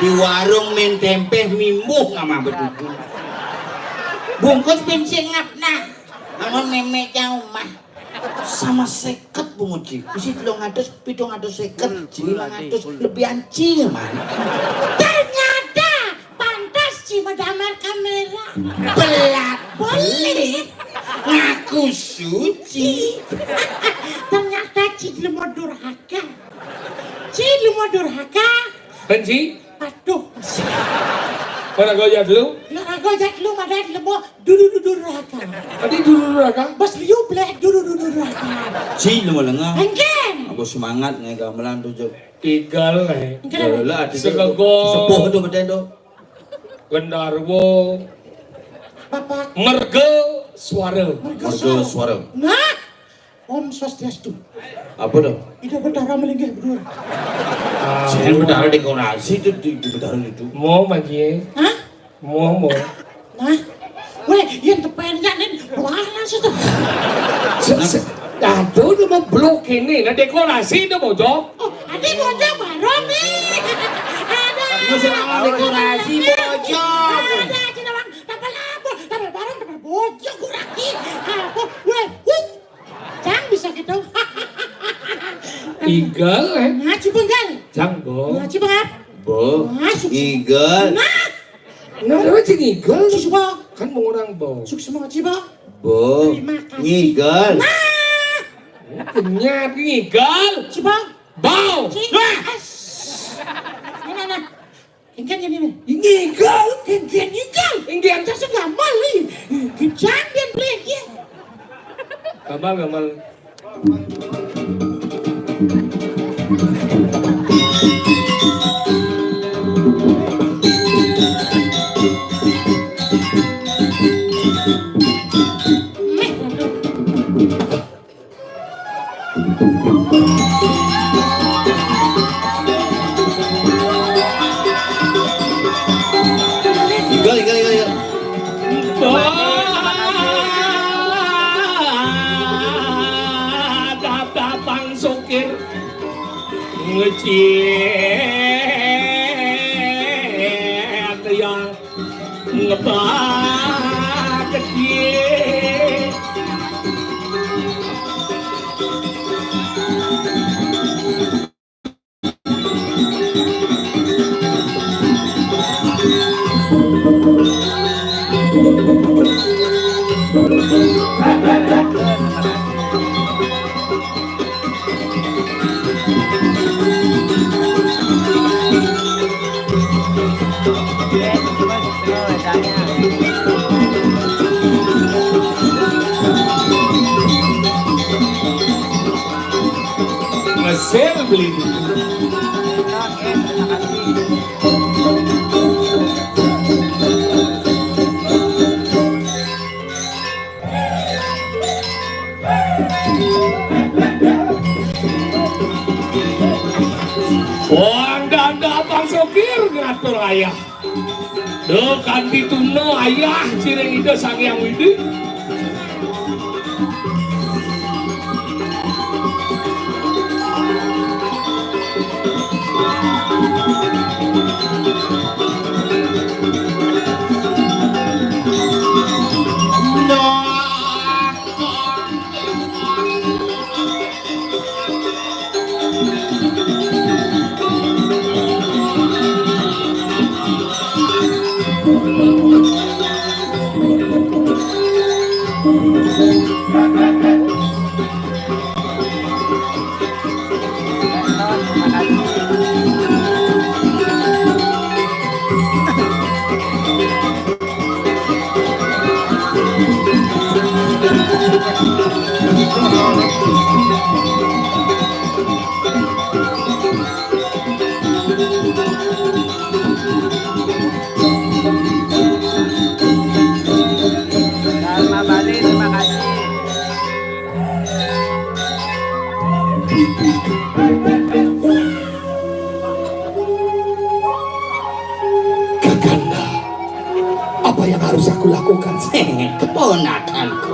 Di warung main tempe mimbuh sama betul. Bungkus bensin ngapna. Namun memek jauh mah. Sama seket bungut sih. Isi 300, 750, 500 lebih anjing man. Ternyata pantas ci medamar kamera. Belit. Ngaku suci. Ternyata ci lemo durhaka. Ci lemo durhaka. Benci? Aduh. Mana gojak dulu? Gojak lu madat lemo durhaka. Tadi dulu kan? Bos liu blek durhaka. Si lumalanga. Engken. Aku semangat nih gamelan tuh. Igal Lah di Segego. sepuh tuh beden tuh. Gendarwo. Mergo suara. Marga suara. Nah, Om Swastiastu. Apa tuh? Ida berdarah melinggih berdua. Jangan berdarah dekorasi tuh di berdarah itu. Mau magi. Hah? Mau. Nah, weh, yang tepennya nih, wah langsung tuh. Aduh, udah mau blok ini, nah dekorasi udah mau job. Oh, ada bojong baru nih. Ada. Dekorasi bojong. Ada, cina bang, tapal apa? Tapal barang, tapal bojong, kurangin. Apa? Weh, jangan bisa gitu. Igal Nah, cipenggal. Janggo. Nah, cipenggal. Bo. Masuk. Eagle. Nah, apa sih igal? Susah. Kan mau orang bo. Sukses banget sih, Bang. Bo. Terima kasih. Eagle. Kenyat igal. Si Bang. Bau. Nah. Nah. Ingkan ini nih. Igal. Ingkan. Ingkan. Saya sudah mali. Kejangan lagi. Gamal. Eagle. Bang sokir ngeciet yang ngebak kecil. Mesir beli Wanda Bang Sokir ngatur ayah. Duh kan dituno ayah cireng ide sangyang widi. Dharma Bali, terima kasih. Kakanda, apa yang harus aku lakukan? Keponakanku.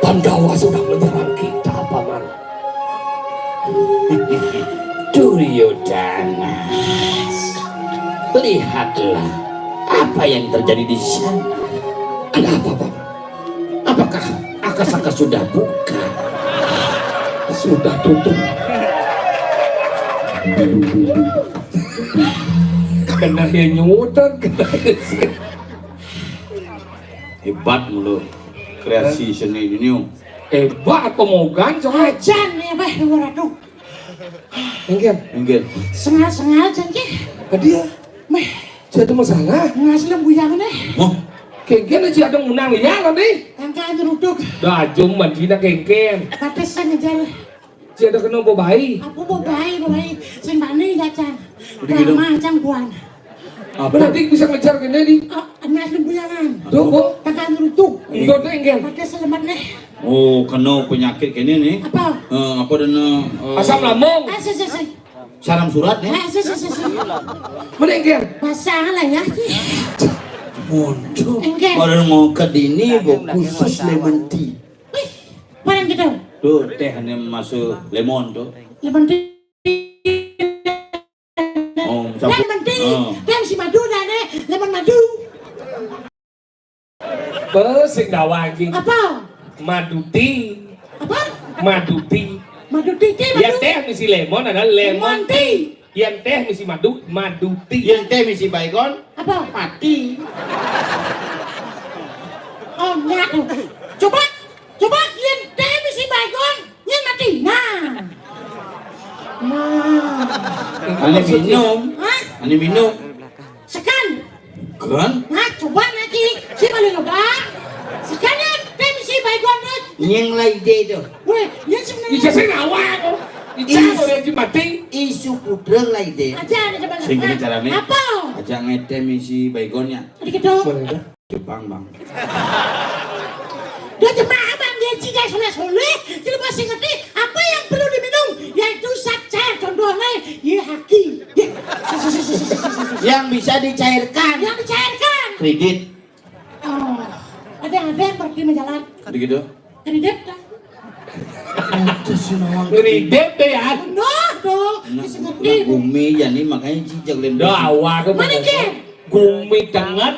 Pandawa sudah menyerang kita, Paman. Duryodhana, lihatlah apa yang terjadi di sana. Ada apa, Paman? Apakah akasaka sudah buka? Sudah tutup. Kena yang nyutan, kena Hebat mulu kreasi seni dunia. hebat pemogan coba. Ajan ya, Bah, Ratu. Enggak. Sengal janji. Dia, Meh, jadi masalah. ngasih lembu yang nih. Oh, Kayak gini sih ada menang ya lah nih. Tangkan nyeruduk. Dah cuman Cina kengken. Patesan ngejar. Cina kena bayi. Aku bayi. Sing bani ya Cang. Begitu. Lama Cang buan. Apa nanti bisa ngejar kene di? Anak lembuyangan. Tuh kok. Kakak nyeruduk. Ikut kengken. Patesan lemat nih. Oh, kena penyakit kene nih. Apa? Apa dana Asam lambung. saram surat ya? Menengker. Masalah ya. Muncul. Orang mau ke dini khusus lemon tea. Barang gitu. Tuh teh ini masuk lemon tuh. Lemon tea. Oh, lemon tea. Tem si madu dah deh. Lemon madu. Pesik dawa anjing. Apa? Madu tea. Apa? Madu tea. Madu tea. Yang teh misi lemon adalah lemon tea. Yang teh misi madu tea. Yang teh misi baygon apa? Mati. Oh enggak. Coba yang teh misi baygon yang mati. Ane minum. Hah? Ane minum. Sekan. Kan? Nah, coba nanti si paling apa? Sekarang teh misi baygon tuh. Yang lain deh tuh. Weh, yang sebenarnya. Bisa saya ngawak. Ica boleh mati. Isu kudreng lain deh. Aja ada coba. Sing gini carane. Apa? Aja ngete misi baygonnya. Dikit dong. Jepang bang. Dia jemaah bang dia ciga soleh. Jadi masih ngerti apa yang perlu diminum yaitu sacar contohnya ya haki. Yang bisa dicairkan. Yang dicairkan. Kredit. Oh, ada yang pergi menjalan. Begitu. Kredit dah. Kredit deh ya. Noh dong. Bisa ngerti. Bumi jadi makanya cicak lendang. Dawa ke Mana Ken? Gumi banget.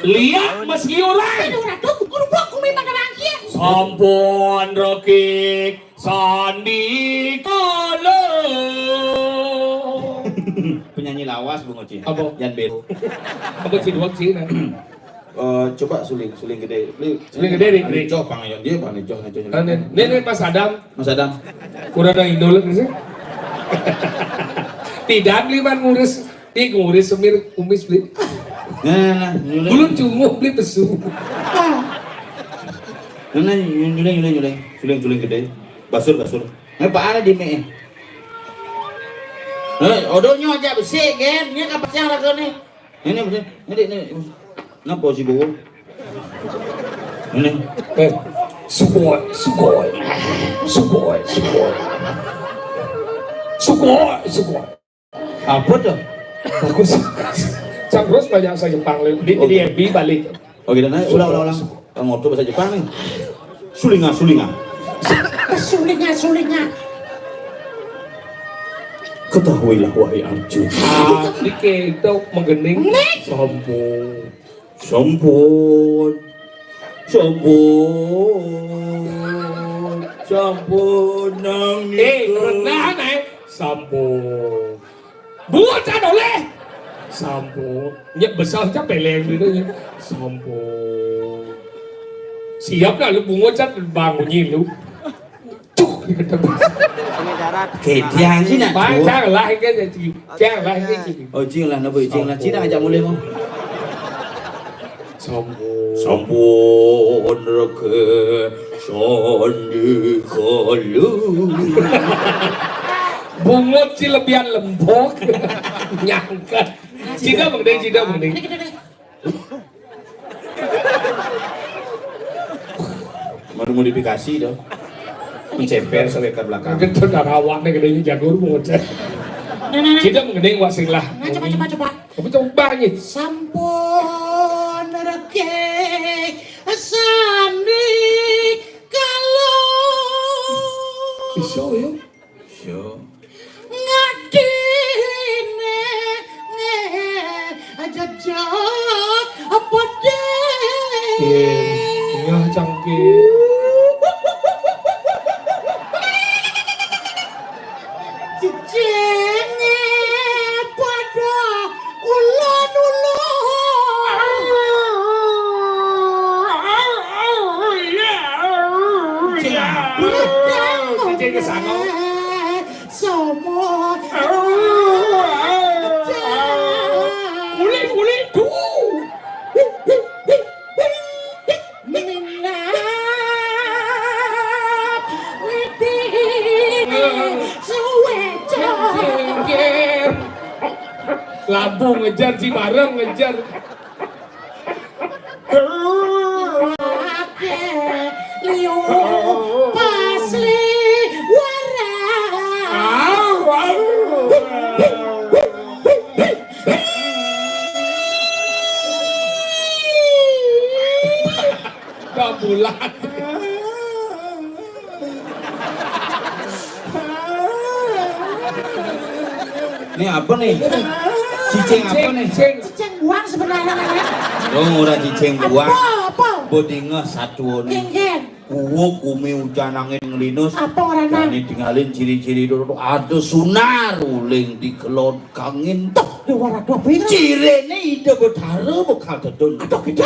Lihat meski orang. Aduh ratu, kurupok kumi pada bangkit. Sampun Rocky Sandi Kolo. Penyanyi lawas Bung Oci. Apa? Jan Bel. Apa sih dua sih? Coba suling gede. Suling gede nih. Panico pangayon dia panico. Nenek Mas Adam. Mas Adam. Kurang ada indol sih. Tidak liman ngurus. Ngurus semir kumis beli. Nah, Belum cunguh beli pesu. Nah, nyuleng. Suling gede. Basur. Apa ada di me? Odolnya aja besi, kan? Ini kapasnya raga nih. Ini besi. Ini. Napa si bawa? Ini. Sugoi. Apa tuh? Bagus. Cangkrus banyak bahasa Jepang di MB balik. Oke, dan ulang. Ngoto bahasa Jepang nih. Sulinga. Sulinga. Ketahuilah wahai Arjuna. Dike itu menggening Sampun nang rendah naik sampun buat oleh sampun nyek besar capek leng gitu ya sampun siap lah lu bungo cat bangunin lu cuk kedian sih nak. Jangan lah ini Oh cing lah nabi cing lah cina aja mulai mau. Sampun reke sandi kalu. Bungut sih lebihan lembok nyangkat. Cina mending. Modifikasi dong. Menceper sampai ke belakang. Gitu darawaknya gedenya jagur bungut. Cina mending wasing lah. Coba. Kamu coba nih. Sampun reke sandi kalau Iso ya. ngadine jajak apa deh Iya cangkir. jejenge pada ulon-ulon Cicing kesana. Semua Kulit tuh. ngejar Cibareng ngejar. Liu pasli Gak bulat. Ini apa nih? Cicing apa nih? cicing buang sebenarnya kan. Dong ora cicing buang. Apa? Bodinge satu nih. Genggen. Kuwo kumi hujan angin ngelinus. Apa orangnya? Ini tinggalin ciri-ciri dulu. Ada sunar uling di kelon kangin. Dua dua pinter. Cirene ide betara bekal dedun. Aduh gitu.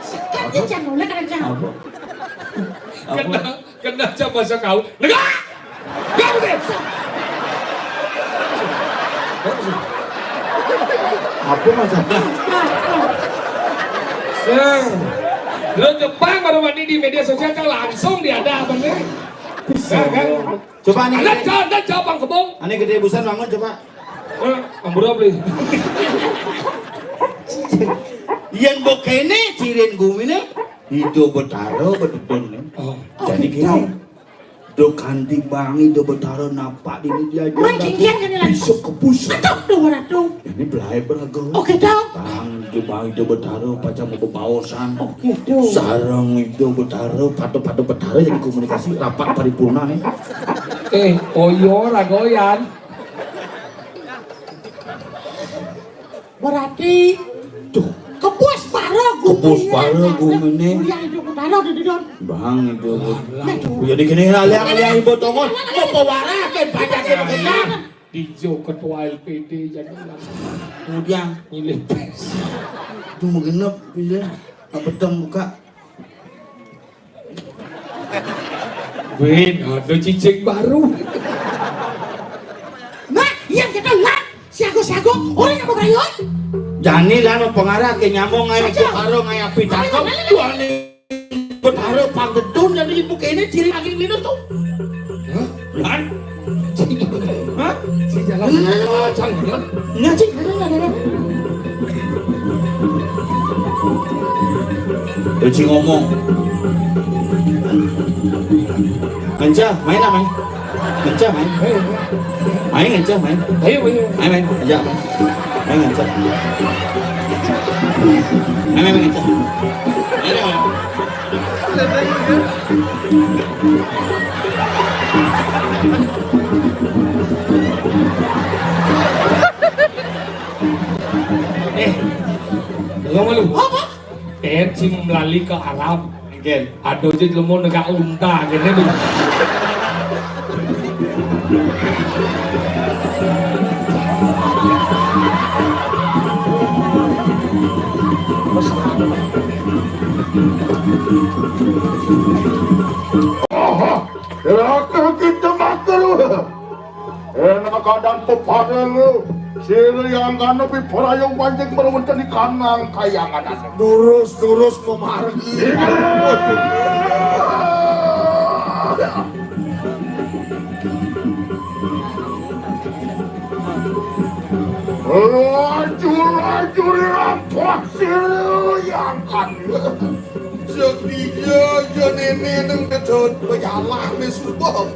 Sekali jangan oleh kan jangan. Kena coba sekau. Negak. Gak begitu. Apa masalah? Lo Jepang baru mandi di media sosial kan langsung diada bener. Coba nih. Anda jawab Bang Kebong. Ane gede busan bangun coba. Ambura beli. Yen bokene cirin gumine hidup betaro bededon nih. Jadi gini. Do kanti bangi do betaro napak di dia aja. Besok kebus. Ini belai beragam. Oke dong. Tang di bangi do betaro pacar mau bebaosan. Gitu. Sarang itu betaro padu betaro jadi komunikasi rapat paripurna nih. Oyo ragoyan. Berarti Tuh. kebus baru gumine. Yang hidup taruh di dalam. Bang itu. Jadi gini alia ibu tongon. Mau pewarakan pajaknya kita. Dijo ketua LPD jadi Kemudian milih pes. itu mau genep pilih apa tem buka. Win, ada cicing baru. Nah, yang kita lihat siago orang yang mau berayun. Jani lah no pengarah ke nyamong ngai karo ngai api takam. Tuane betaro panggetun jadi ibu kene ciri lagi minus tuh. Hah? Lan? Hah? Si jalan. Jangan. Ngaji. Eci ngomong. Ngenca, main apa main? Ngenca main. Main ngenca main. Ayo. Main aja. Main ngenca. Main ngenca. Lo malu? Apa? Cim lali ke Arab. Ken. Aduh jadi lo mau negak unta gitu tuh. Aha, kita makan. Enak keadaan pepada lu. Siri yang gana biporayong banjeng berwenten di kanang kayangan. Durus memargi. Lajur rampok siri yang kan. Sekiya jenene nang ketut bayalah ni subah.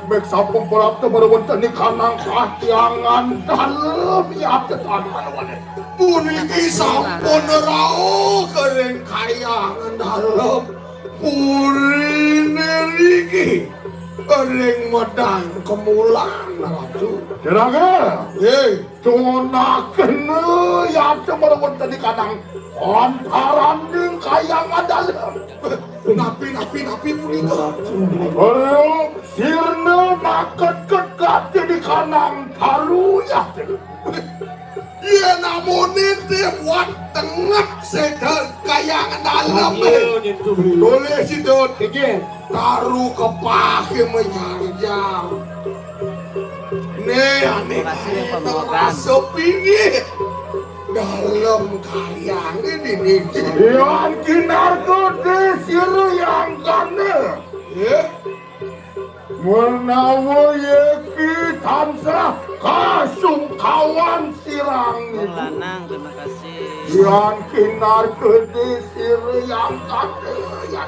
Mek sampung perap tu berwenten di kanang kahyangan dalam ya ketan mana. Puniki sampun rao kering kayangan dalam. Purine riki kering medang kemulan ratu. Kira-kira, cuma kena ya berwenten di kanang antaran ding kayangan dalam. Napi punika. Belum sirna makan kekat di kanang talu ya. Ya namun itu buat tengah sekel kayangan dalam. Boleh si Dot. Taruh kepake menjarjal. aneh Makasih pemogan. sepingit dalam kayang ini yang kinar gede siru yang kane ya menawa yeki tansah kasung kawan sirang Bung Lanang, terima kasih. yang kinar gede siru yang kane ya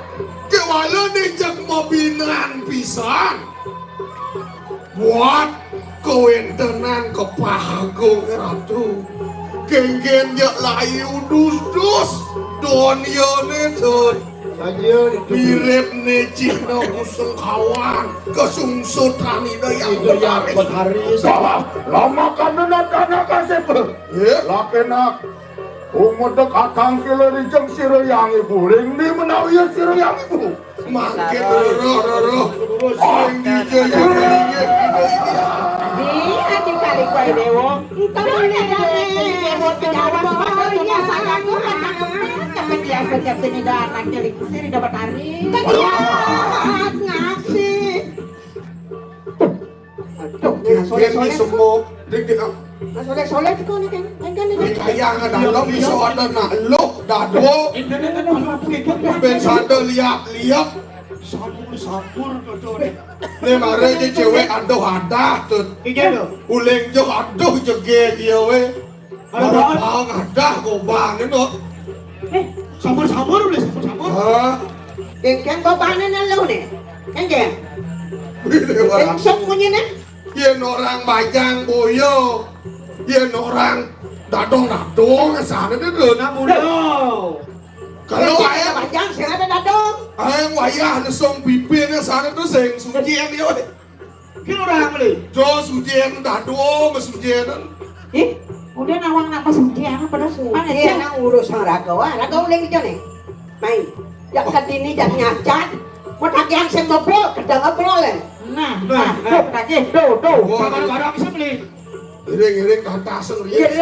kewala nejak mobinan pisan buat kewentenan kepahagung ratu geng-geng ya layu dus-dus don yone tun mirip necih no kusung kawan kesungsut kanina yang berharis lama kanana dana kasih lakenak umur dekat tangkil rijeng siro yang ibu ring di menawi ya siro yang ibu makin roh sing dijaya Adik kali kue dewo, kita boleh dewo tidak ya sayang gue tapi dia setiap ini datang jadi sini dapat hari. Kalian ngasih. Tuh, ini semua soleh itu kan ini kayang dalam bisa ada nak lo dado ben sadar liap Sampur ne mare je cewek aduh ada tuh uleng jo aduh jege dia we ada bang ada gobang itu Sampur boleh sampur. Kan babanan lo nih, kan dia. orang Semuanya nih. yen orang bajang boyo yen orang dadong sana deh kalau ayah bajang sih ada dadong. ayah wayah nesong bibirnya sana tuh seng sujian dia we Kira orang boleh. jo sujian dadong sujian Udah nawang apa semuanya pada Dia nang urus ragawa uleng itu nih. Main, jak katini jak nyacat. Mau tak yang saya ngobrol, kedang ngobrol le. Nah, lagi, do. Barang-barang bisa beli. iring kata sendiri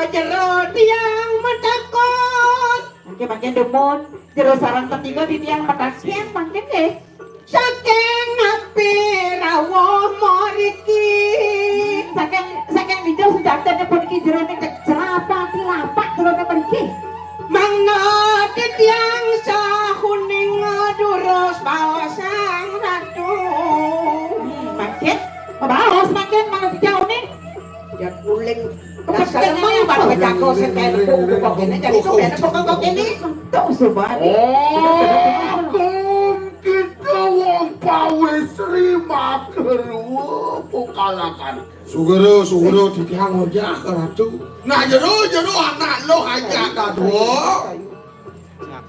Jero tiang metakon. Makin demon, terus sarang ketiga di tiang petakian makin deh. Saking napi rawuh moriki. Saking video senjatanya pergi jerone kecelapa tilapak jerone pergi. Mangna tiang sahuning durus bawasang ratu. Makin, bawas makin mana jauh nih. Ya kuling. Dasar emang baru jago sekian pokok ini jadi kemudian pokok ini. Tuh sobat. kita wong pawe Sri Makeru pokalakan sugero ditiang ojah ke ratu nah jero anak lo ajak dado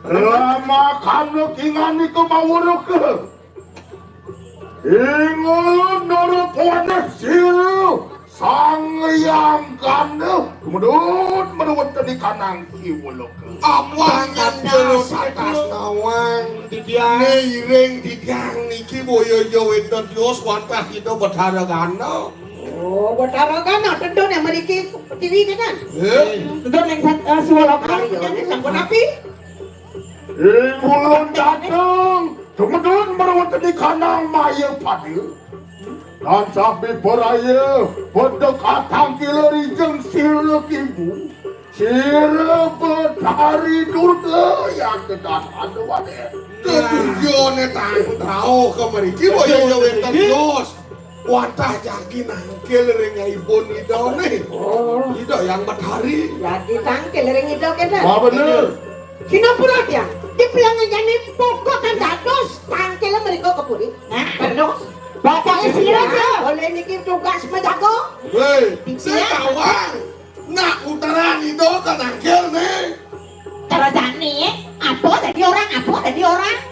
lama kamu kingani ke mawuru ke ingul nurut wana siru sang yang kanu kemudian menurut tadi kanang kiwuluk amwang yang jero atas nawang ne iring ditiang niki boyo wedon dios wantah kita berharagan Oh, bertaragan tentu yang meriki TV kan? Tentu yang siwolok Hari ini sampun api. mulun datang kemudian merawat di kanang maya padu dan sampai beraya berdekatan kileri jeng siruk ibu siruk betari durga yang kedah aduane ketujuannya tahu kemeriki boyo wetan dios wantah jagi nangkil ringa ibun idau nih idau yang betari Jadi tangkil ring itu kan? apa bener Sinapura dia. Di pelanggan jani pokok kan dados tangkil mereka kepuri. Nah, terus bapak istirahat. Boleh niki tugas menjago. weh sekawang nak utaran itu kan nangkil nih Terus jani, apa jadi orang?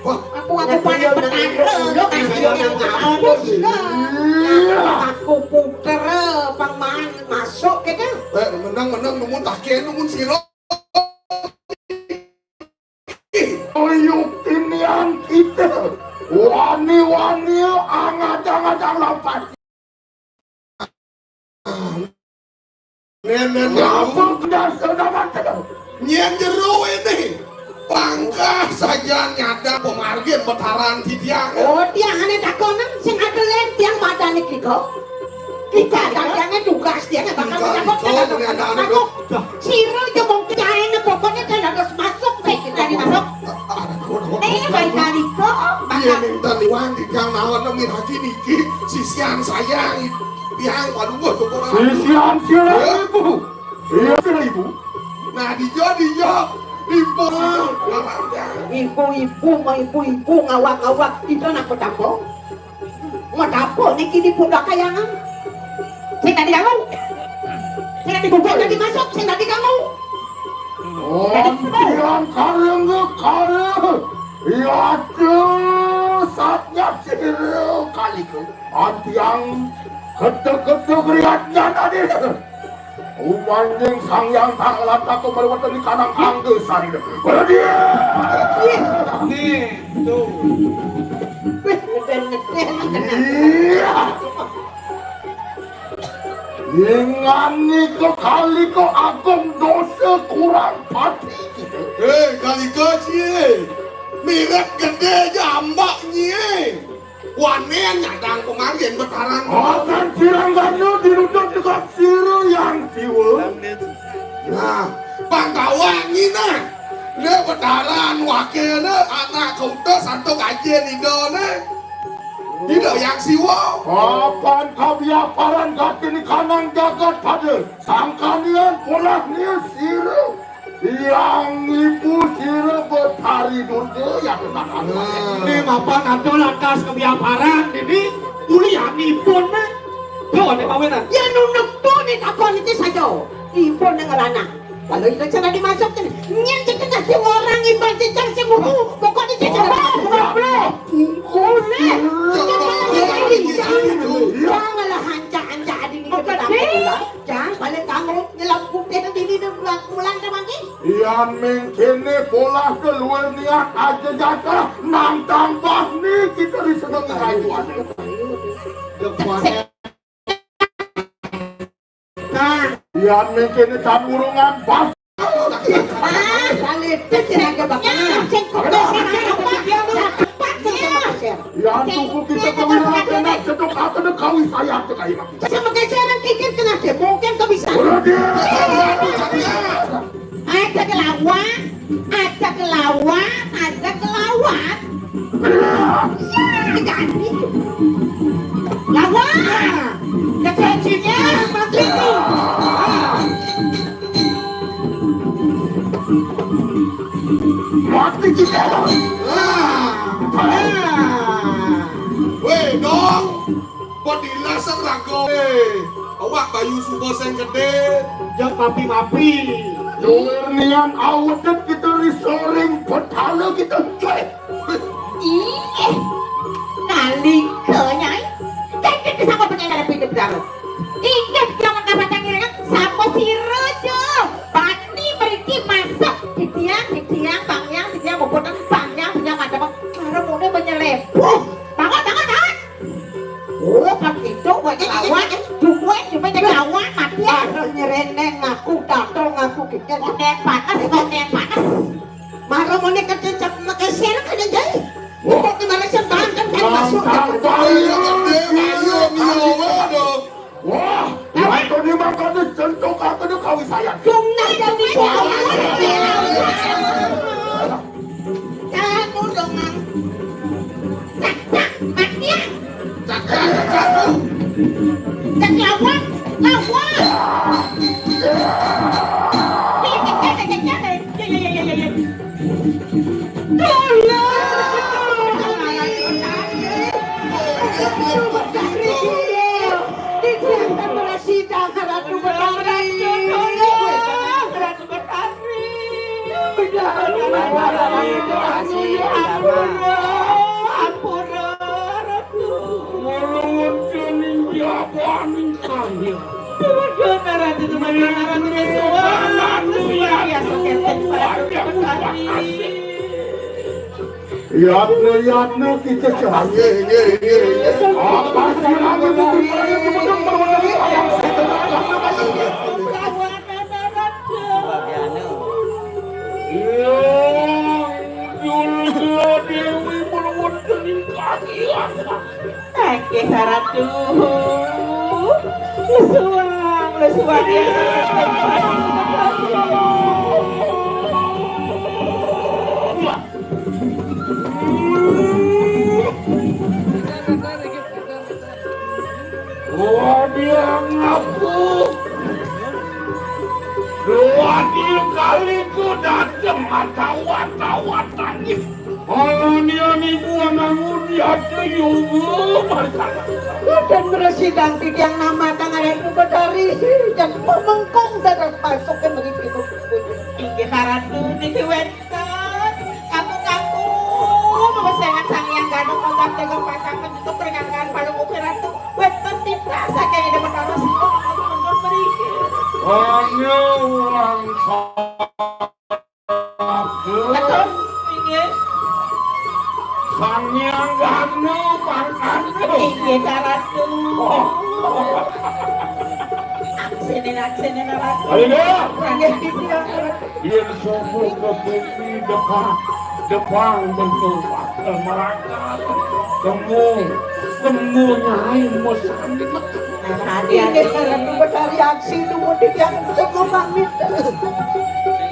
Aku panas petang lo kasih yang ngapus. Aku puter pangman masuk ke kan? menang numun taken numun siro oyuk tinian kita wani angat-angat lapan nenek apa dasar nama nyen jero ini pangkah saja nyata pemargin betaran titiang Oh, tiang ane dakonan sing adelen tiang madani kiko. Kita tandangnya tugas dia bakal menyambut masuk. Siro jemong kayaknya pokoknya kan harus masuk saya kita masuk. Baik kali kok. Iya minta liwang yang nawan nemin haki niki sisian sayang yang waduh gua tuh orang. Sisian siapa ibu? Iya siapa ibu? Nah dia ibu ibu ngawak itu anak pedapur. Mau dapur nih kini budak kayangan. Saya tadi kamu. Saya tadi bubuk tadi masuk. Saya tadi kamu. Antian karya. Ya tuh saatnya siru kali ke. Antian ketuk riatnya tadi. Umanjing sang yang tanggalan aku melewati di kanang anggesan. Berdia. nih tuh. Iya. Ingani ke kali ke agung dosa kurang pati gitu. Kali kecil mirip gede jambaknya wanen nyadang kemarin betaran akan sirangannya diruduk dekat siru yang siwa. Nah pangkawan ini ne betaran wakilnya anak kauta satu kajian idone tidak yang siwa. Kapan kabiaparan katini kanang jagat pada sangkanian polahnya siru yang ibu siru bertari dulu yang kenal. Ini mapan atau lantas kebiaparan ini kuliah nipun mah. Tuh ada kawinan. Ya nunuk tuh nih takon itu saja. Ibu nengelana. Kalau itu cara dimasuk kan nyentik kena si orang ibarat cicang si muhu. Pokoknya cicang bro. Boleh. Janganlah hanca-hanca adik ini berapa. Jangan balik kamu nyelam putih nanti di pulang ke mangki. Ian mengkini pola keluar niat aja jatah nang tambah nih kita disedot kajuan. Ian mengkini taburungan bas. Balik tenaga bakal. Ian tuku kita kawin kena cedok atau de kawi sayang ke kayu. Sama geseran kikit kena deh mungkin kau bisa. Ada kelawat, ada kelawat. Ya, ganti. Lawat. Kecincinya mati itu. Mati kita. Weh dong podila serangko awak bayu subosen gede Yang mapi. Luarnian awet kita disoring petala kita cek. Ih, kali kenyai. Kan kita sama penyanyi hidup dalam. Ingat jangan dapat yang sama si Rojo. Bani beriki masuk di tiang, bangyang, membuat bangyang punya macam cara muda menyelepuh. Bangun. Oh, kan itu banyak lawan, cuma jadi lawan mati. Nyereneng aku datang aku kita ngomong panas. Marah mau nekat cecak makan siang kan jadi. Kok kemarin sebang kan masuk. bayu gede bayu mio waduh Wah, itu di makan centok atau di kawi sayang. Jumlah jadi kamu dong. Tak lawan. Yatne kita cahaya. Apa sih lagi lesuang ya. Oh dia ngaku. Dua dia kali ku datang tawa tangis. Kalau dia ni buang anggur dia terjumpa masalah. Dan bersidang yang nama tangan itu berdari dan memengkong dan masuk ke begitu. Tinggi karatu di wetan. Kamu memesangan sang yang gadung kontak dengan pasangan itu peringatan pada ukir ratu. Wetan dirasa kayak dapat harus menurut beri. Hanya orang Betul, ingin. Sang yang ganu pangkanu. Tinggi karatu. Aksinin ratu. Ayo. Ranggih di sini. Dia semua ke bumi depan bentuk mereka temu nyai mosan itu. Dia karatu berdari aksi itu mudik yang sebelum pamit.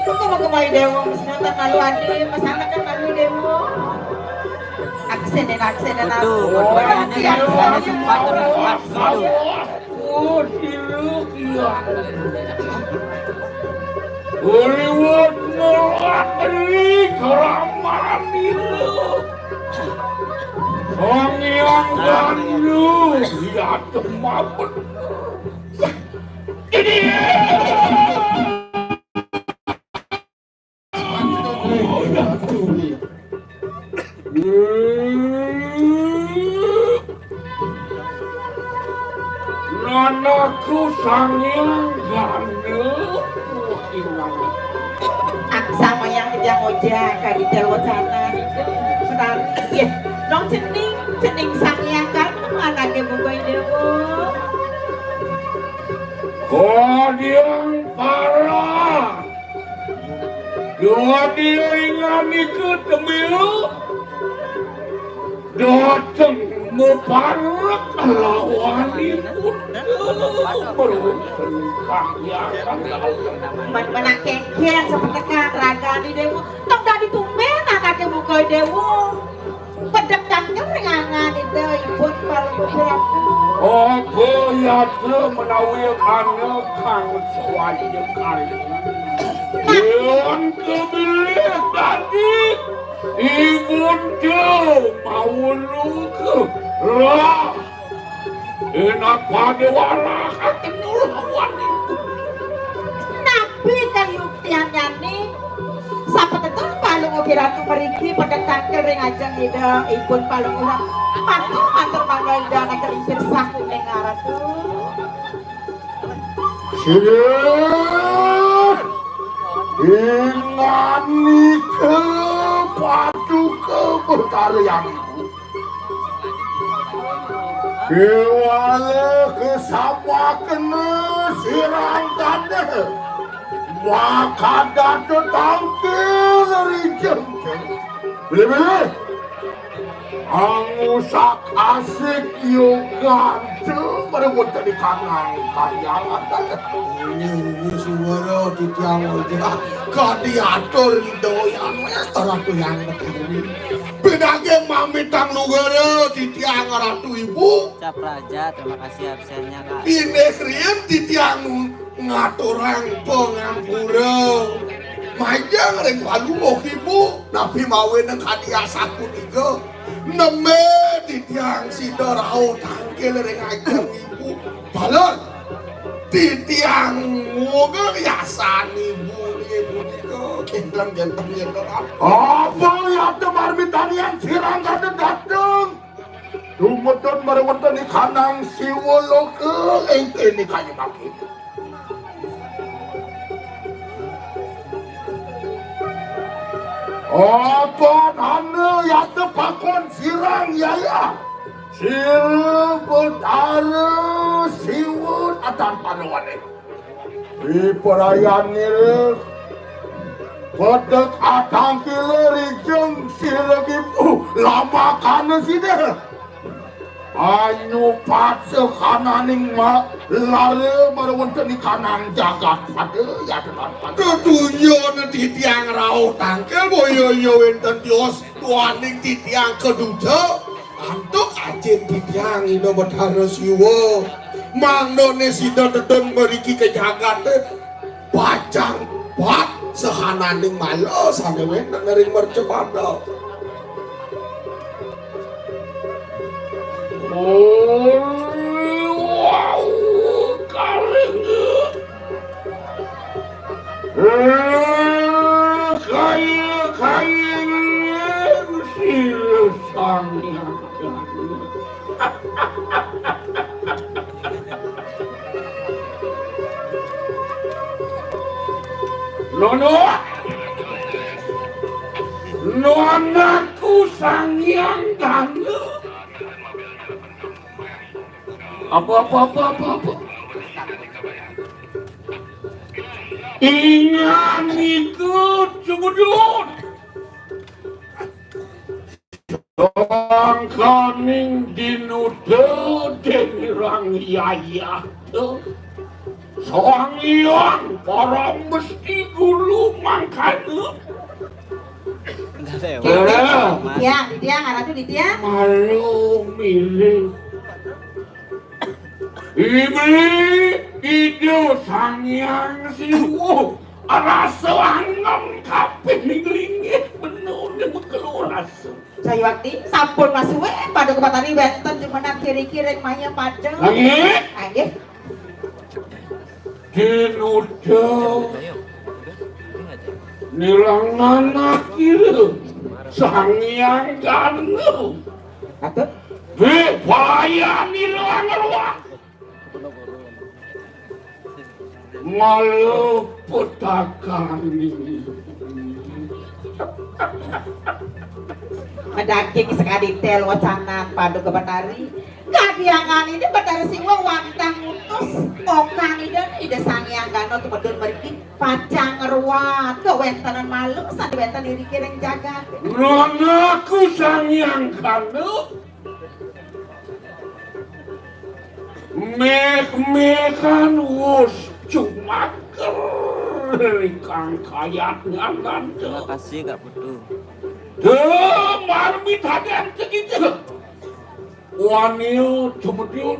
Kalau kembali dewa, misalnya malu adi, masalah kan malu dewa. Aksinin Betul, yang sana sempat terlepas itu. Oh, siluk ya. Hollywood melakoni keramahan itu. Orang yang gandu, ya temapun. Ini. Nanaku sanging gandel sama yang dia ngojek kali telur sana sebentar ya dong cening sangnya kan mana ke buku dewo kodiang parah dua dia ingani ke temilu datang muparak lawan itu berutengkah yang menakekkan seperti kan raga di dewo tong dari tumben anaknya buku dewo pedekatnya ringangan itu ibu kalau berapa aku yaitu menawarkannya kang suanya kali yang kebilik tadi ibu mau lu ke lah enak pada warah hati mulawan itu nabi kan yuktian nyanyi sampai tetap paling ukiratu meriki pedekatnya ringajang itu ibu paling ulang mantur bangga dana kerisir saku dengaran tuh Sir, ingani ke paduka berkaryan kewala kesama kena sirang kanda maka dada tangkil dari jengkel beli-beli angusak asik yoga tuh merebut di kanan kayangan ini suara di tiang aja kadiatur doyan ratu yang bedanya mamitang lugara di tiang ratu ibu Cap Raja, terima kasih absennya kak. ini krian di tiang ngaturang pengampura majang ring palu mau ibu nabi mawe neng hadiah saku tiga neme di tiang sidarau tangkil ring ajang ibu balon di tiang ngogel yasan ibu tiga genteng apa ya temar mitanian sirang kada dateng Dumedon marewatan di kanang siwolo ke ente ni kayu kaki. Apa nana ya tepakon sirang yaya. Sir betara siwut atan panuane. Di perayaan ni pedek atang kileri jeng siragi lama kana sih deh. anu patse kananing lare marwonten di kanang jagat pada ya tenan pada Kedunya nanti tiang rau tangkel boyo yo enten dios tuaning titiang keduda antuk ajen titiang ino Bathara Siwa mangnone sida dedeng meriki ke jagat pacang pat sehananing malo sanewen nering mercepada. Wow, kaling no anakku Sangyang Gana. Apa. Ingat itu cumudut. Sangkaning dinude denirang yaya Sangyang para mesti gulu mangkanu. Dia ngaratu di dia. Malu milih. Ibli itu Sangyang Siwa rasa angam kaping linggih penuh dengan kelurasan. Saywakti sampun Mas Suwe pada kepatani wenten di mana kiri-kiri maya pada. Nggih. Dinuda nilang anak itu Sangyang Gana. Atau Bepaya nilang ruang. Malu putakani. Medaging sekali tel wacana pada kebatari. Kadiangan ini Bathara Siwa wantang utus okan dan ide Sangyang Gana kemudian beri pacang ruat ke wentanan malu sandi wentan diri kireng jagat. Nanaku Sangyang Gana. Mek-mekan wus cuma kerikang kayat nganan. Terima kasih Kak Putu. Marmit hadian segitu. Wanil kemudian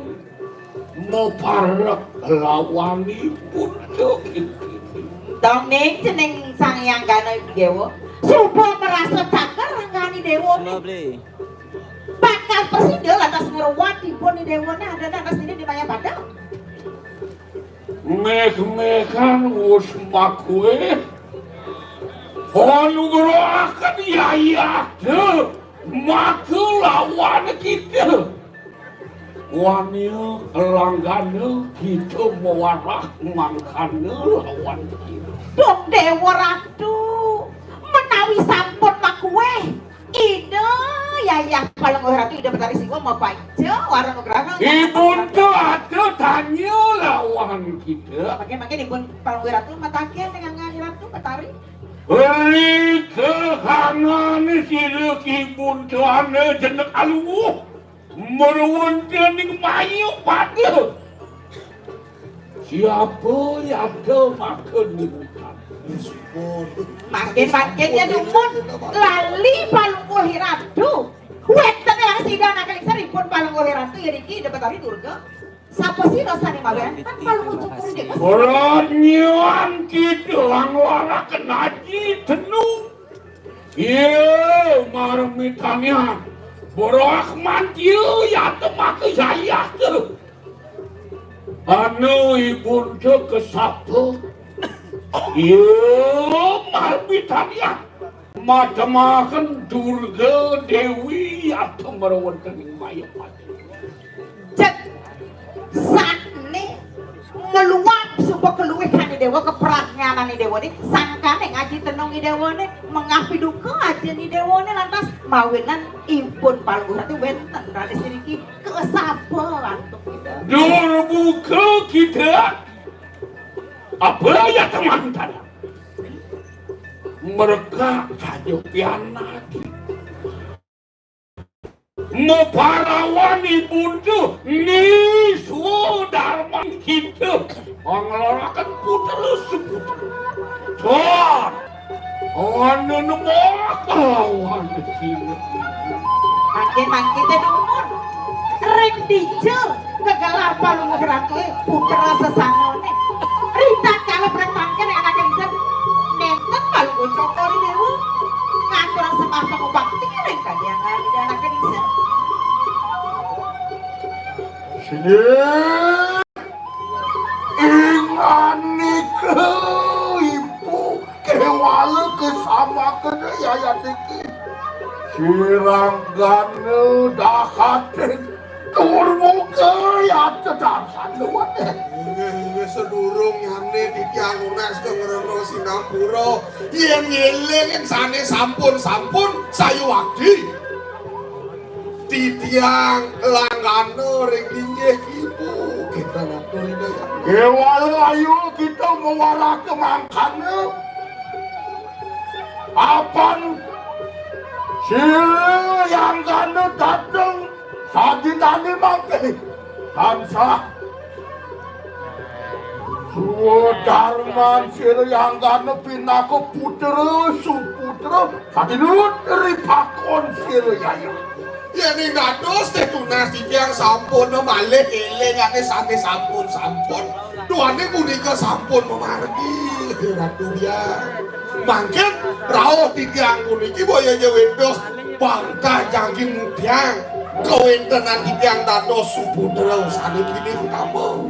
mau parak lawani Putu itu. Dongeng jeneng Sangyang Gana Dewa. Supo merasa cakar ranggani Dewa. Beli. Bakal persidel atas ngeruat dipun di Dewa ada atas ini di maya pada. Mek-mekan wus makwe. Honu akan yaya tuh. Maka lawan kita. Wanil langgana kita mewarah mangkana lawan kita. Dong Dewa Ratu menawi sampun makwe. Ide yaya Palenggo Ratu ide Bathara Siwa mau baca warung gerang. Ibun tuh ada tanya lawan kita. Makin Ibun Palenggo Ratu matakian dengan ngani Ratu Bathari. Beli kehangan siluk ibun tuh ane jenek aluh. Meruan kening mayu pada. Siapa yang ada makan di hutan? Makin-makinnya dumun lali Palenggo Ratu. Weten yang sidana kaling saripun Palenggo Ratu iriki ide Bathari Durga. Sapa sih rasane mawen kan Palenggo cukur dia. Peranyuan kita lang-lang kenaji tenung. Iya, marmitannya. Borok mantil ya temak saya tuh. Anu ibun tuh kesapa. Iya, marmitannya. Macam-macam Durga Dewi atau merawat kening maya mati. Cek sakne meluap supaya keluih kan Dewa keperanganan Dewa ini sangkane ngaji tenung Dewa ini mengapi duka aja nih Dewa ini lantas mawinan impun Palenggo Ratu wenten rada sedikit kesabaran untuk kita. Dur buka kita. Apa ya teman-teman? Mereka saja piana Muparawan ibundu ni sudarman hidup mengelorakan putra seputar Tuhan anu nemok lawan kecil Makin teh numun rek dijel kegelapan lu ngegerake putra sesanone Rita kalau berpangkat yang anak riset nenten kalau gue cokori dewa ngatur sembah pengobakti yang kalian ada anak riset Sini ingani ke ibu kewala kesama kena yayat iki siranggane dahatin turmu ke ya tedasan luat Ini sedurung yane didiang unas dengerono Singapura yang nyeling sane sampun sayu wakdi didiang langgane ring linggih ibu kita ngaturi daya kewala ayo kita mewarah kemangkane apan siranggane dateng sadinane mangke tansah Sudarman siranggane pinako putra suputra sadinut ripakon sirayaya Yani dados teh tunas didiang sampun malih eling ane sane sampun duane punika sampun memargi ratu ya mangken rawuh didiang puniki boyo wendos bangka jangking mudiang kawentenan didiang dados suputra sane pilih utama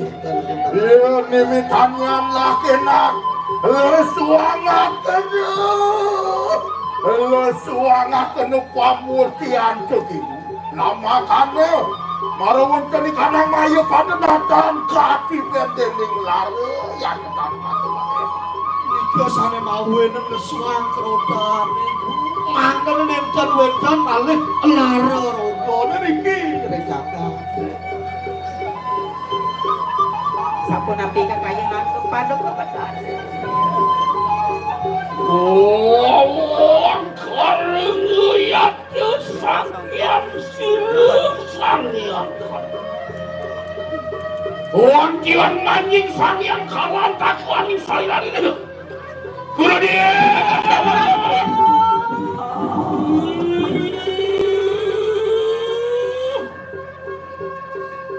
iya nimitanyan lakenak lesuangak kena pamurtian cekitu nama kane marawun kani kanang mayu pada datang kaki bedening lare yang datang Ika sane mawene lesuang kerotan mangkel nenten wedan malih lara rodo niki jaga sampun api kakayang ngantuk padok kebetulan Karengiyat sangyan sirup sangyan Wantilan manjing sangyan kawan takuan sayar itu Guru dia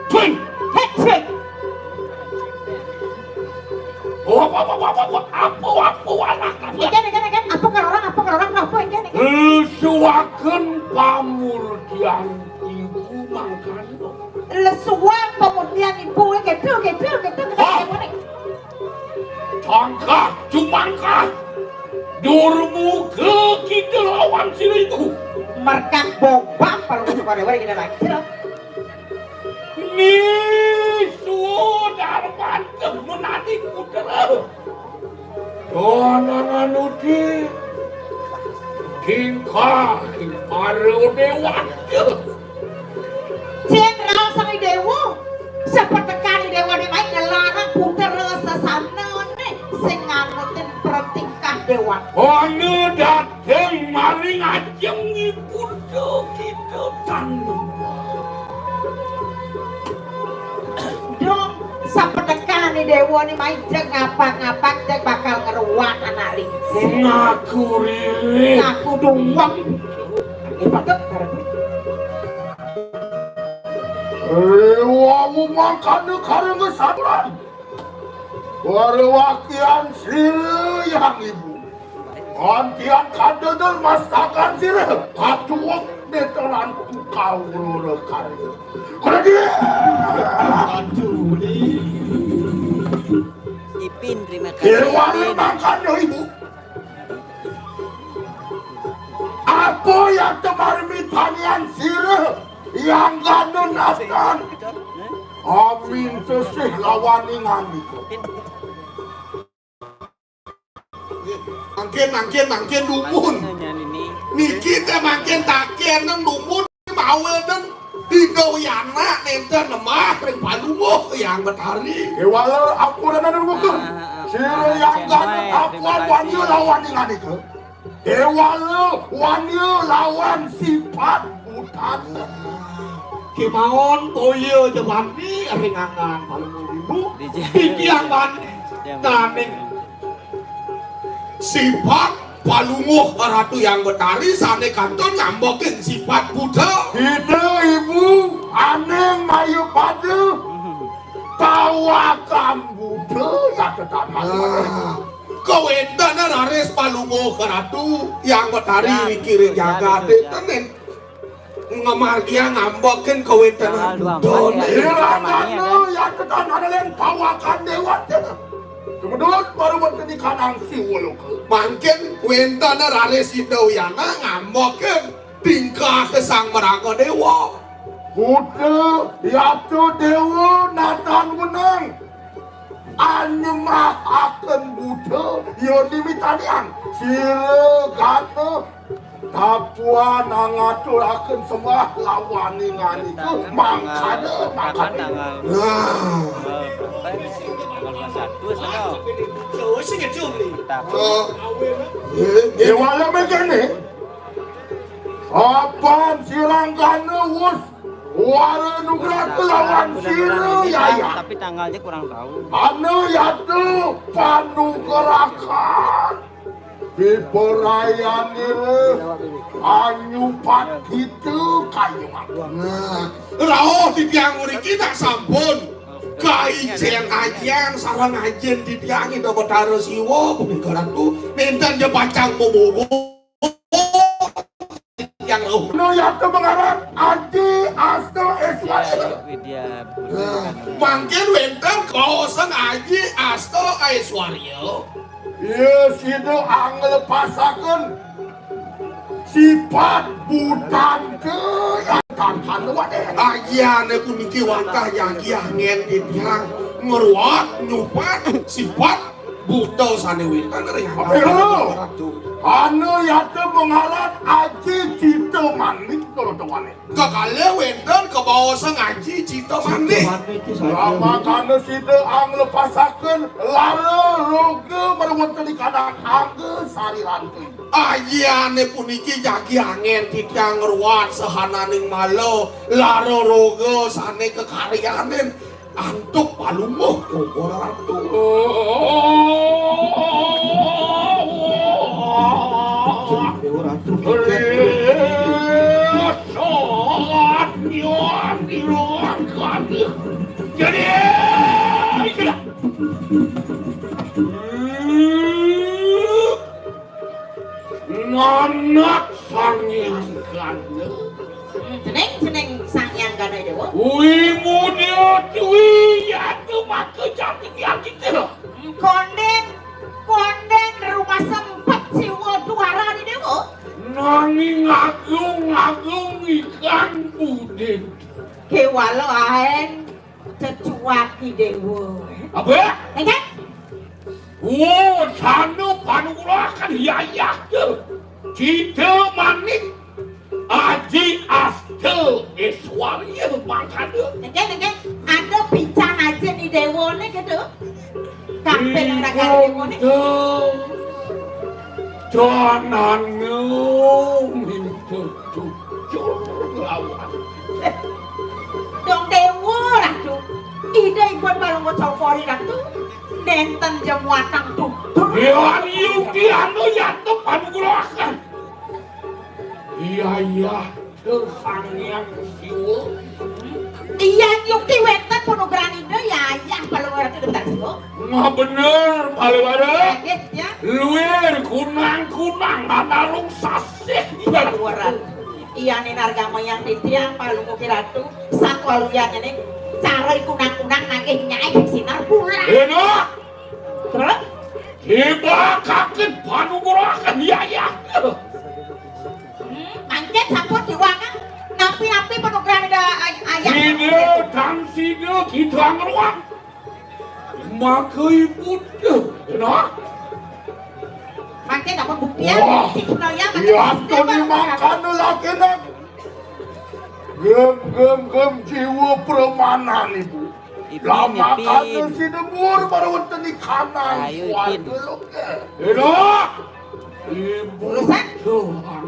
Twin Hek Apa anak Ikan, apa ke orang, ikan. Lesuaken pamurdian ibu mangkano Lesuang pemurnian ibu, gitu. Tangkah, cumangkah Durmu ke kita lawan sila itu Merkak bobak, perlu suka-suka kita lagi Ni sudarman menadi putra Donan uti Kingkah Kimparu dewanya Jenderal Sang Dewa seperti Dewa di main ngelarang putra sesanone sing nganutin pertingkah dewa Anu dateng maling ajeng ibu kita tanam dong seperti Dewa di main jeng ngapa-ngapa jeng bakal ngeruang anak lingsi ngaku riri ngaku doang wawu makanya kareng kesabaran warwakian sire yang ibu antian kadedel masakan sire katuak detelan kau rekar kalau dia Ipin, terima kasih. Dewa makanya ibu apa yang temarmi tanian sire yang ganun afgan amin sesih lawani ngandiko mangkin dumun niki teh mangkin taken nang dumun mawe dan didoyana nenten lemah ring palumuh yang betari kewala aku dan nunggukeun sire yang ganun afgan wanyu lawani ngandiko kewala wanyu lawan sifat utana Kimaon toyo jebani ringangan paling ibu tiang ban taning Sifat palunguh ratu yang betari sane kanton ngambokin sifat Buddha. Ide ibu aneh mayu pada tawakan Buddha ya tetanan Kawendana rares palunguh ratu yang betari kiri jaga tenen ngamargia ngambokin kawendana Buddha. Irangana ya tetanan yang tawakan dewa kemudian baru bertani kanang si woloke mangken wentana rares Idawyana ngambokin tingkah kesang meraga dewa. Buddha yaitu dewa natan menang anyemahaken Buddha yoni mitanian sire gana Tapua nangaturaken semua lawaningan itu mangkana tanggal Nah, tanggal 21 sana. dewala megane apaan siranggana wus wara nugra kelawan sire yaya Tapi tanggalnya kurang tahu. anu yaitu panugerakan di perayaan ini anyupat gitu kayu nah, rao di tiang mriki tak sampun. Kaijen-ajen sareng ajen di tiang itu Betara Siwa punika ratu nenten je pacang bobogo. Yang rauh. nu yaitu mengarang Aji Asto Eswara Widya Mangken wenten kaosan Aji Asto Aiswarya. iya situ anglepasaken sifat budan ke yang tantan wadah Ayane puniki wantah yang ngen di tiang ngeruat nyupat sifat Buddha sane wenten ratu. anu yaitu mengarang Aji Cito Manik tolong-tolong Kakale wenten kebawasan Aji Cito Manik. lama karena situ anglepasaken lara roge merwenten di kadang angge sari rantai Ayane puniki jagi angin tiang ngeruat sehananing malo laro rogo sane kekaryanen antuk palumuh koko ratu. Jadi nanak sangyangkan Ceneng sangyang gana dewa. ui muda cuy ya tu maka cantik yang kita Konden rumah sempat siwa duara di dewa. nanging agung ikan budin Kewalo aen cecuaki dewa. apa ya? Enggak? Wow, sana panurakan yayah tu Cita Manik Aji Asto Eswarya Bangkada Enggak. Ada pican aja di dewa ni gitu. Kape nang raga dewa ni. Jangan minta tujuh lawan Dong dewa ratu. Ide buat balong cokori ratu. Nenten jamuatang tuh. Dewan Yuki anu yaitu panurakan Iya tersangyang siwa Iya yukti wetan ponografi ide ya balong ratu detak siwa. Nggak bener balik-balik Ya. luir kunang analung sasih Luaran. Iya nih narga moyang di tiang palung ratu. Satwa luyan ini cara kunang-kunang nagih nyai sinar bulan. enak Terus? tiba kakit panugurakan yayah Angket sampun diwakang napi-napi ponografi ide ayah. sini dan sini kita ngeruang maka ibu enak Angket dapat bukti ya. Wah. Tiknoya iya tuh dimakan lagi nak gem jiwa permanan ibu lama kata si demur baru wonten di kanan Ayo, warga Ipin. lo ke enak ibu Urusan? Tuhan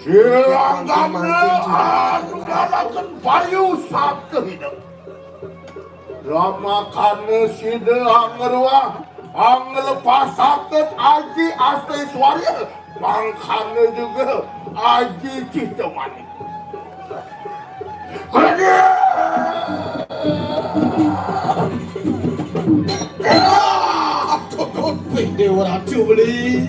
Silanggamna anu ngalakeun pariusap teu hideung. Ramakana sida anggerwah anglepasakeun Aji Astaiswarya mangkana juga Aji Cihtemani. Tokot Dewa Ratu beli.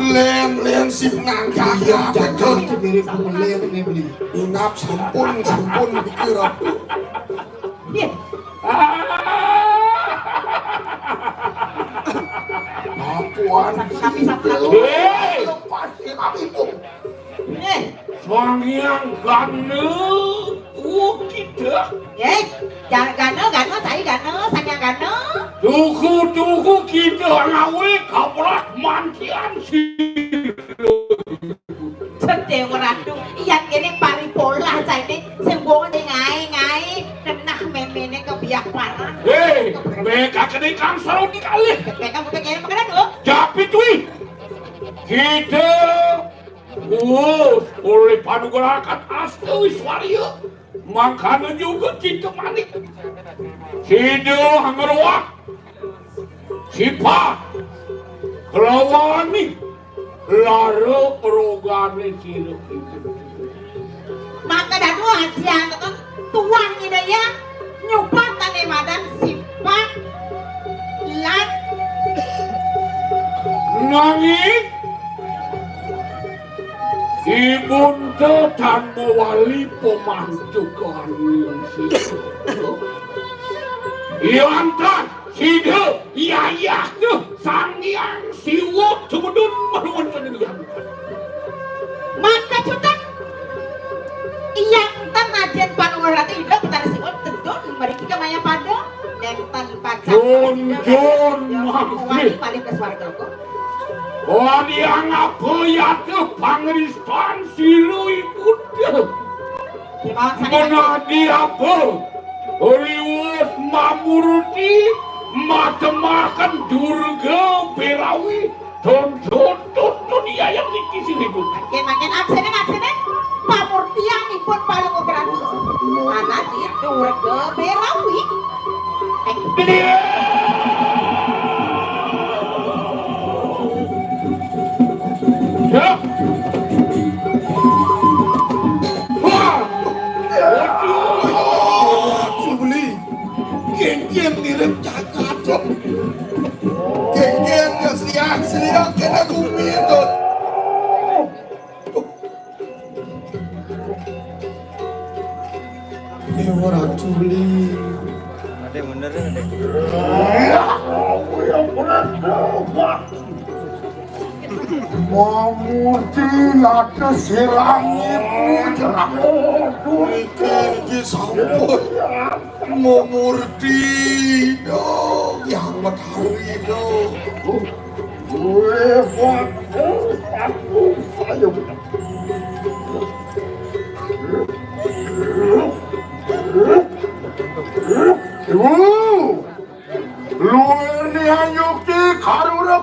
Lem sip nangka ya jaga mirip lem ini beli. Inap sampun pikir aku. Akuan pasti kami pun. Sangyang Gana kita. Gano, saya gano, sangat gano. Tuku kita ngawe kaprak mantian sih. Dewa Ratu, yang ini paripola saya ini sembuh ngai kenah memene kebiak parah. Hei, mereka kedekan seru dikali. Mereka bukan kaya makanan dulu. Tapi tuh, kita oleh panugerakan Astaiswarya, makanya juga kita manik. Sida hangerwak, sipa, kelawani, lara rogane sida kita. Maka dadu aja kan tuang ini ya, nyupat tane madan sipa, lan, nangis. Ibunda dan mewali pemantu kehamilan situ. Ilantan, sida, yayah tuh, sangyang siwot sebedun maluan pendidikan. maka cutan yang tanajen panurati ida putar siwot tedon mereka maya pada dan tanpa Jun mawali balik ke swarga kok. Oh dia ngapaya tuh pangristan silu ibunda. Mana dia apa? Riwes mamurti matemakan durga berawi don dia yang dikisi ibu. Makin absenen pamurtian ipun paling operasi. Anak dia durga berawi. Ya. Geng mirip jagat tuh. Geng yang seliak kena bumi itu. Dewa Ratu beli. Ada bener ada. Mamuti lata silangit cerah. Ikan sambut. Memurti dong yang matahari dong. Lu ini hanyuki karura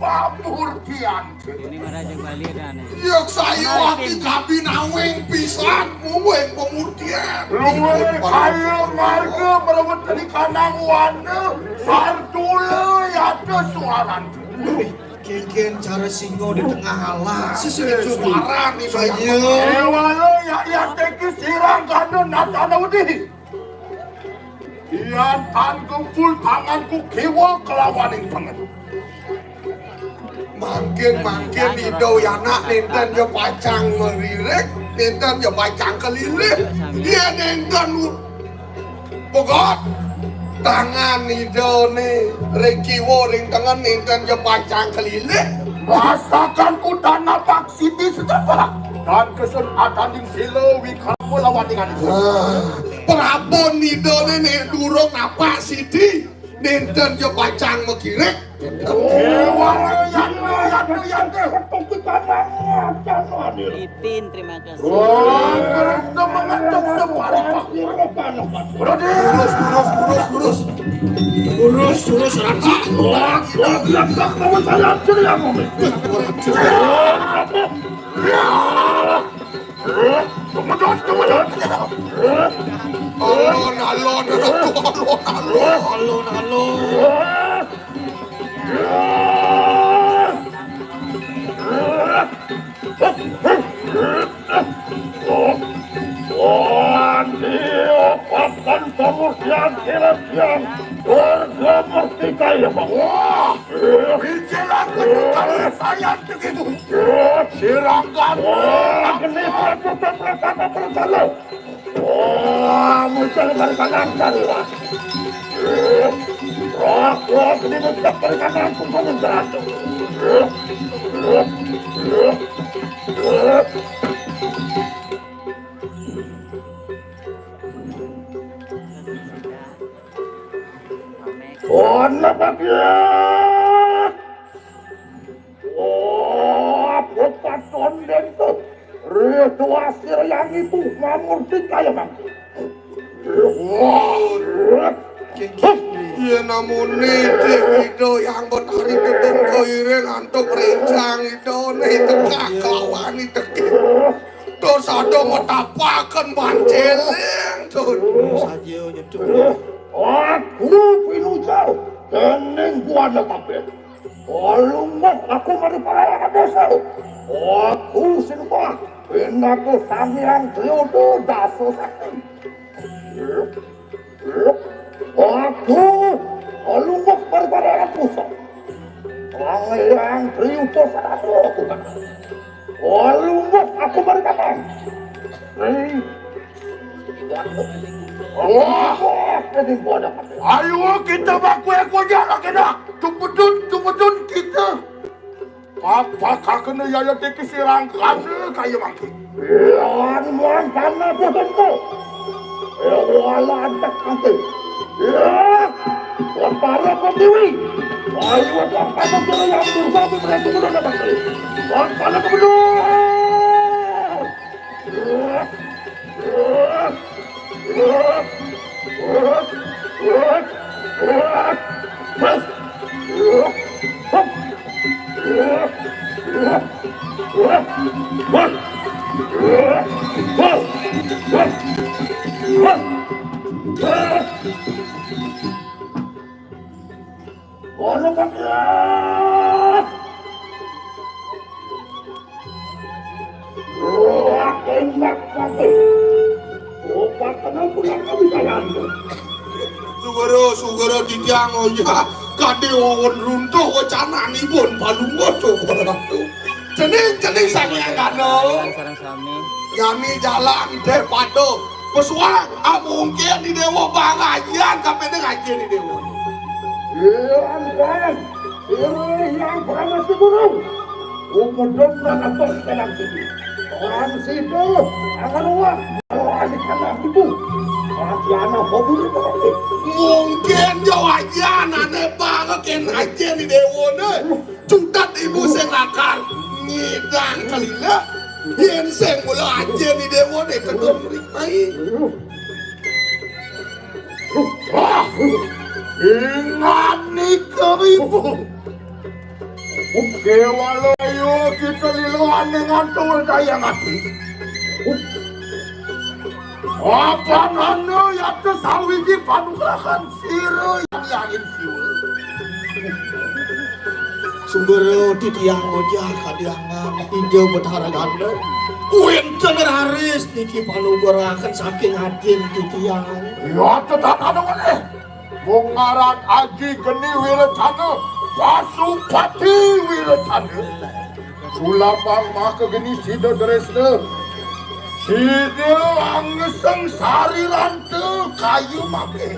pamurtian. Ini mana jeung Bali dan. Yuk sayu hati kabi naweng pisan muweng pemurtian. Luwe kaya marga merawat dari kanang wana sartula yata suaran. Kikin cara singo di tengah halah sesuai suara nih saja. Ewalo ya teki sirang kana natana udih. Ian tan kumpul tanganku kewa kelawaning banget. Mangkin ido yana nenten yo pacang merirek, nenten yo pacang kelilih. Dia nenten pokok tangan ido nih rekiwo ring tangan nenten yo pacang kelilih. Rasakan ku dana paksiti setelah dan kesun atanding silo wikamu lawan dengan itu. Prabon ido nih durung apa sidi nenten yo pacang mekirek. Ewa yang ada yang kehetok ke kanannya, jangan hadir. Ipin, terima kasih. Wah, kerana mengetuk separi pakir ke kanan. Urus raja. Wah, belakang nama saya ceria momen. Kemudian. Diopatkan kemudian siang bergemertika ya Bang. Wah, bicara ketika saya begitu. Silakan. Ini perkata. Wah, muncul berkanan lah. Wah, ini muncul berkanan kumpulin beratu. Oh, nampaknya. Oh, bukan tonden tuh. Rituasir yang itu memurtika ya Bang. Iya namun itu yang bertari dedeng koiren antuk rencang itu nih tegak kelawan itu. Dosa do metapakan banceleng tuh. Saja nyetuk. Aku pinujau, kening gua ada tapi. Lumbak aku mari para dosa. Aku sinpa, pinaku sambiang triodo daso sakti. Aku lumbak mari para dosa. Sambiang triodo sakti aku kan. Lumbak aku mari kapan. Ayo kita baku jalan kita. Tumpetun kita. Apakah kena yaya teki sirang kana kaya mangki? Ya, muan kana botenku. Ya, wala antak nanti. Ya, para pemdiwi. Ayo, apa sudah yang berusaha berarti sudah dapat. Para kemudian. Sugoro ditiang oya kade wawon runtuh wacananipun palunggoto kono. Cening sangyang kano. Sarang sami. Yani jalan teh pado pesuang mungkin di dewa bangayan kapene ngajian di dewa. Yang pernah seburung. Umudong na natos ka lang sini. Orang situ akan uang. Kalau adik kalah ibu. Anak hobur itu. Mungkin jawajan aneh banget ken ngajian di dewa ne. Cutat ibu senakar ngidang kalila. Yen seng mula ajian di dewa ne kedon ripai. Ingat nih keribu. Oke, walau ayo kita liluan dengan tuh daya ngati. Apa ngano ya ke sawiji panugrahan siro yang yakin siul. Sumber titiang ojah kadiangan hijau betara ganda. Uin cenger haris niki panugurakan saking hatin titiang. Ya tetap ada mana? Mungaran Aji Geni Wiracana Pasupati Wiracana Sulapang maka geni sida dresna sida angeseng sari rante kayu make.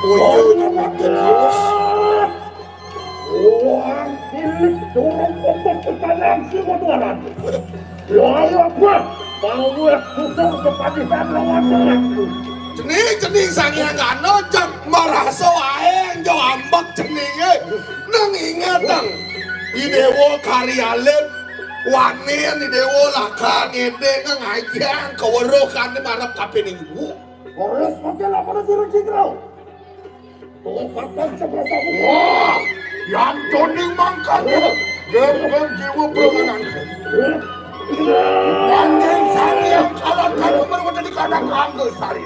Oh iya makin terus. Orang cilik turun untuk pertanyaan si motoran. Ya ayo apa? Mau susah kepadisan lawan serangku. Cening sangyang kano jam merasa wae jo ambak ceninge nang ingatan Idewo karyalem wanen idewo laka ngede ngajang kawarokan ni marap kape ning ibu. Ores magala para sirang sigraw. Tupatan sa prasa ko. Wah, yang toning mangkal. Gem jiwa permanan. Wanen sari yang kalah kamu berwada di kadang angge sari.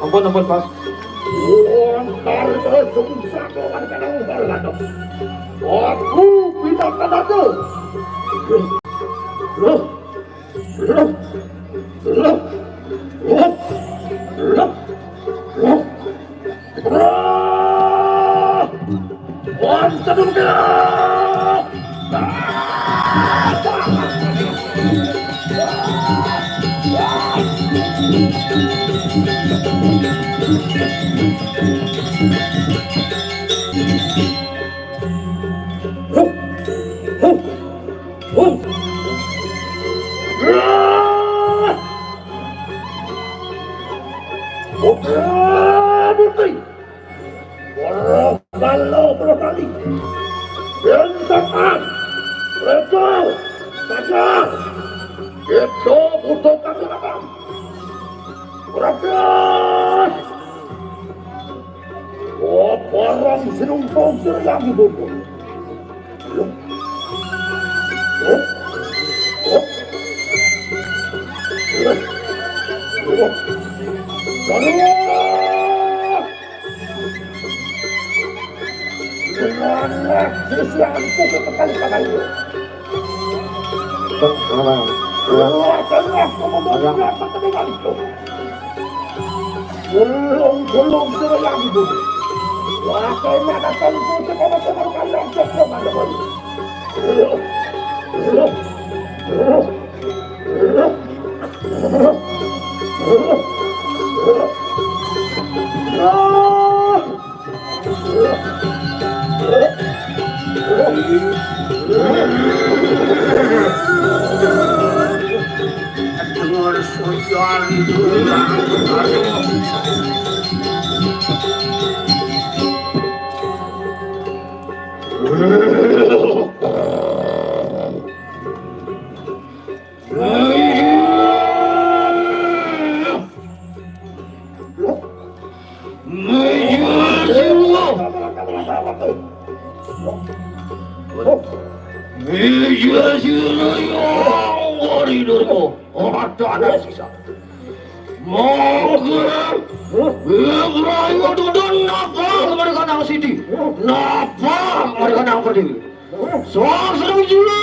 Ampun Mas. Aku pindah ke datu. Siti. Napa mereka nang berdiri? Soal serang jiwa.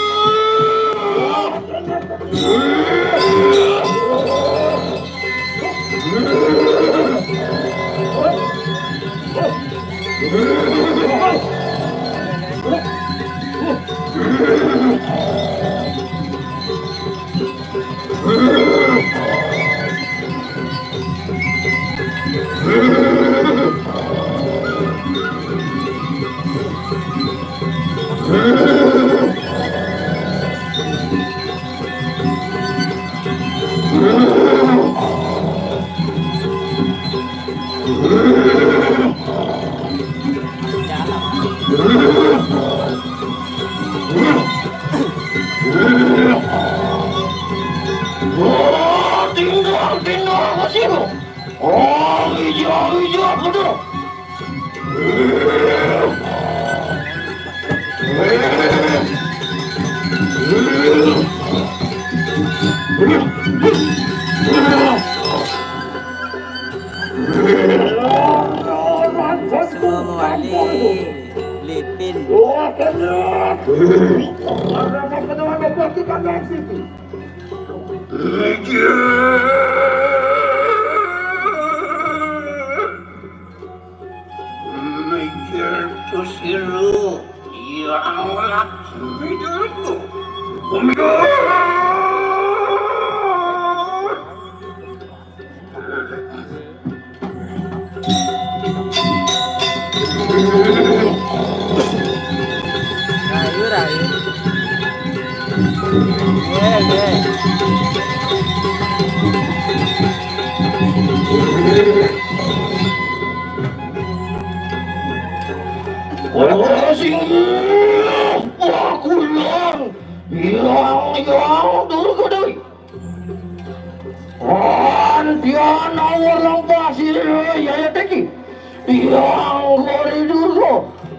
Lipin. Rayu.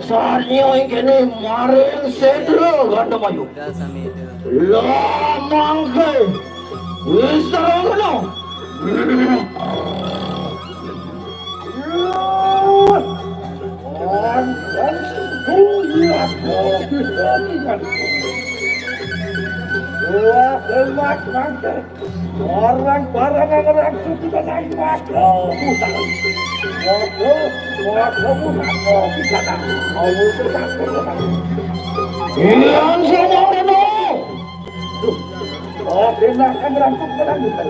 Sarnya ini maring sedro ganda mayu. La mangke. Wis terang. Orang barang yang sudah naik makro. Yang semua itu. Oh, benar kan rampuk dalam itu.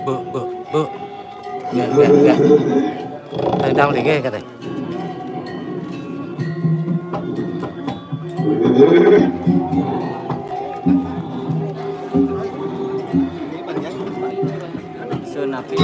Bu. Enggak. Tendang lagi katanya. Senapi.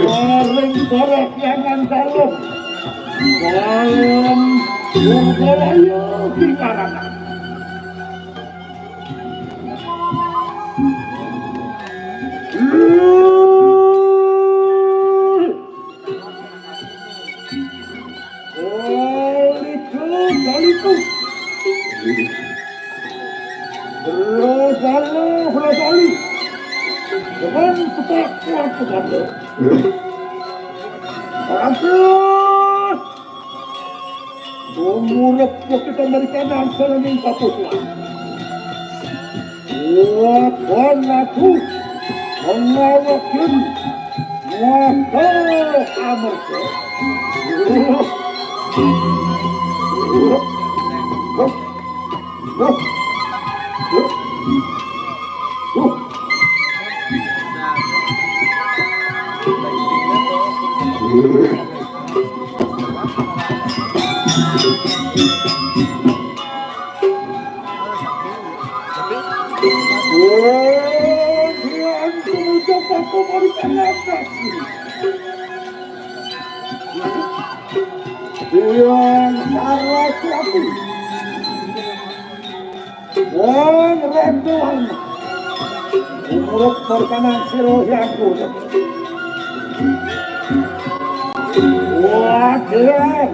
Goreng goreng yang dalam Surgalaya Kingarana. Baliku Berlalu dengan sepak kepada Angkat Umurap kita Amerika dan Selamin Papua Wakan aku mengawakin Wakal Amerika Yang Saraswati Wong Renduan Umuruk berkanan siroh yang kuda Wakilan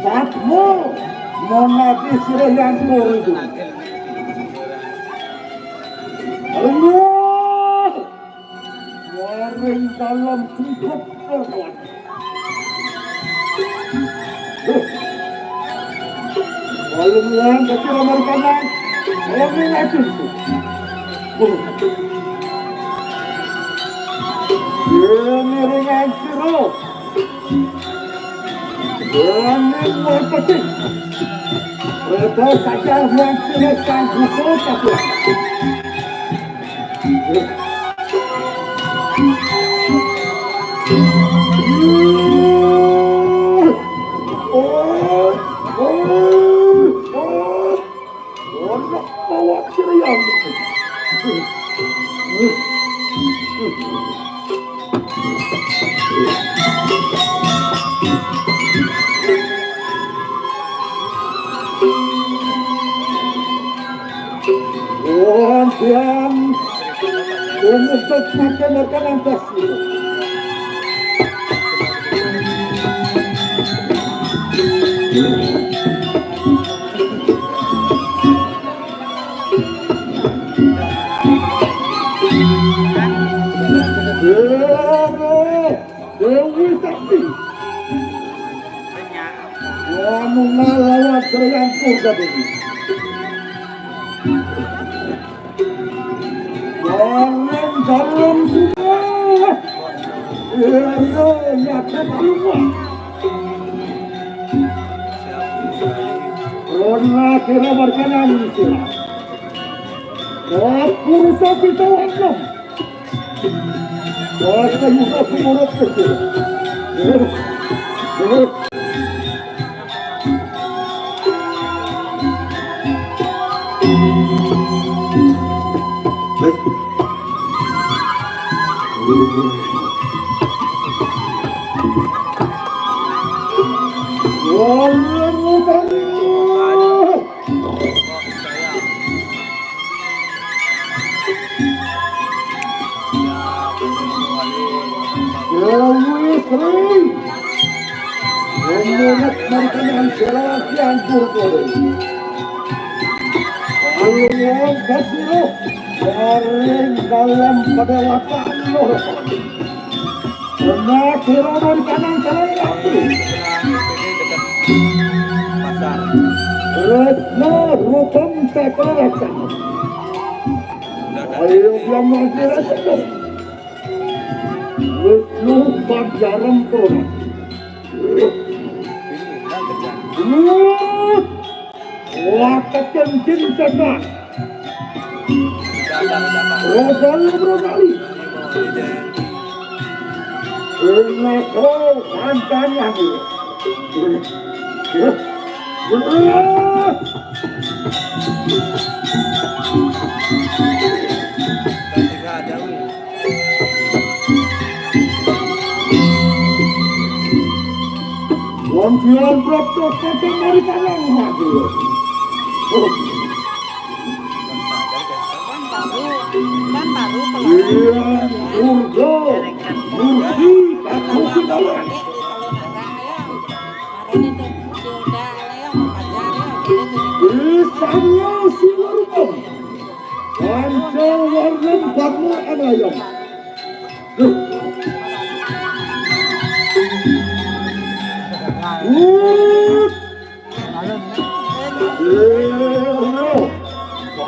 Fatmu Monadi siroh yang kuda Allah Waring dalam cukup berkuat Walau yang kecil berkanan Walau ngacun Ini ringan sirup Ini berpetik Itu saja yang silakan hukum tapi yang untuk makan pasti. Dewi Sakti. Kamu ngalawat teryantur tadi. Jangan dalam semua. Ya semua. Karena kira berkenan itu. Aku rusak itu orang. Kita juga semua kecil. Menurut makanan selawat yang buruk. Allah basiruh garing dalam kedewasaan Nuh. Karena kira makanan selawat Resna rupam sekelarasan. Ayo yang masyarakat Resna pajaran korang Wakakan cinta Rosali Ini kau mantannya dia. Wong protokol dari kanan lagi. Kan baru Urgo, Urgi, aku kenalan. Bisanya si Urgo, kancang warna kamu anayam.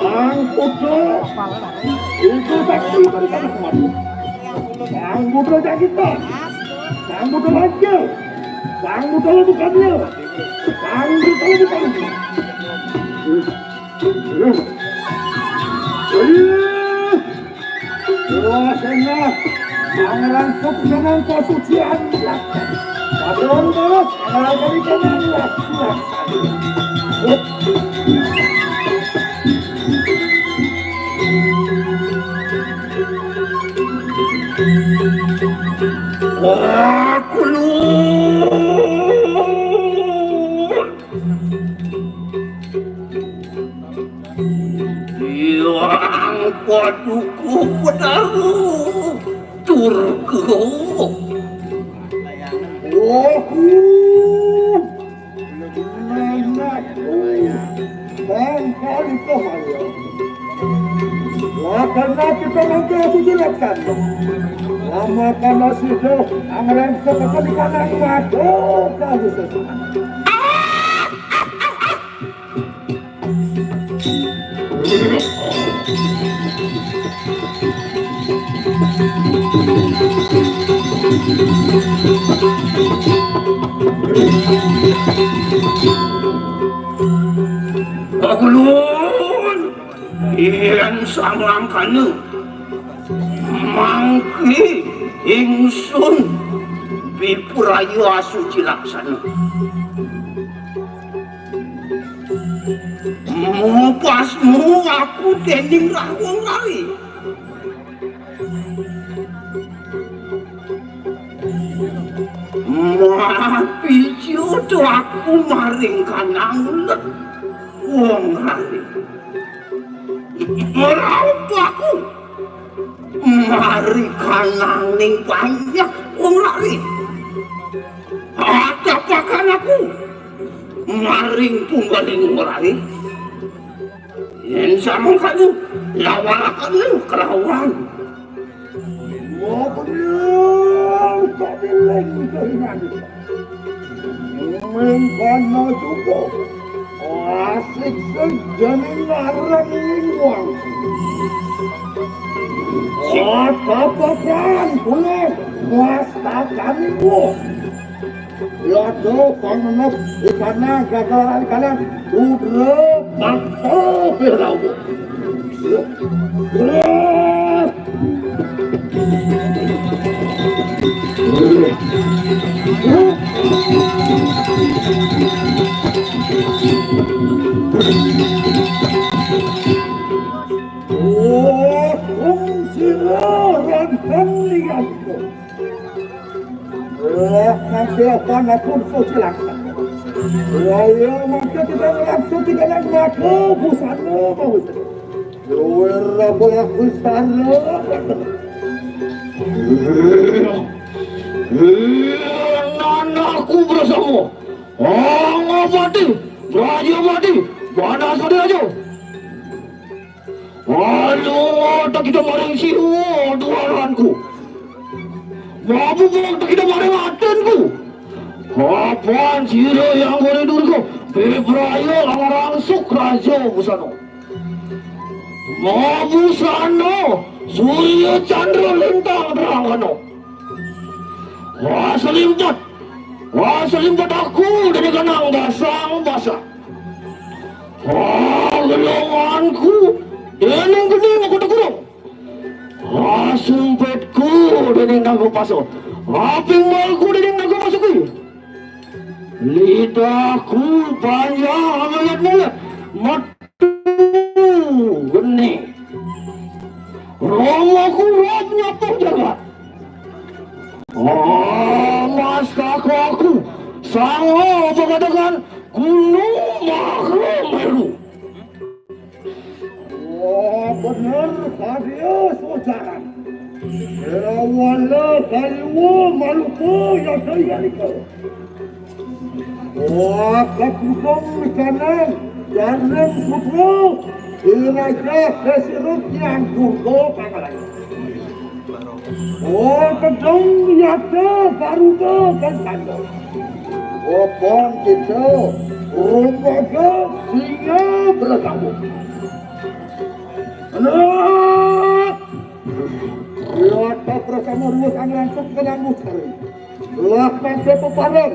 Bang Putra itu saksi dari kata kemadu. Bang Putra jak kita. Bang Putra lancar. Bang Putra lebih kamil. Bang Putra lebih kamil. Doanya pangeran Suksana kesucian. Padahal terus kalau dari kanan silakan. Aku yang paduku pedaru turgo. Karena kita nanti harus dilakukan. Lama panas itu, anggaran seperti di kanan waduh, kalau sesuatu. Ulun iyan samang kanu mangki ingsun bipurayu asuci laksana mupasmu aku dening rawong lari mapi jodoh aku maring kanang wong lari merapaku mari kanang ning banyak wong lari ada pakan aku maring tunggaling wong lari yen samong kanu lawarakan kelawan Mau bener tapi lagi kehilangan mengkono juga asik sejamin larang uang apa-apaan boleh muastakan itu ya tuh pangenep ikannya gagal-gagal udra bakso berau nanti akan aku silakan. Ya maka kita langsung tidak nak ngaku busana bagus. Luar boleh busana. Anakku bersama. Ngabati, raja mati, mana sudah aja. Aduh, tak kita maring siu duaranku. Mabu tak kita maring atenku. Apaan siro yang boleh durgo? Bebrayo amarang sukrajo busano. Mabu sano, Surya Chandra lintang terangano. Wasalimpat aku dari kanang dasang basa. Gelonganku, dening gede aku terkurung. Sumpetku dinding nago paso. Aping malku dinding nago masuk kuy. Lidahku panjang melet-melet. Matu geni. Romoku rob nyatung jagat. Mastaku aku sanggup mengatakan gunung Mahameru. Benar dia saudara. Wala kayu Maluku yang saya ikut. Kapusong kanan jangan putra iraja kesirut yang kurdo pangalan. Kedong yata baruga kantando. Pon kita rumbaga singa bergabung. Yata bersama ruas langsung ke dalam muteri. Lakman sepo pareng.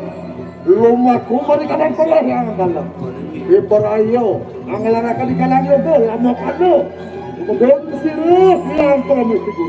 Lumaku merikanan koleh yang dalam. Iperayo angelanakan di kalang logo lama kado. Kemudian siruk yang promis itu.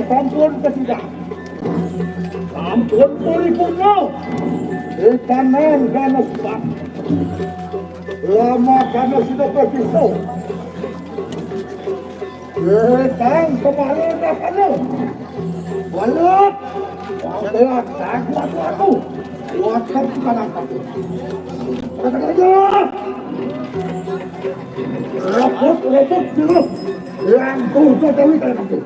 Sampun ketiga, sampun puripurna, ikanan karena sebab lama karena sudah berpisau. Kang, kemarin dah ada. Walau, saya tak kuat aku. Kuatkan sekarang aku. Kata-kata. Repot dulu. Yang tuh jadi kayak gitu.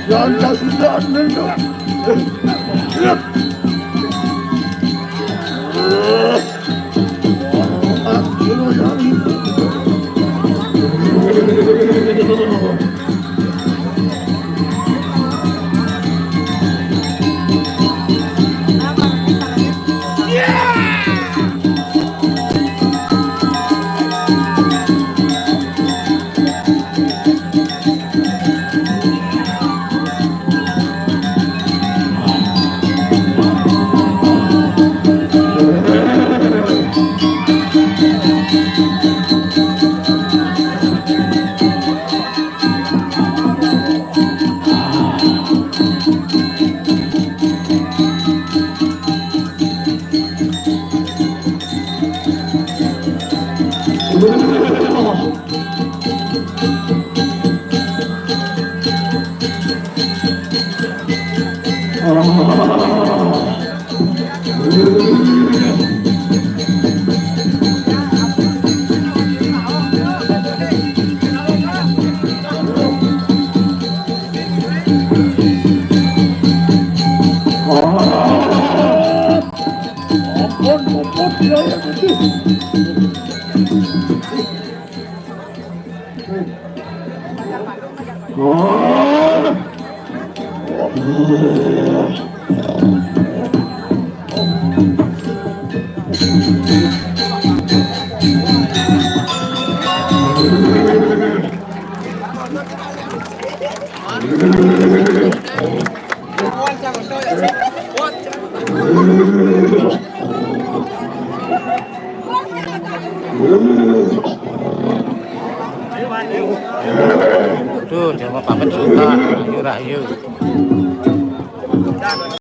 Janda sudah menang. Tuh, jangan pamit suka. Ayo rayu.